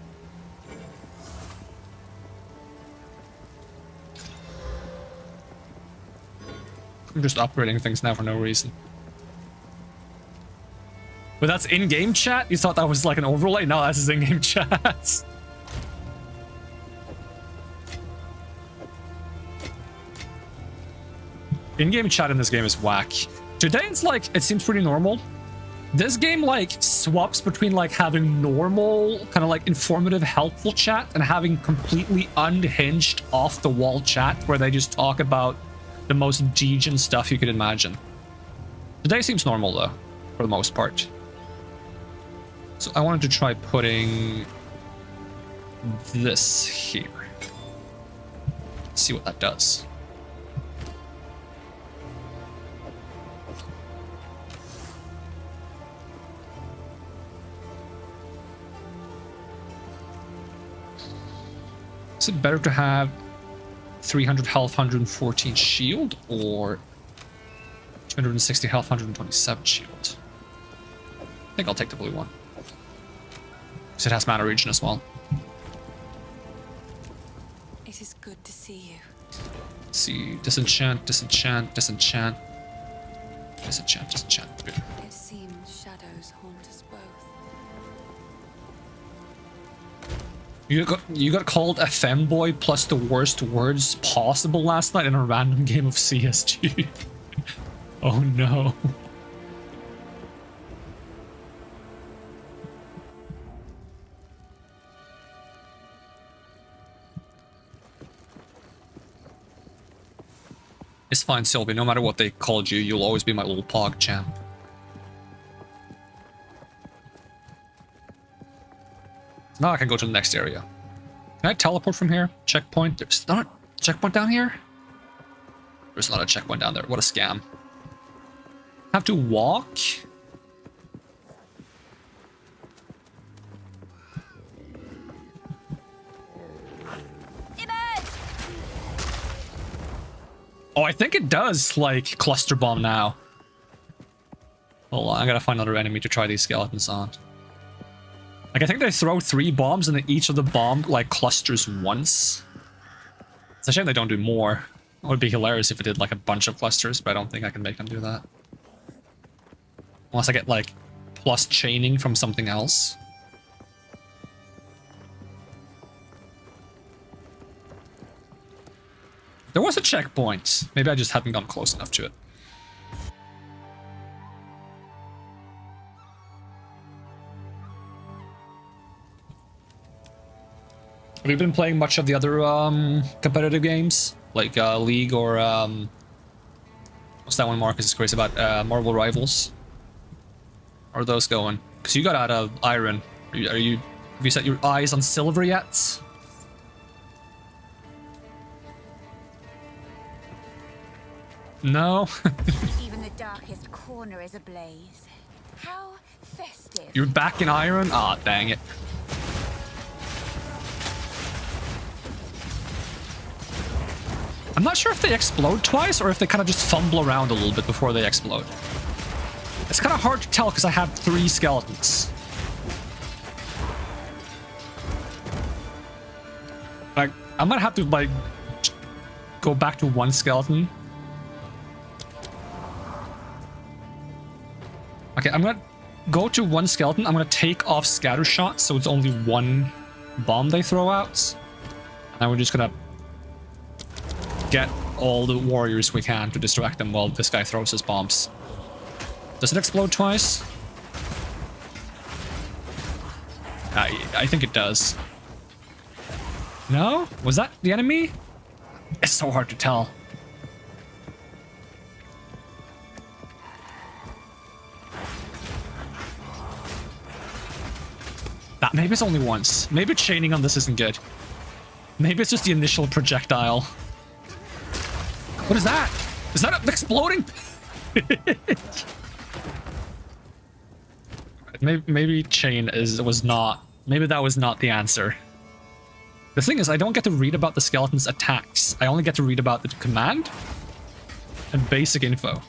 I'm just upgrading things now for no reason. But that's in-game chat? You thought that was like an overlay? No, that's his in-game chat. In-game chat in this game is whack. Today it's like, it seems pretty normal. This game like swaps between like having normal, kind of like informative, helpful chat and having completely unhinged, off-the-wall chat where they just talk about the most degen stuff you could imagine. Today seems normal though, for the most part. So I wanted to try putting this here. See what that does. Is it better to have 300 health, 114 shield, or 260 health, 127 shield? I think I'll take the blue one. Because it has mana regen as well.
It is good to see you.
Let's see, disenchant, disenchant, disenchant. Disenchant, disenchant. Good.
It seems shadows haunt us both.
You got called a femboy plus the worst words possible last night in a random game of CSG. Oh no. It's fine, Sylvie. No matter what they called you, you'll always be my little pog champ. Now I can go to the next area. Can I teleport from here? Checkpoint? There's not a checkpoint down here? There's not a checkpoint down there. What a scam. Have to walk? Oh, I think it does, like, cluster bomb now. Hold on, I gotta find another enemy to try these skeletons on. Like, I think they throw 3 bombs and then each of the bomb, like, clusters once. It's a shame they don't do more. It would be hilarious if it did, like, a bunch of clusters, but I don't think I can make them do that. Unless I get, like, plus chaining from something else. There was a checkpoint. Maybe I just hadn't gone close enough to it. Have you been playing much of the other competitive games? Like League or what's that one Marcus is crazy about? Marvel Rivals? How are those going? Because you got out of Iron. Have you set your eyes on Silver yet? No?
Even the darkest corner is ablaze. How festive.
You're back in Iron? Ah, dang it. I'm not sure if they explode twice or if they kind of just fumble around a little bit before they explode. It's kind of hard to tell because I have 3 skeletons. Like, I might have to, like, go back to 1 skeleton. Okay, I'm gonna go to 1 skeleton. I'm gonna take off scatter shots so it's only 1 bomb they throw out. And we're just gonna get all the warriors we can to distract them while this guy throws his bombs. Does it explode twice? I think it does. No? Was that the enemy? It's so hard to tell. Maybe it's only once. Maybe chaining on this isn't good. Maybe it's just the initial projectile. What is that? Is that an exploding? maybe chain was not. Maybe that was not the answer. The thing is, I don't get to read about the skeleton's attacks. I only get to read about the command and basic info.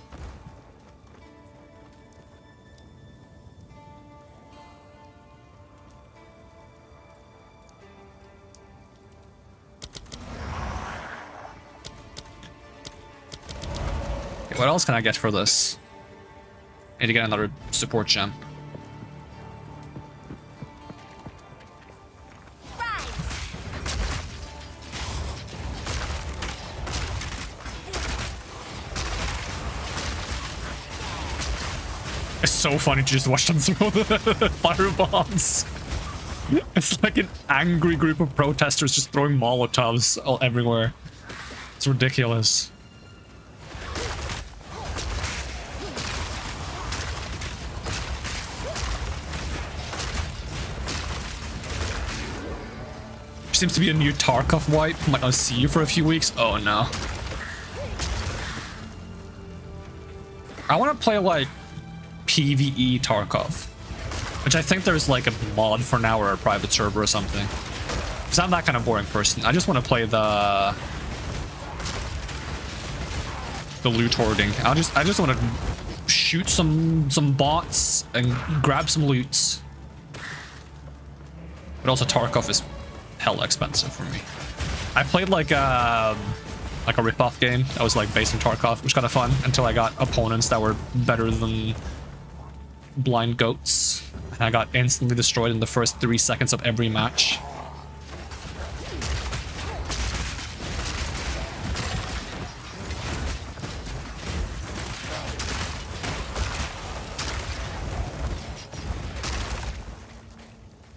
What else can I get for this? I need to get another support gem. It's so funny to just watch them throw the firebombs. It's like an angry group of protesters just throwing Molotovs all everywhere. It's ridiculous. Seems to be a new Tarkov wipe. Might not see you for a few weeks. Oh no. I want to play like PvE Tarkov, which I think there's like a mod for now or a private server or something. Because I'm that kind of boring person. I just want to play the loot hoarding. I just want to shoot some bots and grab some loots. But also Tarkov is hella expensive for me. I played like a rip-off game that was like based on Tarkov, which was kind of fun until I got opponents that were better than blind goats, and I got instantly destroyed in the first 3 seconds of every match.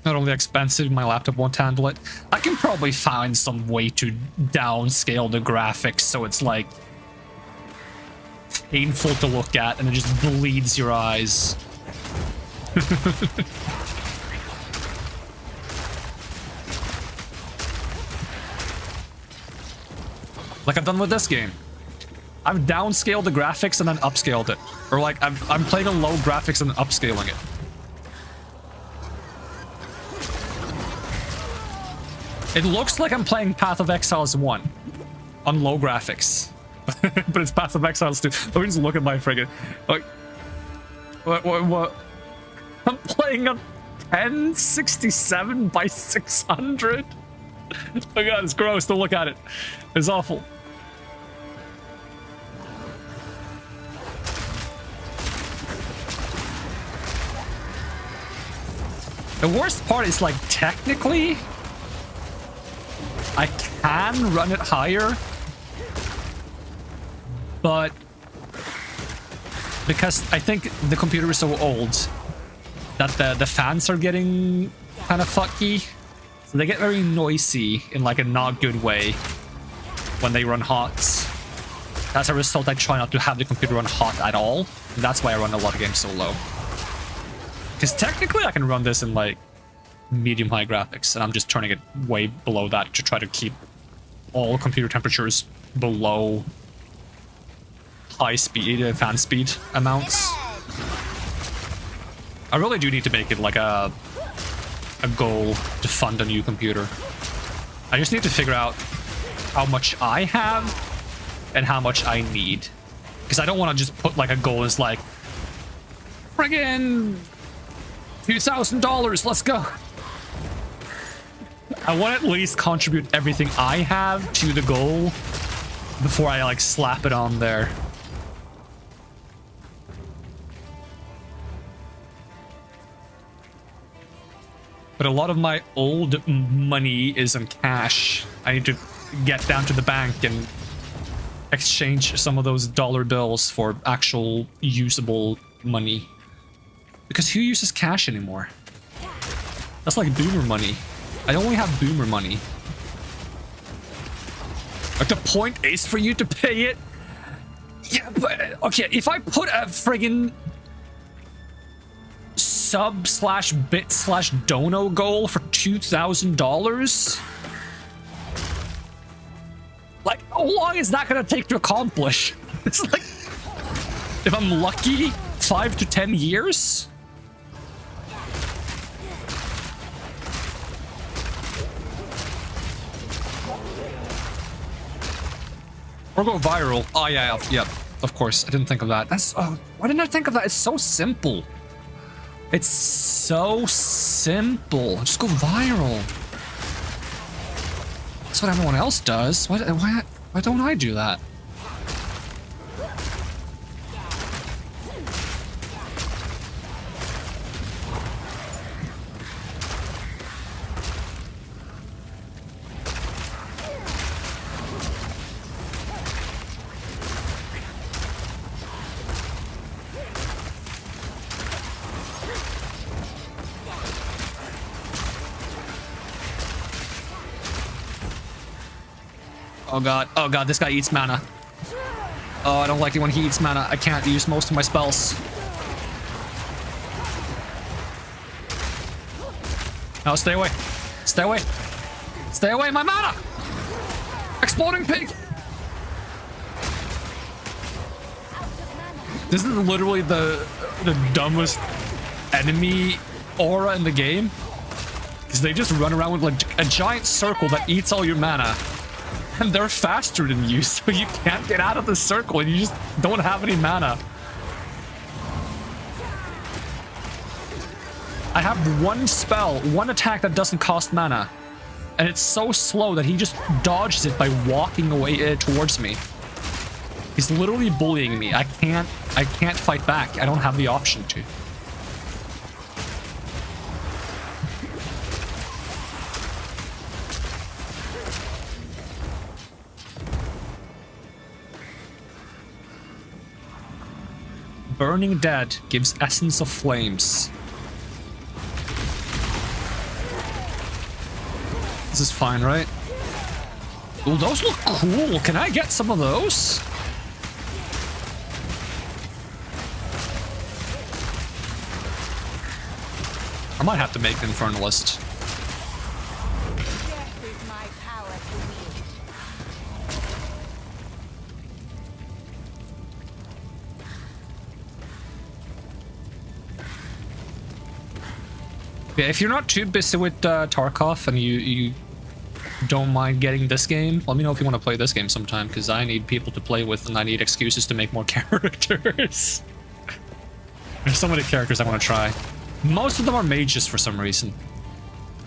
Not only expensive, my laptop won't handle it. I can probably find some way to downscale the graphics so it's like painful to look at and it just bleeds your eyes. Like I've done with this game. I've downscaled the graphics and then upscaled it. Or like I'm playing on low graphics and upscaling it. It looks like I'm playing Path of Exiles 1 on low graphics. but it's Path of Exile too. Let me just look at my friggin'... Like... What? I'm playing a 1067 by 600? Oh god, it's gross. Don't look at it. It's awful. The worst part is, like, technically, I can run it higher, but because I think the computer is so old that the fans are getting kind of fucky, so they get very noisy in like a not good way when they run hot. As a result, I try not to have the computer run hot at all, and that's why I run a lot of games so low. Because technically I can run this in like medium-high graphics, and I'm just turning it way below that to try to keep all computer temperatures below high speed, fan speed amounts. I really do need to make it like a goal to fund a new computer. I just need to figure out how much I have and how much I need. Because I don't want to just put like a goal as like, friggin' $2,000, let's go. I want to at least contribute everything I have to the goal before I like slap it on there. But a lot of my old money is in cash. I need to get down to the bank and exchange some of those dollar bills for actual usable money. Because who uses cash anymore? That's like boomer money. I only have boomer money. Like the point is for you to pay it. Yeah, but okay, if I put a friggin' sub/bit/dono goal for $2,000, like how long is that gonna take to accomplish? It's like, if I'm lucky, 5 to 10 years. Or go viral. Oh yeah, yep, of course. I didn't think of that. That's why didn't I think of that? It's so simple. It's so simple. Just go viral. That's what everyone else does. Why don't I do that? Oh god, this guy eats mana. Oh, I don't like it when he eats mana. I can't use most of my spells. No, stay away. Stay away. Stay away, my mana! Exploding pig! This is literally the dumbest enemy aura in the game. Because they just run around with like a giant circle that eats all your mana. And they're faster than you, so you can't get out of the circle and you just don't have any mana. I have one spell, one attack that doesn't cost mana. And it's so slow that he just dodges it by walking away towards me. He's literally bullying me. I can't fight back. I don't have the option to. Burning Dead gives Essence of Flames. This is fine, right? Oh, those look cool. Can I get some of those? I might have to make an Infernalist.
Death is my power to wield.
Yeah, if you're not too busy with Tarkov and you don't mind getting this game, let me know if you want to play this game sometime, because I need people to play with and I need excuses to make more characters. There's so many characters I want to try. Most of them are mages for some reason.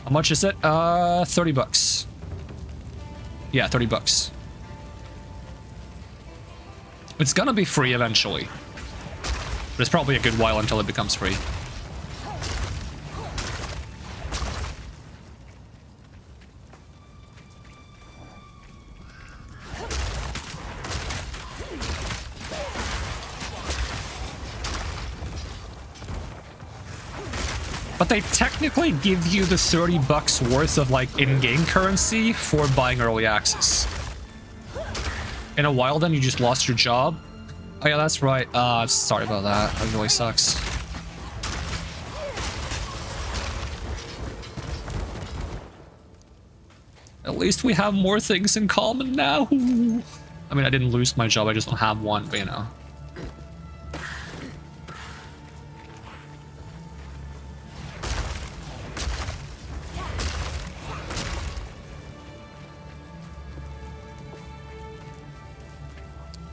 How much is it? 30 bucks. Yeah, 30 bucks. It's gonna be free eventually. But it's probably a good while until it becomes free. But they technically give you the 30 bucks worth of like in-game currency for buying early access. In a while then you just lost your job. Oh yeah, that's right. Sorry about that. That really sucks. At least we have more things in common now. I mean, I didn't lose my job, I just don't have one, but you know.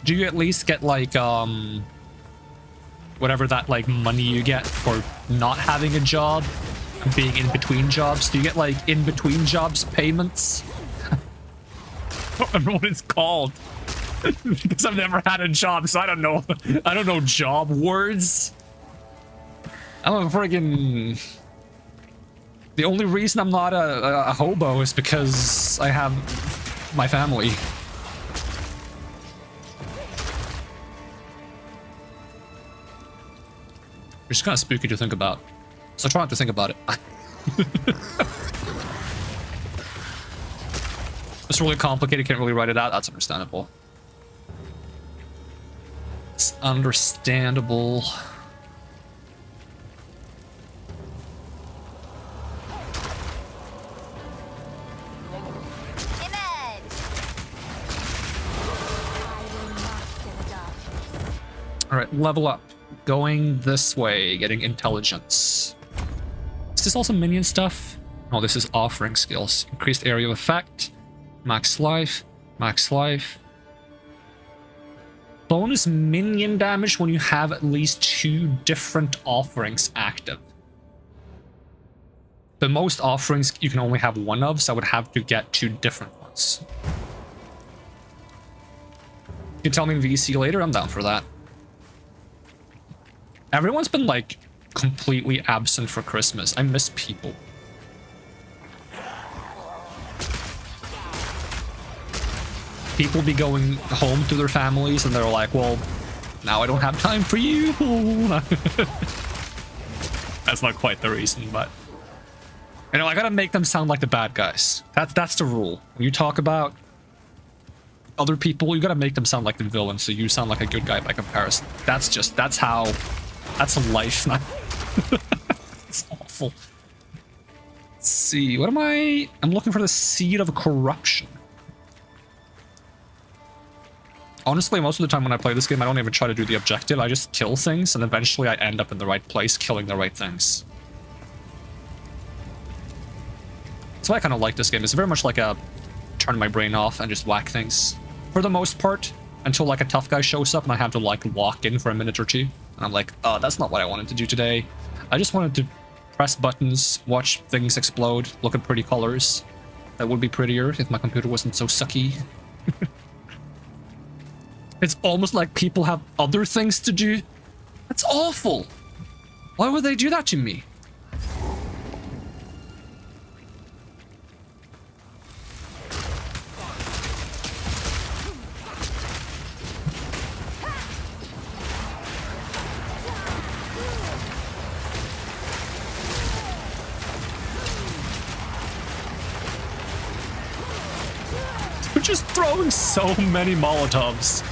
Do you at least get like whatever that like money you get for not having a job and being in between jobs? Do you get like in between jobs payments? I don't remember what it's called. Because I've never had a job, so I don't know. I don't know job words. I'm a friggin'... The only reason I'm not a hobo is because I have my family. It's kind of spooky to think about. So try not to think about it. It's really complicated, can't really write it out. That's understandable. It's understandable. Alright, level up. Going this way, getting intelligence. Is this also minion stuff? No, this is offering skills. Increased area of effect. Max life. Max life. Bonus minion damage when you have at least 2 different offerings active. The most offerings you can only have 1 of, so I would have to get 2 different ones. You can tell me in VC later, I'm down for that. Everyone's been like completely absent for Christmas. I miss people. People be going home to their families and they're like, well, now I don't have time for you. That's not quite the reason, but you know, I gotta make them sound like the bad guys. That's the rule. When you talk about other people, you gotta make them sound like the villain, so you sound like a good guy by comparison. That's how. That's a life. It's awful. Let's see. What am I? I'm looking for the seed of corruption. Honestly, most of the time when I play this game, I don't even try to do the objective. I just kill things, and eventually I end up in the right place, killing the right things. That's why I kind of like this game. It's very much like a turn my brain off and just whack things. For the most part, until like a tough guy shows up and I have to like lock in for a minute or 2. And I'm like, oh, that's not what I wanted to do today. I just wanted to press buttons, watch things explode, look at pretty colors. That would be prettier if my computer wasn't so sucky. It's almost like people have other things to do. That's awful. Why would they do that to me? Just throwing so many Molotovs.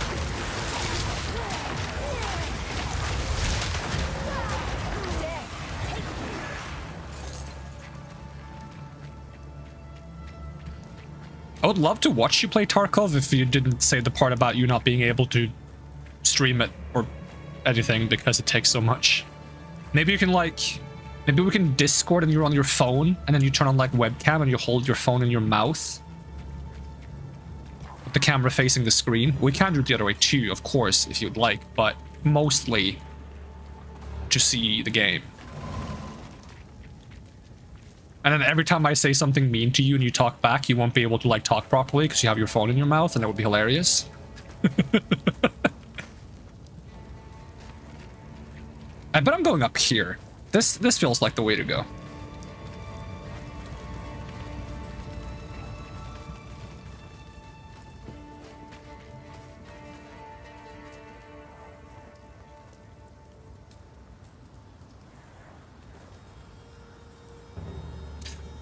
I would love to watch you play Tarkov if you didn't say the part about you not being able to stream it or anything because it takes so much. Maybe you can like, maybe we can Discord and you're on your phone and then you turn on like webcam and you hold your phone in your mouth the camera facing the screen. We can do it the other way too, of course, if you'd like, but mostly to see the game. And then every time I say something mean to you and you talk back, you won't be able to like talk properly because you have your phone in your mouth, and that would be hilarious. I bet I'm going up here. This feels like the way to go.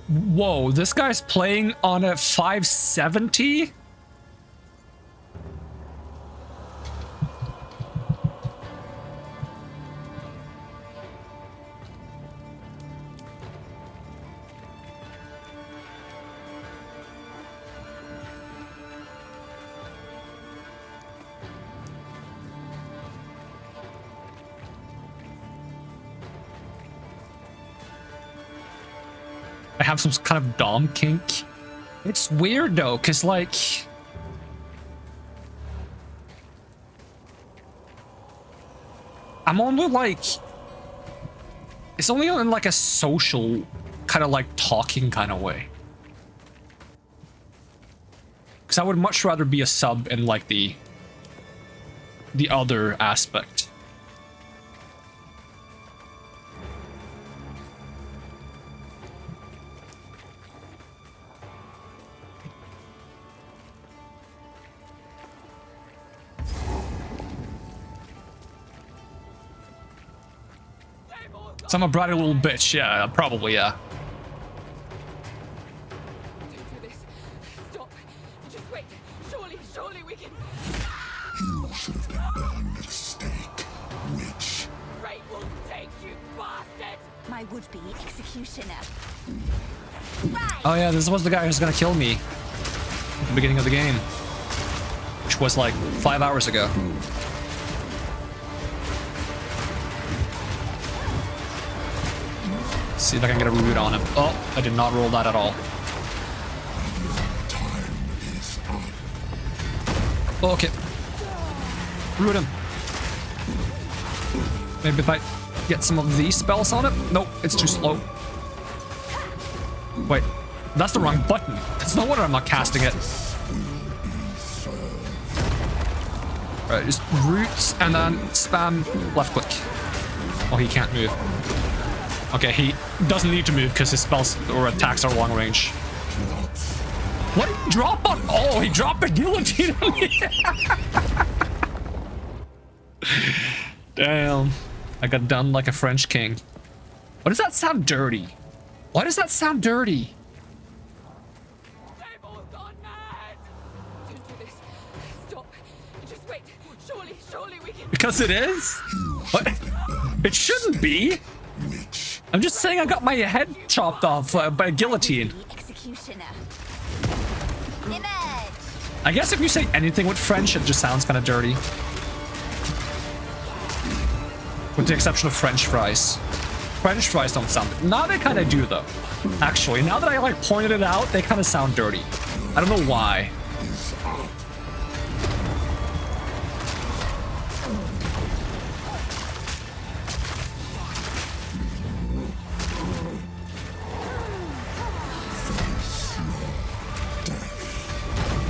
Whoa, this guy's playing on a 570? I have some kind of dom kink. It's weird though, because like... I'm only like... It's only in like a social, kind of like talking kind of way. Because I would much rather be a sub in like the other aspect. So I'm a bratty little bitch, yeah, probably, yeah.
Don't do this. Stop. Just wait. Surely we can...
You should have been born with a stake, witch.
Great will take you, bastard! My would-be executioner.
Oh yeah, this was the guy who's gonna kill me at the beginning of the game, which was like 5 hours ago. See if I can get a root on him. Oh, I did not roll that at all. Oh, okay. Root him. Maybe if I get some of these spells on him. Nope, it's too slow. Wait, that's the wrong button. It's no wonder I'm not casting it. Alright, just roots and then spam left click. Oh, he can't move. Okay, he doesn't need to move because his spells or attacks are long range. What did he drop on? Oh, he dropped a guillotine on me. Damn. I got done like a French king. Why does that sound dirty? Why does that sound dirty?
They've all gone mad! Don't do this. Stop. Just wait. Surely we can...
Because it is? What? It shouldn't be. I'm just saying I got my head chopped off by a guillotine.
Executioner.
I guess if you say anything with French, it just sounds kind of dirty. With the exception of French fries. French fries don't sound... Now they kind of do, though. Actually, now that I like pointed it out, they kind of sound dirty. I don't know why.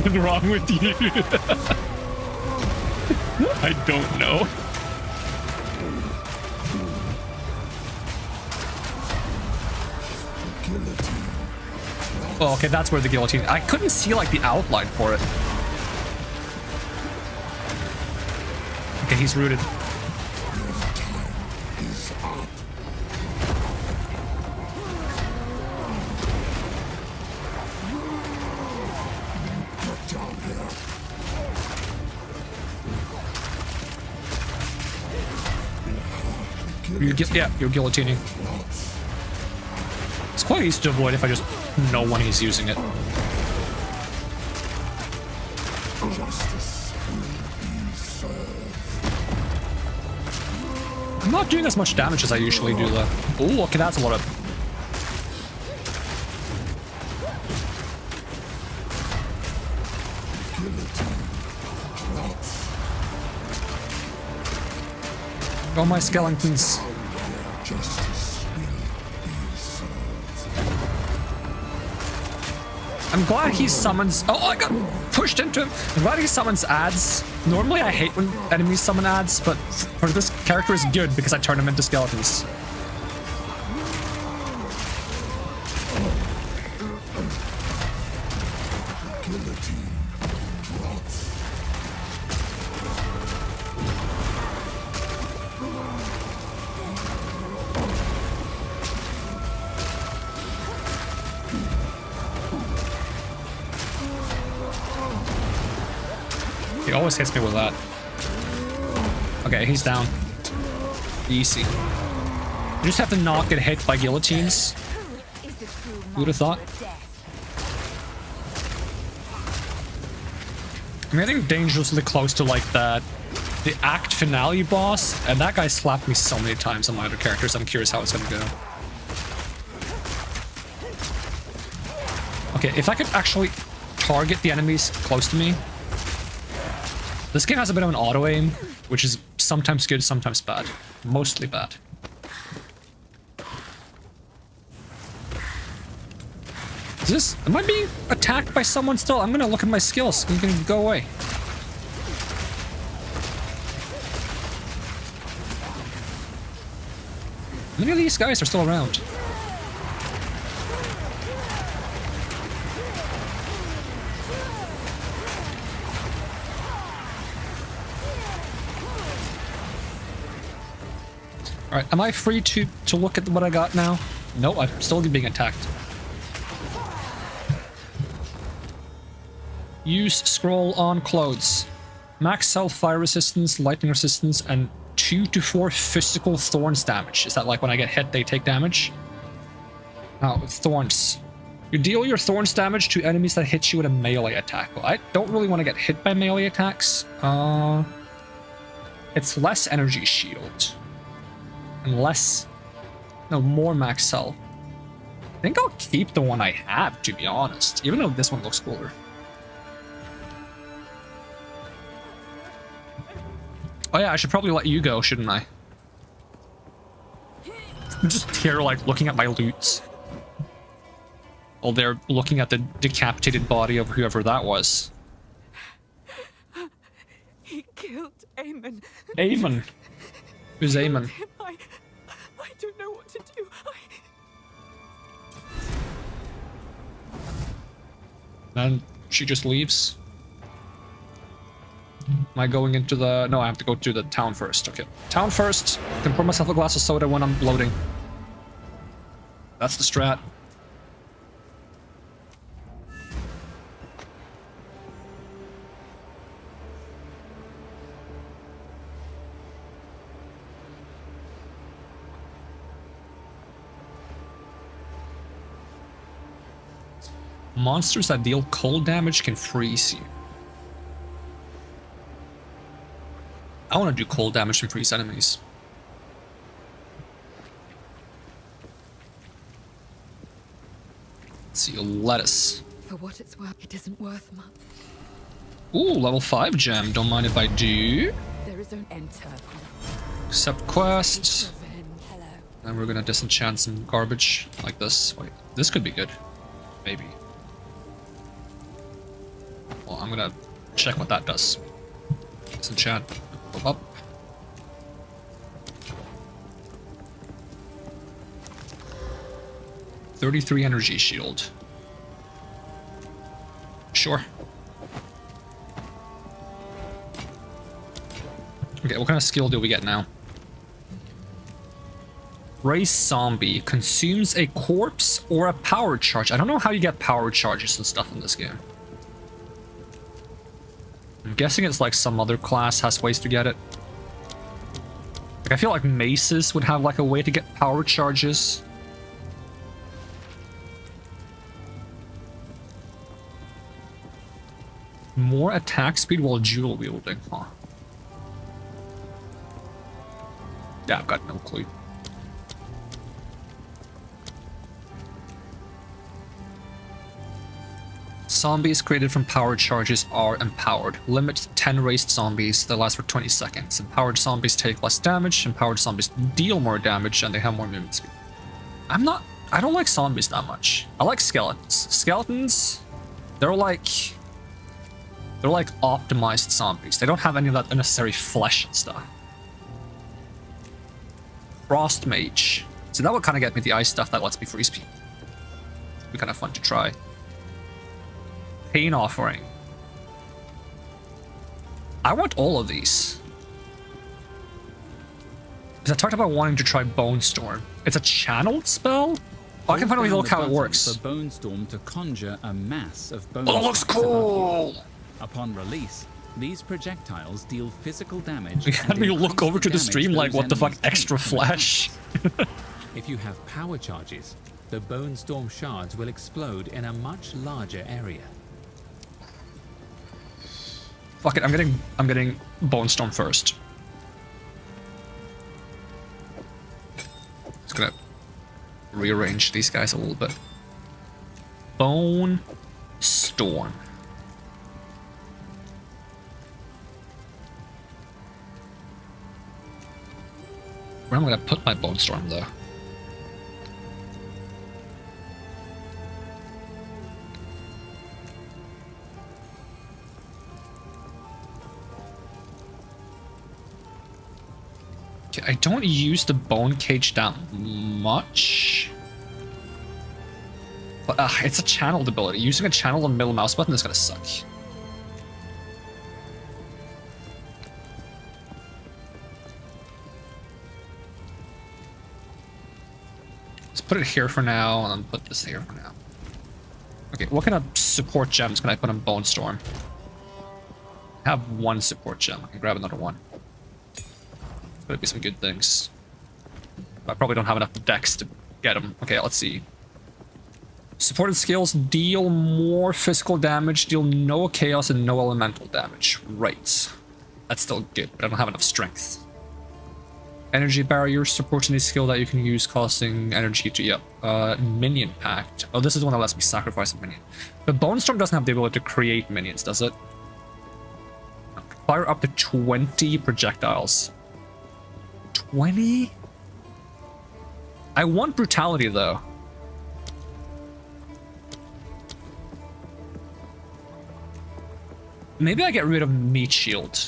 What's wrong with you? I don't know. Oh, okay, that's where the guillotine... I couldn't see, like, the outline for it. Okay, he's rooted. You're guillotining. It's quite easy to avoid if I just know when he's using it. I'm not doing as much damage as I usually do, though. Oh, okay, that's a lot of... Go my skeletons. I'm glad he summons... Oh, I got pushed into him. I'm glad he summons ads. Normally I hate when enemies summon ads, but for this character is good because I turn him into skeletons. He always hits me with that. Okay, he's down. Easy. You just have to not get hit by guillotines. Who'd have thought? I'm getting dangerously close to like the act finale boss, and that guy slapped me so many times on my other characters. I'm curious how it's gonna go. Okay, if I could actually target the enemies close to me. This game has a bit of an auto aim, which is sometimes good, sometimes bad. Mostly bad. Is this... Am I being attacked by someone still? I'm gonna look at my skills. I'm gonna go away. How many of these guys are still around? Alright, am I free to look at what I got now? No, I'm still being attacked. Use scroll on clothes. Max self fire resistance, lightning resistance, and 2 to 4 physical thorns damage. Is that like when I get hit, they take damage? Oh, thorns. You deal your thorns damage to enemies that hit you with a melee attack. Well, I don't really want to get hit by melee attacks. It's less energy shield. And less... No, more max cell. I think I'll keep the one I have, to be honest. Even though this one looks cooler. Oh yeah, I should probably let you go, shouldn't I? I'm just here, like, looking at my loots. While they're looking at the decapitated body of whoever that was.
He killed Eamon.
Eamon? Who's Eamon?
I don't know what to do.
And she just leaves. Am I going into the... No, I have to go to the town first. Okay. Town first. I can pour myself a glass of soda when I'm loading. That's the strat. Monsters that deal cold damage can freeze you. I want to do cold damage and freeze enemies. Let's see, lettuce.
For what it's worth, it isn't worth much.
Ooh, level 5 gem. Don't mind if I do.
There is an enter.
Accept quest.
Hello.
And we're gonna disenchant some garbage like this. Wait, this could be good. Maybe. Well, I'm gonna check what that does. Disenchant. Up. $33 energy shield. Sure. Okay, what kind of skill do we get now? Race zombie consumes a corpse or a power charge. I don't know how you get power charges and stuff in this game. I'm guessing it's like some other class has ways to get it. Like I feel like maces would have like a way to get power charges. More attack speed while dual wielding, huh? Yeah, I've got no clue. Zombies created from powered charges are empowered. Limit to 10 raised zombies that last for 20 seconds. Empowered zombies take less damage. Empowered zombies deal more damage and they have more movement speed. I don't like zombies that much. I like skeletons. Skeletons, they're like optimized zombies. They don't have any of that unnecessary flesh and stuff. Frost Mage. So that would kind of get me the ice stuff that lets me freeze people. It'd be kind of fun to try. Pain Offering. I want all of these. Because I talked about wanting to try Bone Storm. It's a channeled spell? Oh, I can finally look how it works.
For Bone Storm to conjure a mass of bone.
Oh, that looks cool!
Upon release, these projectiles deal physical damage.
You had me look over to the stream like, what the fuck, extra flash?
If you have power charges, the Bone Storm shards will explode in a much larger area.
Fuck it, I'm getting Bone Storm first. Just gonna rearrange these guys a little bit. Bone Storm. Where am I gonna put my Bone Storm though? Okay, I don't use the Bone Cage that much. But it's a channeled ability. Using a channel on the middle mouse button is gonna suck. Let's put it here for now, and then put this here for now. Okay, what kind of support gems can I put on Bone Storm? I have one support gem. I can grab another one. Could be some good things. I probably don't have enough dex to get them. Okay, let's see. Supported skills deal more physical damage, deal no chaos and no elemental damage. Right. That's still good, but I don't have enough strength. Energy barrier supports any skill that you can use, costing energy to, yep. Minion pact. Oh, this is the one that lets me sacrifice a minion. But Bone Storm doesn't have the ability to create minions, does it? Fire up to 20 projectiles. 20? I want brutality though. Maybe I get rid of meat shield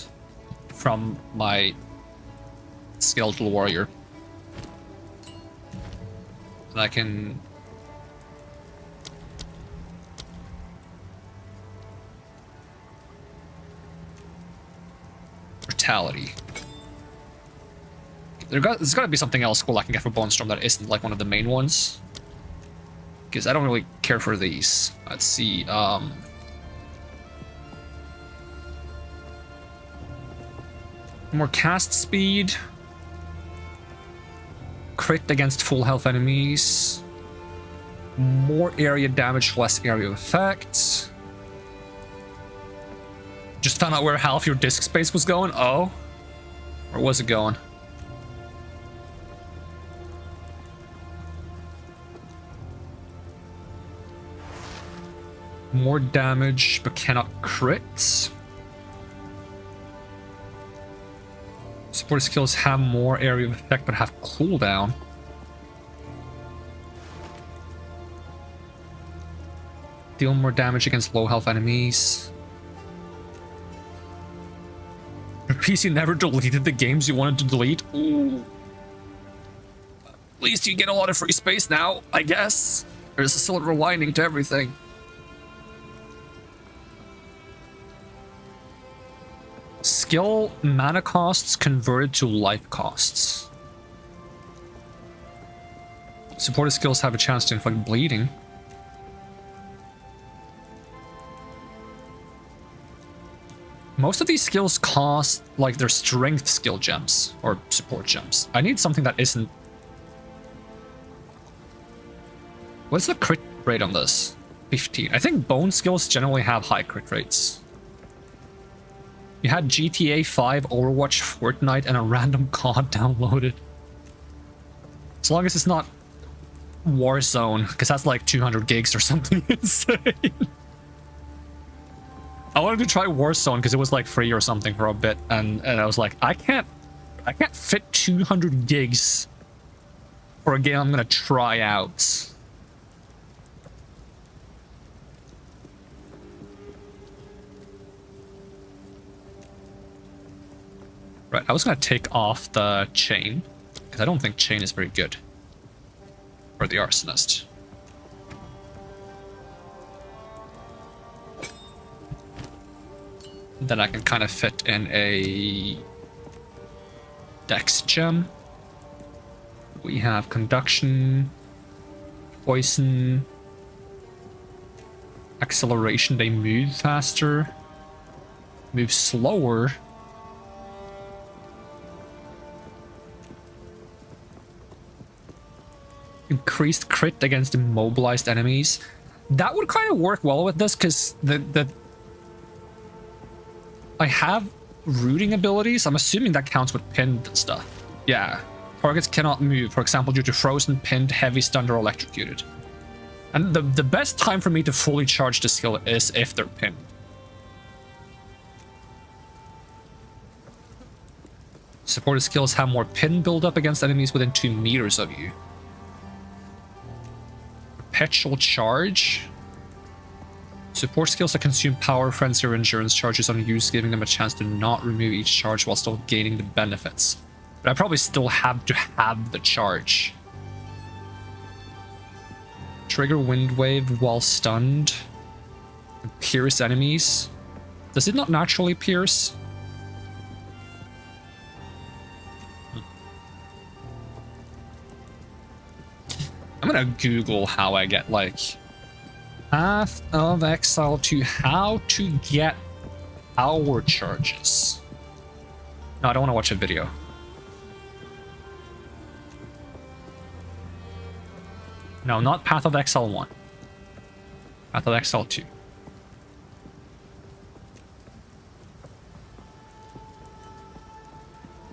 from my skeletal warrior. And I can brutality. There's got to be something else cool I can get for Bone Storm that isn't like one of the main ones. Because I don't really care for these. Let's see. More cast speed. Crit against full health enemies. More area damage, less area of effect. Just found out where half your disk space was going? Oh. Where was it going? More damage, but cannot crit. Support skills have more area of effect, but have cooldown. Deal more damage against low health enemies. Your PC never deleted the games you wanted to delete? Ooh. At least you get a lot of free space now, I guess. There's a silver lining to everything. Skill mana costs converted to life costs. Supported skills have a chance to inflict bleeding. Most of these skills cost like their strength skill gems or support gems. I need something that isn't. What's the crit rate on this? 15. I think bone skills generally have high crit rates. You had GTA 5, Overwatch, Fortnite, and a random COD downloaded. As long as it's not Warzone, because that's like 200 gigs or something insane. I wanted to try Warzone because it was like free or something for a bit, and I was like, I can't fit 200 gigs for a game I'm gonna try out. Right, I was gonna take off the chain because I don't think chain is very good for the arsonist. Then I can kind of fit in a dex gem. We have conduction, poison, acceleration, they move faster, move slower. Increased crit against immobilized enemies. That would kind of work well with this because I have rooting abilities. I'm assuming that counts with pinned stuff. Yeah. Targets cannot move, for example, due to frozen, pinned, heavy, stunned, or electrocuted. And the best time for me to fully charge the skill is if they're pinned. Supported skills have more pin buildup against enemies within 2 meters of you. Perpetual charge. Support skills that consume power, frenzy, or endurance charges on use, giving them a chance to not remove each charge while still gaining the benefits. But I probably still have to have the charge. Trigger wind wave while stunned. Pierce enemies. Does it not naturally pierce? I'm gonna Google how I get, like, Path of Exile 2, how to get power charges. No, I don't want to watch a video. No, not Path of Exile 1. Path of Exile 2.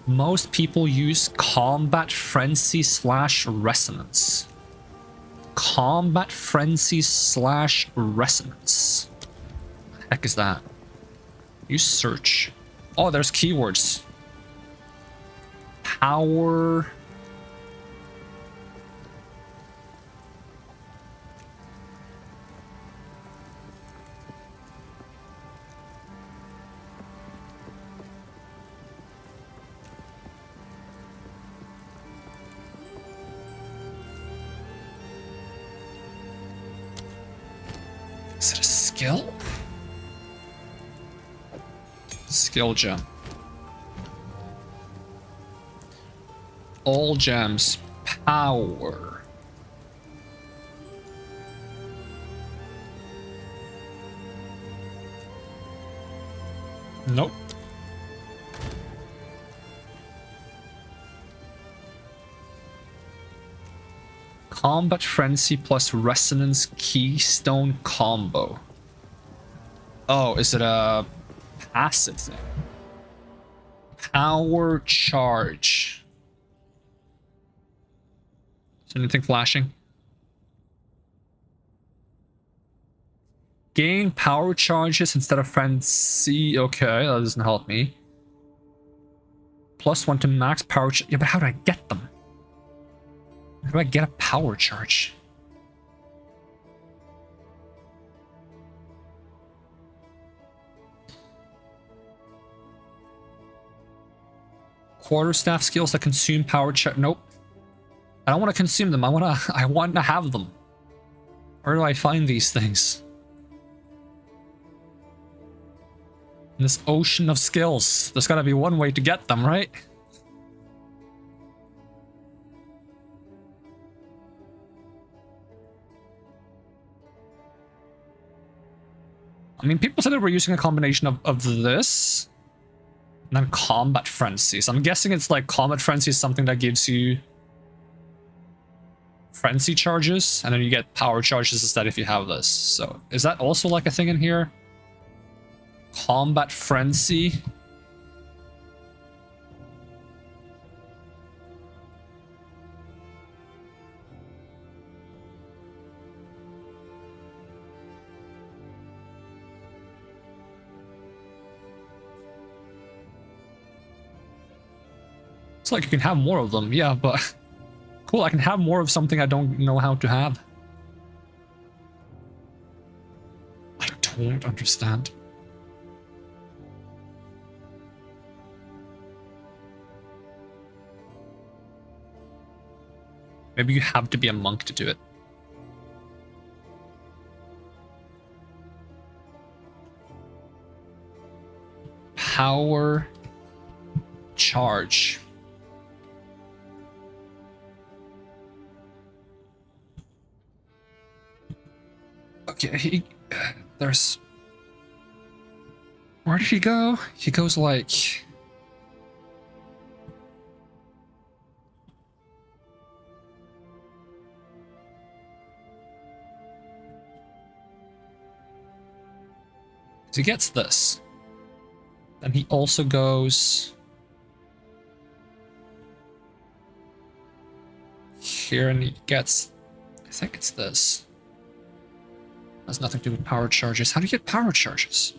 Most people use Combat Frenzy / Resonance. Combat Frenzy / Resonance. What the heck is that? Use search. Oh, there's keywords. Power. Is it a skill? Skill gem. All gems. Power. Nope. Combat Frenzy plus Resonance Keystone combo. Oh, is it a passive thing? Power charge. Is there anything flashing? Gain power charges instead of frenzy. Okay, that doesn't help me. +1 to max power. Yeah, but how do I get them? How do I get a power charge? Quarterstaff skills that consume power charge. Nope. I don't want to consume them. I want to have them. Where do I find these things? In this ocean of skills. There's gotta be one way to get them, right? I mean, people said that we're using a combination of this and then Combat Frenzy. So I'm guessing it's like Combat Frenzy is something that gives you Frenzy charges, and then you get power charges instead if you have this. So is that also like a thing in here? Combat Frenzy. It's like you can have more of them, yeah, but cool, I can have more of something I don't know how to have. I don't understand. Maybe you have to be a monk to do it. Power charge. Okay, there's... Where did he go? He goes like... He gets this. Then he also goes... here, and he gets... I think it's this. Has nothing to do with power charges. How do you get power charges?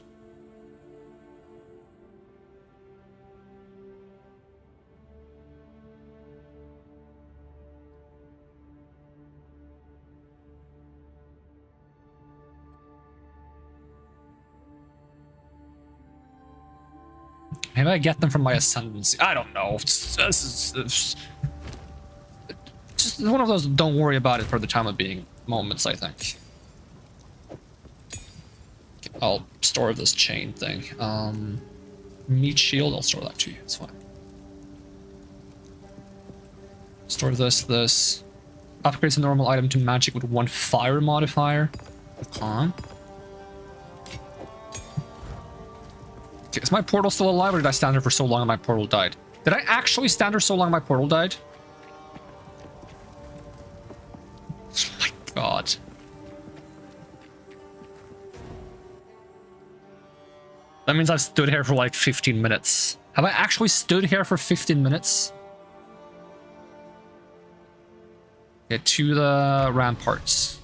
Maybe I get them from my ascendancy. I don't know. It's just one of those don't worry about it for the time of being moments, I think. I'll store this chain thing. Meat shield, I'll store that too. It's fine. Store this. Upgrades a normal item to magic with 1 fire modifier. Okay. Okay, is my portal still alive, or did I stand here for so long and my portal died? Did I actually stand here so long and my portal died? Oh my god. That means I've stood here for like 15 minutes. Have I actually stood here for 15 minutes? Get to the ramparts.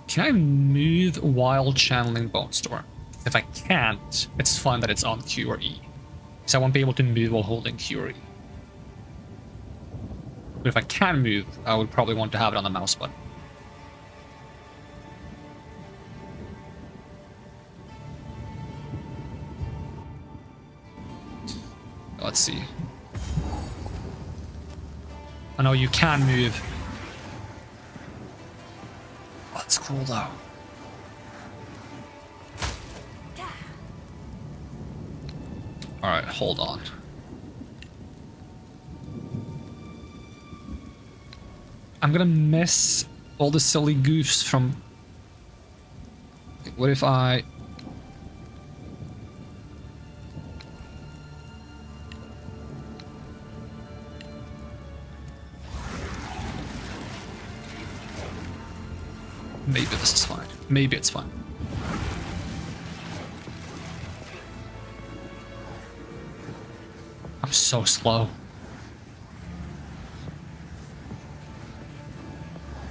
Can I move while channeling Bone Storm? If I can't, it's fine that it's on Q or E. So I won't be able to move while holding Q or E. But if I can move, I would probably want to have it on the mouse button. Let's see. I know you can move. That's cool though. Alright, hold on. I'm gonna miss all the silly goofs from... What if I... Maybe this is fine. Maybe it's fine. I'm so slow.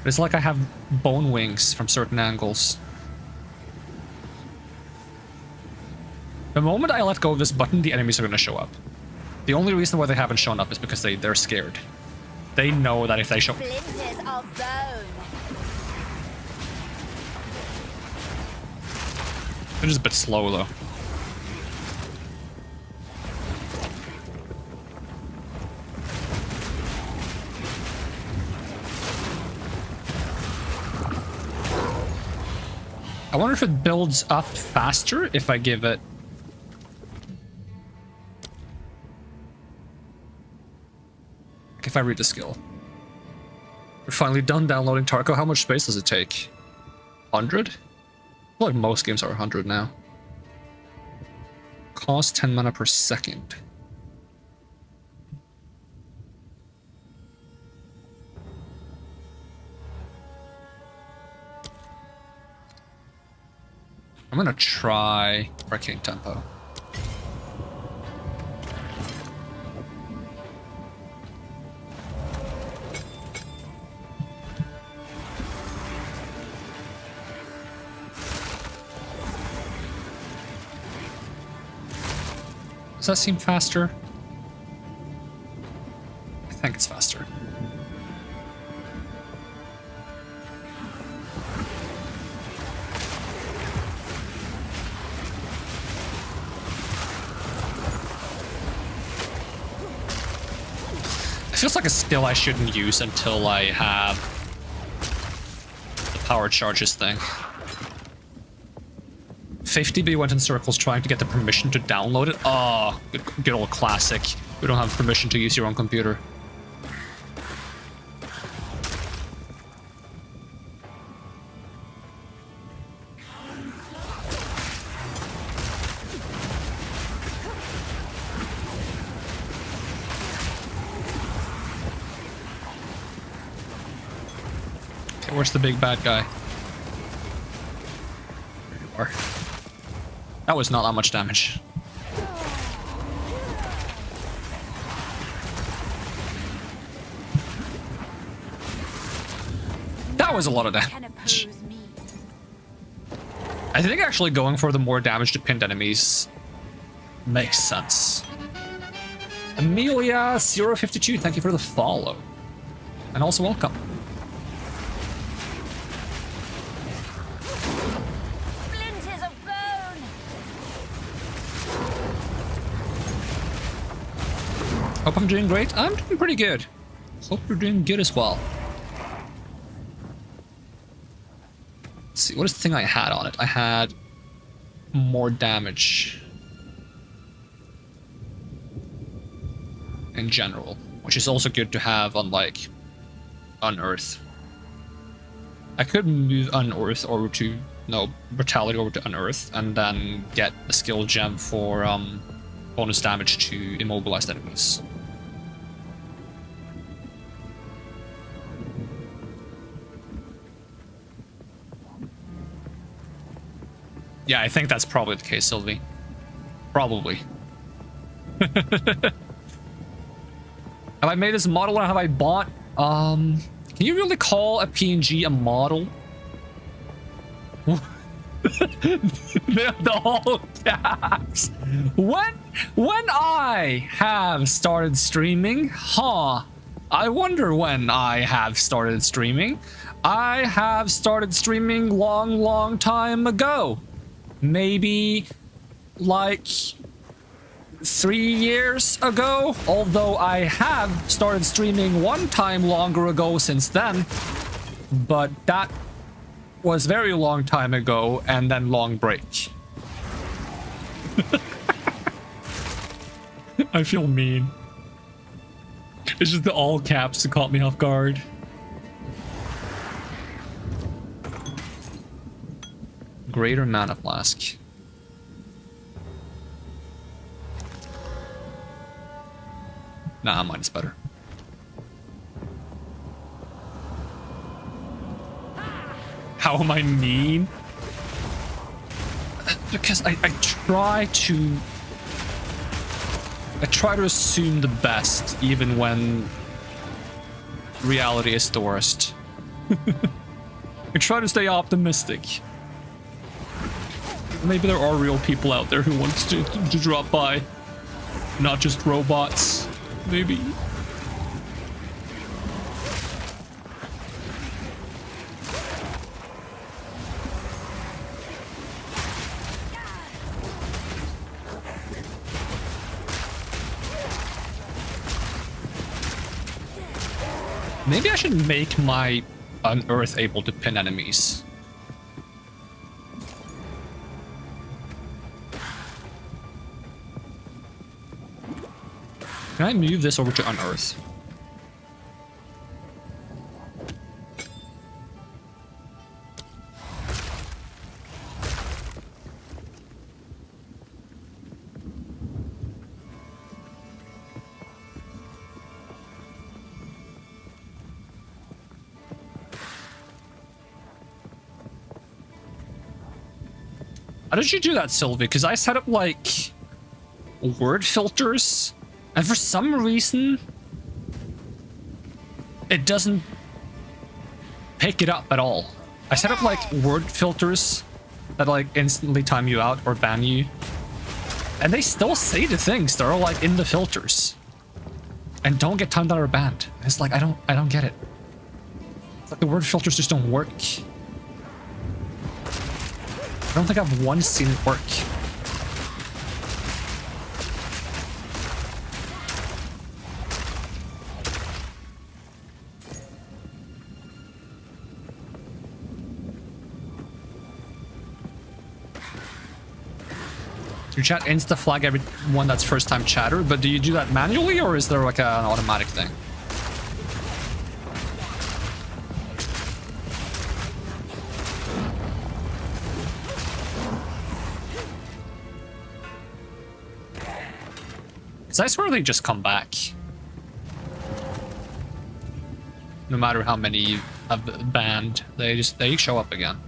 It's like I have bone wings from certain angles. The moment I let go of this button, the enemies are going to show up. The only reason why they haven't shown up is because they're scared. They know that if they show...
Splinters of bone.
They're just a bit slow though. I wonder if it builds up faster if I give it... If I read the skill. We're finally done downloading Tarko. How much space does it take? 100? I feel like most games are 100 now. Cost 10 mana per second. I'm gonna try Arcane Tempo. Does that seem faster? I think it's faster. It feels like a skill I shouldn't use until I have the power charges thing. 50B went in circles trying to get the permission to download it. Oh, good old classic. We don't have permission to use your own computer. Okay, where's the big bad guy? There you are. That was not that much damage. That was a lot of damage. I think actually going for the more damage to pinned enemies makes sense. Amelia052, thank you for the follow. And also welcome.
Splinters of bone.
Hope I'm doing great. I'm doing pretty good. Hope you're doing good as well. Let's see, what is the thing I had on it? I had more damage in general, which is also good to have on like Unearth. I could move Unearth over to Brutality over to Unearth and then get a skill gem for bonus damage to immobilized enemies. Yeah, I think that's probably the case, Sylvie. Probably. Have I made this model or have I bought? Can you really call a PNG a model? the whole caps. When I have started streaming, I wonder when I have started streaming. I have started streaming long time ago. Maybe like 3 years ago, although I have started streaming one time longer ago since then, but that was very long time ago and then long break. I feel mean. It's just the all caps that caught me off guard. Greater mana flask. Nah, mine is better. How am I mean? Because I try to assume the best even when reality is the worst. I try to stay optimistic. Maybe there are real people out there who wants to drop by, not just robots. Maybe. Maybe I should make my Unearth able to pin enemies. Can I move this over to Unearth? How did you do that, Sylvie? Because I set up like word filters, and for some reason it doesn't pick it up at all. I set up like word filters that like instantly time you out or ban you, And they still say the things that are like in the filters. And don't get timed out or banned. It's like I don't get it. It's like the word filters just don't work. I don't think I've once seen it work. Your chat insta flag everyone that's first time chatter, but do you do that manually or is there like an automatic thing? Because I swear they just come back. No matter how many you have banned, they show up again.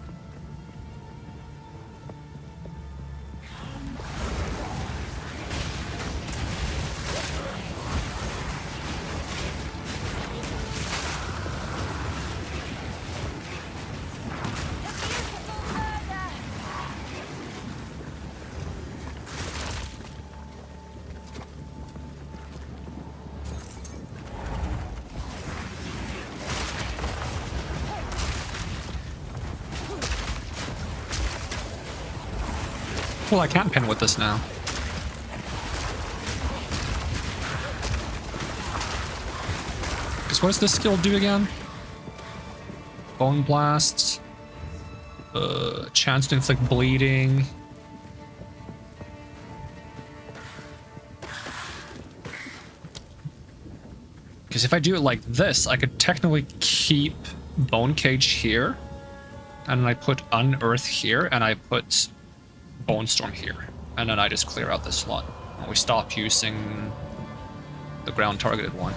Well, I can't pin with this now. Because what does this skill do again? Bone blasts. Chance to inflict bleeding. Because if I do it like this, I could technically keep Bone Cage here. And then I put Unearth here, and I put Bone Storm here, and then I just clear out this slot. And we stop using the ground targeted one.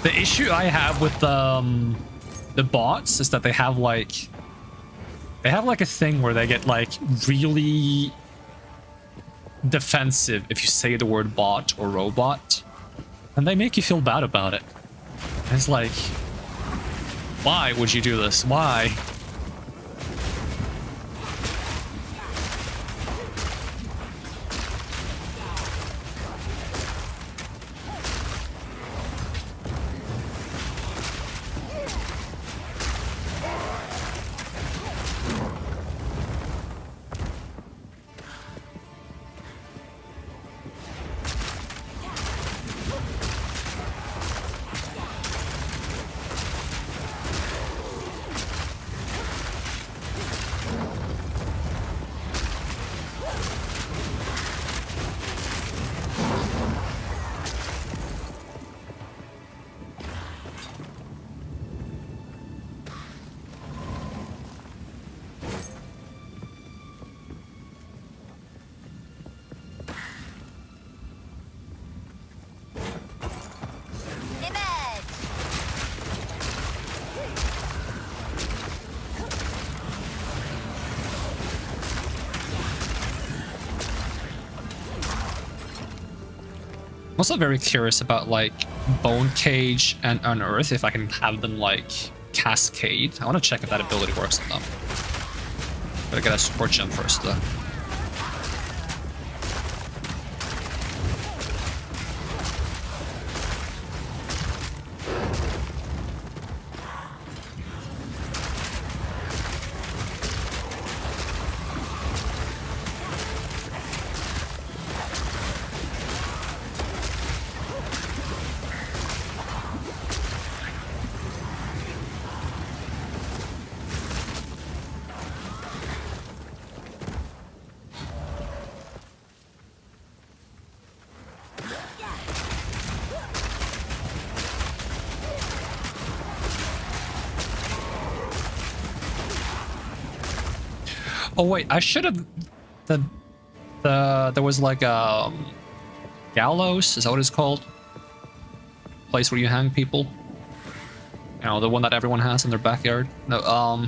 The issue I have with the bots is that they have like a thing where they get like really defensive if you say the word bot or robot, and they make you feel bad about it. And it's like, why would you do this? Why? I'm also very curious about like Bone Cage and Unearth, if I can have them like cascade. I want to check if that ability works on them. Gotta get a support gem first though. Oh wait, I should have. There was like a gallows. Is that what it's called? Place where you hang people. You know, the one that everyone has in their backyard. No,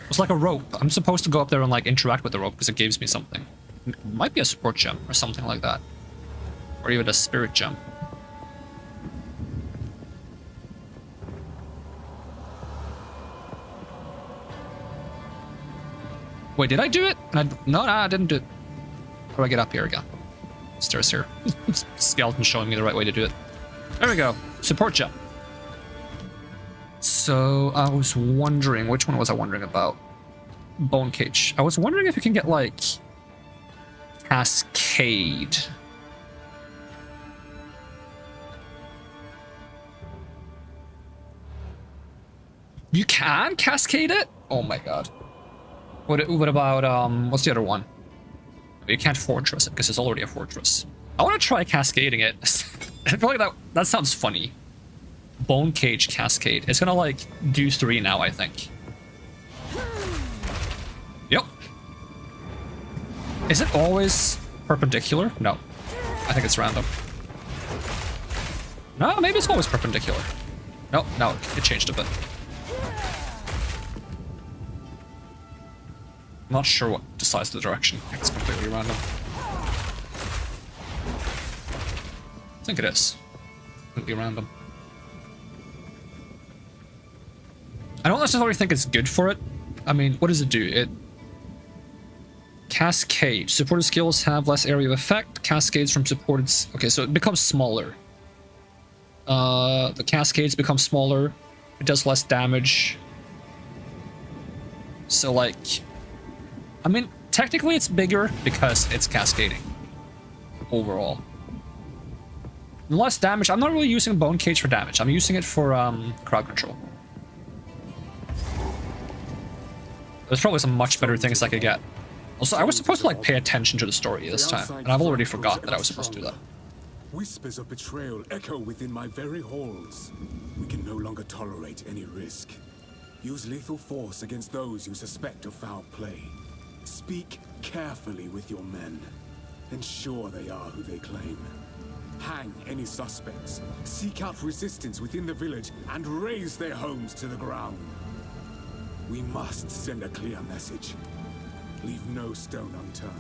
it's like a rope. I'm supposed to go up there and like interact with the rope because it gives me something. It might be a support gem or something like that, or even a spirit gem. Wait, did I do it? No, I didn't do it. How do I get up here again? Stairs here. Skeleton showing me the right way to do it. There we go. Support gem. So I was wondering, which one was I wondering about? Bone cage. I was wondering if you can get like cascade. You can cascade it? Oh my god. What about what's the other one? You can't fortress it because it's already a fortress. I want to try cascading it. I feel like that sounds funny. Bone cage cascade. It's gonna like do 3 now, I think. Yep. Is it always perpendicular? No. I think it's random. No, maybe it's always perpendicular. No, it changed a bit. I'm not sure what decides the direction. I think it's completely random. I think it is. Completely random. I don't necessarily think it's good for it. I mean, what does it do? It... Cascade. Supported skills have less area of effect. Cascades from supported... Okay, so it becomes smaller. The cascades become smaller. It does less damage. So, like... I mean, technically it's bigger because it's cascading. Overall. Less damage. I'm not really using Bone Cage for damage. I'm using it for crowd control. There's probably some much better things I could get. Also, I was supposed to like pay attention to the story this time, and I've already forgot that I was supposed to do that.
Whispers of betrayal echo within my very halls. We can no longer tolerate any risk. Use lethal force against those you suspect of foul play. Speak carefully with your men. Ensure they are who they claim. Hang any suspects. Seek out resistance within the village and raze their homes to the ground. We must send a clear message. Leave no stone unturned.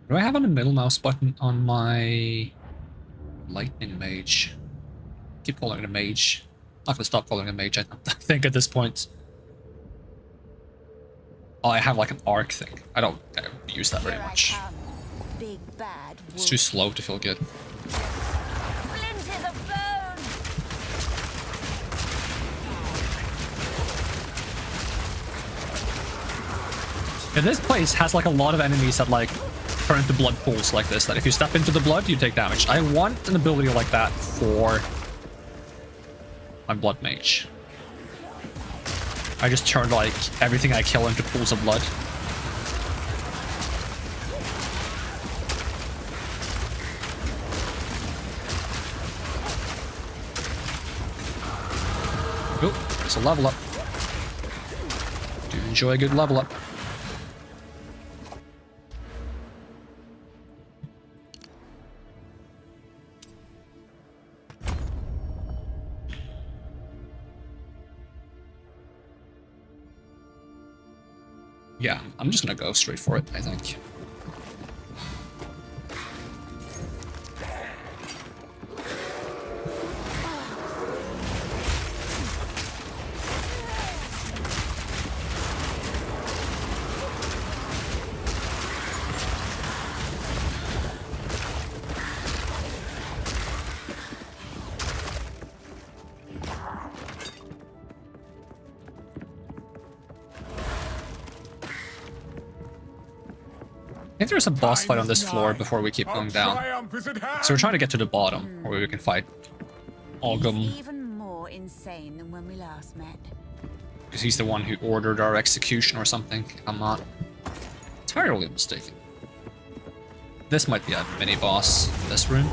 Do I have a middle mouse button on my lightning mage? Keep calling it a mage. Not gonna stop calling it a mage, I think, at this point. Oh, I have like an arc thing. I don't use that very much.
Big bad
It's too slow to feel good.
Splinters of bone.
And this place has like a lot of enemies that like turn into blood pools like this, that if you step into the blood, you take damage. I want an ability like that for my blood mage. I just turn like everything I kill into pools of blood. Oh, it's a level up. Do enjoy a good level up. Yeah, I'm just gonna go straight for it, I think. I think there's a boss fight on this floor before we keep going down. So we're trying to get to the bottom, where we can fight Ogum.
He's even more insane than when we last met.
Because he's the one who ordered our execution or something. I'm not entirely mistaken. This might be a mini-boss in this room.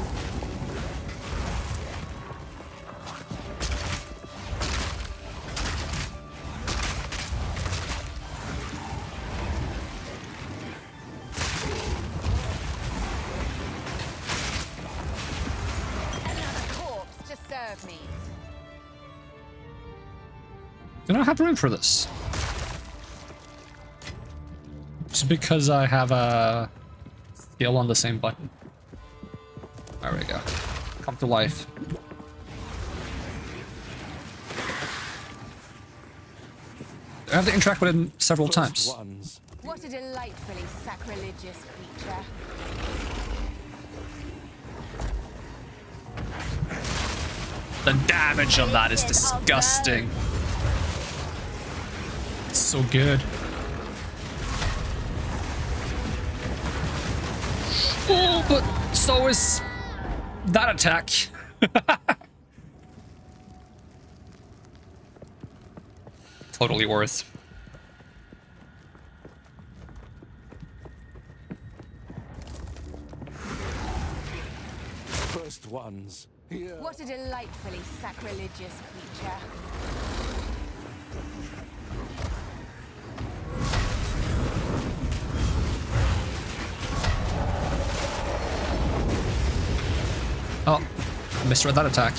Another corpse to serve me.
Do not have room for this. Just because I have a skill on the same button. There we go. Come to life. I have to interact with him several times.
What a delightfully sacrilegious creature.
The damage on that is disgusting. It's so good. Oh, but so is that attack. Totally worth.
First ones. Here.
What a delightfully sacrilegious creature.
Oh, I misread that attack.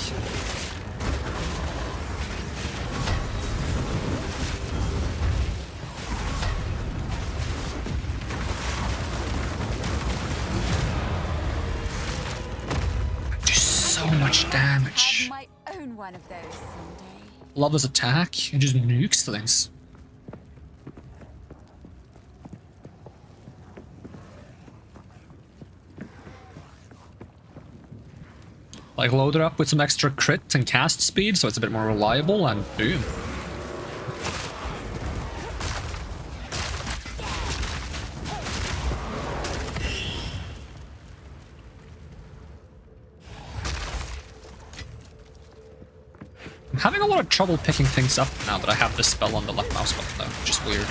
Do so much damage.
Have my own one of those someday.
Love this attack. It just nukes things. Like, load it up with some extra crit and cast speed so it's a bit more reliable, and boom. I'm having a lot of trouble picking things up now that I have this spell on the left mouse button, though, which is weird.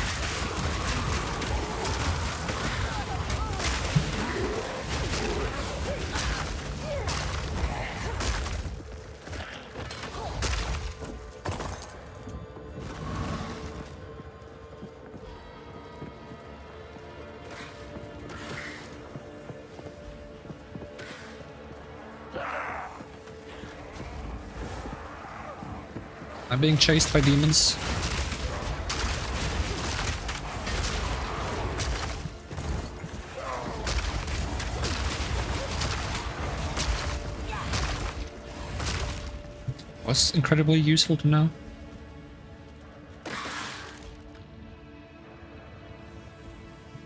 I'm being chased by demons. What's incredibly useful to know?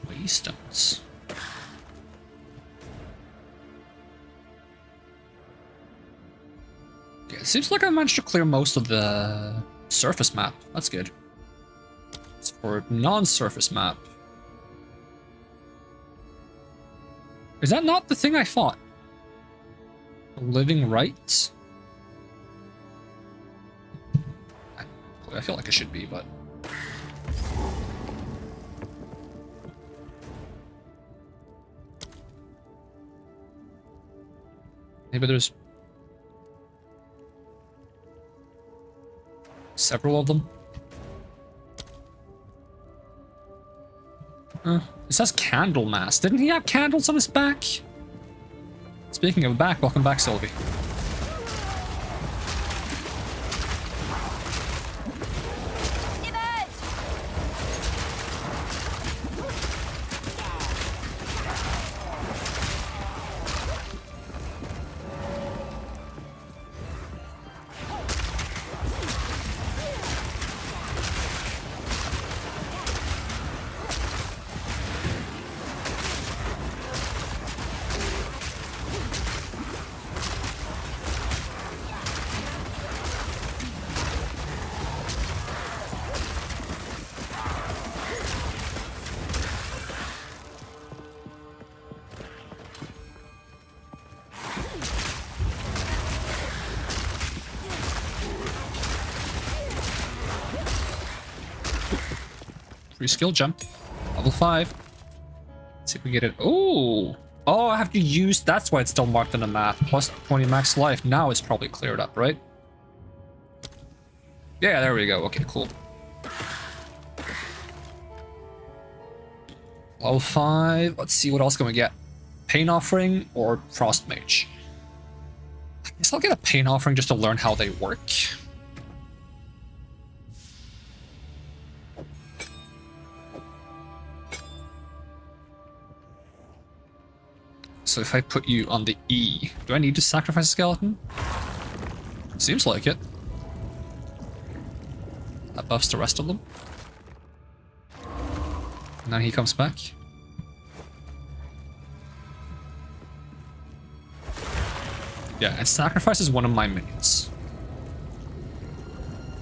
Waystones. It seems like I managed to clear most of the surface map. That's good. It's for non-surface map. Is that not the thing I fought? Living rights? I feel like it should be, but... maybe there's... several of them. It says Candlemas. Didn't he have candles on his back? Speaking of back, welcome back, Sylvie. Free skill jump. Level 5. Let's see if we get it. Oh! Oh, I have to use... That's why it's still marked on the map. Plus 20 max life. Now it's probably cleared up, right? Yeah, there we go. Okay, cool. Level 5. Let's see, what else can we get? Pain Offering or Frost Mage? I guess I'll get a Pain Offering just to learn how they work. So if I put you on the E, do I need to sacrifice a skeleton? Seems like it. That buffs the rest of them. And then he comes back. Yeah, and sacrifices one of my minions.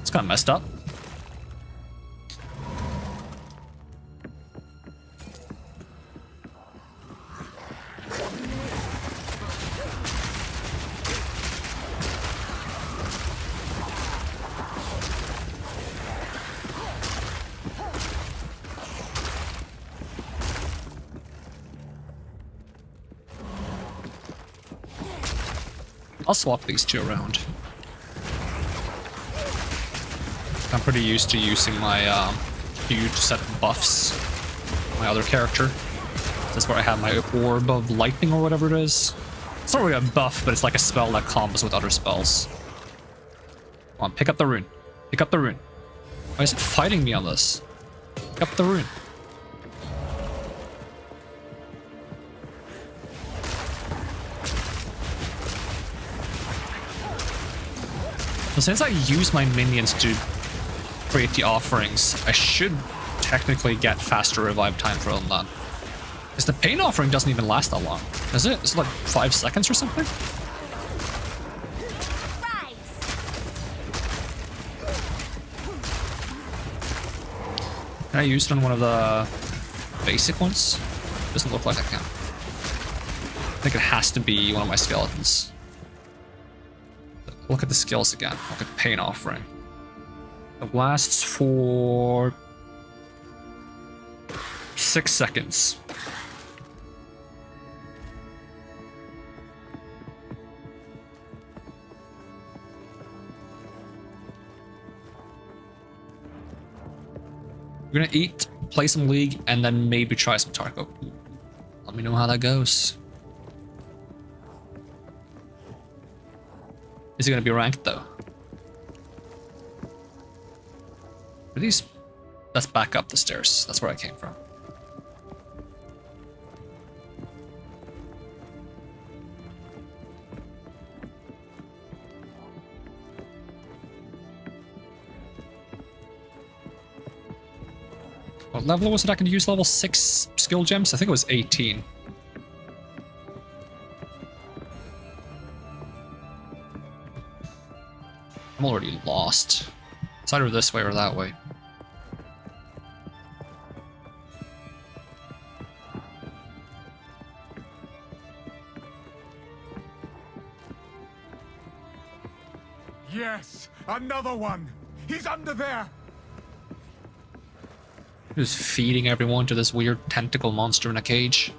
It's kind of messed up. I'll swap these two around. I'm pretty used to using my huge set of buffs. My other character. That's where I have my Orb of Lightning or whatever it is. It's not really a buff, but it's like a spell that combos with other spells. Come on, pick up the rune. Pick up the rune. Why is it fighting me on this? Pick up the rune. So since I use my minions to create the offerings, I should technically get faster revive time for them then. Because the Pain Offering doesn't even last that long, does it? It's like 5 seconds or something? Can I use it on one of the basic ones? Doesn't look like I can. I think it has to be one of my skeletons. Look at the skills again. Look at Pain Offering. It lasts for 6 seconds. We're gonna eat, play some League, and then maybe try some Tarko. Let me know how that goes. Is it gonna be ranked though? Are these? Let's back up the stairs. That's where I came from. What level was it I can use? Level 6 skill gems? I think it was 18. I'm already lost. It's either this way or that way.
Yes, another one. He's under there.
Just feeding everyone to this weird tentacle monster in a cage.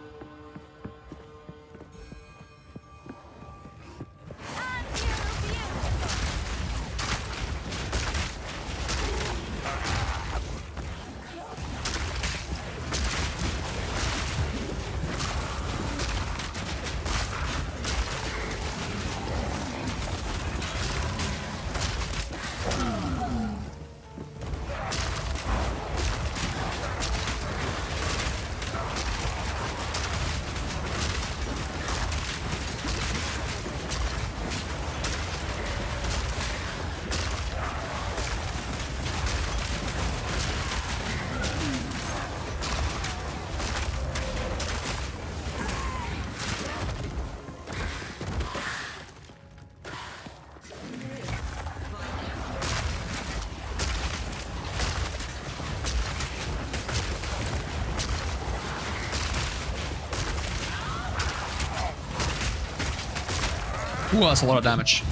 Ooh, that's a lot of damage.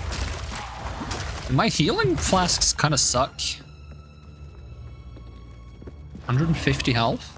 My healing flasks kind of suck. 150 health.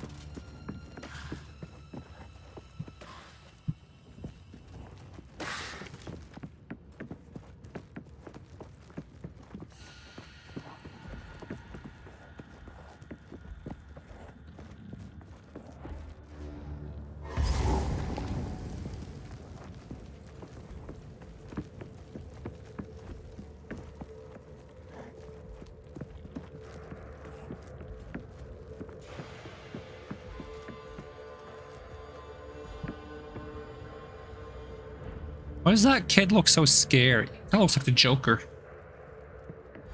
Why does that kid look so scary? That looks like the Joker.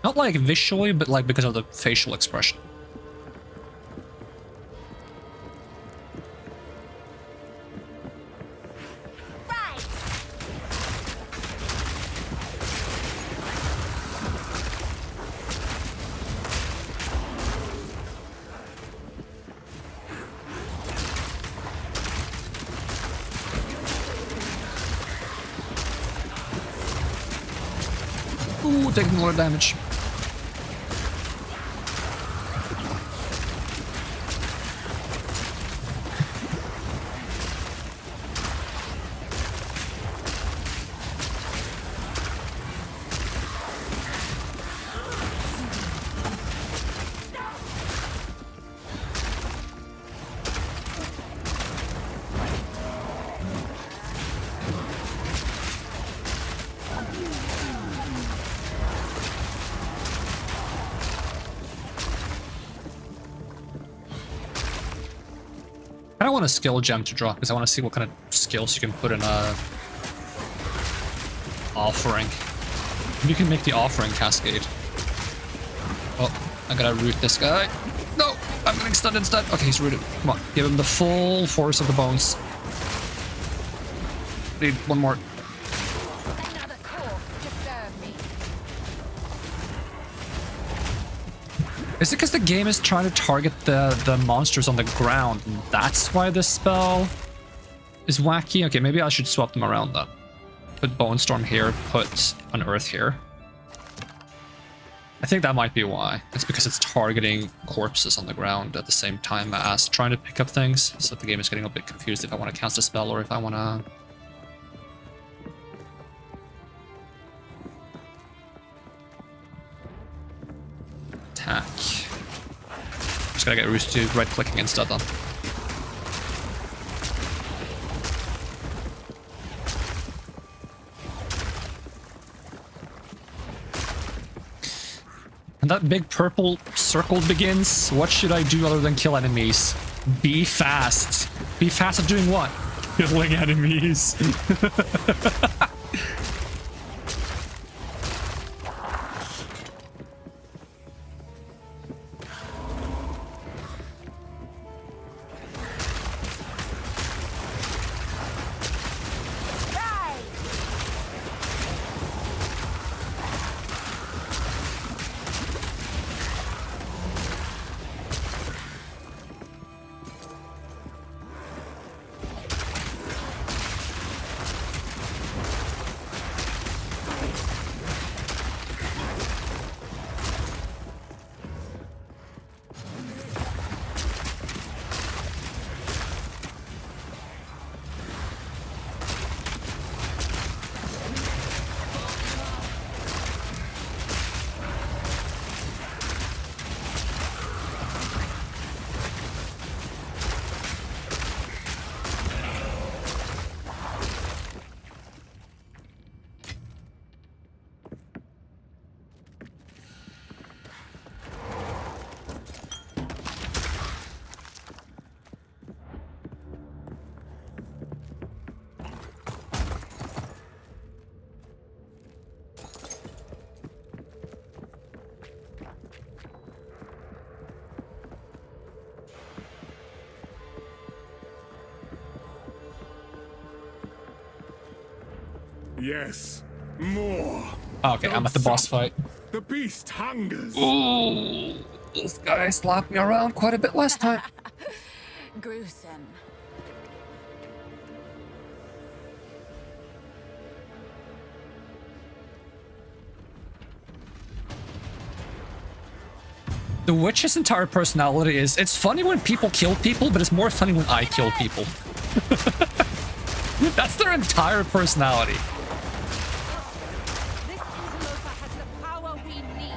Not like visually, but like because of the facial expression. Ooh, taking a lot of damage. I want a skill gem to drop because I want to see what kind of skills you can put in a offering. You can make the offering cascade. Oh, I gotta root this guy. No, I'm getting stunned instead. Okay, he's rooted. Come on, give him the full force of the bones. Need one more.
Another corpse to serve me.
Is it because the game is trying to target the monsters on the ground? And that's why this spell is wacky? Okay, maybe I should swap them around then. Put Bone Storm here, put an Earth here. I think that might be why. It's because it's targeting corpses on the ground at the same time as trying to pick up things. So the game is getting a bit confused if I want to cast a spell or if I want to... attack. Just gotta get used to right-clicking instead then. And that big purple circle begins. What should I do other than kill enemies? Be fast. Be fast at doing what? Killing enemies.
Yes, more.
Okay, I'm at the boss fight.
The beast hungers.
Ooh, this guy slapped me around quite a bit last time.
Gruesome.
The witch's entire personality is, it's funny when people kill people, but it's more funny when I kill people. That's their entire personality.
This interloper has the power we need.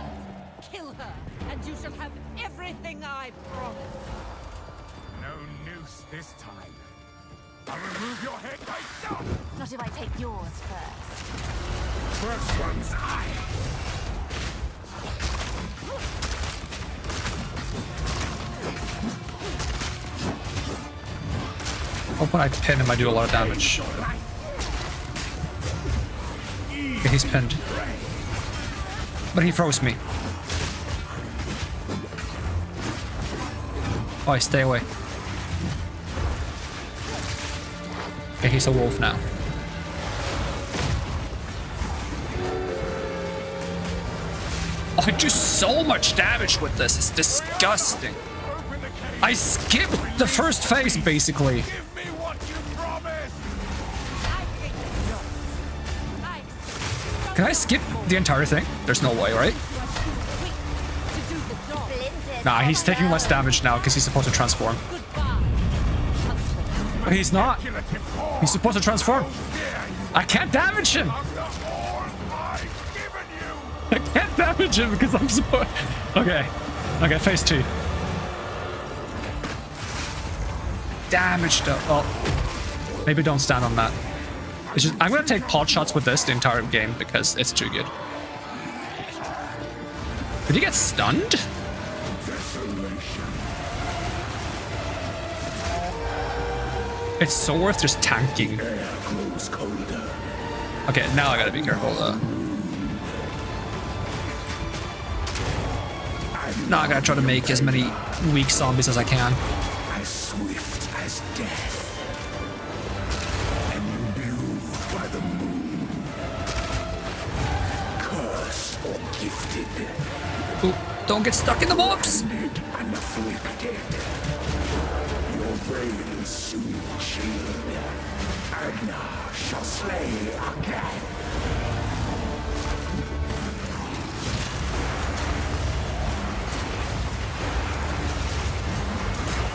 Kill her, and you shall have everything I promise.
No noose this time. I'll remove your head myself.
Not if I take yours first.
First one's I.
Hope when I pin him, I do a lot of damage. Okay, he's pinned. But he froze me. Oh, stay away. Okay, he's a wolf now. Oh, I do so much damage with this. It's disgusting. I skipped the first phase, basically.
Give me what you promised.
Can I skip the entire thing? There's no way, right? Nah, he's taking less damage now because he's supposed to transform. But he's not. He's supposed to transform. I can't damage him. I can't damage him because I'm supposed... Okay. Okay, phase 2. Damage though. Oh. Maybe don't stand on that. It's just, I'm gonna take pot shots with this the entire game because it's too good. Did he get stunned? It's so worth just tanking. Okay, now I gotta be careful though. Now I gotta try to make as many weak zombies as I can.
As swift as death. And imbued by the moon. Cursed or gifted.
Ooh, don't get stuck in the mobs!
And afflicted. Your veil soon shield. Agna shall slay again.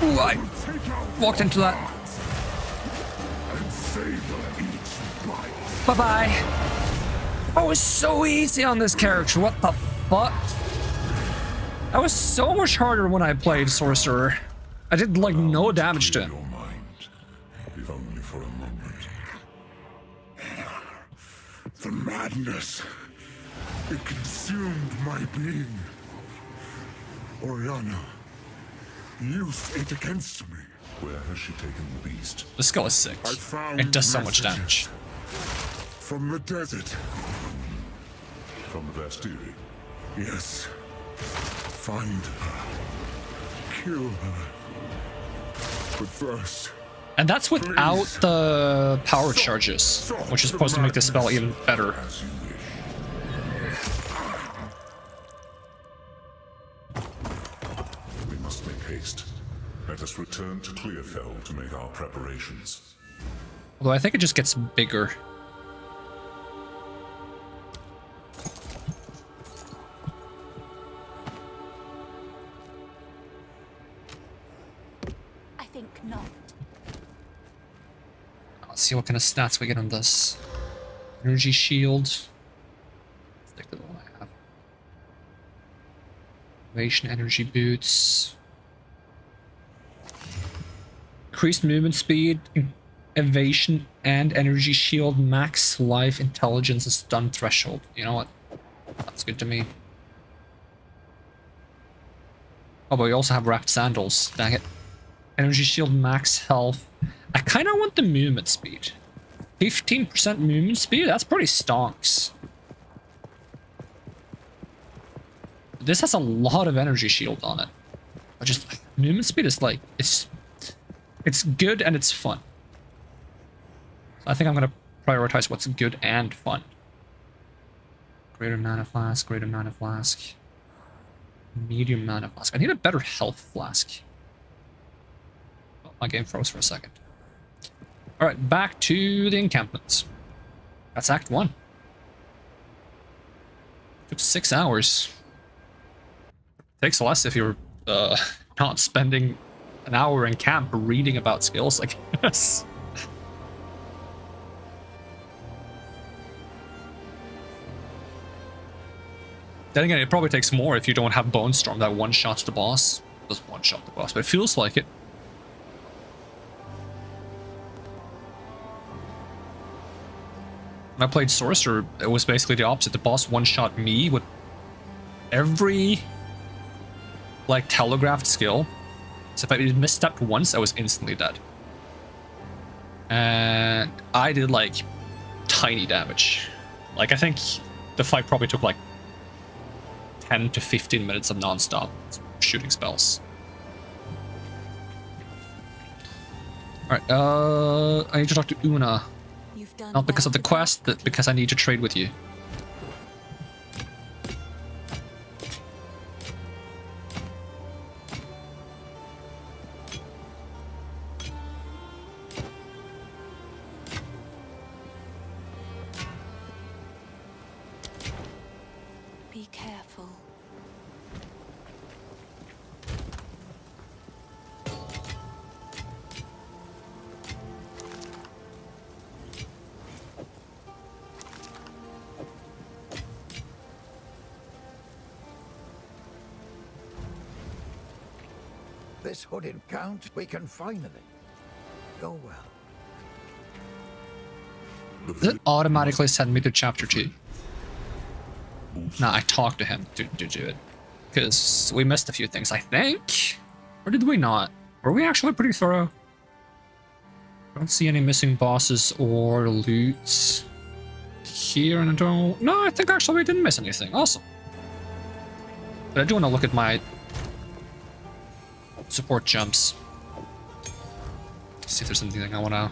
Ooh, I walked into that. Bye-bye. Oh, it's so easy on this character. What the fuck? That was so much harder when I played Sorcerer. I did, like, no damage to him.
Your mind, if only for a moment. The madness. It consumed my being. Oriana used it against me. Where has she taken the beast?
The skull is sick.
I found
It does so much damage.
from the desert. From the Vastiri? Yes. Find her. Kill her. But first...
And that's without the power charges, which is supposed to make the spell even better.
As you wish. We must make haste. Let us return to Clearfell to make our preparations.
Although I think it just gets bigger.
I think not.
Let's see what kind of stats we get on this. Energy shield. Stick to the one I have. Evasion energy boots. Increased movement speed, evasion and energy shield, max life, intelligence, and stun threshold. You know what? That's good to me. Oh, but we also have wrapped sandals. Dang it. Energy shield, max health. I kind of want the movement speed. 15% movement speed? That's pretty stonks. This has a lot of energy shield on it. But just movement speed is like, it's good and it's fun. So I think I'm gonna prioritize what's good and fun. Greater mana flask, greater mana flask. Medium mana flask. I need a better health flask. Oh, my game froze for a second. Alright, back to the encampments. That's Act 1. Took 6 hours. Takes less if you're not spending an hour in camp reading about skills, I guess. Then again, it probably takes more if you don't have Bone Storm that one-shots the boss. Doesn't one-shot the boss, but it feels like it. When I played Sorcerer, it was basically the opposite. The boss one-shot me with every, like, telegraphed skill. So if I misstepped once, I was instantly dead. And I did, like, tiny damage. Like, I think the fight probably took, like, 10 to 15 minutes of non-stop shooting spells. Alright, I need to talk to Una. Not because of the quest, but because I need to trade with you.
Be careful.
This hooded count, we can finally go well.
Does it automatically send me to chapter 2? Nah, I talked to him to do it. Because we missed a few things, I think? Or did we not? Were we actually pretty thorough? I don't see any missing bosses or loot here, and I don't... No, I think actually we didn't miss anything. Awesome. But I do want to look at my support jumps. See if there's anything I want to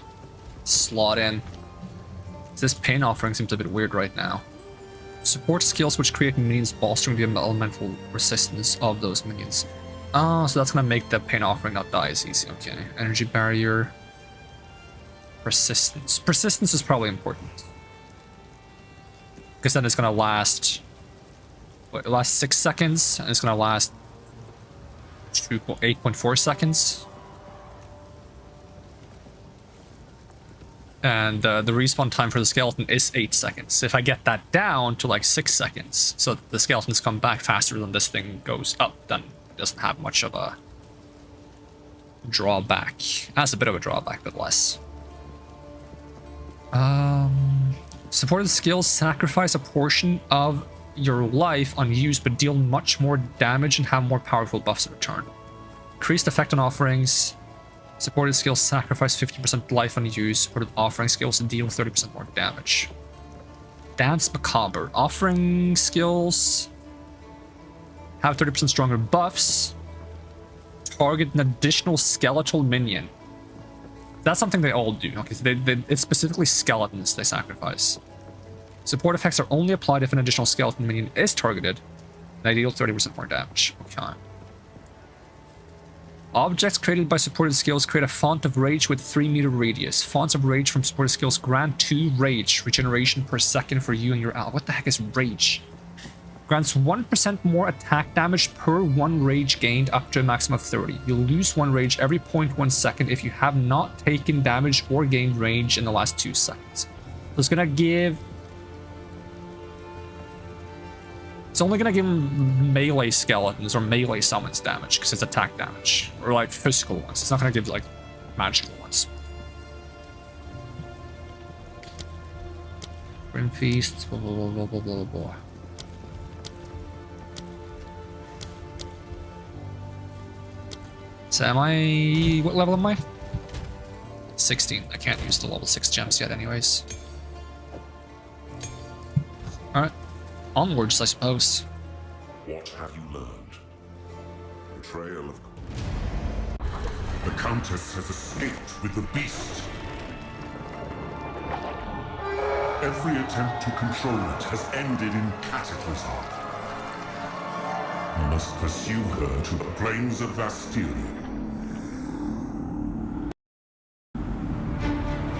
slot in. This pain offering seems a bit weird right now. Support skills which create minions bolstering the elemental resistance of those minions. Oh, so that's gonna make the pain offering not die as easy. Okay. Energy barrier. Persistence. Persistence is probably important. Because then it's gonna last... What, it lasts 6 seconds, and it's gonna last 8.4 seconds. And the respawn time for the skeleton is 8 seconds. If I get that down to like 6 seconds, so the skeletons come back faster than this thing goes up, then it doesn't have much of a drawback. That's a bit of a drawback, but less. Supported skills sacrifice a portion of your life on use, but deal much more damage and have more powerful buffs in return. Increased effect on offerings. Supported skills sacrifice 50% life on use. Supported offering skills deal 30% more damage. Dance Macabre. Offering skills have 30% stronger buffs. Target an additional skeletal minion. That's something they all do. Okay, so it's specifically skeletons they sacrifice. Support effects are only applied if an additional skeleton minion is targeted. And they deal 30% more damage. Okay. Objects created by supported skills create a font of rage with 3-meter radius. Fonts of rage from supported skills grant 2 rage regeneration per second for you and your ally. What the heck is rage? Grants 1% more attack damage per 1 rage gained up to a maximum of 30. You'll lose 1 rage every 0.1 second if you have not taken damage or gained rage in the last 2 seconds. So it's gonna give... It's only gonna give melee skeletons or melee summons damage because it's attack damage, or like physical ones. It's not gonna give like magical ones. Grim Feast, blah blah blah blah blah blah. So am I... What level am I? 16. I can't use the level 6 gems yet anyways. Alright. Onwards, I suppose.
What have you learned? Betrayal of... The Countess has escaped with the beast. Every attempt to control it has ended in cataclysm. You must pursue her to the plains of Vastyria.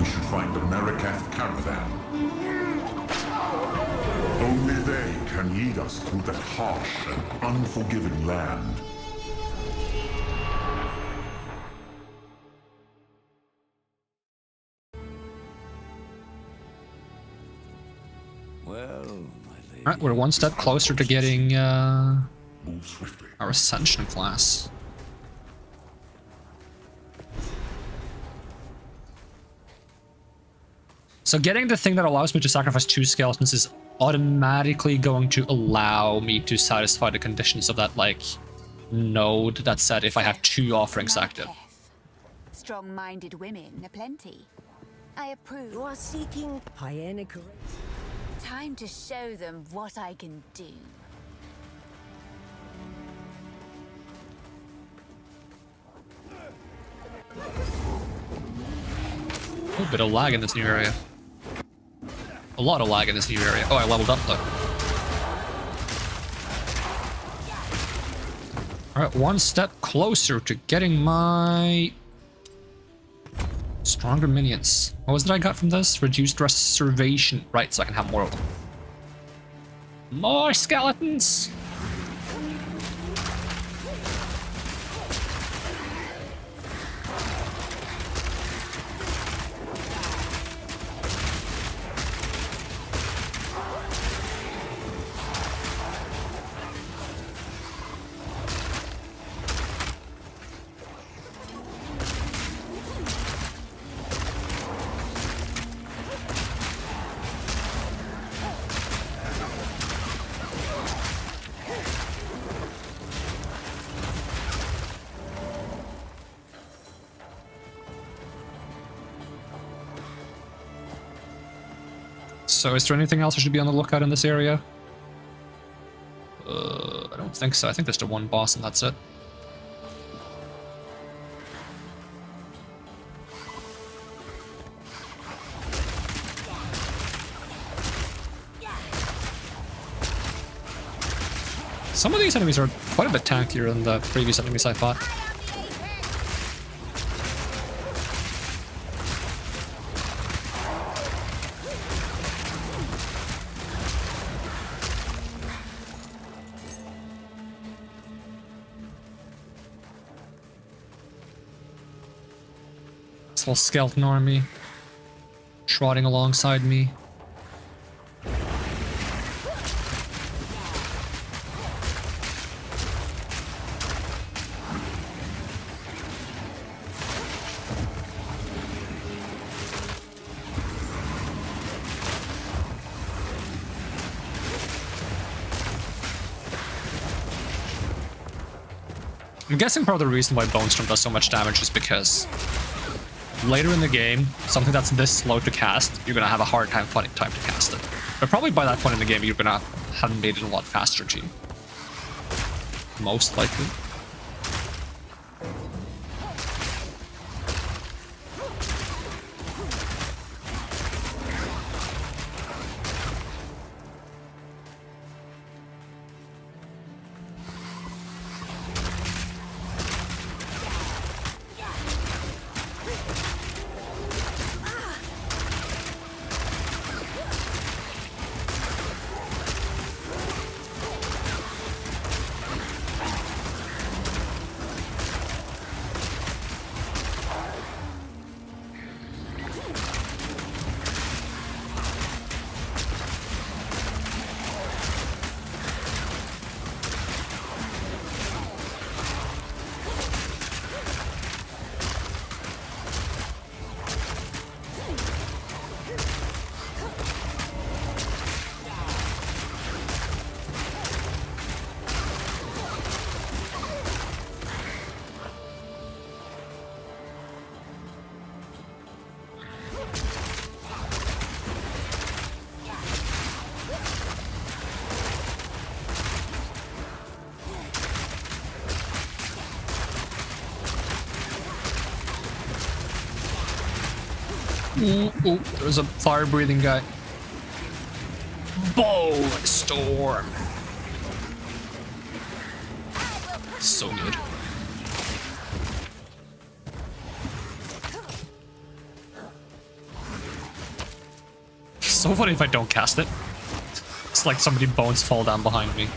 We should find the Marikath caravan. Only they can can lead us through that harsh and unforgiving land.
Well, my lady.
Alright, we're one step closer to getting
Move swiftly.
our Ascension class. So getting the thing that allows me to sacrifice 2 skeletons is automatically going to allow me to satisfy the conditions of that, like, node that said if I have 2 offerings active.
Strong-minded women aplenty. I approve.
You are seeking pioneer.
Time to show them what I can do.
A bit of lag in this new area. A lot of lag in this new area. Oh, I leveled up though. Alright, one step closer to getting my stronger minions. What was it I got from this? Reduced reservation. Right, so I can have more of them. More skeletons! So is there anything else I should be on the lookout in this area? I don't think so. I think there's the one boss and that's it. Some of these enemies are quite a bit tankier than the previous enemies I fought. This whole skeleton army trotting alongside me. I'm guessing part of the reason why Bone Storm does so much damage is because later in the game, something that's this slow to cast, you're gonna have a hard time finding time to cast it. But probably by that point in the game, you're gonna have made it a lot faster, G. Most likely. Ooh, there's a fire-breathing guy. Bone Storm. So good. So funny if I don't cast it. It's like somebody bones fall down behind me.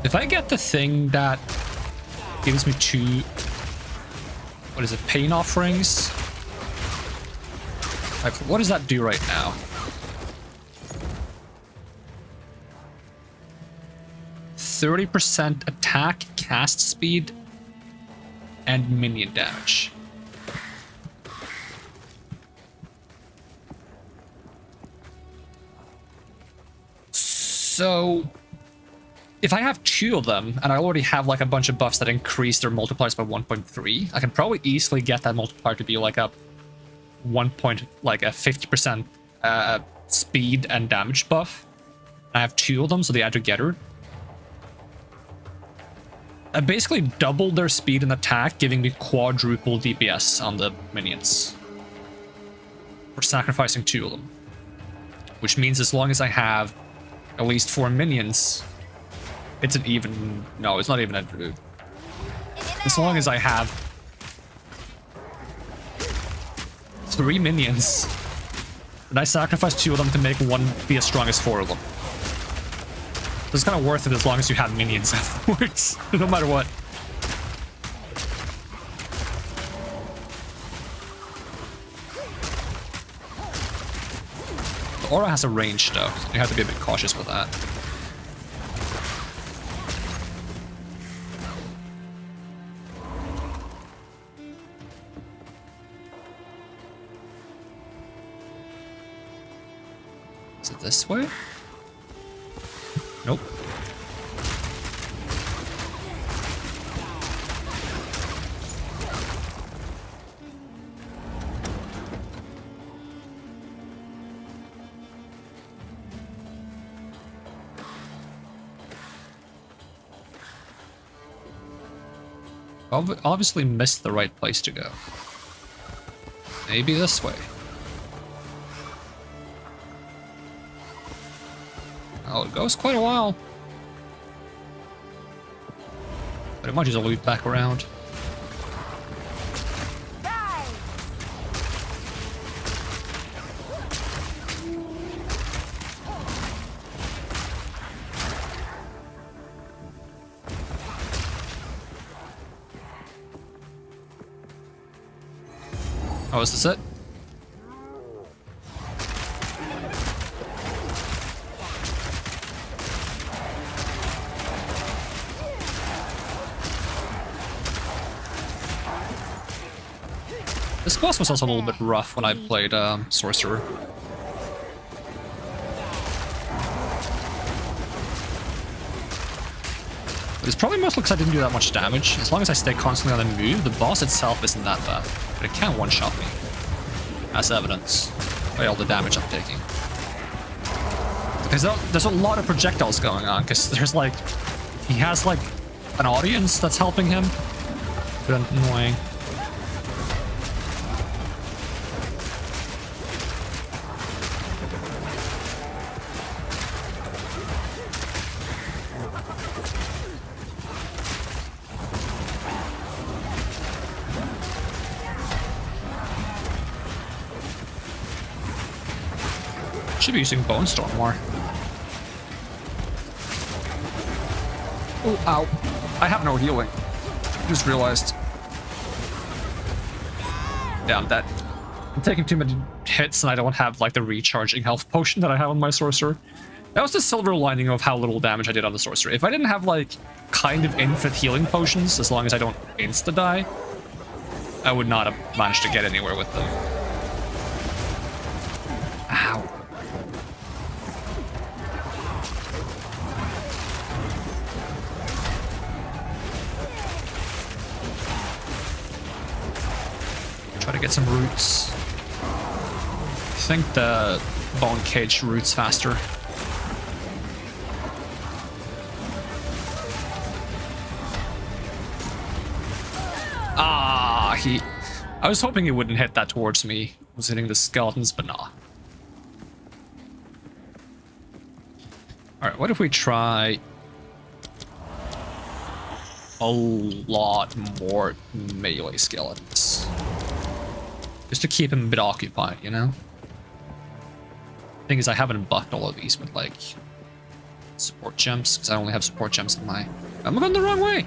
If I get the thing that gives me 2, what is it, pain offerings? Like, what does that do right now? 30% attack, cast speed, and minion damage. So if I have 2 of them, and I already have like a bunch of buffs that increase their multipliers by 1.3, I can probably easily get that multiplier to be like a 50% speed and damage buff. I have 2 of them, so they add together. I basically doubled their speed and attack, giving me quadruple DPS on the minions. For sacrificing 2 of them. Which means as long as I have at least 4 minions, it's an even... No, it's not even a... As long as I have 3 minions, and I sacrifice 2 of them to make 1 be as strong as 4 of them. So it's kind of worth it as long as you have minions afterwards, no matter what. The aura has a range though, so you have to be a bit cautious with that. Is it this way? Nope. Obviously missed the right place to go. Maybe this way. Oh, it goes quite a while. But it might just loop back around. Oh, is this it? This boss was also a little bit rough when I played Sorcerer. But it's probably mostly because I didn't do that much damage. As long as I stay constantly on the move, the boss itself isn't that bad. But it can one-shot me. As evidence by all the damage I'm taking. There's a lot of projectiles going on, because there's like... He has like an audience that's helping him. Bit annoying. Should be using Bone Storm more. Oh, ow. I have no healing. Just realized. Yeah, I'm dead. I'm taking too many hits and I don't have like the recharging health potion that I have on my sorcerer. That was the silver lining of how little damage I did on the sorcerer. If I didn't have like kind of infinite healing potions, as long as I don't insta-die, I would not have managed to get anywhere with them. Ow. Try to get some roots. I think the bone cage roots faster. Ah, I was hoping he wouldn't hit that towards me. I was hitting the skeletons, but nah. Alright, what if we try a lot more melee skeletons? Just to keep him a bit occupied, you know? Thing is, I haven't buffed all of these with, like, support gems, because I only have support gems in my... I'm going the wrong way!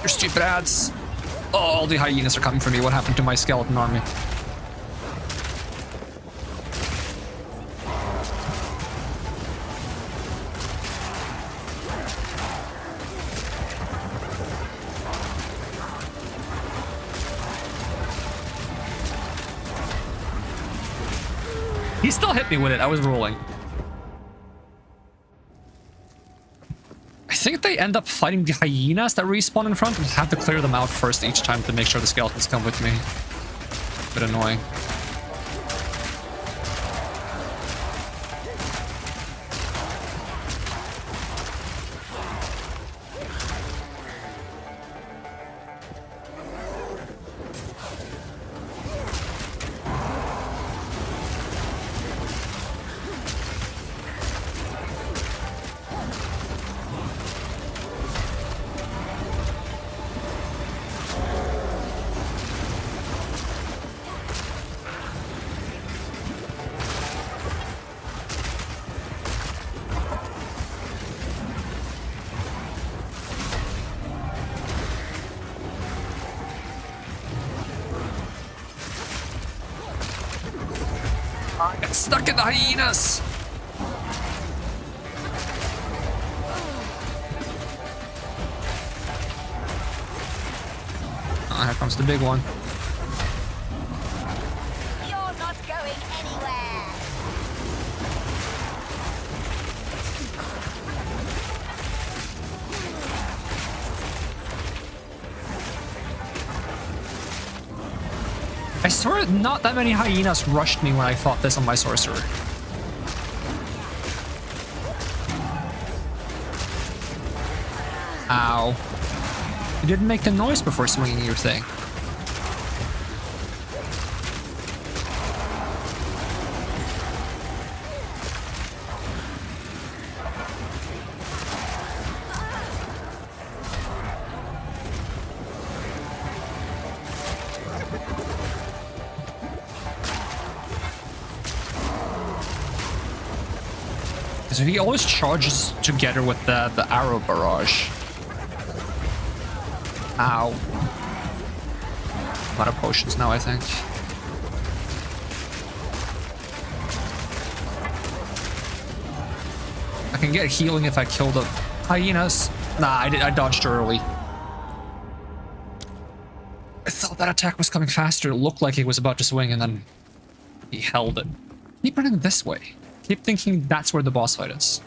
You're stupid ads. Oh, all the hyenas are coming for me. What happened to my skeleton army? He still hit me with it. I was rolling. I think they end up fighting the hyenas that respawn in front and have to clear them out first each time to make sure the skeletons come with me. Bit annoying. Get stuck in the hyenas! Oh, here comes the big one.
You're not going anywhere.
I swear not that many hyenas rushed me when I fought this on my sorcerer. Ow. You didn't make the noise before swinging your thing. So he always charges together with the arrow barrage. Ow. I'm out of potions now, I think. I can get healing if I kill the hyenas. Nah, I dodged early. I thought that attack was coming faster. It looked like he was about to swing, and then he held it. Keep running this way. Keep thinking that's where the boss fight is.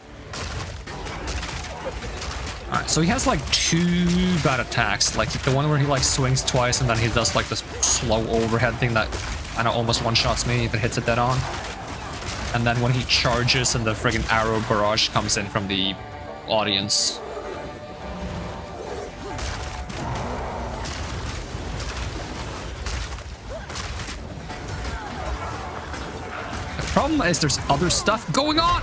Alright, so he has like 2 bad attacks. Like the one where he like swings twice, and then he does like this slow overhead thing that I know almost one-shots me if it hits it dead on. And then when he charges and the friggin' arrow barrage comes in from the audience. The problem is there's other stuff going on!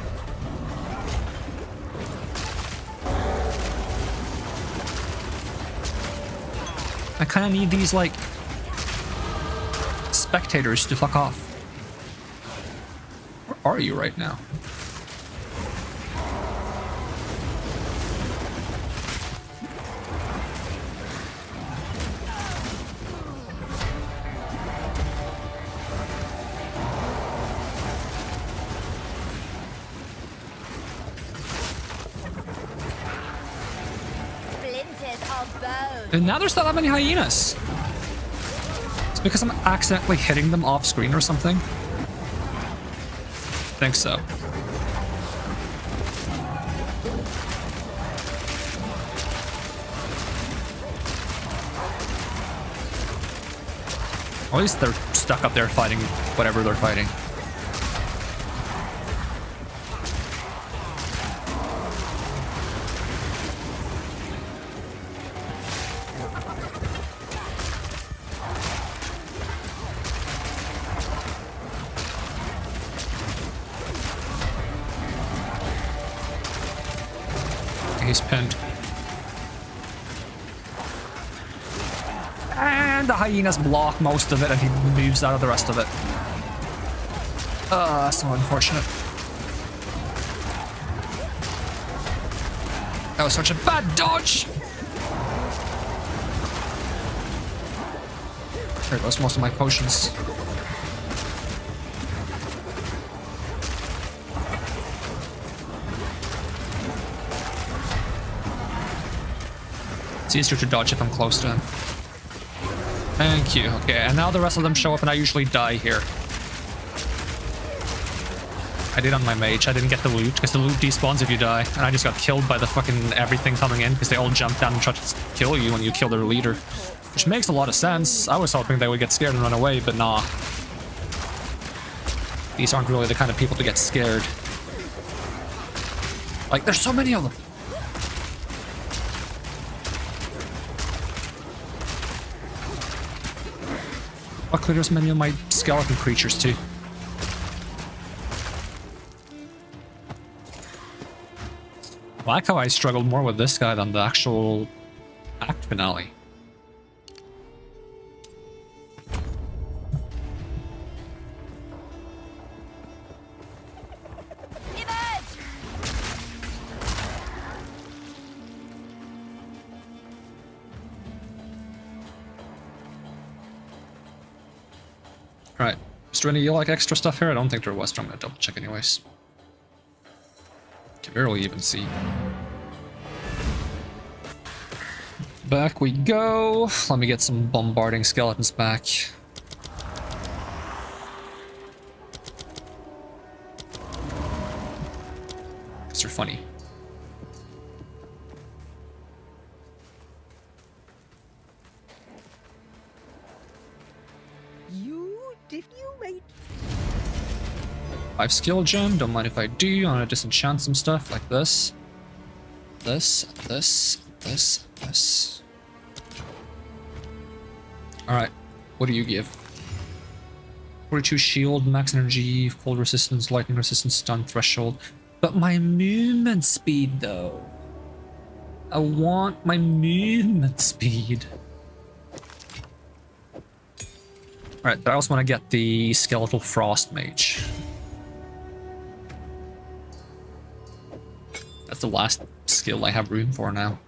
I kinda need these, like, spectators to fuck off. Where are you right now? And now there's not that many hyenas. It's because I'm accidentally hitting them off screen or something. I think so. Or at least they're stuck up there fighting whatever they're fighting. He's pinned. And the hyenas block most of it and he moves out of the rest of it. So unfortunate. That was such a bad dodge! There goes most of my potions. It's easier to dodge if I'm close to him. Thank you. Okay, and now the rest of them show up and I usually die here. I did on my mage. I didn't get the loot because the loot despawns if you die. And I just got killed by the fucking everything coming in because they all jumped down and tried to kill you when you kill their leader. Which makes a lot of sense. I was hoping they would get scared and run away, but nah. These aren't really the kind of people to get scared. Like, there's so many of them. I'll clear as many of my skeleton creatures too. I like how I struggled more with this guy than the actual act finale. Right. Is there any like extra stuff here? I don't think there was, but I'm gonna double check anyways. Can barely even see. Back we go. Let me get some bombarding skeletons back. Because they're funny. I've skill gem, don't mind if I do. I'm gonna disenchant some stuff like this. This. Alright, what do you give? 42 shield, max energy, cold resistance, lightning resistance, stun threshold. But my movement speed though. I want my movement speed. Alright, but I also want to get the skeletal frost mage. That's the last skill I have room for now.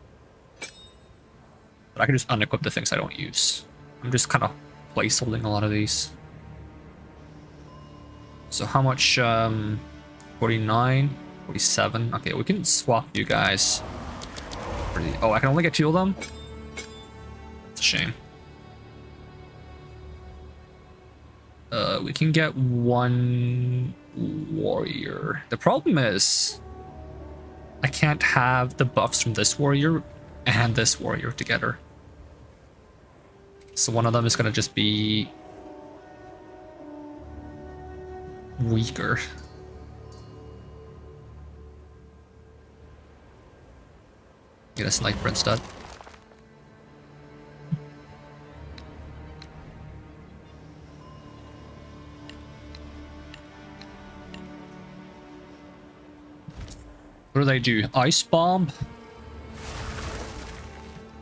But I can just unequip the things I don't use. I'm just kind of placeholding a lot of these. So how much? 49, 47. Okay, we can swap you guys. Oh, I can only get 2 of them? It's a shame. We can get 1 warrior. The problem is I can't have the buffs from this warrior and this warrior together. So one of them is going to just be weaker. Get a sniper instead. What do they do? Ice bomb?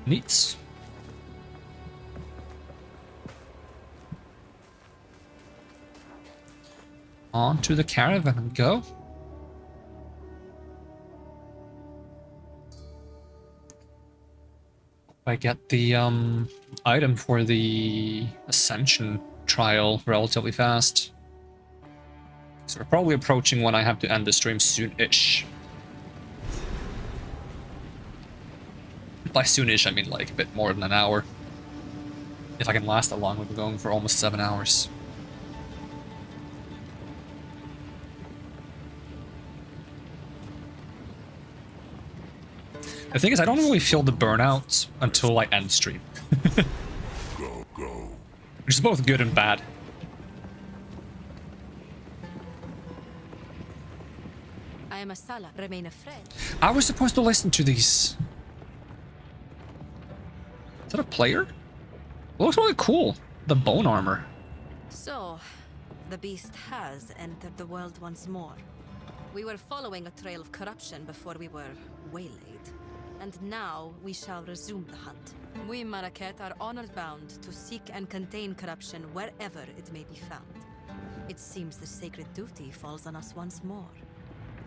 Neat. On to the caravan and go. I get the item for the Ascension trial relatively fast. So we're probably approaching when I have to end the stream soon-ish. By soonish, I mean like a bit more than an hour. If I can last that long, we've been going for almost 7 hours. The thing is, I don't really feel the burnout until I end stream. Which is both good and bad.
I am a Sala, remain a friend.
I was supposed to listen to these. Is that a player? It looks really cool. The bone armor.
So, the beast has entered the world once more. We were following a trail of corruption before we were waylaid. And now we shall resume the hunt. We Maraket are honored bound to seek and contain corruption wherever it may be found. It seems the sacred duty falls on us once more.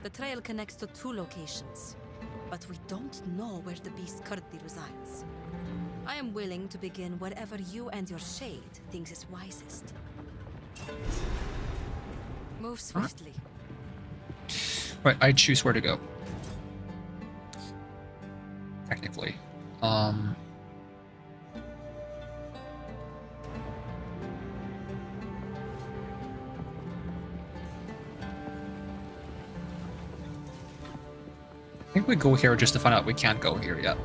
The trail connects to 2 locations, but we don't know where the beast currently resides. I am willing to begin wherever you and your shade thinks is wisest. Move swiftly.
Right, I choose where to go. Technically. I think we go here just to find out we can't go here yet.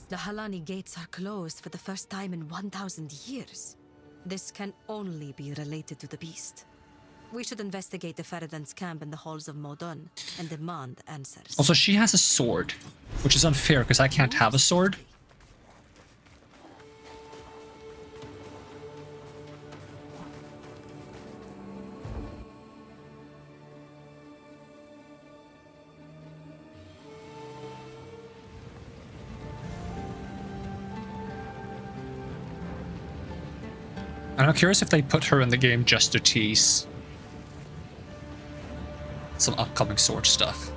The Halani gates are closed for the first time in 1,000 years. This can only be related to the beast. We should investigate the Feridan's camp in the halls of Modon and demand answers.
Also, she has a sword, which is unfair because I can't have a sword. And I'm curious if they put her in the game just to tease some upcoming sword stuff.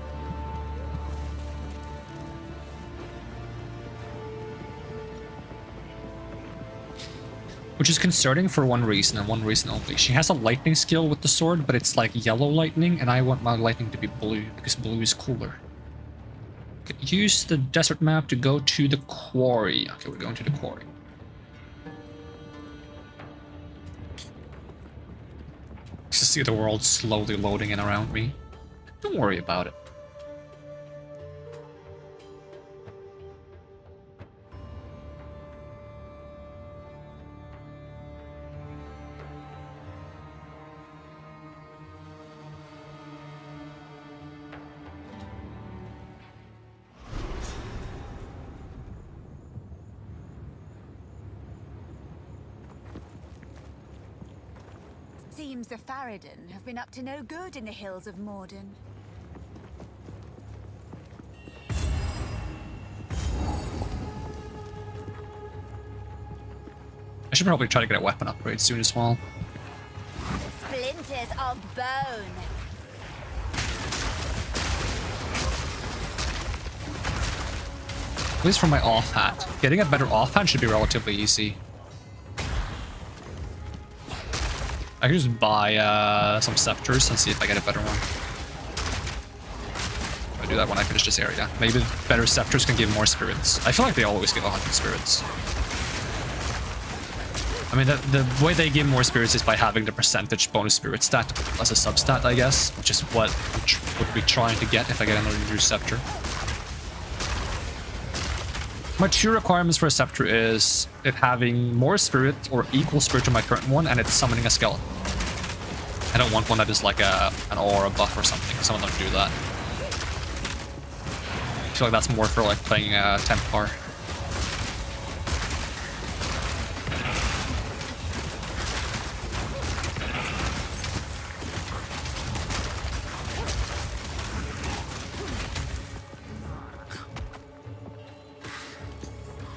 Which is concerning for one reason and one reason only. She has a lightning skill with the sword, but it's like yellow lightning, and I want my lightning to be blue because blue is cooler. Okay, use the desert map to go to the quarry. Okay, we're going to the quarry. To see the world slowly loading in around me. Don't worry about it.
Seems the Faridan have been up to no good in the hills of Morden.
I should probably try to get a weapon upgrade soon as well.
Splinters of bone.
At least for my offhand. Getting a better offhand should be relatively easy. I can just buy some scepters and see if I get a better one. If I do that when I finish this area. Maybe better scepters can give more spirits. I feel like they always give 100 spirits. I mean, the way they give more spirits is by having the percentage bonus spirit stat as a substat, I guess, which is what I would be trying to get if I get another new scepter. My two requirements for a scepter is it having more spirit or equal spirit to my current one, and it's summoning a skeleton. I don't want one that is like an aura buff or something. Some of them do that. I feel like that's more for like playing Templar.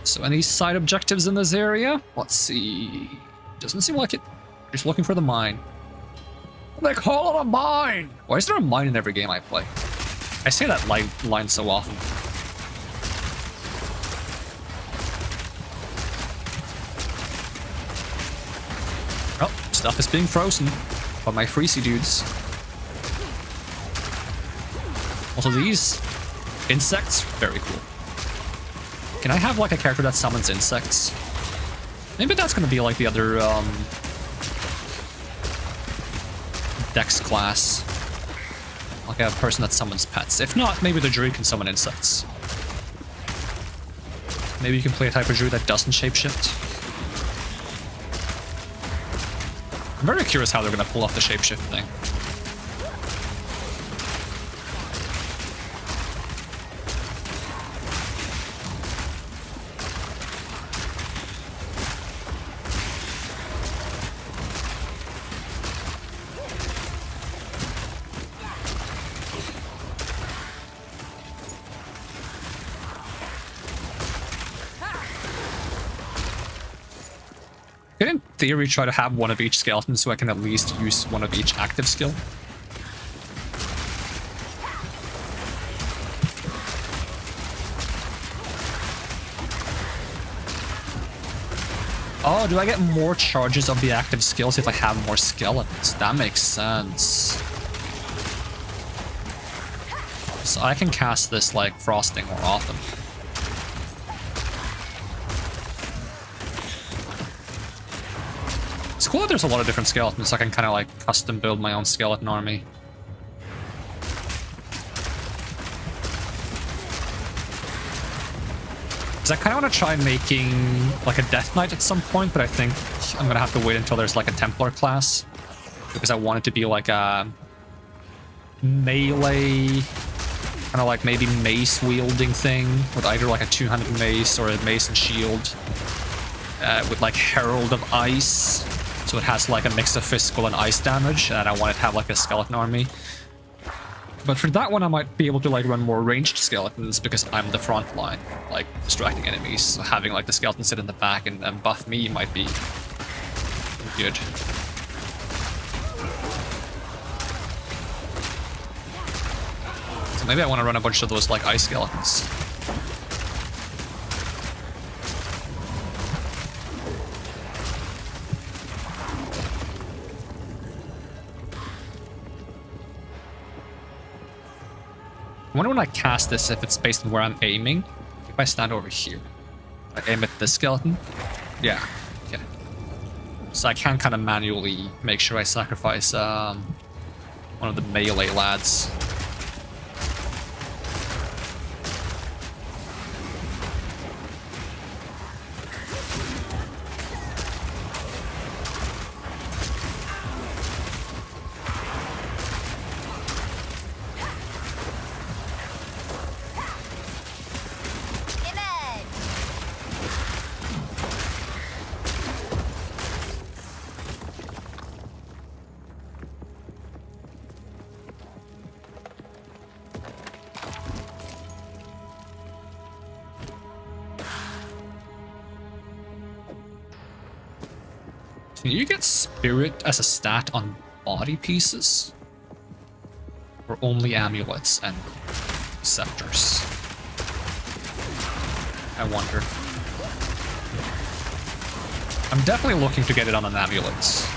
So any side objectives in this area? Let's see. Doesn't seem like it. Just looking for the mine. They call it a mine! Why is there a mine in every game I play? I say that line so often. Oh, stuff is being frozen by my freezy dudes. Also these insects, very cool. Can I have like a character that summons insects? Maybe that's gonna be like the other Dex class. Like a person that summons pets. If not, maybe the druid can summon insects. Maybe you can play a type of druid that doesn't shapeshift. I'm very curious how they're gonna pull off the shapeshift thing. In theory, try to have one of each skeleton so I can at least use one of each active skill. Oh, do I get more charges of the active skills if I have more skeletons? That makes sense. So I can cast this like frosting more often. It's cool that there's a lot of different skeletons, so I can kind of like custom build my own skeleton army. Because I kind of want to try making like a Death Knight at some point, but I think I'm going to have to wait until there's like a Templar class. Because I want it to be like a melee, kind of like maybe mace wielding thing, with either like a 200 mace or a mace and shield. With like Herald of Ice. So it has like a mix of physical and ice damage, and I want it to have like a skeleton army. But for that one, I might be able to like run more ranged skeletons because I'm the front line, like distracting enemies. So having like the skeleton sit in the back and buff me might be good. So maybe I want to run a bunch of those like ice skeletons. I wonder when I cast this if it's based on where I'm aiming. If I stand over here, I aim at this skeleton. Yeah, okay. So I can kind of manually make sure I sacrifice one of the melee lads. Can you get spirit as a stat on body pieces? Or only amulets and scepters? I wonder. I'm definitely looking to get it on an amulet.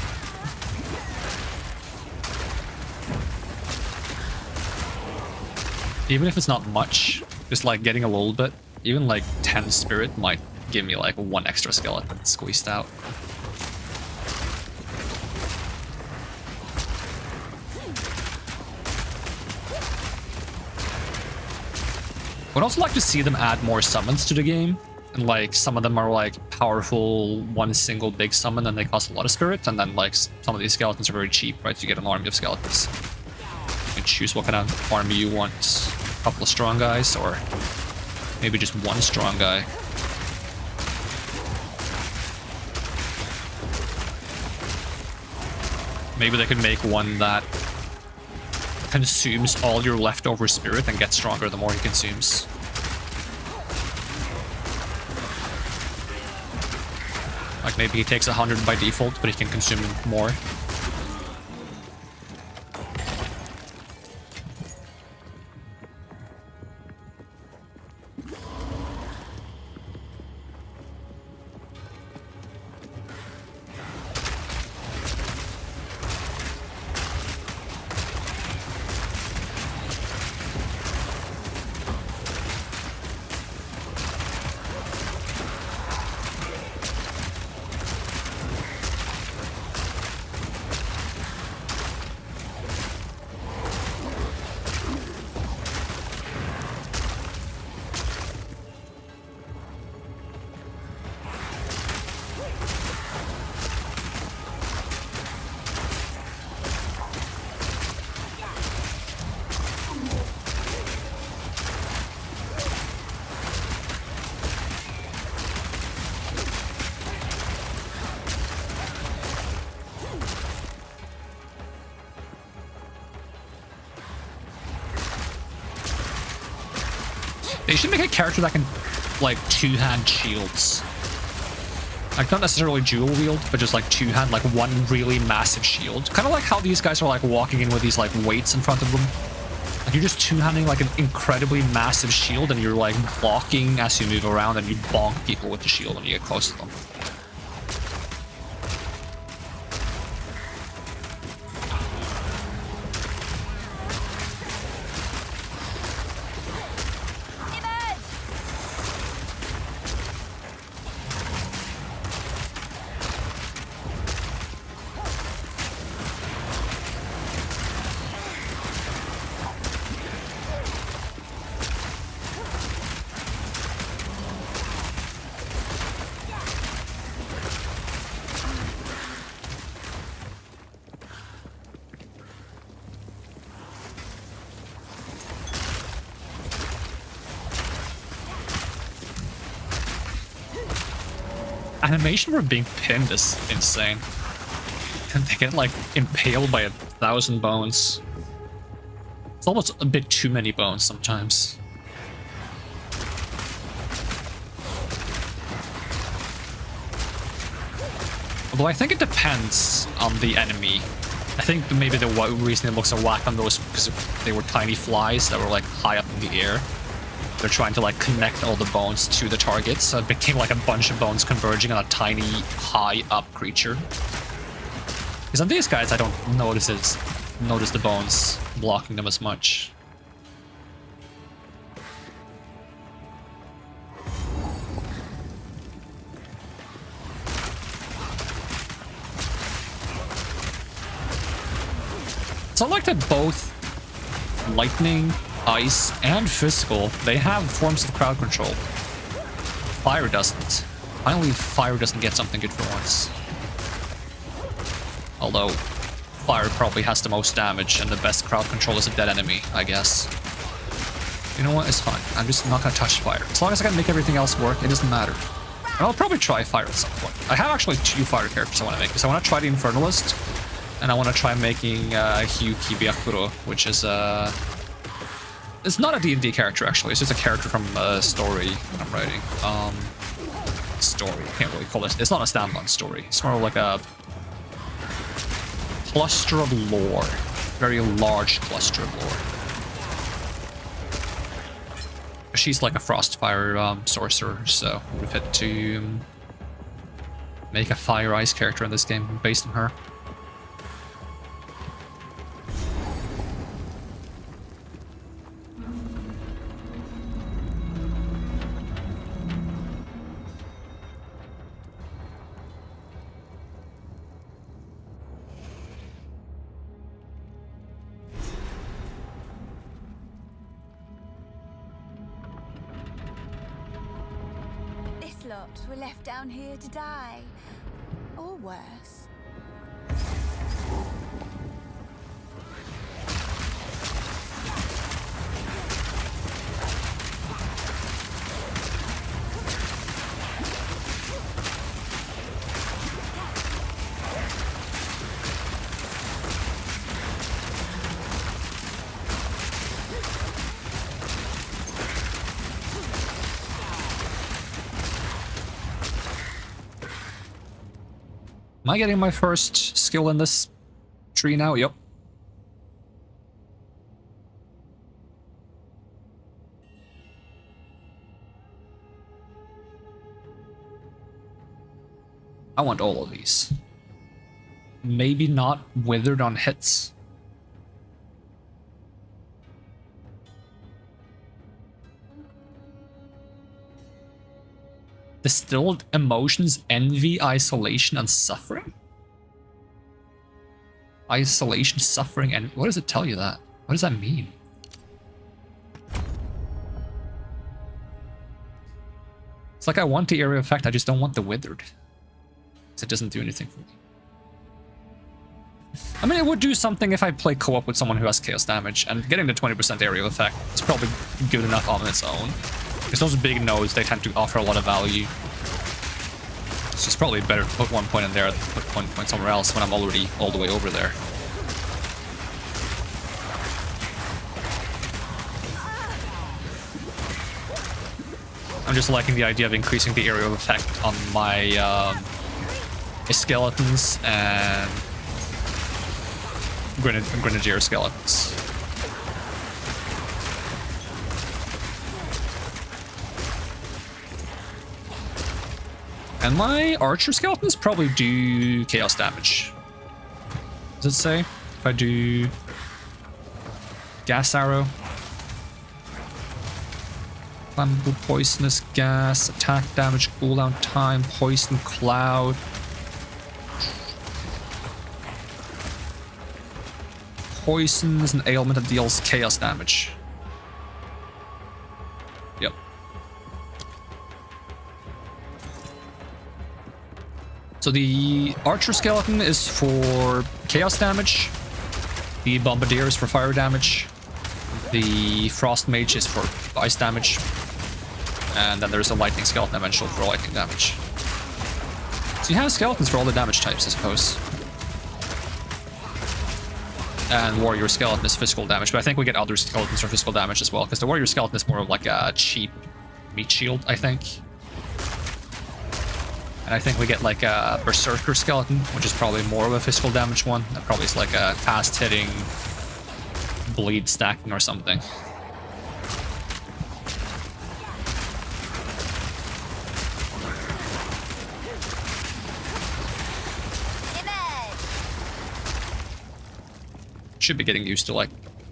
Even if it's not much, just like getting a little bit, even like 10 spirit might give me like 1 extra skeleton squeezed out. Would also like to see them add more summons to the game. And like some of them are like powerful, one single big summon and they cost a lot of spirit. And then like some of these skeletons are very cheap, right? So you get an army of skeletons. You can choose what kind of army you want. A couple of strong guys or maybe just one strong guy. Maybe they could make one that consumes all your leftover spirit and gets stronger the more he consumes. Like maybe he takes 100 by default, but he can consume more. They should make a character that can, like, two-hand shields. Like, not necessarily dual wield, but just, like, two-hand, like, one really massive shield. Kind of like how these guys are, like, walking in with these, like, weights in front of them. Like, you're just two-handing, like, an incredibly massive shield, and you're, like, blocking as you move around, and you bonk people with the shield when you get close to them. Animation for being pinned is insane. And they get like impaled by 1,000 bones. It's almost a bit too many bones sometimes. Although I think it depends on the enemy. I think maybe the reason it looks so whack on those because they were tiny flies that were like high up in the air. They're trying to like connect all the bones to the target, so it became like a bunch of bones converging on a tiny, high up creature. Because on these guys, I don't notice the bones blocking them as much. So I like that both lightning, ice, and physical, they have forms of crowd control. Fire doesn't. Finally, fire doesn't get something good for once. Although, fire probably has the most damage, and the best crowd control is a dead enemy, I guess. You know what? It's fine. I'm just not gonna touch fire. As long as I can make everything else work, it doesn't matter. And I'll probably try fire at some point. I have actually 2 fire characters I want to make. So I want to try the Infernalist, and I want to try making Hyuki Byakuro, which is it's not a D&D character, actually. It's just a character from a story I'm writing. Story. Can't really call it. It's not a standalone story. It's more like a cluster of lore. Very large cluster of lore. she's like a Frostfire sorcerer, so we've had to make a Fire Ice character in this game based on her.
This lot were left down here to die. Or worse.
Am I getting my first skill in this tree now? Yep. I want all of these. Maybe not withered on hits. Distilled emotions, envy, isolation, and suffering? Isolation, suffering, and what does it tell you that? What does that mean? It's like I want the area effect, I just don't want the withered. Because it doesn't do anything for me. I mean, it would do something if I play co-op with someone who has chaos damage, and getting the 20% area effect is probably good enough on its own. Because those big nodes, they tend to offer a lot of value. So it's probably better to put one point in there than put one point somewhere else when I'm already all the way over there. I'm just liking the idea of increasing the area of effect on my skeletons and grenadier skeletons. And my archer skeletons probably do chaos damage. Does it say? If I do gas arrow, flammable poisonous gas, attack damage, cooldown time, poison cloud. Poison is an ailment that deals chaos damage. Yep. So the archer skeleton is for chaos damage. The bombardier is for fire damage. The frost mage is for ice damage. And then there's a lightning skeleton eventually for lightning damage. So you have skeletons for all the damage types, I suppose. And warrior skeleton is physical damage, but I think we get other skeletons for physical damage as well, because the warrior skeleton is more of like a cheap meat shield, I think. And I think we get like a berserker skeleton, which is probably more of a physical damage one. That probably is like a fast hitting bleed stacking or something. Should be getting used to like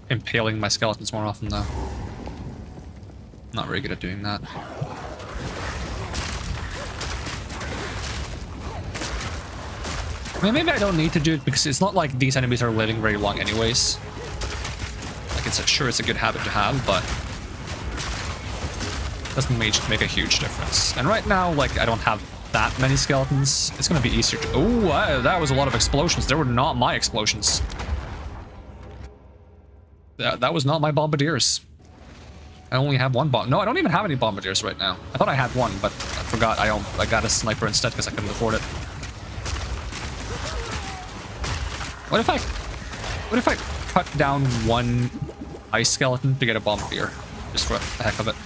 impaling my skeletons more often though. Not very good at doing that. I mean, maybe I don't need to do it because it's not like these enemies are living very long anyways. Like sure it's a good habit to have, but doesn't make a huge difference. And right now, like I don't have that many skeletons. It's gonna be easier to. Oh, that was a lot of explosions. They were not my explosions. That was not my bombardiers. I only have one bomb. No, I don't even have any bombardiers right now. I thought I had one, but I forgot. I got a sniper instead because I couldn't afford it. What if I cut down one ice skeleton to get a bombardier, just for the heck of it?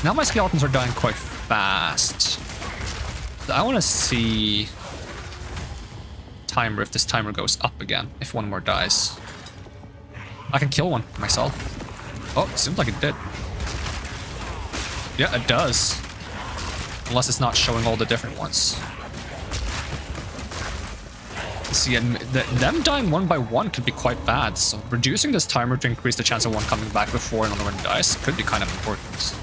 Now my skeletons are dying quite fast. So I want to see timer if this timer goes up again, if one more dies. I can kill one myself. Oh, it seems like it did. Yeah, it does. Unless it's not showing all the different ones. See, and them dying one by one could be quite bad, so reducing this timer to increase the chance of one coming back before another one dies could be kind of important.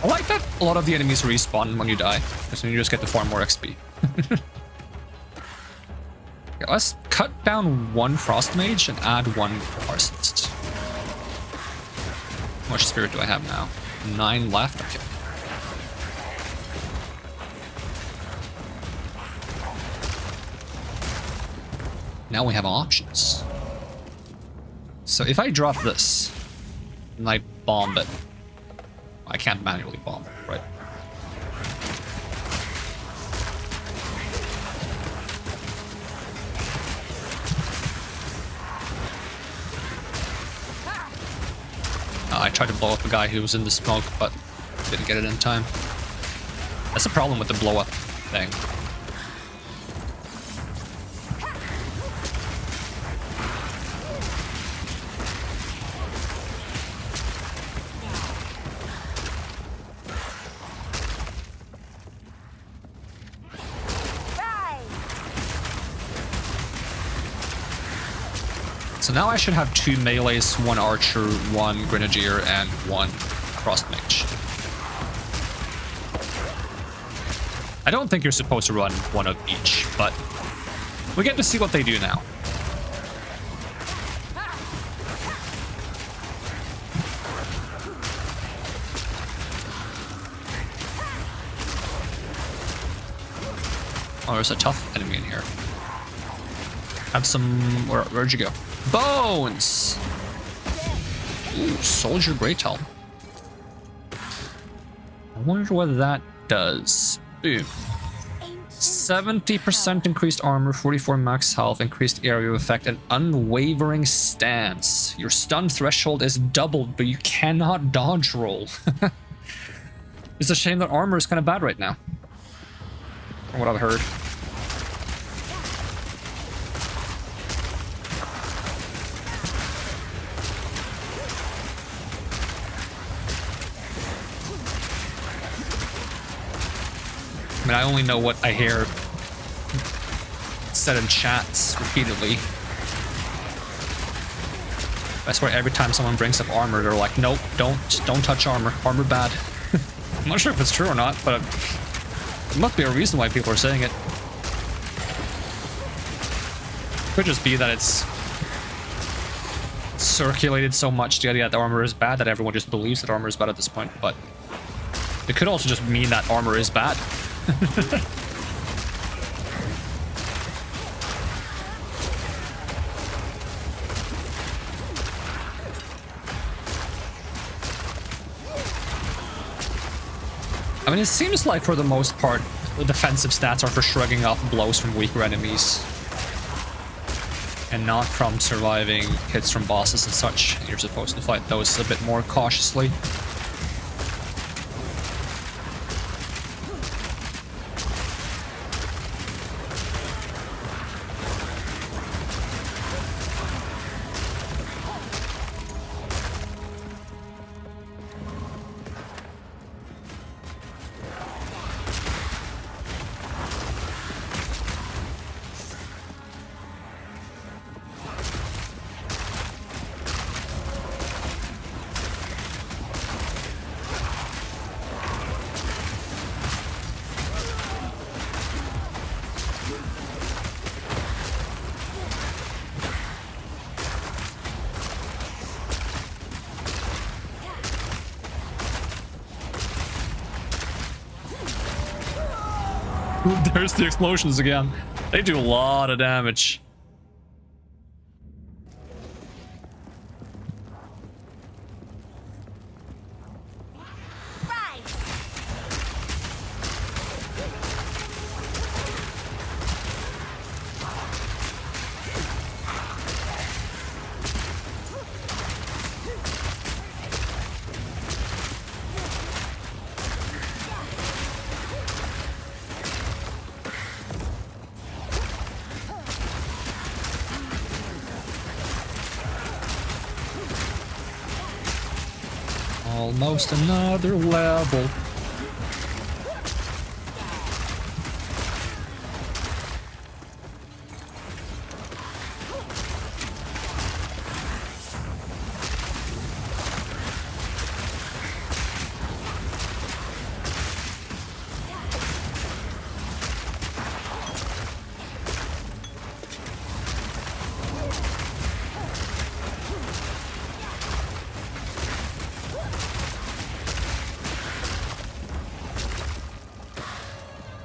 I like that a lot of the enemies respawn when you die, because then you just get to farm more XP. Okay, let's cut down one Frost Mage and add one Arsonist. How much spirit do I have now? 9 left? Okay. Now we have options. So if I drop this, and I bomb it, I can't manually bomb it, right? I tried to blow up a guy who was in the smoke, but didn't get it in time. That's the problem with the blow up thing. So now I should have 2 melees, 1 archer, 1 grenadier, and 1 frost mage. I don't think you're supposed to run 1 of each, but we get to see what they do now. Oh, there's a tough enemy in here. Have some... Where'd you go? Bones! Ooh, soldier great helm. I wonder what that does. Boom. 70% increased armor, 44 max health, increased area effect, and unwavering stance. Your stun threshold is doubled, but you cannot dodge roll. It's a shame that armor is kind of bad right now. From what I've heard. I mean, I only know what I hear said in chats repeatedly. I swear every time someone brings up armor, they're like, nope, don't touch armor. Armor bad. I'm not sure if it's true or not, but there must be a reason why people are saying it. Could just be that it's circulated so much the idea that the armor is bad that everyone just believes that armor is bad at this point, but it could also just mean that armor is bad. I mean, it seems like for the most part, the defensive stats are for shrugging off blows from weaker enemies. And not from surviving hits from bosses and such. You're supposed to fight those a bit more cautiously. There's the explosions again. They do a lot of damage. Almost another level.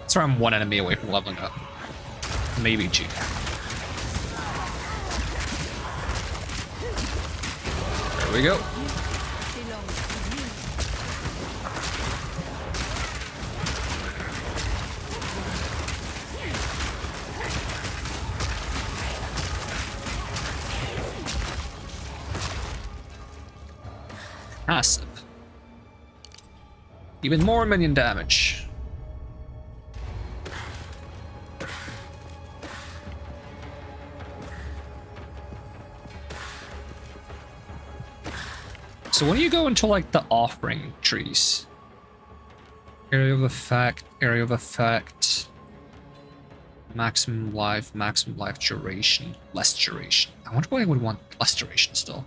So I'm one enemy away from leveling up. Maybe two. There we go. Passive. Even more minion damage. So when you go into like the offering trees, area of effect, maximum life duration, less duration. I wonder why I would want less duration still.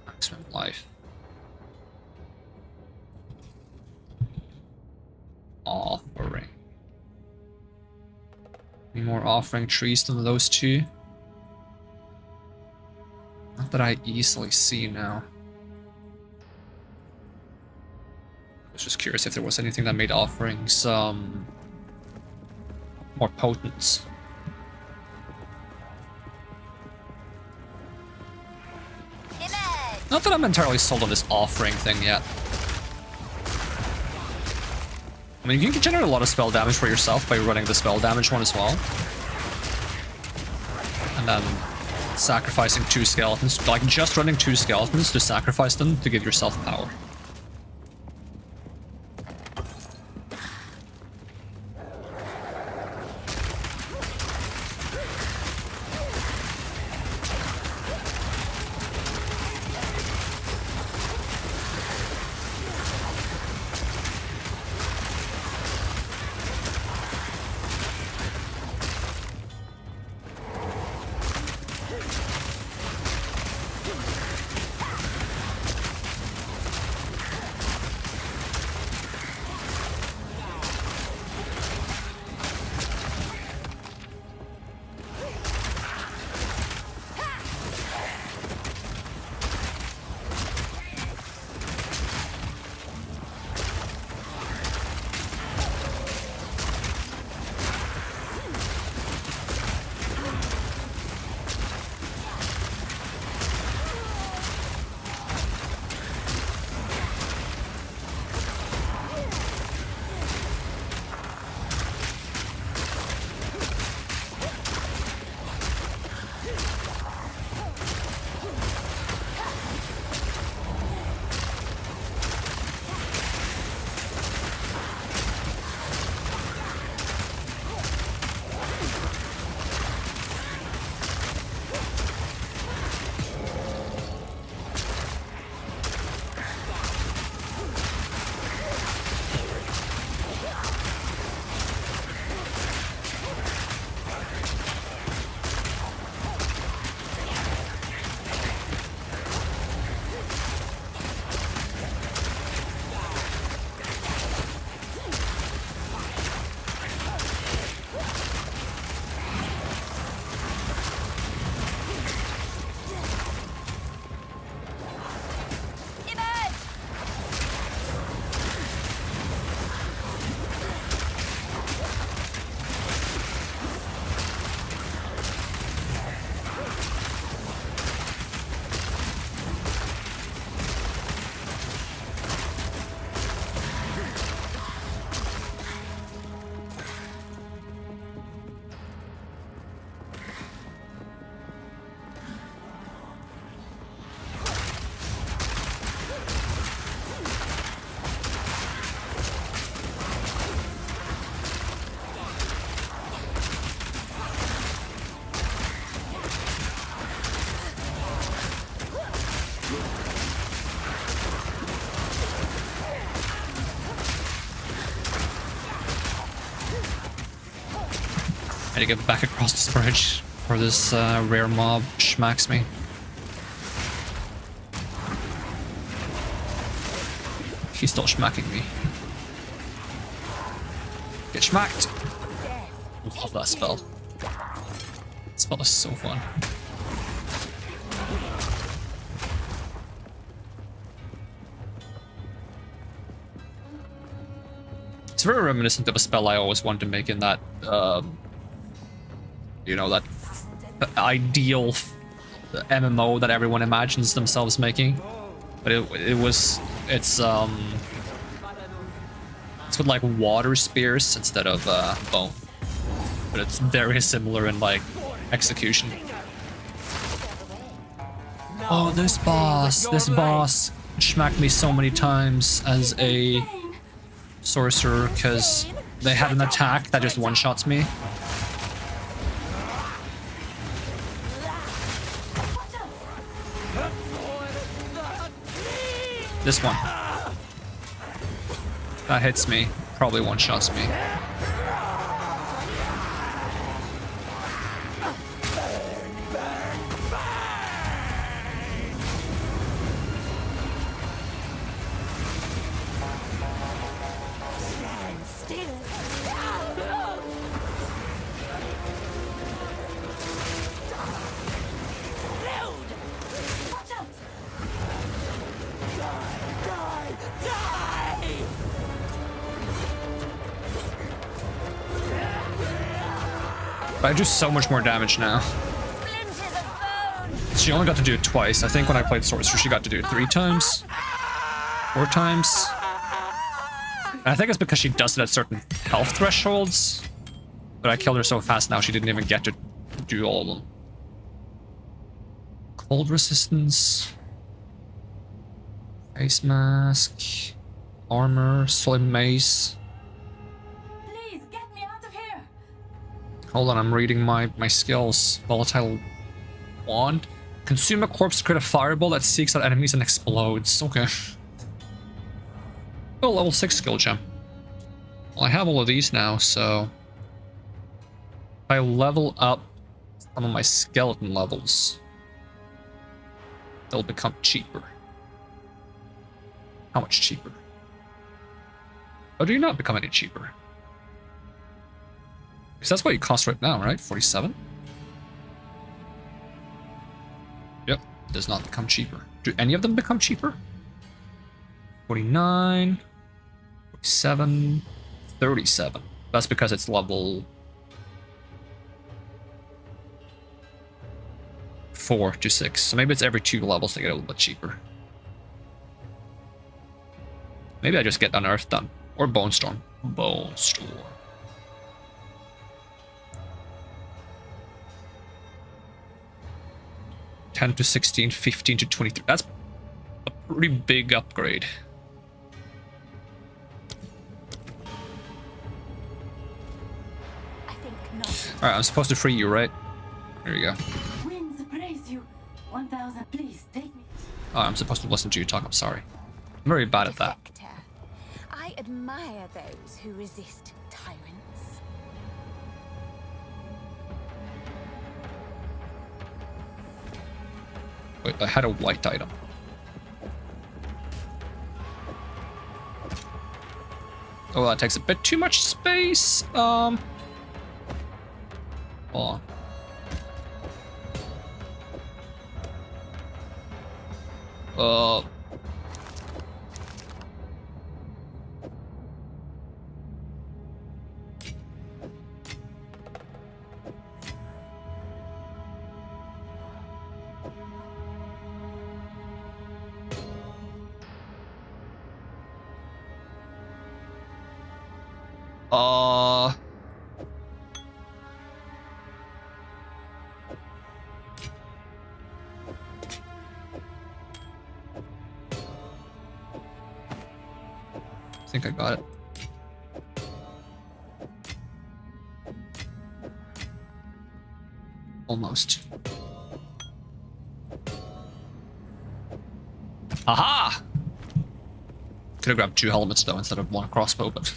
Maximum life. Offering. Any more offering trees than those two? Not that I easily see now. I was just curious if there was anything that made offerings more potent. Not that I'm entirely sold on this offering thing yet. I mean, you can generate a lot of spell damage for yourself by running the spell damage one as well. And then sacrificing 2 skeletons, like just running 2 skeletons to sacrifice them to give yourself power. I need to get back across the bridge before this rare mob schmacks me. He's still schmacking me. Get schmacked! Love that spell. That spell is so fun. It's very reminiscent of a spell I always wanted to make in that, you know, that ideal MMO that everyone imagines themselves making. But it's with like water spears instead of bone. But it's very similar in like execution. Oh, this boss schmacked me so many times as a sorcerer because they had an attack that just one-shots me. This one. That hits me. Probably one-shots me. But I do so much more damage now. She only got to do it twice. I think when I played Sorcerer, she got to do it 3 times. 4 times. And I think it's because she does it at certain health thresholds. But I killed her so fast now she didn't even get to do all of them. Cold resistance. Face mask. Armor. Solid mace. Hold on, I'm reading my skills. Volatile wand. Consume a corpse to create a fireball that seeks out enemies and explodes. Okay. Oh, level 6 skill gem. Well, I have all of these now, so... If I level up some of my skeleton levels, they'll become cheaper. How much cheaper? Oh, do you not become any cheaper? Because that's what you cost right now, right? 47? Yep, does not become cheaper. Do any of them become cheaper? 49, 47, 37. That's because it's level 4 to 6. So maybe it's every 2 levels to get a little bit cheaper. Maybe I just get Unearthed done. Or Bone Storm. Bone Storm. $10 to 16, 15 to 23. That's a pretty big upgrade. Alright, I'm supposed to free you, right? There you go.
Winds praise you. 1,000, please take me.
Oh, I'm supposed to listen to you talk. I'm sorry. I'm very bad at that.
I admire those who resist tyrants.
Wait, I had a white item. Oh, that takes a bit too much space. Hold on. I think I got it. Almost. Aha! Could have grabbed 2 helmets though instead of 1 crossbow, but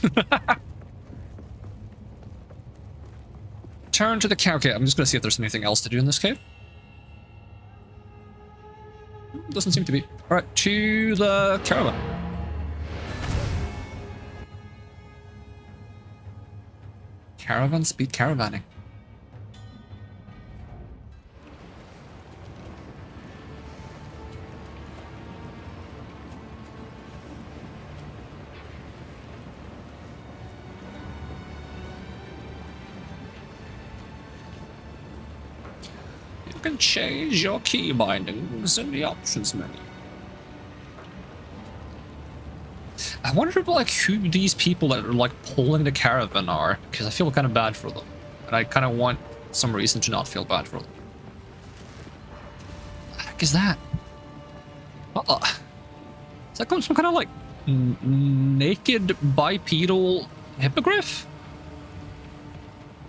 Return to the cave. Okay, I'm just gonna see if there's anything else to do in this cave. Doesn't seem to be. Alright, to the caravan. Caravan speed caravanning. You can change your key bindings in the options menu. I wonder like who these people that are like pulling the caravan are, because I feel kind of bad for them. And I kind of want some reason to not feel bad for them. What the heck is that? Is that some kind of like naked bipedal hippogriff?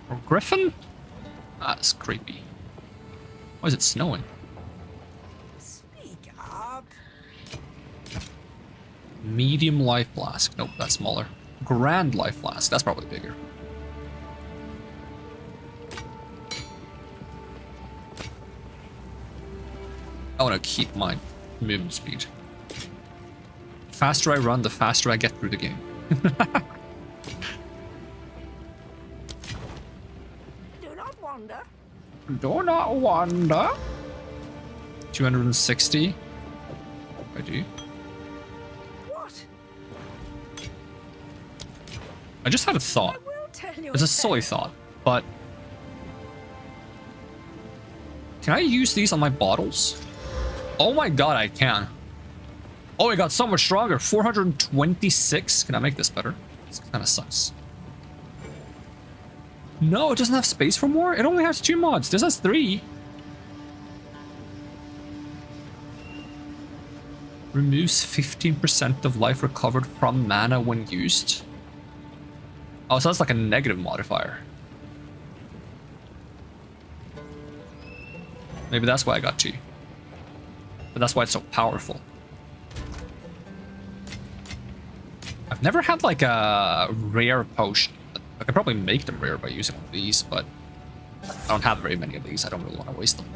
Or griffin? That's creepy. Why is it snowing?
Speak up.
Medium life flask. Nope, that's smaller. Grand life flask. That's probably bigger. I want to keep my movement speed. The faster I run, the faster I get through the game.
Do not wander.
Do not wander. 260. I do.
What?
I just had a thought.
I will tell you.
It's a silly thought, but can I use these on my bottles? Oh my god, I can. Oh, it got so much stronger. 426. Can I make this better? This kind of sucks. No, it doesn't have space for more. It only has 2 mods. This has 3. Removes 15% of life recovered from mana when used. Oh, so that's like a negative modifier. Maybe that's why I got 2. But that's why it's so powerful. I've never had like a rare potion. I could probably make them rare by using one of these, but I don't have very many of these. I don't really want to waste them.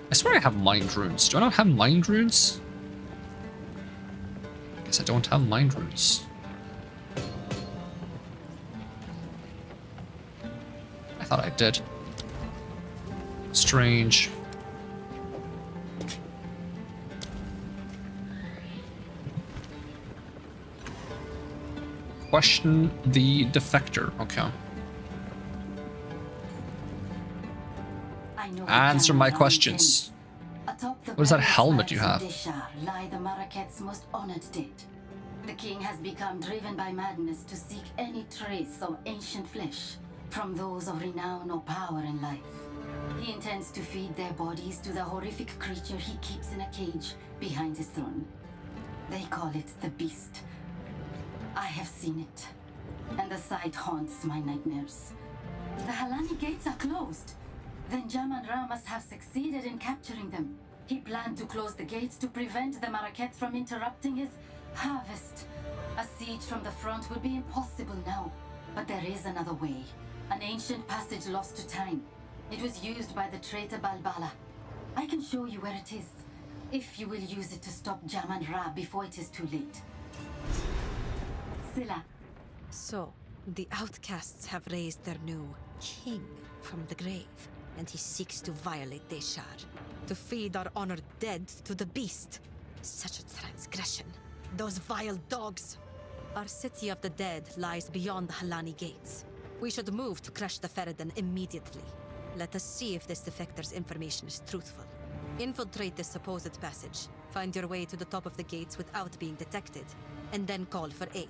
I swear I have mind runes. Do I not have mind runes? I guess I don't have mind runes. I thought I did. Strange. Question the defector. Okay. Answer my questions. What is that helmet you have?
Lie the Maraket's most honored dead. The king has become driven by madness to seek any trace of ancient flesh from those of renown or power in life. He intends to feed their bodies to the horrific creature he keeps in a cage behind his throne. They call it the Beast. I have seen it, and the sight haunts my nightmares. The Halani gates are closed. Then Jaman Ra must have succeeded in capturing them. He planned to close the gates to prevent the Maraket from interrupting his harvest. A siege from the front would be impossible now, but there is another way. An ancient passage lost to time. It was used by the traitor Balbala. I can show you where it is, if you will use it to stop Jaman Ra before it is too late. Scylla.
So, the outcasts have raised their new king from the grave, and he seeks to violate Deshar, to feed our honored dead to the beast. Such a transgression. Those vile dogs. Our city of the dead lies beyond the Halani gates. We should move to crush the Ferryden immediately. Let us see if this defector's information is truthful. Infiltrate this supposed passage, find your way to the top of the gates without being detected, and then call for aid.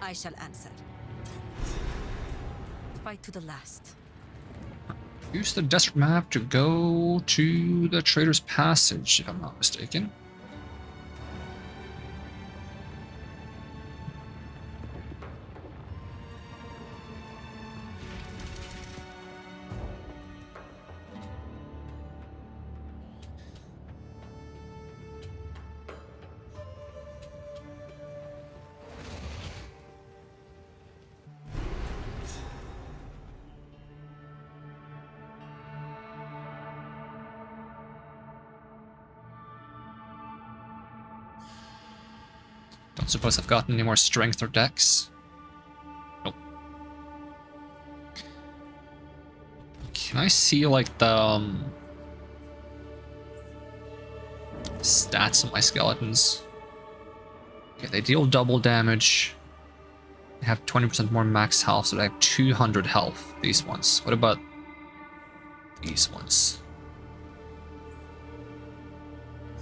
I shall answer. Fight to the last.
Use the desert map to go to the Trader's Passage, if I'm not mistaken. Don't suppose I've gotten any more strength or dex. Nope. Can I see like the stats of my skeletons? Okay, they deal double damage. They have 20% more max health, so they have 200 health, these ones. What about these ones?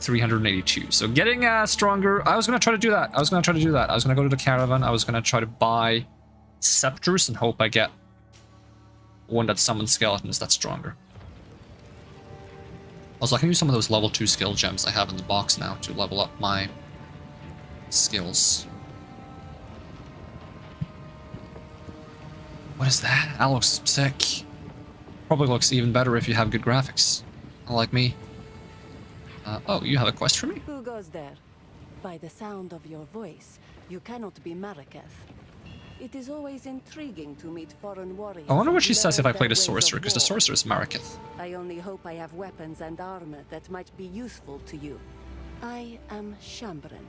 382. So getting stronger. I was going to try to do that. I was going to go to the caravan. I was going to try to buy scepters and hope I get one that summons skeletons that's stronger. Also, I can use some of those level 2 skill gems I have in the box now to level up my skills. What is that? That looks sick. Probably looks even better if you have good graphics. Unlike me. Oh, you have a quest for me?
Who goes there? By the sound of your voice, you cannot be Maraketh. It is always intriguing to meet foreign warriors.
I wonder what she says if I play the sorcerer, because the sorcerer is Maraketh.
I only hope I have weapons and armor that might be useful to you. I am Shambren.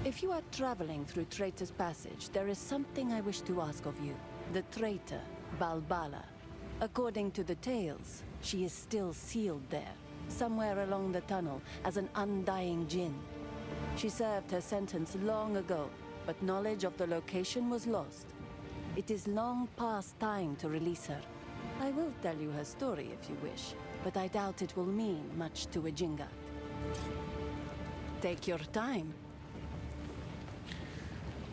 If you are traveling through Traitor's Passage, there is something I wish to ask of you. The traitor, Balbala. According to the tales, she is still sealed there, somewhere along the tunnel, as an undying djinn. She served her sentence long ago, but knowledge of the location was lost. It is long past time to release her. I will tell you her story if you wish, but I doubt it will mean much to a Jingat. Take your time.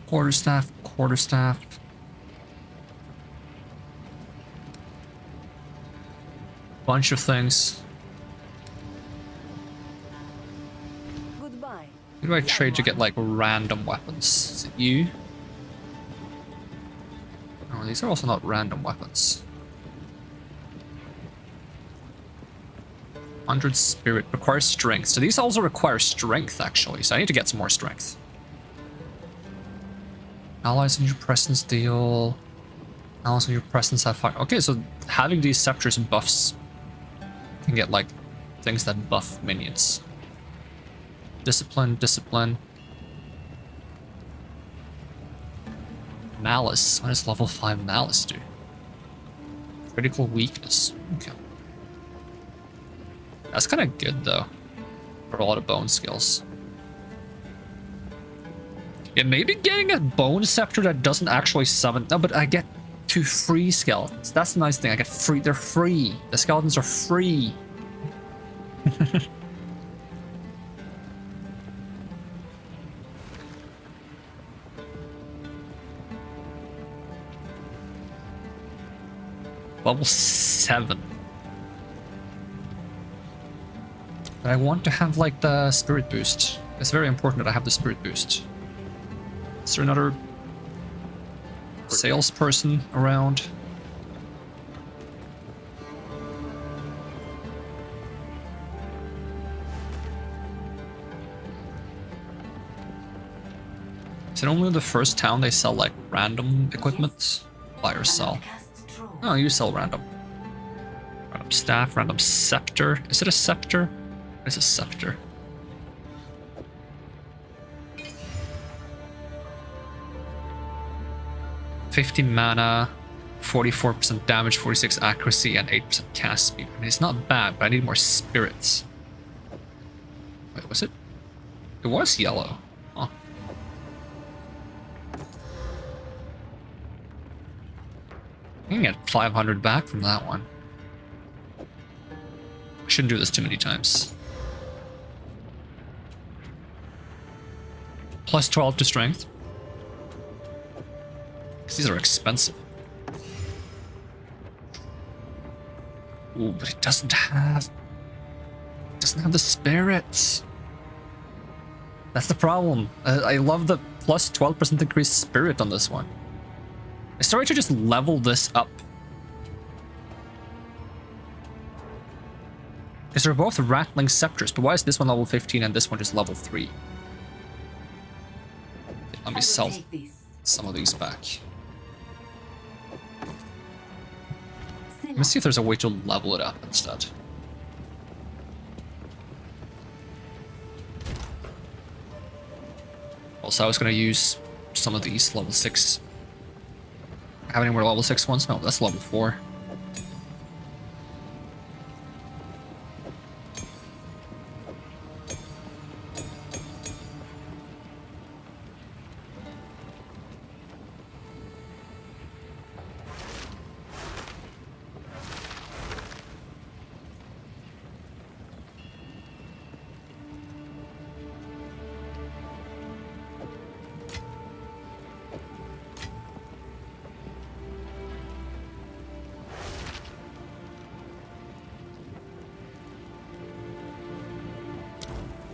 Quarterstaff, quarterstaff. Bunch of things.
Goodbye.
Who do I trade to get like random weapons? Is it you? Oh, these are also not random weapons. 100 spirit requires strength. So these also require strength actually. So I need to get some more strength. Allies in your presence deal. Allies in your presence have fire. Okay, so having these scepters buffs can get like things that buff minions. Discipline, discipline. Malice. What does level 5 Malice do? Critical weakness. Okay. That's kind of good though. For a lot of bone skills. Yeah, maybe getting a bone scepter that doesn't actually summon. No, but I get 2 free skeletons. That's the nice thing. I get free. They're free. The skeletons are free. Level 7. But I want to have like the spirit boost. It's very important that I have the spirit boost. Is there another salesperson around? Is it only in the first town they sell like random equipment? Buy or sell? Oh, you sell random. Random staff, random scepter. Is it a scepter? It's a scepter. $50 mana, 44% damage, 46 accuracy, and 8% cast speed. I mean, it's not bad, but I need more spirits. Wait, was it? It was yellow. Huh. I can get 500 back from that one. I shouldn't do this too many times. Plus 12 to strength. These are expensive. Ooh, but it doesn't have the spirits. That's the problem. I love the plus 12% increased spirit on this one. I started to just level this up. Because they're both rattling scepters, but why is this one level 15 and this one just level 3? Let me sell some of these back. Let me see if there's a way to level it up instead. Well, Also, I was gonna use some of these level 6. Have any more level 6 ones? No, that's level 4.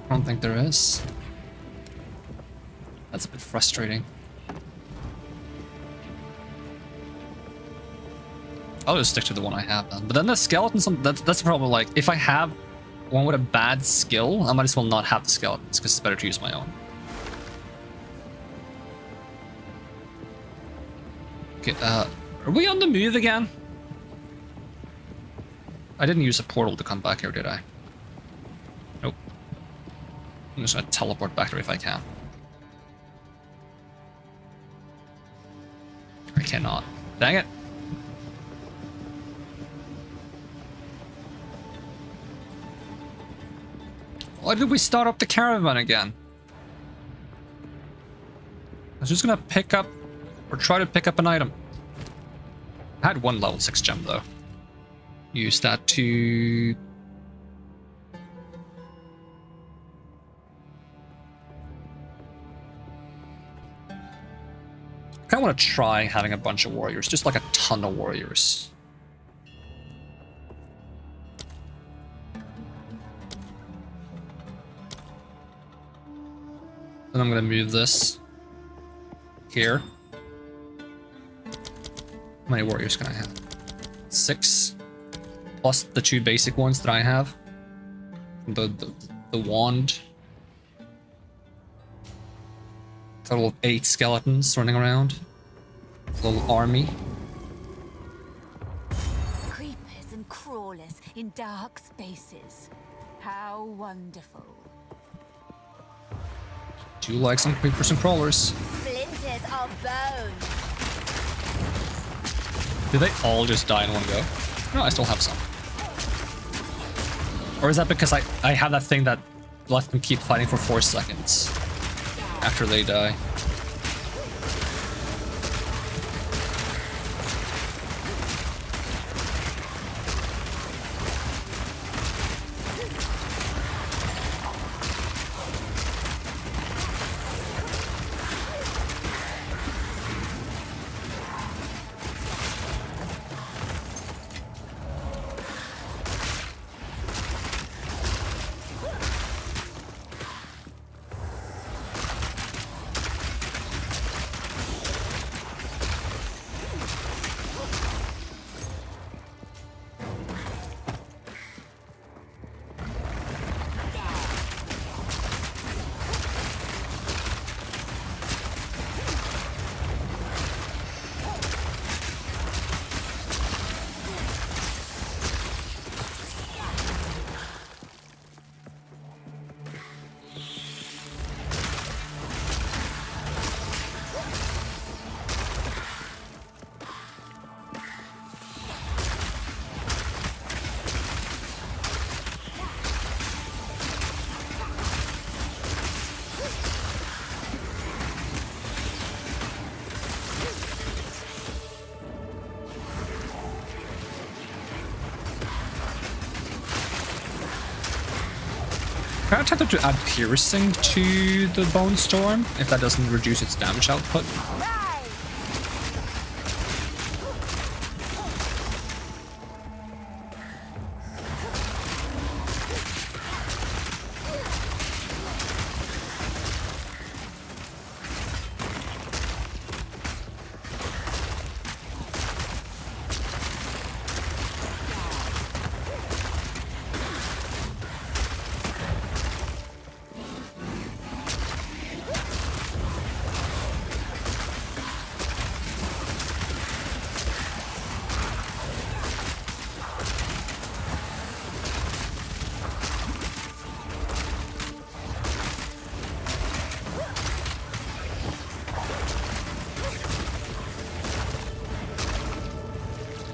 I don't think there is. That's a bit frustrating. I'll just stick to the one I have then. But then the skeletons, that's the problem. Like, if I have one with a bad skill, I might as well not have the skeletons because it's better to use my own. Okay, are we on the move again? I didn't use a portal to come back here, did I? Nope. I'm just gonna teleport back there if I can. I cannot. Dang it. Why did we start up the caravan again? I was just gonna pick up or try to pick up an item. I had one level 6 gem though. Use that to I kind of want to try having a bunch of warriors, just like a ton of warriors. Then I'm going to move this here. How many warriors can I have? 6. Plus the 2 basic ones that I have. The wand. Total of 8 skeletons running around. A little army.
Creepers and crawlers in dark spaces. How wonderful.
Do you like some creepers and crawlers?
Splinters of bone.
Did they all just die in one go? No, I still have some. Or is that because I have that thing that lets them keep fighting for 4 seconds after they die? I'm tempted to add piercing to the Bone Storm, if that doesn't reduce its damage output.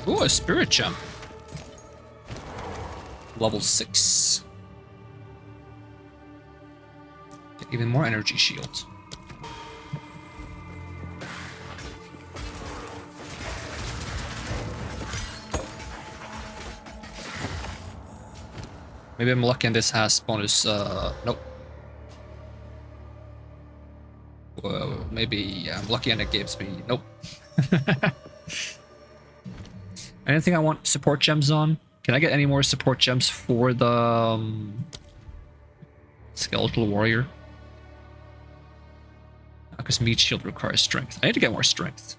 Ooh, a spirit gem. Level 6. Get even more energy shield. Maybe I'm lucky and this has bonus, nope. Well, maybe I'm lucky and it gives me, nope. Anything I want support gems on? Can I get any more support gems for the skeletal warrior? Because meat shield requires strength. I need to get more strength.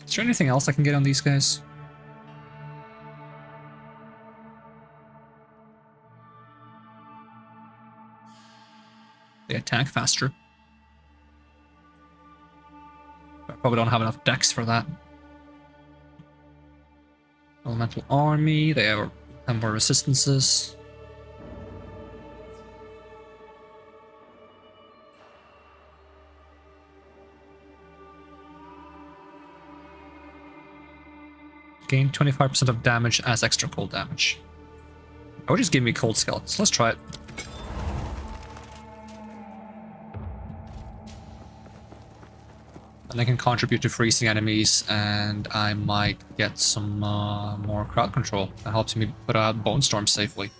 Is there anything else I can get on these guys? They attack faster. I probably don't have enough dex for that. Elemental army, they have more resistances. Gain 25% of damage as extra cold damage. Oh, just give me cold skeletons. Let's try it. And they can contribute to freezing enemies, and I might get some more crowd control. That helps me put out Bone Storm safely.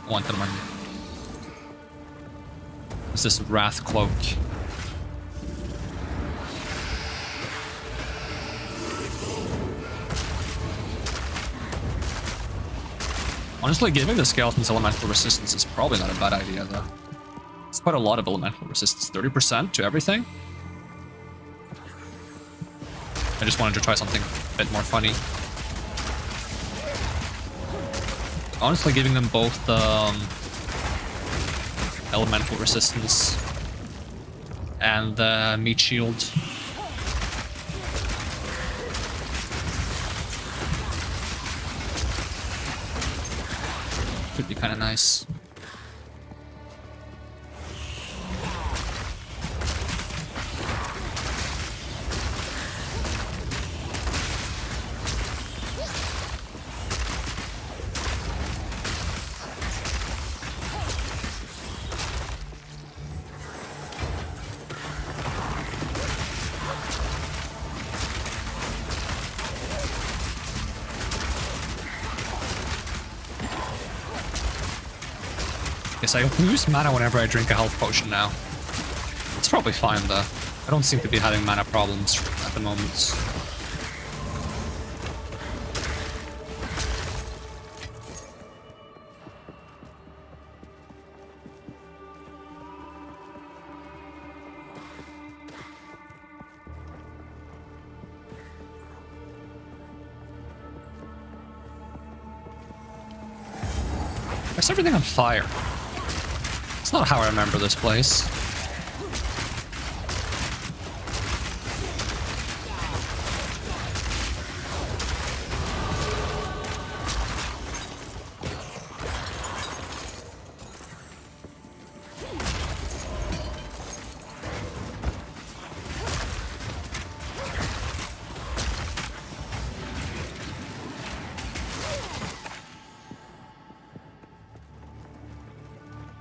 Want them on. What's this Wrath Cloak? Honestly, giving the skeletons elemental resistance is probably not a bad idea, though. It's quite a lot of elemental resistance, 30% to everything. I just wanted to try something a bit more funny. Honestly, giving them both elemental resistance and the meat shield. Could be kind of nice. Guess I lose mana whenever I drink a health potion now. It's probably fine though. I don't seem to be having mana problems at the moment. Why is everything on fire? It's not how I remember this place.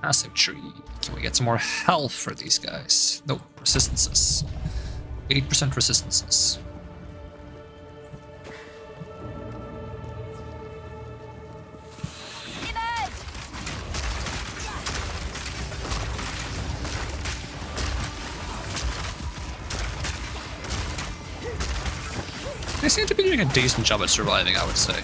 Massive tree. Can we get some more health for these guys? Nope. Resistances. 8% resistances. They seem to be doing a decent job at surviving, I would say.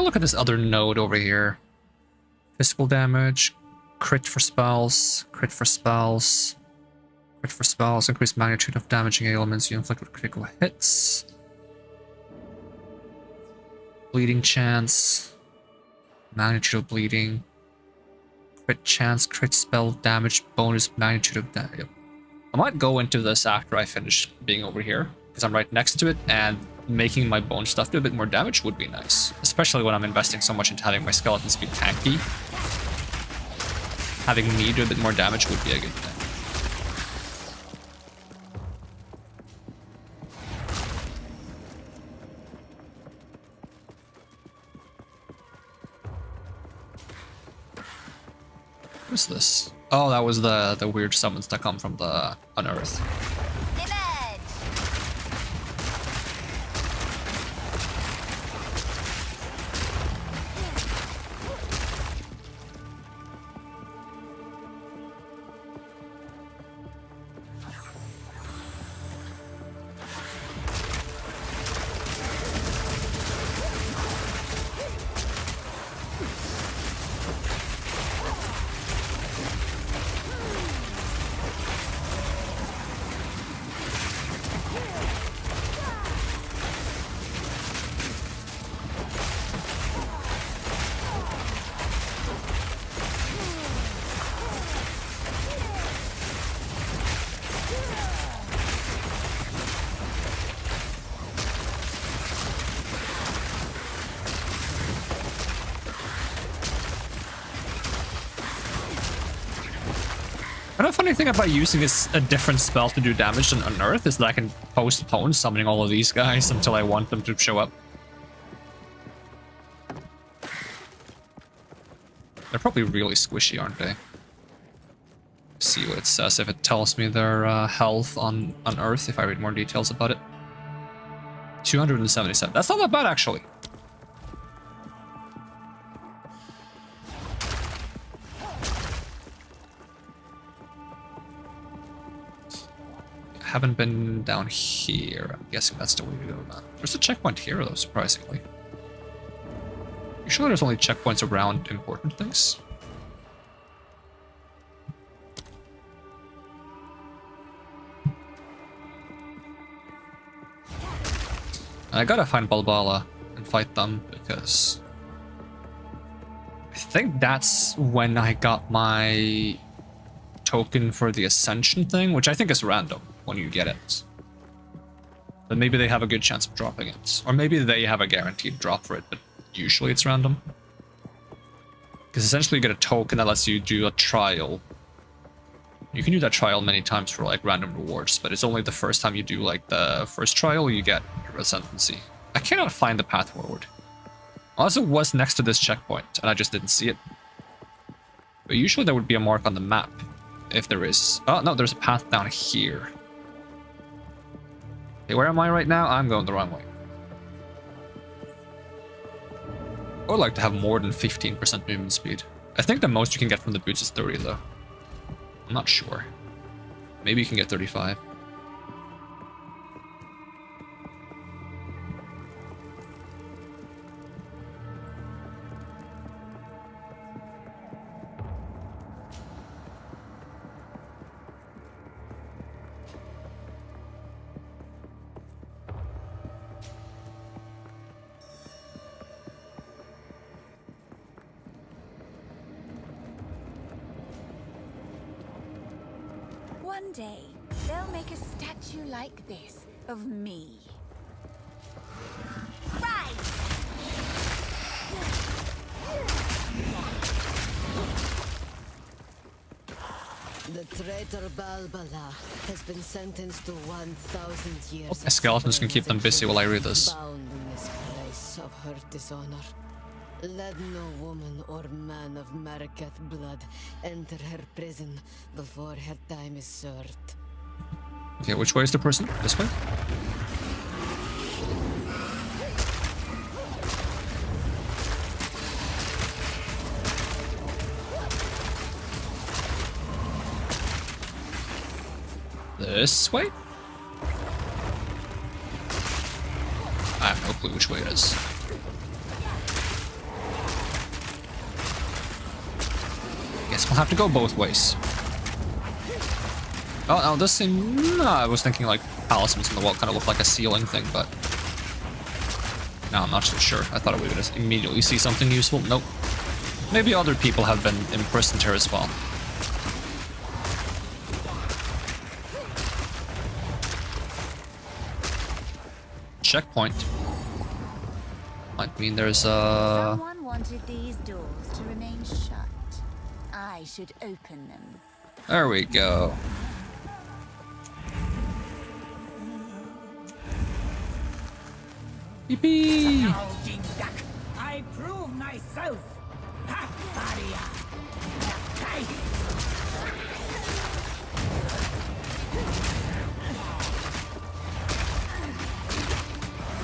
gonna look at this other node over here. Physical damage, crit for spells, crit for spells, crit for spells, increased magnitude of damaging ailments you inflict with critical hits. Bleeding chance, magnitude of bleeding, crit chance, crit spell damage, bonus magnitude of damage. I might go into this after I finish being over here, because I'm right next to it, and making my bone stuff do a bit more damage would be nice. Especially when I'm investing so much into having my skeletons be tanky. Having me do a bit more damage would be a good thing. What's this? Oh, that was the weird summons that come from the Unearth. Another funny thing about using a different spell to do damage than Unearth is that I can postpone summoning all of these guys until I want them to show up. They're probably really squishy, aren't they? See what it says, if it tells me their health on Unearth, if I read more details about it. 277. That's not that bad, actually. Haven't been down here. I'm guessing that's the way to go now. There's a checkpoint here, though, surprisingly. Usually there's only checkpoints around important things. I gotta find Balbala and fight them, because I think that's when I got my token for the Ascension thing, which I think is random when you get it. But maybe they have a good chance of dropping it. Or maybe they have a guaranteed drop for it, but usually it's random. Because essentially you get a token that lets you do a trial. You can do that trial many times for like random rewards, but it's only the first time you do like the first trial you get your ascendancy. I cannot find the path forward. Unless it was next to this checkpoint and I just didn't see it. But usually there would be a mark on the map. If there is. Oh, no, there's a path down here. Okay, where am I right now? I'm going the wrong way. I would like to have more than 15% movement speed. I think the most you can get from the boots is 30, though. I'm not sure. Maybe you can get 35.
One day, they'll make a statue like this of me. Right!
The traitor Balbala has been sentenced to 1,000 years.
Okay, skeletons can keep them busy while I read this.
Bound in this place of her dishonor. Let no woman or man of Marikath blood enter her prison before her time is served.
Okay, which way is the prison? This way? This way? I have no clue which way it is. Guess we'll have to go both ways. Oh, no, this seemed... No, I was thinking like talismans in the wall kind of look like a ceiling thing, but... No, I'm not so sure. I thought we would just immediately see something useful. Nope. Maybe other people have been imprisoned here as well. Checkpoint. Might mean there's a...
Someone wanted these doors to remain shut. I should open them.
There we go. Yippee!
I prove myself.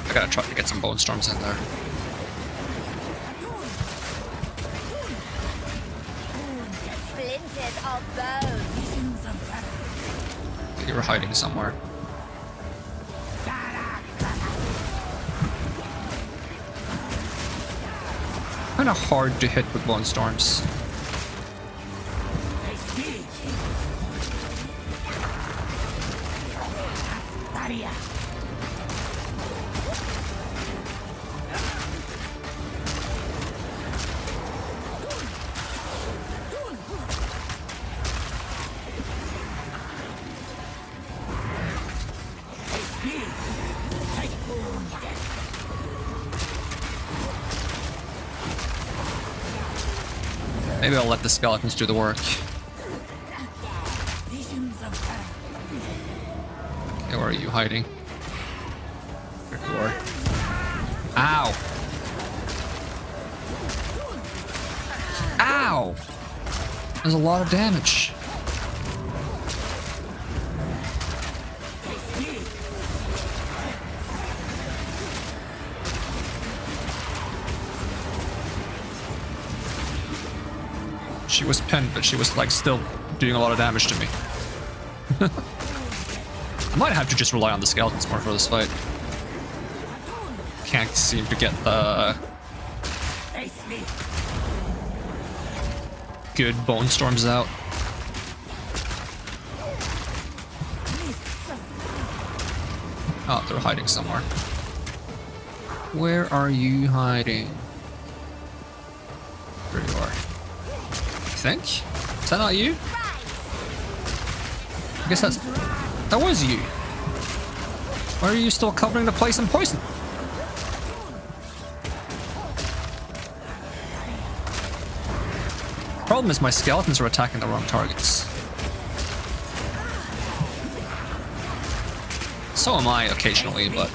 I gotta try to get some bone storms in there.
Splinters of bone.
You were hiding somewhere. Kinda hard to hit with bone storms. Maybe I'll let the skeletons do the work. Okay, where are you hiding? There you are. Ow! Ow! There's a lot of damage. She was pinned, but she was like still doing a lot of damage to me. I might have to just rely on the skeletons more for this fight. Can't seem to get the good bone storms out. Oh, they're hiding somewhere. Where are you hiding? There you are. I think? Is that not you? I guess that was you. Why are you still covering the place in poison? Problem is my skeletons are attacking the wrong targets. So am I occasionally, but...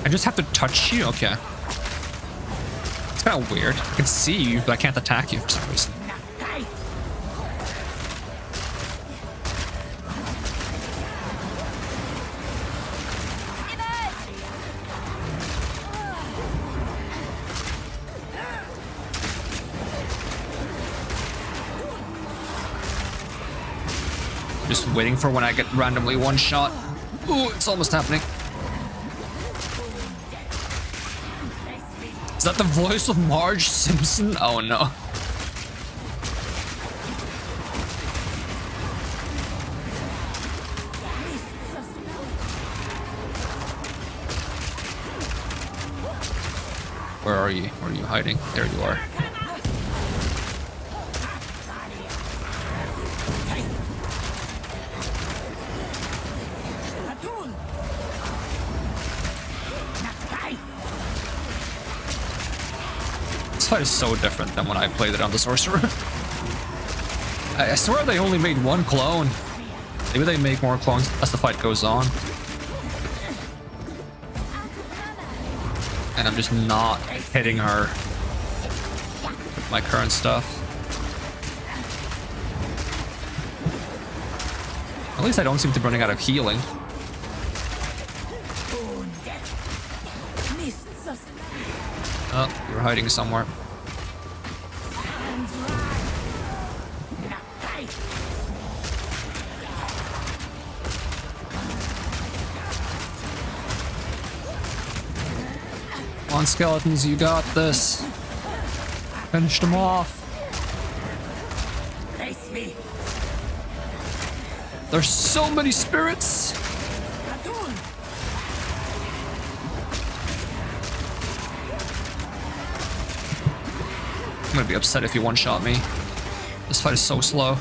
I just have to touch you? Okay. It's kind of weird. I can see you, but I can't attack you for some reason. Just waiting for when I get randomly one shot. Ooh, it's almost happening. Is that the voice of Marge Simpson? Oh no. Where are you? Where are you hiding? There you are. This fight is so different than when I played it on the Sorcerer. I swear they only made one clone. Maybe they make more clones as the fight goes on. And I'm just not hitting her with my current stuff. At least I don't seem to be running out of healing. Oh, you're hiding somewhere. Come on, skeletons, you got this. Finish them off. There's so many spirits. I'm gonna be upset if you one-shot me. This fight is so slow.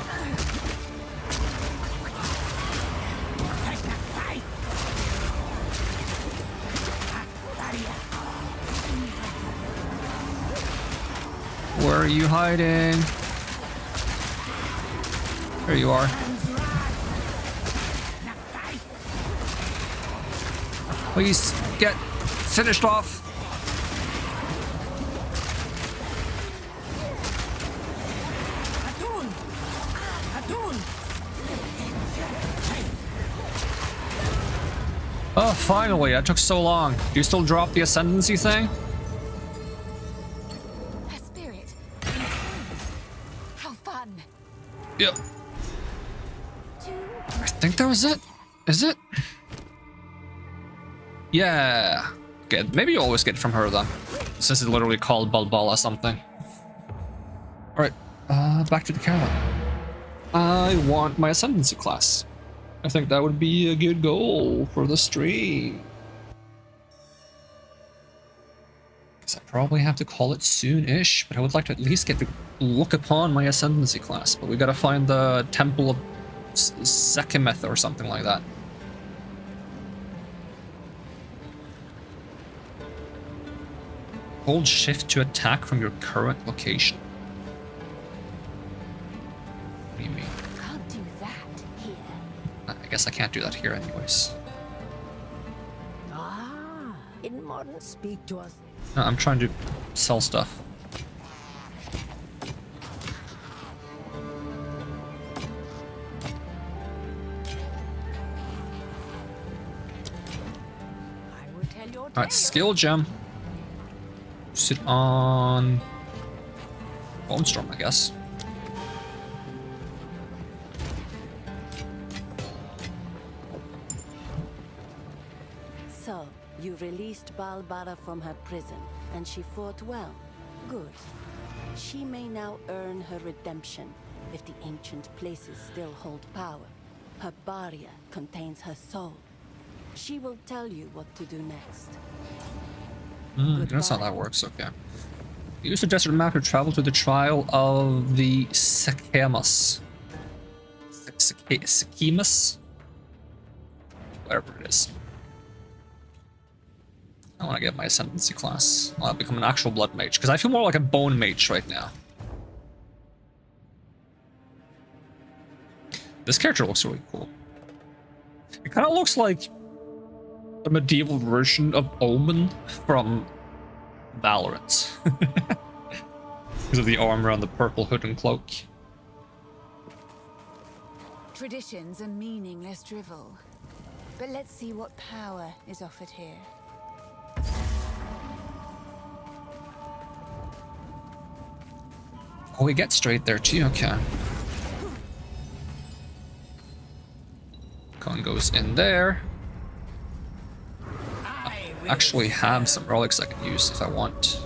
Where are you hiding? There you are. Please get finished off. Oh, finally, that took so long. Do you still drop the ascendancy thing?
A spirit. How fun.
Yep. I think that was it. Is it? Yeah. Okay, maybe you always get it from her then. Since it's literally called Balbala something. Alright, back to the caravan. I want my ascendancy class. I think that would be a good goal for the stream. Because I probably have to call it soon-ish, but I would like to at least get to look upon my ascendancy class. But we gotta find the Temple of Sekimeth or something like that. Hold shift to attack from your current location. What do you mean?
Can't do that here.
I guess I can't do that here anyways.
Ah, in modern speak to us.
No, I'm trying to sell stuff. Alright, skill gem. Sit on Bone Storm, I guess.
So, you released Balbara from her prison, and she fought well. Good. She may now earn her redemption, if the ancient places still hold power. Her barrier contains her soul. She will tell you what to do next.
That's how that works, okay. Use the desert map to travel to the trial of the Sekemus. Sekemus? Whatever it is. I want to get my ascendancy class. I want to become an actual blood mage, because I feel more like a bone mage right now. This character looks really cool. It kind of looks like a medieval version of Omen from Valorant. Because of the armor and the purple hood and cloak.
Traditions are meaningless drivel. But let's see what power is offered here.
Oh, we get straight there too, okay. Con goes in there. I actually have some relics I can use if I want.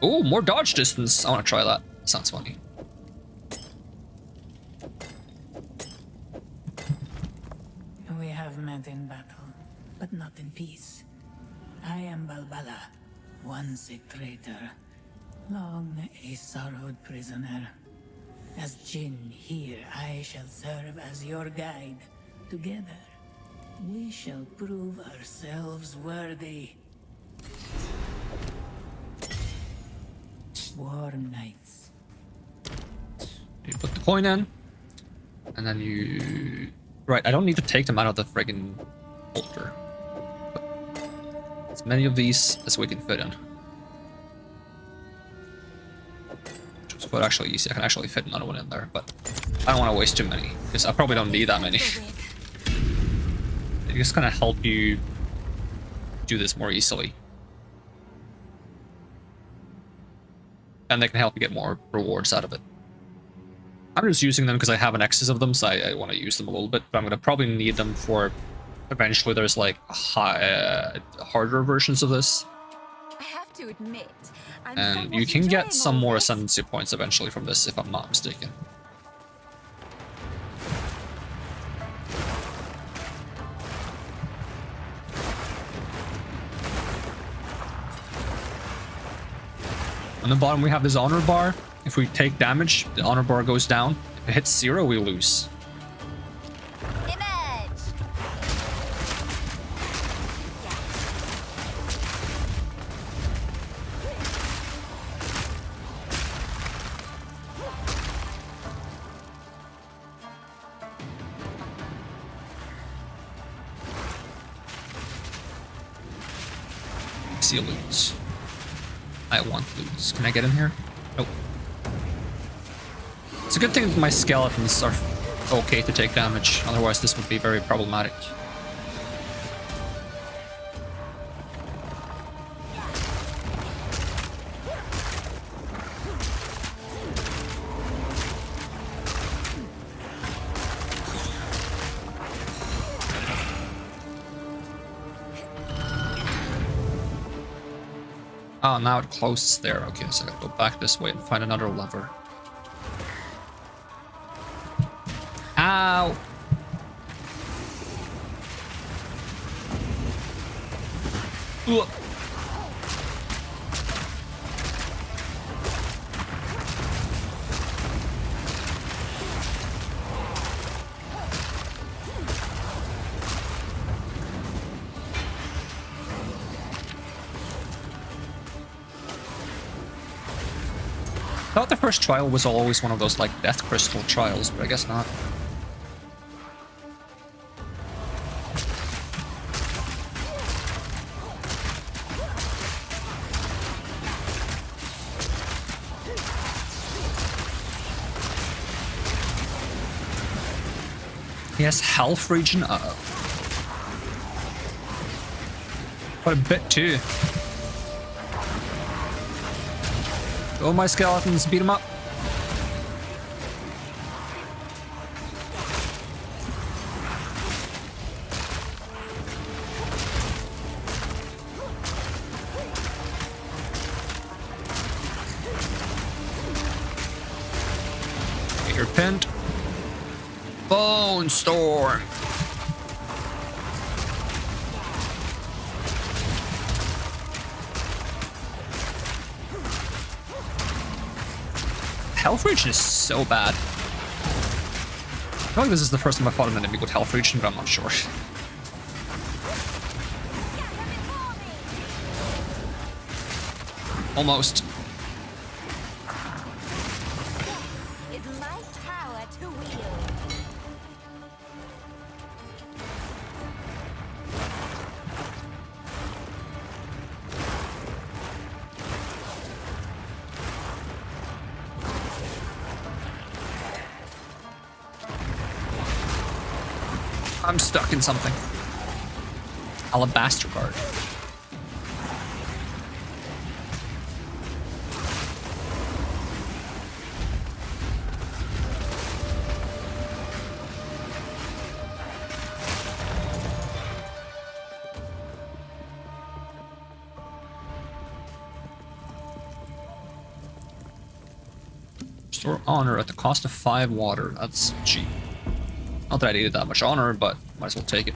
Oh, more dodge distance. I want to try that. Sounds funny.
We have met in battle, but not in peace. I am Balbala, once a traitor, long a sorrowed prisoner. As Jinn here, I shall serve as your guide. Together, we shall prove ourselves worthy. sworn knights.
You put the coin in, and then you... Right, I don't need to take them out of the friggin' holder. As many of these as we can fit in. Which is quite actually easy. I can actually fit another one in there, but I don't want to waste too many, because I probably don't need that many. They just kind of help you do this more easily. And they can help you get more rewards out of it. I'm just using them because I have an excess of them, so I want to use them a little bit, but I'm going to probably need them for eventually there's like harder versions of this.
I have to admit,
And you can get some more ascendancy points eventually from this, if I'm not mistaken. On the bottom we have this honor bar. If we take damage, the honor bar goes down. If it hits 0, we lose. See loot. I want loot. Can I get in here? Nope. It's a good thing that my skeletons are okay to take damage, otherwise this would be very problematic. Oh, now it closes there. Okay, so I gotta go back this way and find another lever. Ow! Ugh. I thought the first trial was always one of those like death crystal trials, but I guess not. Yes, health regen up. Quite a bit too. Go my skeletons, beat them up. You're pinned. Bone storm. Health regen is so bad. I feel like this is the first time I fought an enemy with health regen, but I'm not sure. Almost. I'm stuck in something. Alabaster card. Restore honor at the cost of 5 water. That's cheap. Not that I needed that much honor, but might as well take it.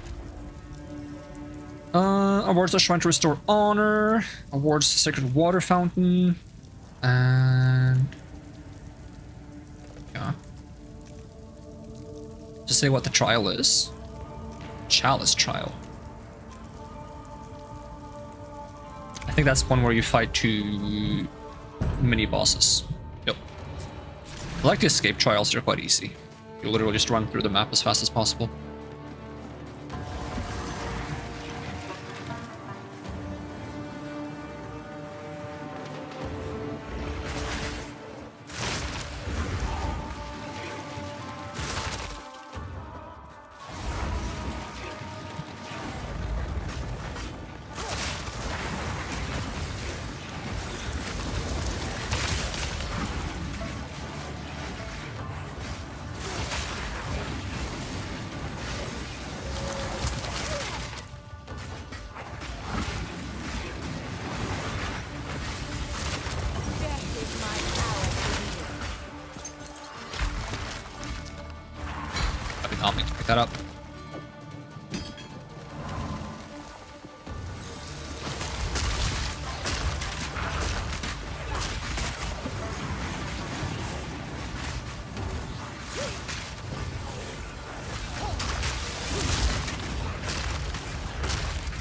Awards the shrine to restore honor. Awards the sacred water fountain. And... yeah. To say what the trial is. Chalice trial. I think that's one where you fight 2 mini bosses. Yep. I like the escape trials, they're quite easy. You literally just run through the map as fast as possible. I'll make you pick that up.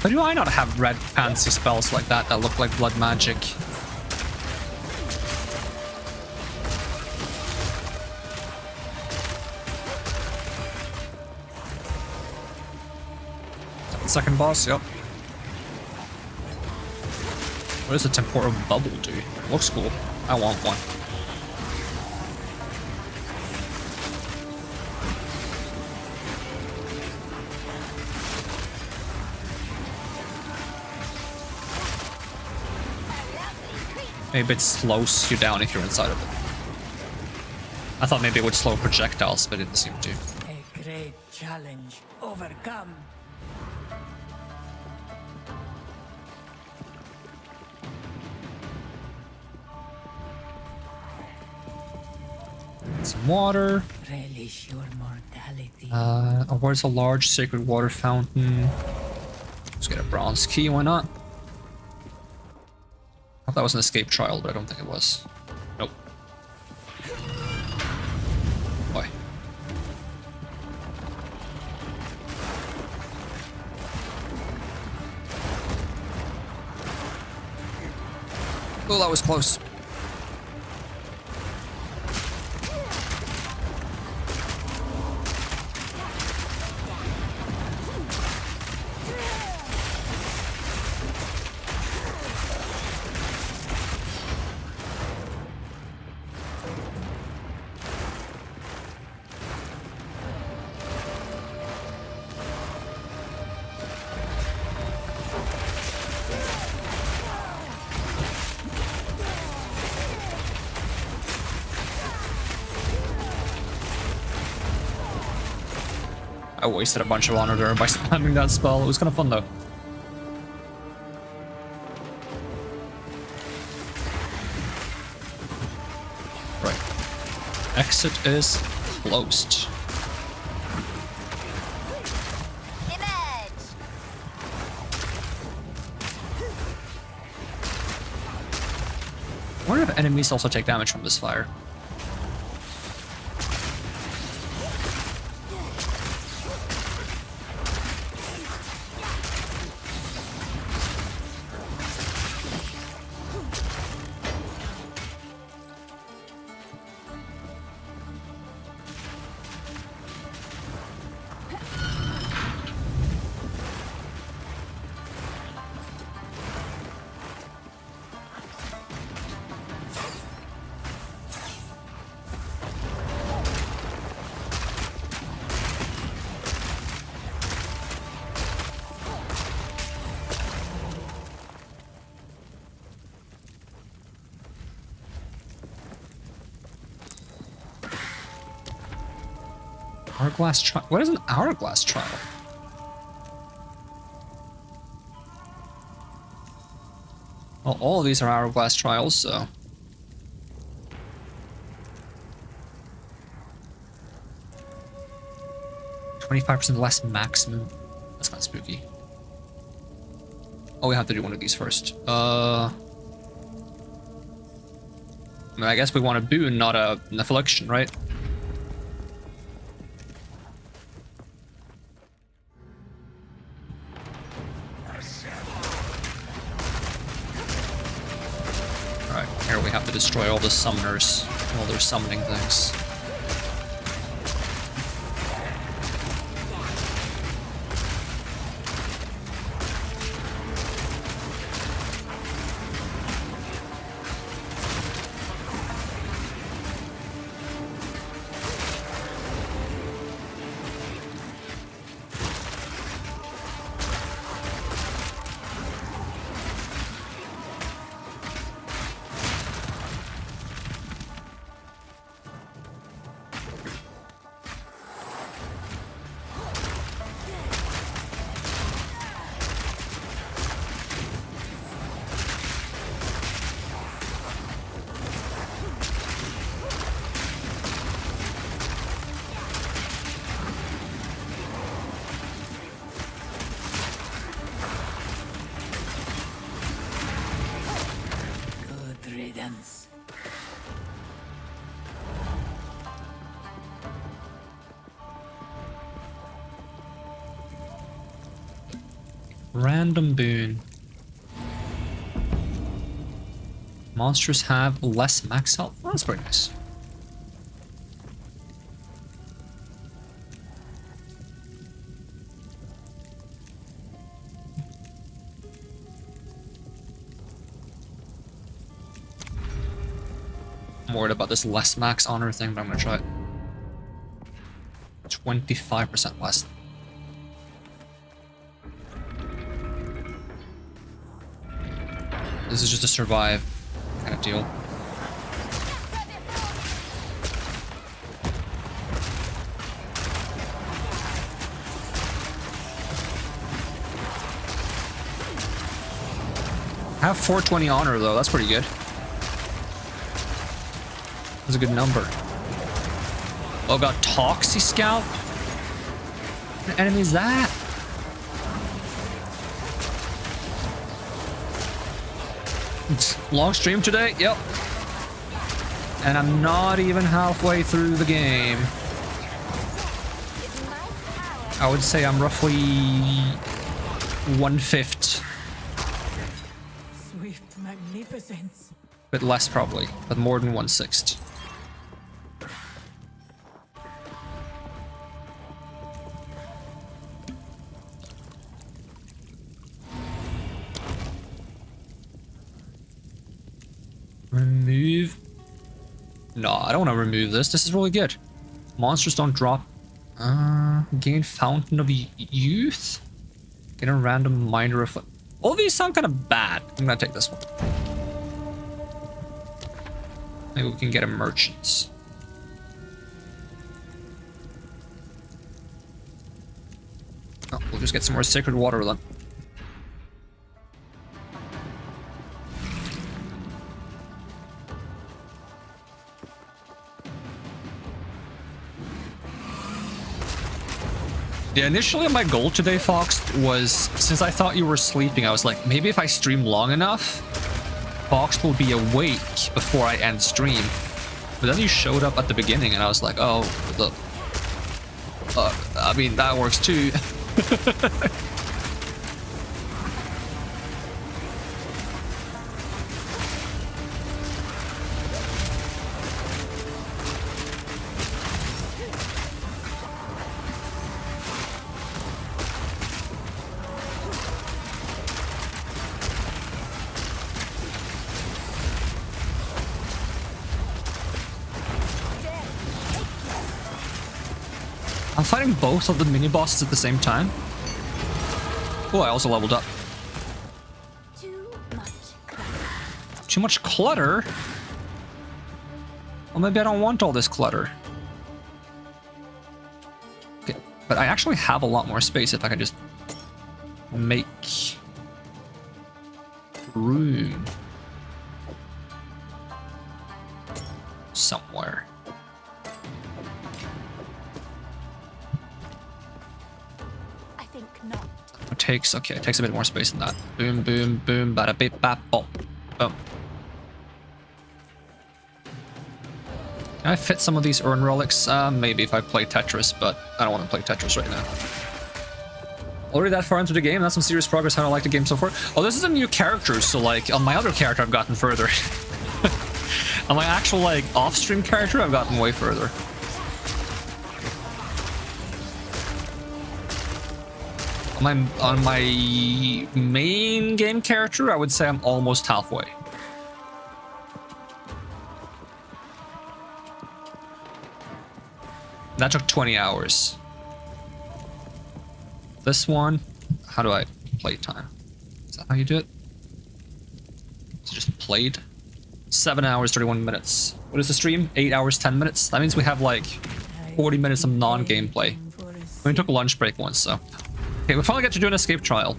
Why do I not have red fancy spells like that that look like blood magic? Second boss, yep. What does a temporal bubble do? Looks cool. I want one. Maybe it slows you down if you're inside of it. I thought maybe it would slow projectiles, but it didn't seem to.
A great challenge overcome.
Some water.
Relish your mortality.
Where's a large sacred water fountain? Let's get a bronze key, why not? I thought that was an escape trial, but I don't think it was. Nope. Boy. Oh, that was close. I wasted a bunch of honor there by spamming that spell. It was kind of fun though. Right. Exit is closed. I wonder if enemies also take damage from this fire. Hourglass trial? What is an hourglass trial? Well, all of these are hourglass trials, so... 25% less maximum. That's kind of spooky. Oh, we have to do one of these first. I mean, I guess we want a boon, not an affliction, right? Alright, here we have to destroy all the summoners, all their summoning things. Random boon. Monsters have less max health. Oh, that's very nice. I'm worried about this less max honor thing, but I'm gonna try it. 25% less. This is just a survive kind of deal. I have 420 honor though, that's pretty good. That's a good number. Oh god, Toxie Scalp? What enemy is that? Long stream today? Yep. And I'm not even halfway through the game. I would say I'm roughly 1/5.
Swift magnificence.
Bit less probably, but more than 1/6. Remove. No, I don't want to remove this. This is really good. Monsters don't drop. Gain Fountain of Youth. Get a random minor reflect. All these sound kind of bad. I'm gonna take this one. Maybe we can get a merchants. Oh, we'll just get some more sacred water then. Yeah, initially my goal today, Fox, was since I thought you were sleeping, I was like, maybe if I stream long enough, Fox will be awake before I end stream. But then you showed up at the beginning and I was like, oh, look. I mean, that works too. I'm fighting both of the mini bosses at the same time. Oh, I also leveled up. Too much clutter? Well, maybe I don't want all this clutter. Okay, but I actually have a lot more space if I can just make room somewhere. It takes, okay, it takes a bit more space than that. Boom, boom, boom, bada bip bap bop. Boom. Can I fit some of these urn relics? Maybe if I play Tetris, but I don't want to play Tetris right now. Already that far into the game, that's some serious progress. How do I like the game so far? Oh, this is a new character, so like on my other character I've gotten further. On my actual, like, off-stream character, I've gotten way further. On my main game character, I would say I'm almost halfway. That took 20 hours. This one, how do I play time? Is that how you do it? So just played. 7 hours, 31 minutes. What is the stream? 8 hours, 10 minutes? That means we have like 40 minutes of non-gameplay. We took a lunch break once, so. Okay, we finally get to do an escape trial.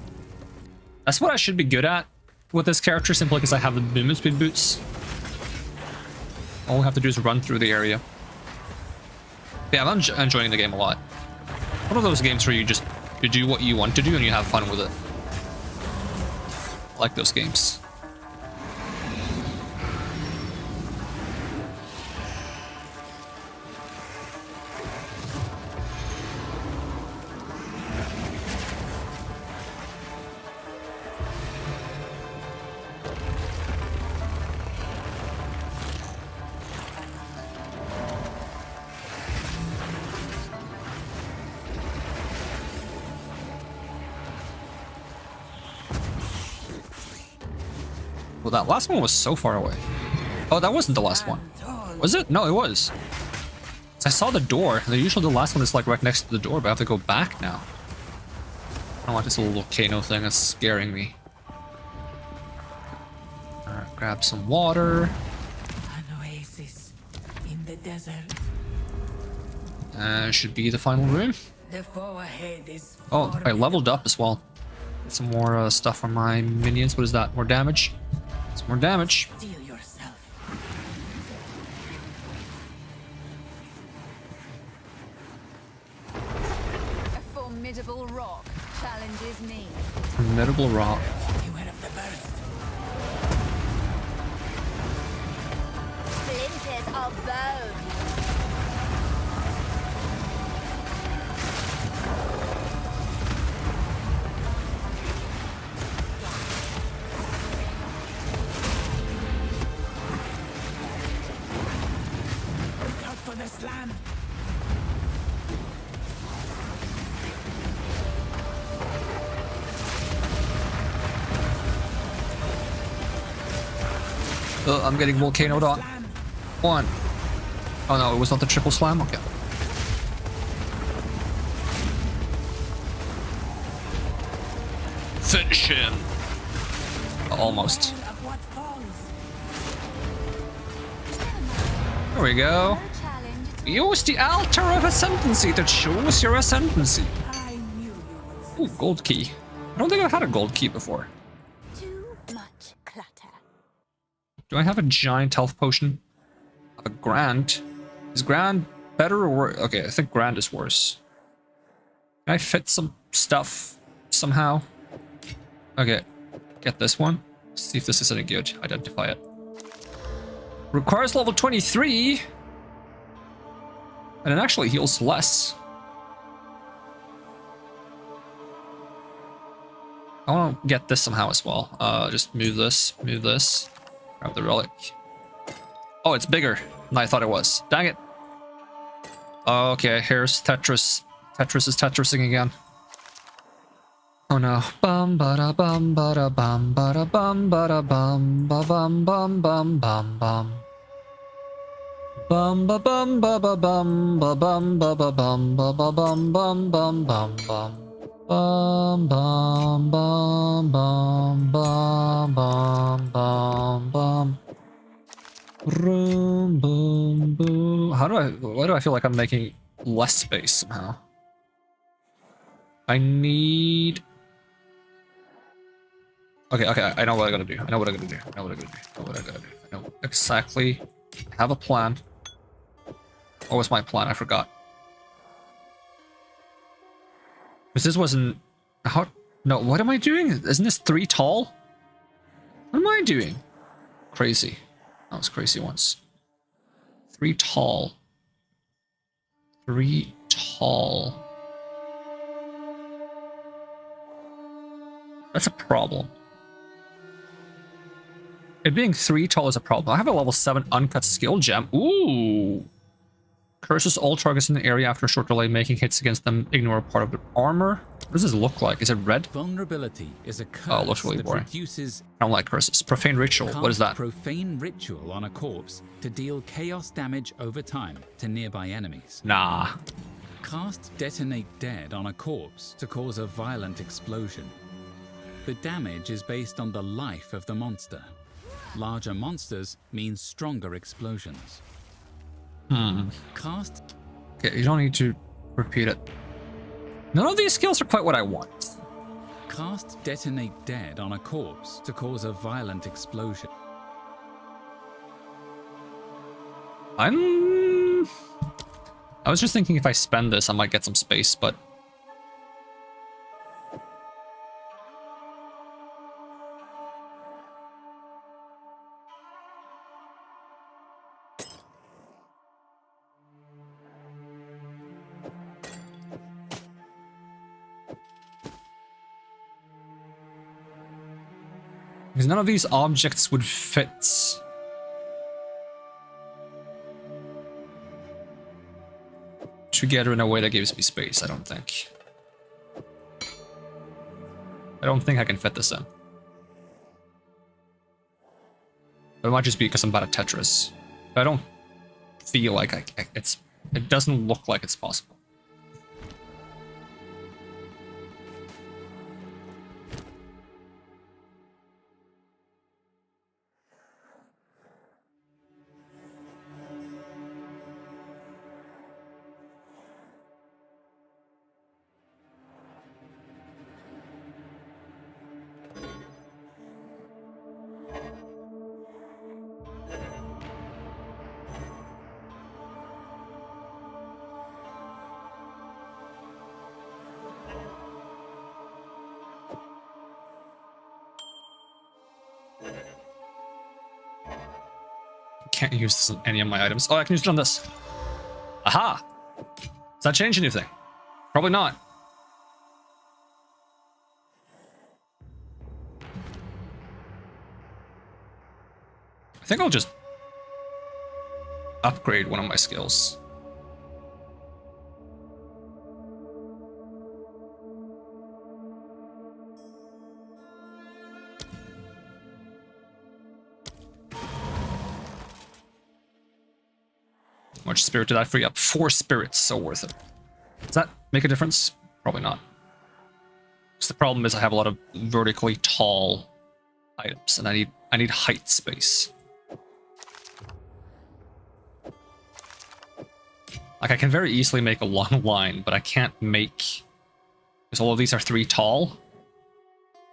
That's what I should be good at with this character, simply because I have the movement speed boots. All we have to do is run through the area. Yeah, I'm enjoying the game a lot. One of those games where you do what you want to do and you have fun with it. I like those games. Well, that last one was so far away. Oh, that wasn't the last one. Was it? No, it was. I saw the door. And usually the last one is like right next to the door, but I have to go back now. I don't want this little volcano thing that's scaring me. Alright, grab some water.
An oasis in the desert.
Should be the final room.
The foe ahead is
Oh, I leveled up as well. Get some more stuff from my minions. What is that? More damage? Some more damage.
Steel yourself.
A formidable rock challenges me.
Formidable rock.
Beware of the burst.
Splinters of bone.
For the slam.
I'm getting volcanoed on. One. Oh no, it was not the triple slam? Okay. Finish him. Almost. There we go. Use the altar of ascendancy to choose your ascendancy. Ooh, gold key. I don't think I've had a gold key before.
Too much clutter.
Do I have a giant health potion? A grand? Is grand better or worse? Okay, I think grand is worse. Can I fit some stuff somehow? Okay, get this one. See if this is any good. Identify it. Requires level 23. And it actually heals less. I want to get this somehow as well. Just move this, grab the relic. Oh, it's bigger than I thought it was. Dang it. Okay, here's Tetris. Tetris is Tetrising again. Oh no. Bum bada bum bada bum bada bum bada bum ba bum bum bum bum bum. Bum ba bum ba ba bum ba bum ba ba bum ba ba bum bum bum bum bum. Bum bum bum bum bum bum bum bum. Boom boom boom. Why do I feel like I'm making less space somehow? I need. Okay, I know what I gotta do. I know what I gotta do. I know exactly. I have a plan. What was my plan? I forgot. Because this wasn't... How... No, what am I doing? Isn't this 3 tall? What am I doing? Crazy. That was crazy once. 3 tall. 3 tall. That's a problem. It being 3 tall is a problem. I have a level 7 uncut skill gem. Ooh. Curses all targets in the area after a short delay, making hits against them ignore a part of their armor. What does this look like? Is it red?
Vulnerability is a curse
Oh, it looks really
that
boring.
reduces...
I don't like curses. Profane ritual. What is that?
Profane ritual on a corpse to deal chaos damage over time to nearby enemies.
Nah.
Cast Detonate Dead on a corpse to cause a violent explosion. The damage is based on the life of the monster. Larger monsters mean stronger explosions. Cast...
Okay, you don't need to repeat it. None of these skills are quite what I want.
Cast Detonate Dead on a corpse to cause a violent explosion.
I was just thinking if I spend this, I might get some space, but... Because none of these objects would fit. Together in a way that gives me space, I don't think. I don't think I can fit this in. But it might just be because I'm bad at Tetris. But I don't feel like it doesn't look like it's possible. Can't use this on any of my items. Oh, I can use it on this. Aha! Does that change anything? Probably not. I think I'll just upgrade one of my skills. How much spirit did I free up? 4 spirits, so worth it. Does that make a difference? Probably not. Because the problem is I have a lot of vertically tall items, and I need height space. Like, I can very easily make a long line, but I can't make... Because all of these are 3 tall.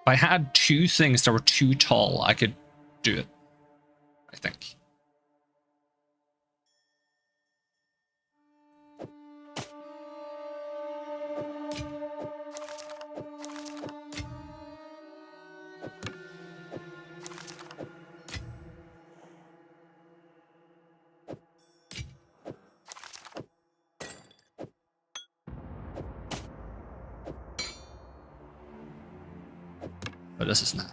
If I had 2 things that were 2 tall, I could do it. I think. But this is not.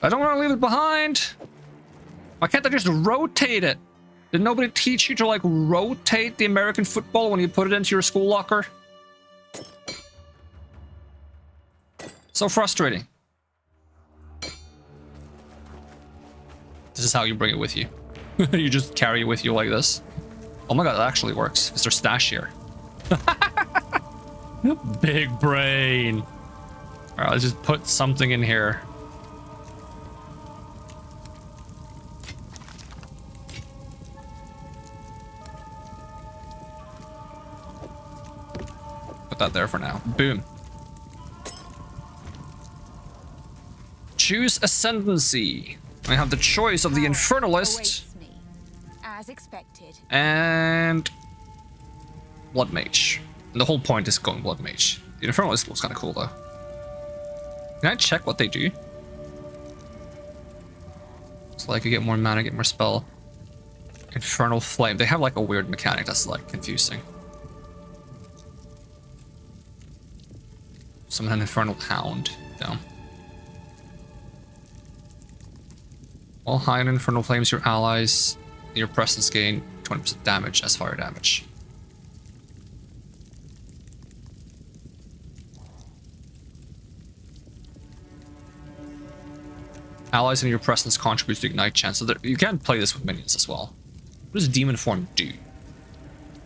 I don't want to leave it behind. Why can't I just rotate it? Did nobody teach you to, like, rotate the American football when you put it into your school locker? So frustrating. This is how you bring it with you. You just carry it with you like this. Oh my god, that actually works. Is there stash here? Big brain. Alright, let's just put something in here. Put that there for now. Boom. Choose Ascendancy. I have the choice of the Infernalist
as expected,
and Blood Mage. And the whole point is going Blood Mage. The Infernalist looks kind of cool though. Can I check what they do? So like you get more mana, get more spell. Infernal Flame. They have like a weird mechanic that's like confusing. Summon an Infernal Hound. Down. While high on Infernal Flames, your allies in your presence gain 20% damage as fire damage. Allies in your presence contribute to ignite chance, so that you can play this with minions as well. What does Demon Form do?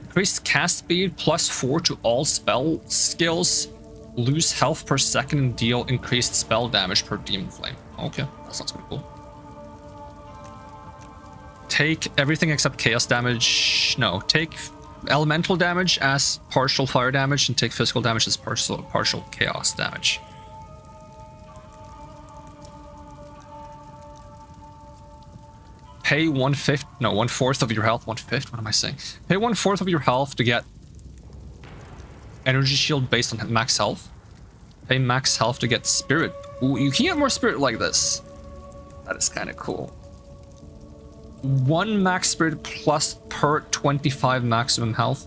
Increased cast speed +4 to all spell skills. Lose health per second and deal increased spell damage per Demon Flame. Okay, that sounds pretty cool. Take everything except chaos damage. No, take elemental damage as partial fire damage and take physical damage as partial chaos damage. Pay 1/5, no, 1/4 of your health. 1/5, what am I saying? Pay 1/4 of your health to get energy shield based on max health. Pay max health to get spirit. Ooh, you can get more spirit like this. That is kind of cool. 1 max spirit plus per 25 maximum health.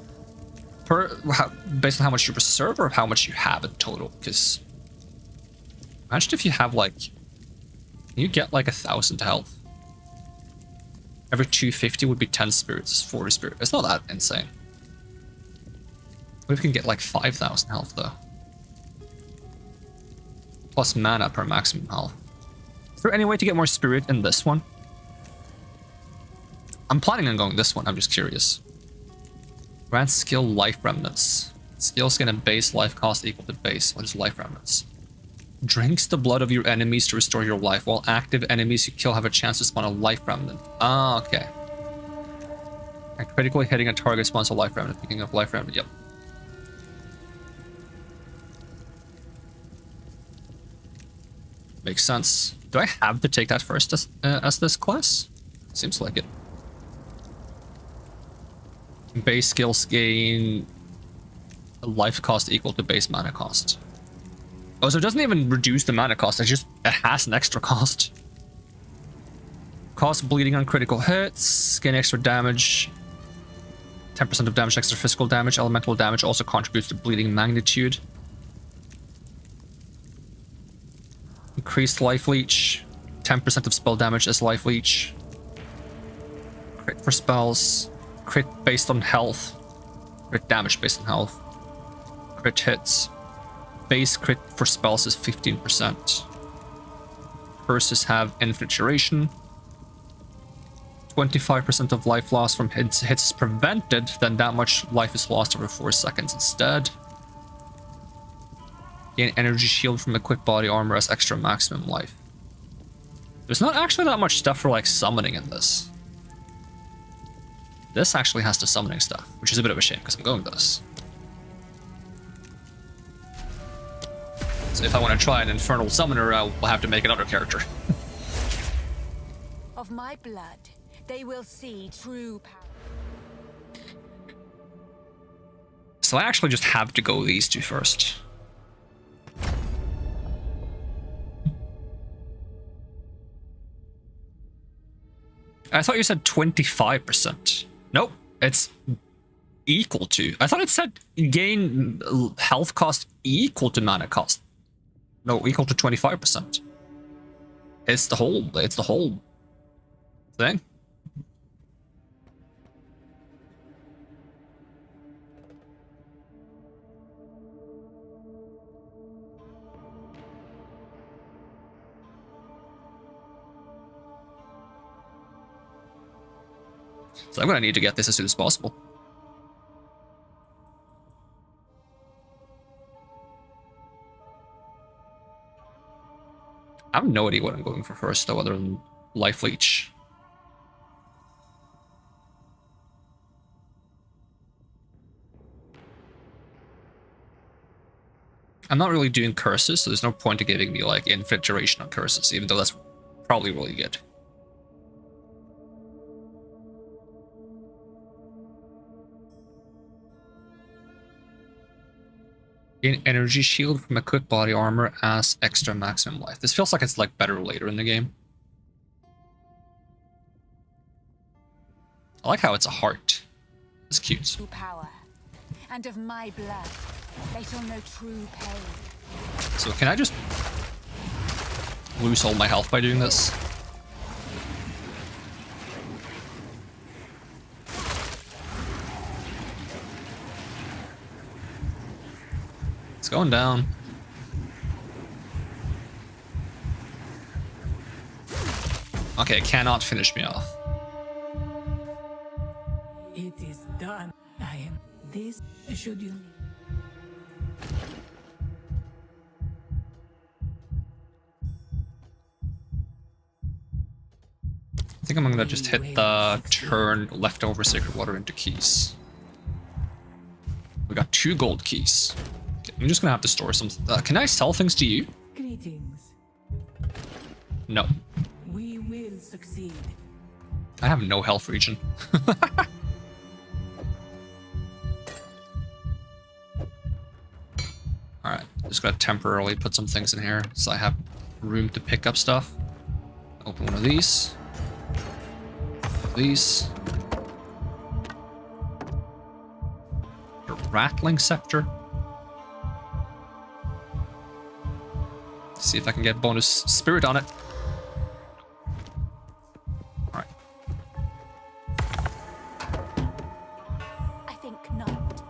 Based on how much you reserve or how much you have in total. Because imagine if you have like, you get like 1,000 health. Every 250 would be 10 spirits, it's 40 spirit. It's not that insane. What if we can get like 5,000 health though? Plus mana per maximum health. Is there any way to get more spirit in this one? I'm planning on going this one, I'm just curious. Grant skill life remnants. Skills gain a base life cost equal to base. What is life remnants? Drinks the blood of your enemies to restore your life, while active enemies you kill have a chance to spawn a life remnant. Ah, okay. And critically hitting a target spawns a life remnant. Picking up life remnant, yep. Makes sense. Do I have to take that first as this class? Seems like it. Base skills gain a life cost equal to base mana cost. Oh, so it doesn't even reduce the mana cost, it has an extra cost. Cost bleeding on critical hits, gain extra damage. 10% of damage, extra physical damage. Elemental damage also contributes to bleeding magnitude. Increased life leech. 10% of spell damage as life leech. Crit for spells. Crit based on health. Crit damage based on health. Crit hits. Base crit for spells is 15%. Curses have infinite duration. 25% of life loss from hits is prevented, then that much life is lost over 4 seconds instead. Gain energy shield from equipped body armor as extra maximum life. There's not actually that much stuff for like summoning in this. This actually has the summoning stuff, which is a bit of a shame because I'm going to this. So if I want to try an infernal summoner, I'll have to make another character.
Of my blood, they will see true power.
So I actually just have to go these two first. I thought you said 25%. Nope, it's equal to. I thought it said gain health cost equal to mana cost. No, equal to 25%. It's the whole thing. So I'm gonna need to get this as soon as possible. I have no idea what I'm going for first, though, other than life leech. I'm not really doing curses, so there's no point to giving me like infinite duration on curses, even though that's probably really good. Gain energy shield from equipped body armor as extra maximum life. This feels like it's like better later in the game. I like how it's a heart. It's cute.
Power, and of my blood, they shall know true pain.
So can I just lose all my health by doing this? It's going down. Okay, it cannot finish me off.
It is done. I am this. Should you?
I think I'm gonna just hit the turn leftover sacred water into keys. We got 2 gold keys. Okay, I'm just gonna have to store some. Can I sell things to you?
Greetings.
No.
We will succeed.
I have no health regen. Alright, just gotta temporarily put some things in here so I have room to pick up stuff. Open one of these. These. A rattling scepter. See if I can get bonus spirit on it. Alright.
I think not.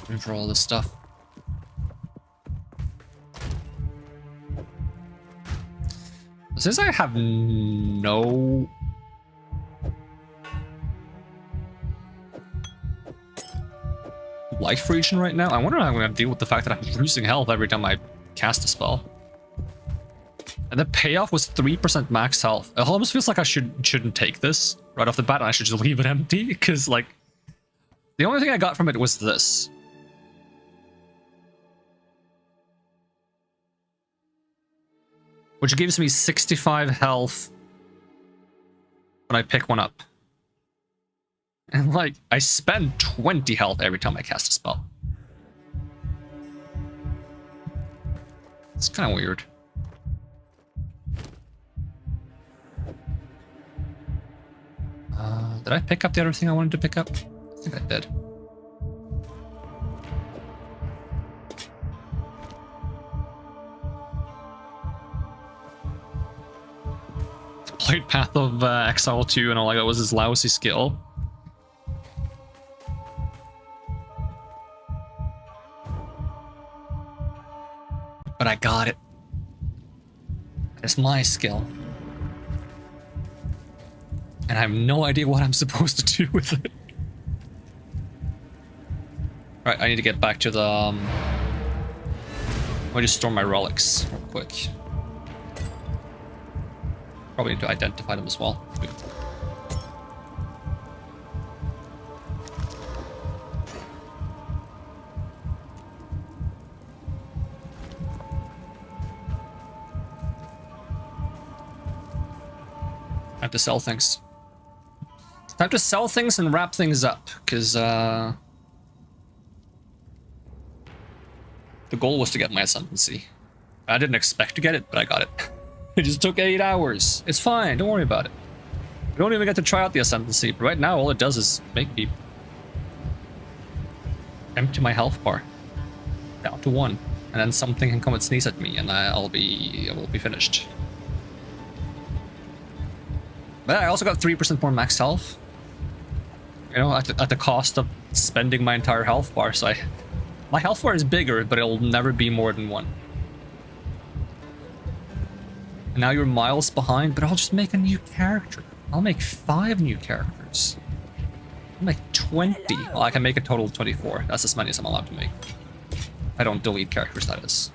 Room for all this stuff. Since I have no life regen right now, I wonder how I'm going to deal with the fact that I'm losing health every time I cast a spell. And the payoff was 3% max health. It almost feels like I shouldn't take this right off the bat, and I should just leave it empty, because, like, the only thing I got from it was this. Which gives me 65 health when I pick one up. And, like, I spend 20 health every time I cast a spell. It's kind of weird. Did I pick up the other thing I wanted to pick up? I think I did. Played Path of Exile 2 and all I got was his lousy skill. But I got it. It's my skill. And I have no idea what I'm supposed to do with it. Right, I need to get back to the... Let me just store my relics real quick. Probably need to identify them as well. I have to sell things. Time to sell things and wrap things up, because the goal was to get my ascendancy. I didn't expect to get it, but I got it. It just took 8 hours. It's fine, don't worry about it. We don't even get to try out the ascendancy, but right now all it does is make me empty my health bar down to 1, and then something can come and sneeze at me, and I will be finished. But I also got 3% more max health. You know, at the cost of spending my entire health bar, so my health bar is bigger, but it'll never be more than 1. And now you're miles behind, but I'll just make a new character. I'll make 5 new characters. I'll make 20. Well, I can make a total of 24. That's as many as I'm allowed to make. I don't delete characters, that is.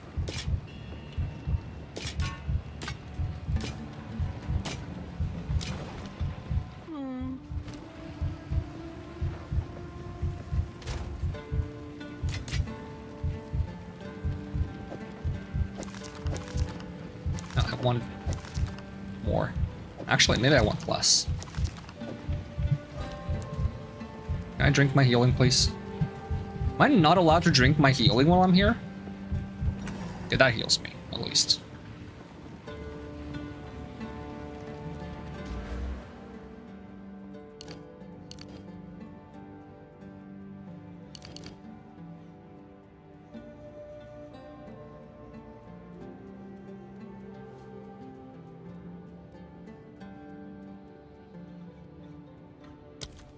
I want more. Actually, maybe I want less. Can I drink my healing, please? Am I not allowed to drink my healing while I'm here? Okay, that heals me, at least.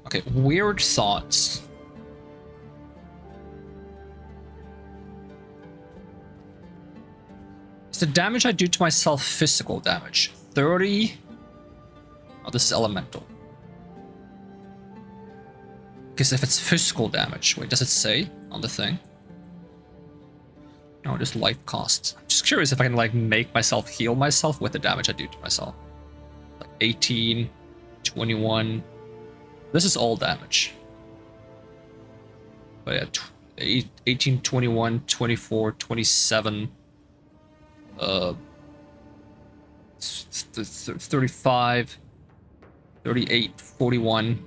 Okay, weird thoughts. Is the damage I do to myself physical damage? 30. Oh, this is elemental. Because if it's physical damage, wait, does it say on the thing? No, just life costs. I'm just curious if I can like make myself heal myself with the damage I do to myself. Like 18, 21. This is all damage. But yeah, 18, 21, 24, 27, 35, 38, 41.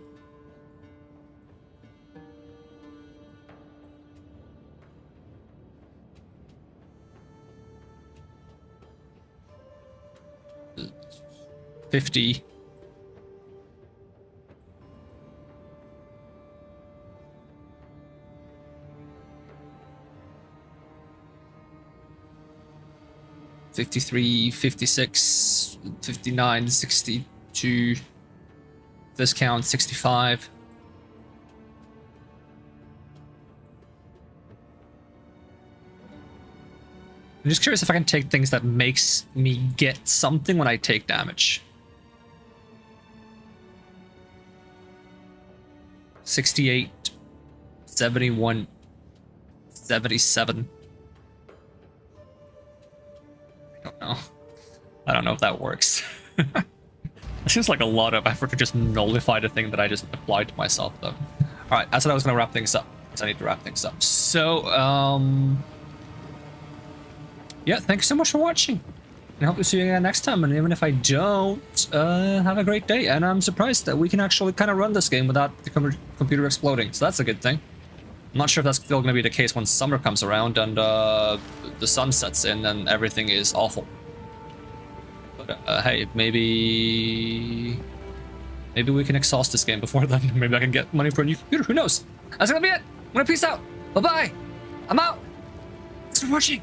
$50. $53, $56, $59, $62. Discount $65. I'm just curious if I can take things that makes me get something when I take damage. 68, 71, 77. I don't know if that works. It seems like a lot of effort to just nullify the thing that I just applied to myself, though. Alright, I said I was going to wrap things up, because I need to wrap things up. So, yeah, thanks so much for watching. And I hope to see you again next time. And even if I don't, have a great day. And I'm surprised that we can actually kind of run this game without the computer exploding. So that's a good thing. I'm not sure if that's still going to be the case when summer comes around and the sun sets in and everything is awful. But hey, maybe we can exhaust this game before then. Maybe I can get money for a new computer. Who knows? That's gonna be it. I'm gonna peace out. Bye bye. I'm out. Thanks for watching.